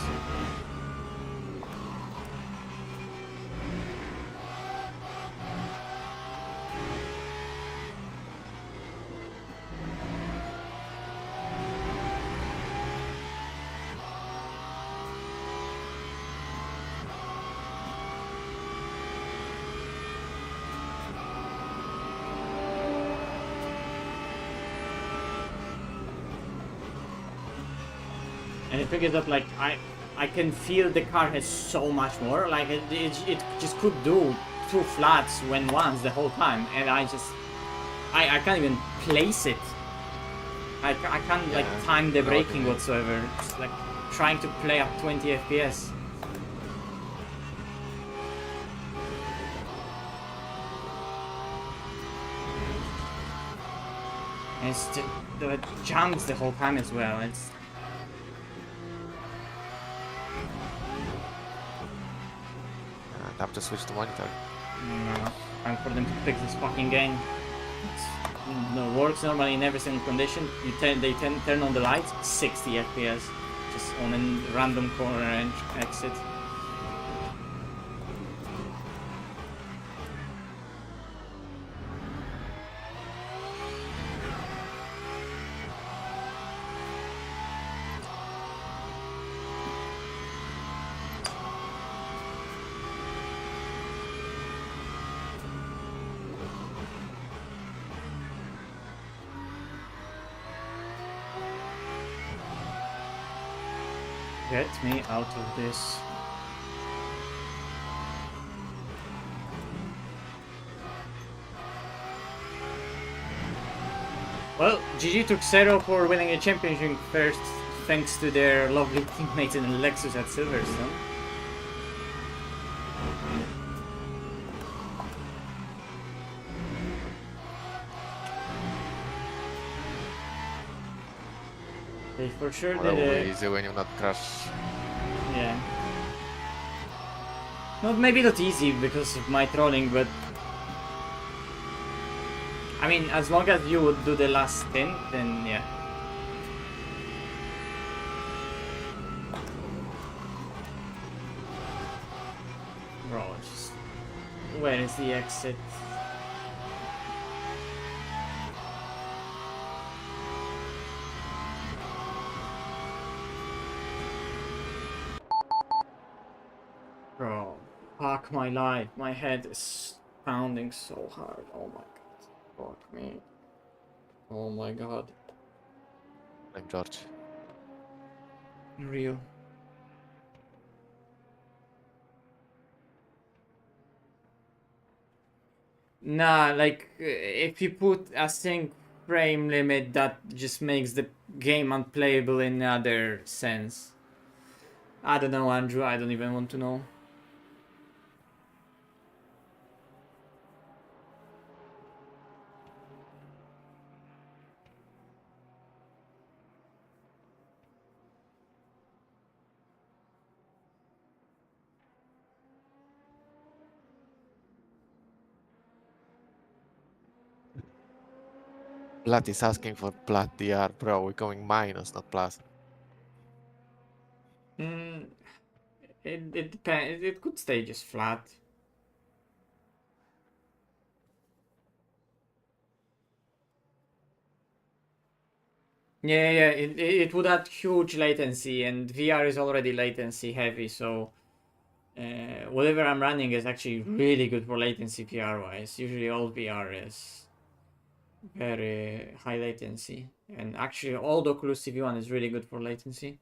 And I figured out like I can feel the car has so much more. Like it just could do 2 flats when once the whole time, and I can't even place it. I can't like time the braking whatsoever. It's like trying to play up 20 FPS. And it's just, the jumps the whole time as well. It's Have to switch the monitor. no, time for them to fix this fucking game. No, works normally in every single condition. They turn on the lights, 60 FPS, just on a random corner and exit. Get me out of this. Well, GG took Zero for winning a championship first, thanks to their lovely teammates in Lexus at Silverstone. They for sure Well, did it. easy when you not crash. Yeah. Maybe not easy because of my trolling, but I mean, as long as you would do the last stint, then yeah. Bro, just where is the exit? Bro, fuck my life. My head is pounding so hard. Oh my god. Fuck me. Oh my god. I'm George. Real. Nah, like if you put a sync frame limit that just makes the game unplayable in other sense. I don't know, Andrew. I don't even want to know. Blood is asking for blood DR, bro. We're going minus, not plus. It depends. It could stay just flat. Yeah, it would add huge latency, and VR is already latency heavy, so whatever I'm running is actually really good for latency VR wise. Usually all VR is very high latency, and actually all the Oculus CV1 is really good for latency.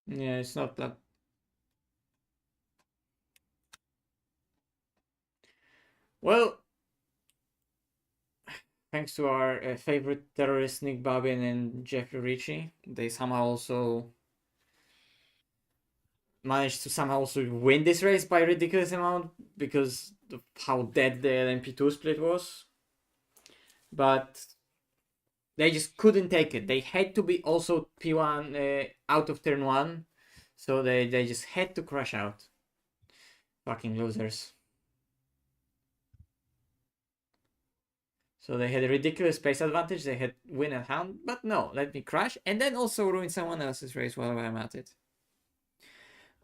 Yeah, it's not that. Well, thanks to our favorite terrorists Nick Babin and Jeffrey Ritchie, they somehow also managed to somehow also win this race by a ridiculous amount because of how dead the LMP2 split was. But they just couldn't take it. They had to be also P1 out of turn 1. So they just had to crash out. Fucking losers. So they had a ridiculous space advantage. They had win at hand. But no, let me crash. And then also ruin someone else's race while I'm at it.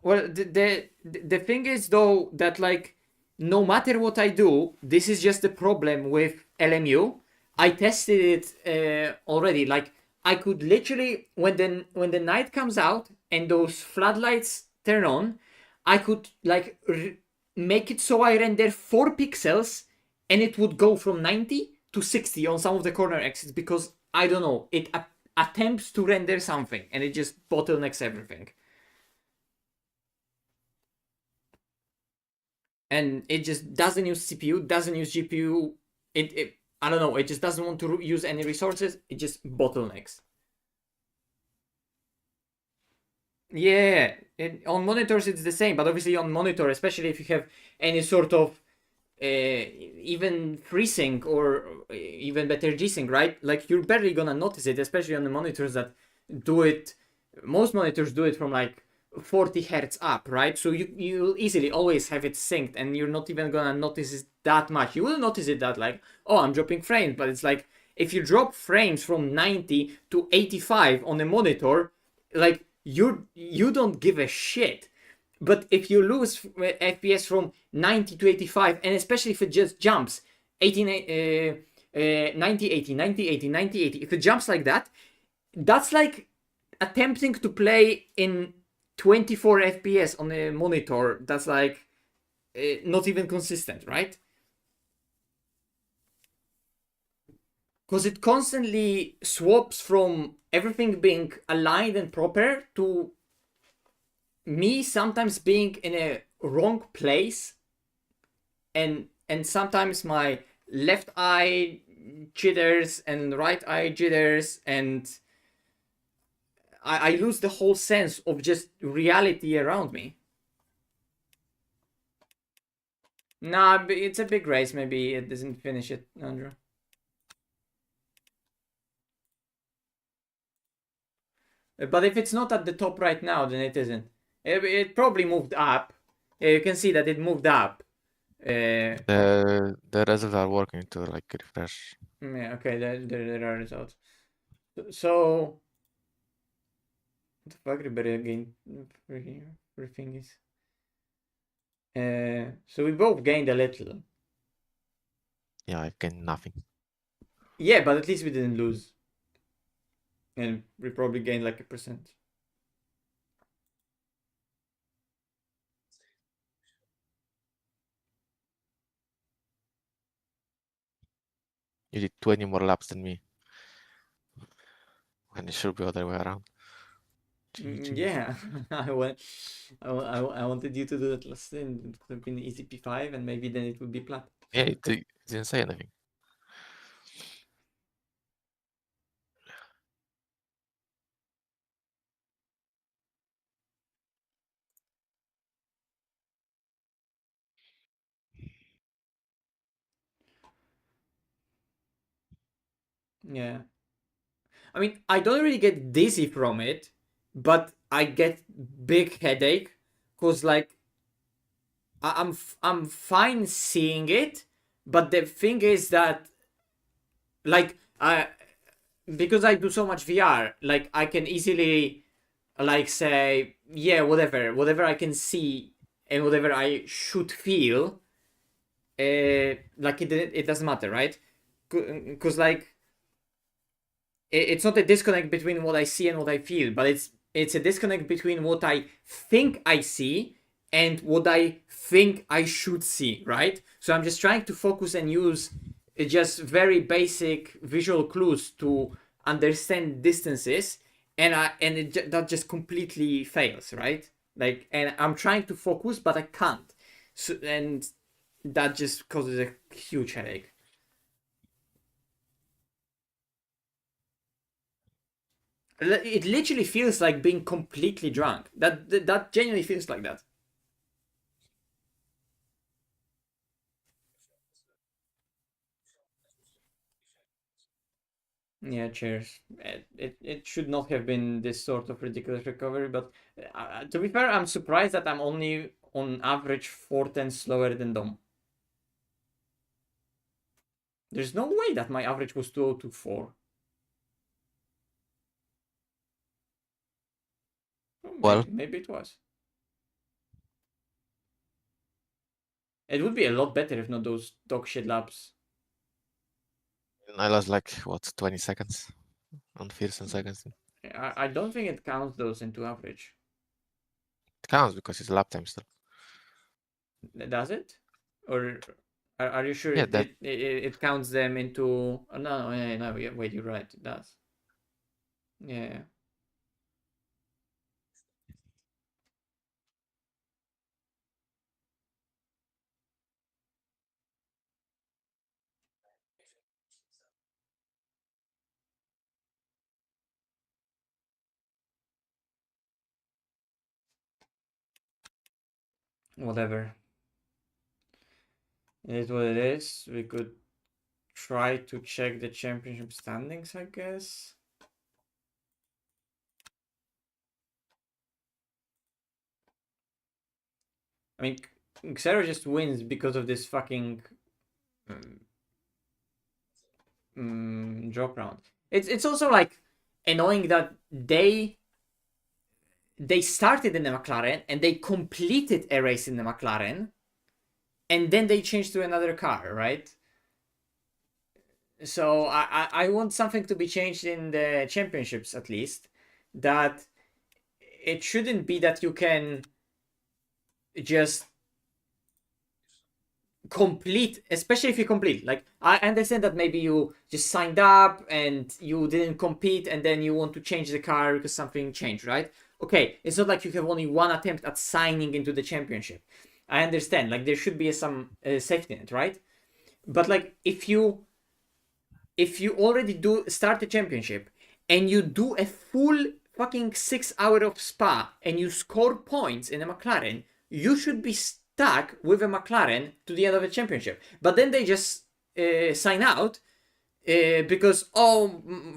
Well, the thing is though that like no matter what I do, this is just the problem with LMU. I tested it already. Like I could literally when the night comes out and those floodlights turn on, I could like make it so I render 4 pixels and it would go from 90 to 60 on some of the corner exits because I don't know, it attempts to render something and it just bottlenecks everything. And it just doesn't use CPU, doesn't use GPU. It I don't know. It just doesn't want to use any resources. It just bottlenecks. Yeah, on monitors it's the same, but obviously on monitor, especially if you have any sort of even FreeSync or even better G-Sync, right? Like you're barely gonna notice it, especially on the monitors that do it. Most monitors do it from like 40 hertz up, right? So you'll easily always have it synced and you're not even gonna notice it that much. You will notice it that like, oh, I'm dropping frames, but it's like if you drop frames from 90 to 85 on a monitor, like you don't give a shit. But if you lose FPS from 90 to 85, and especially if it just jumps 90 80, 90 80, 90 80, if it jumps like that, that's like attempting to play in 24 FPS on a monitor. That's like not even consistent, right? Because it constantly swaps from everything being aligned and proper to me sometimes being in a wrong place, and sometimes my left eye jitters and right eye jitters, and I lose the whole sense of just reality around me. Nah, it's a big race. Maybe it doesn't finish it, Andrew. But if it's not at the top right now, then it isn't. It probably moved up. You can see that it moved up. The results are working to like refresh. Yeah, okay, there are results. So, what the fuck, everybody again? Everything is. So we both gained a little. Yeah, I've gained nothing. Yeah, but at least we didn't lose. And we probably gained like 1%. You did 20 more laps than me. When it should be the other way around. Yeah, I wanted you to do that last time. It could have been easy P5 and maybe then it would be plat. Yeah, it didn't say anything. Yeah. I mean, I don't really get dizzy from it, but I get big headache because like I'm fine seeing it, but the thing is that like I because I do so much VR, like I can easily like say whatever I can see and whatever I should feel, like it doesn't matter, right? Because like it's not a disconnect between what I see and what I feel, but it's a disconnect between what I think I see and what I think I should see, right? So I'm just trying to focus and use just very basic visual clues to understand distances, and that just completely fails, right? Like, and I'm trying to focus, but I can't. So, and that just causes a huge headache. It literally feels like being completely drunk. That genuinely feels like that. Yeah, cheers. It should not have been this sort of ridiculous recovery, but to be fair, I'm surprised that I'm only on average 4 tenths slower than Dom. There's no way that my average was 2024. Well, maybe it was. It would be a lot better if not those dog shit laps. I lost like what 20 seconds on 15 seconds. I don't think it counts those into average. It counts because it's lap time still. Does it? Or are you sure Yeah, it counts them into? Oh, no, wait, you're right. It does. Yeah. Whatever. It is what it is. We could try to check the championship standings, I guess. I mean, Xero just wins because of this fucking drop round. It's also like annoying that they started in the McLaren and they completed a race in the McLaren, and then they changed to another car, right? So I want something to be changed in the championships at least. That it shouldn't be that you can just complete, especially if you complete. Like, I understand that maybe you just signed up and you didn't compete and then you want to change the car because something changed, right? Okay, it's not like you have only one attempt at signing into the championship. I understand, like there should be some safety net, right? But like if you already do start the championship and you do a full fucking 6 hour of spa and you score points in a McLaren, you should be stuck with a McLaren to the end of the championship. But then they just sign out because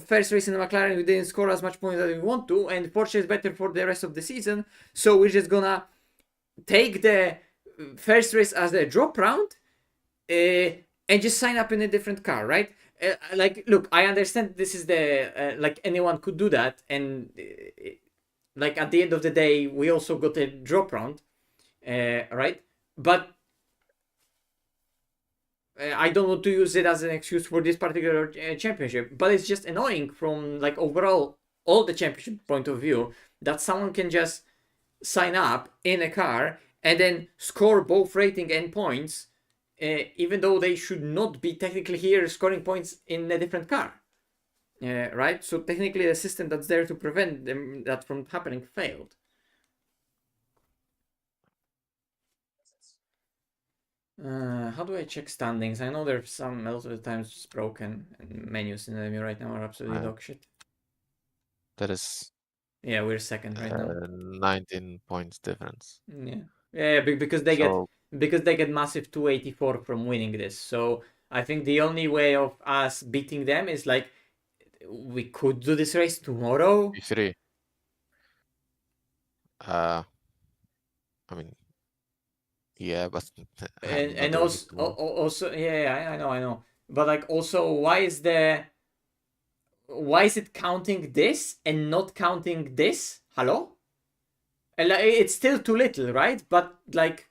first race in the McLaren we didn't score as much points as we want to, and Porsche is better for the rest of the season, so we're just gonna take the first race as a drop round and just sign up in a different car, right? Like, look, I understand this is the like anyone could do that, and like at the end of the day, we also got a drop round, right? But I don't want to use it as an excuse for this particular championship. But it's just annoying from like overall all the championship point of view that someone can just sign up in a car and then score both rating and points even though they should not be technically here scoring points in a different car. Right? So technically the system that's there to prevent them that from happening failed. How do I check standings? I know there's some most of the times it's broken, and menus in LMU right now are absolutely dog shit. That is Yeah, we're second right now. 19 points difference. Yeah, because they So get massive 284 from winning this. So I think the only way of us beating them is like we could do this race tomorrow. P3. I mean, yeah, but I'm not And doing it also, tomorrow. also, yeah, I know. But like, also, why is it counting this and not counting this? Hello? And like, it's still too little, right? But like,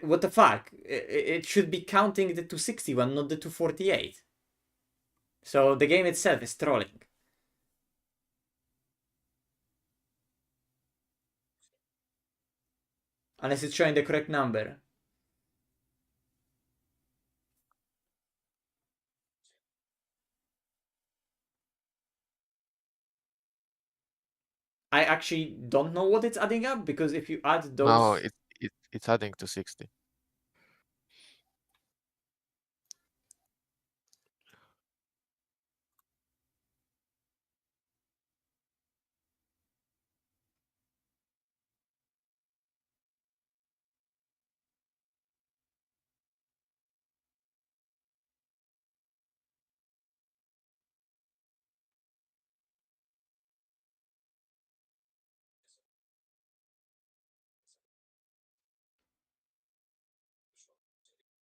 what the fuck? It should be counting the 261, not the 248. So the game itself is trolling. Unless it's showing the correct number. I actually don't know what it's adding up, because if you add those... No, it's adding to 60.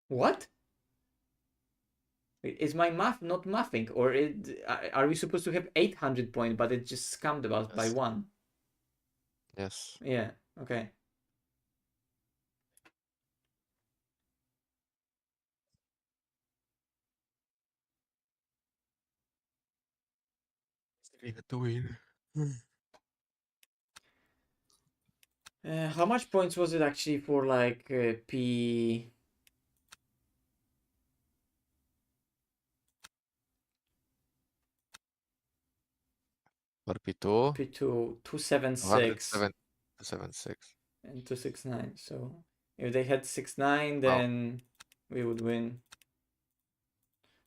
What? Is my math not mathing? Or are we supposed to have 800 points, but it just scammed about by Yes. one? Yes. Yeah, okay. To win. How much points was it actually for like P... For P2, P2, 276 276. and 269. So if they had 69, Wow. then we would win.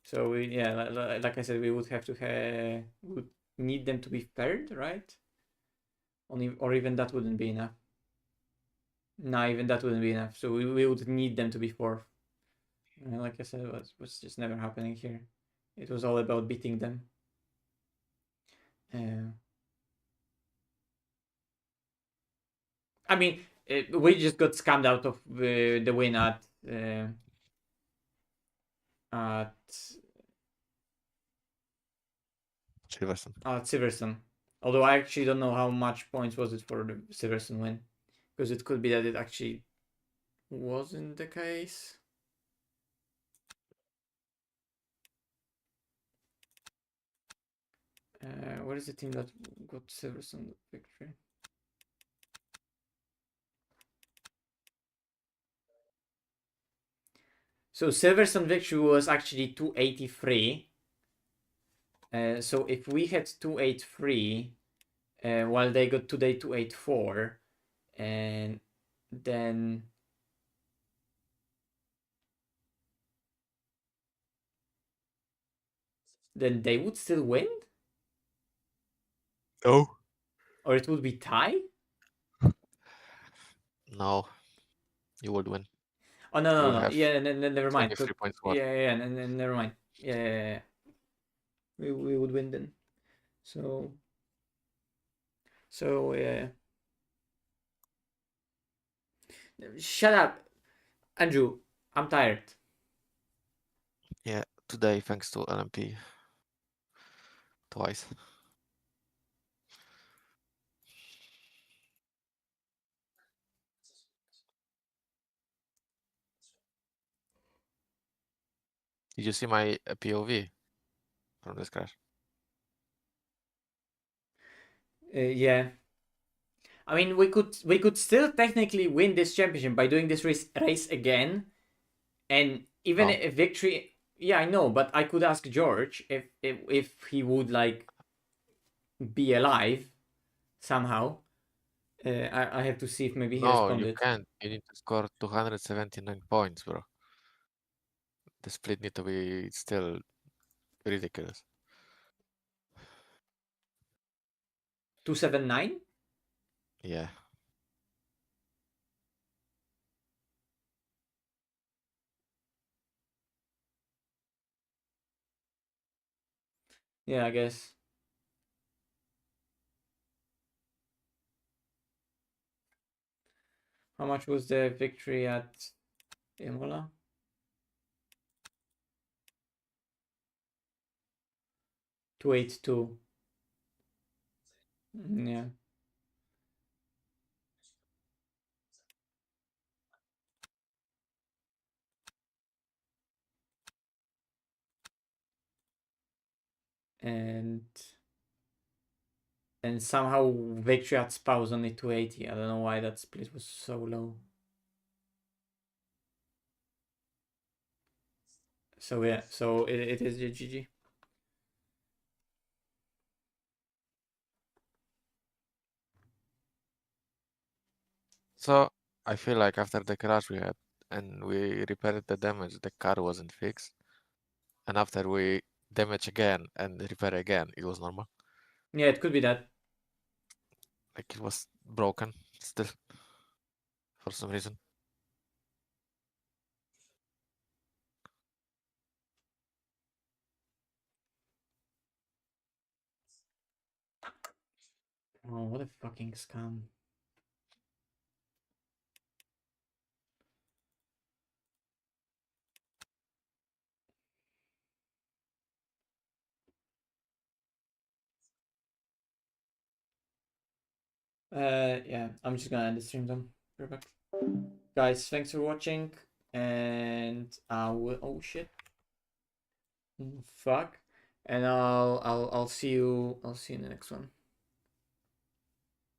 So we, yeah, like I said, we would have to would need them to be third, right? Only, or even that wouldn't be enough. No, even that wouldn't be enough. So we would need them to be fourth. Like I said, it was just never happening here. It was all about beating them. I mean, we just got scammed out of the win at Siverson. Although I actually don't know how much points was it for the Siverson win, because it could be that it actually wasn't the case. What is the team that got Siverson victory? So Silverstone victory was actually 283. So if we had 283, while they got today 284, and then they would still win? No. Or it would be tie? No. You would win. Oh, You no. would have Yeah, never mind. 23 points more. Yeah, never mind. Yeah. We would win then. So yeah. Shut up, Andrew. I'm tired. Yeah, today thanks to LMP. Twice. Did you see my POV from this crash? Yeah. I mean, we could still technically win this championship by doing this race again, And even Oh. a victory, yeah, I know, but I could ask George if he would like be alive somehow. I have to see if maybe he No, you responded. can't. You need to score 279 points, bro. The split need to be still ridiculous. 279. Yeah. Yeah, I guess. How much was the victory at Imola? $282. Yeah. And somehow victory at Spa was only 280. I don't know why that split was so low. So yeah, so it is the GG. So I feel like after the crash we had and we repaired the damage, the car wasn't fixed. And after we damage again and repair again, it was normal. Yeah, it could be that. Like it was broken still for some reason. Oh, what a fucking scam. Yeah, I'm just gonna end the stream then. Perfect. Guys, thanks for watching, and I will. Oh shit. Fuck. And I'll see you. I'll see you in the next one.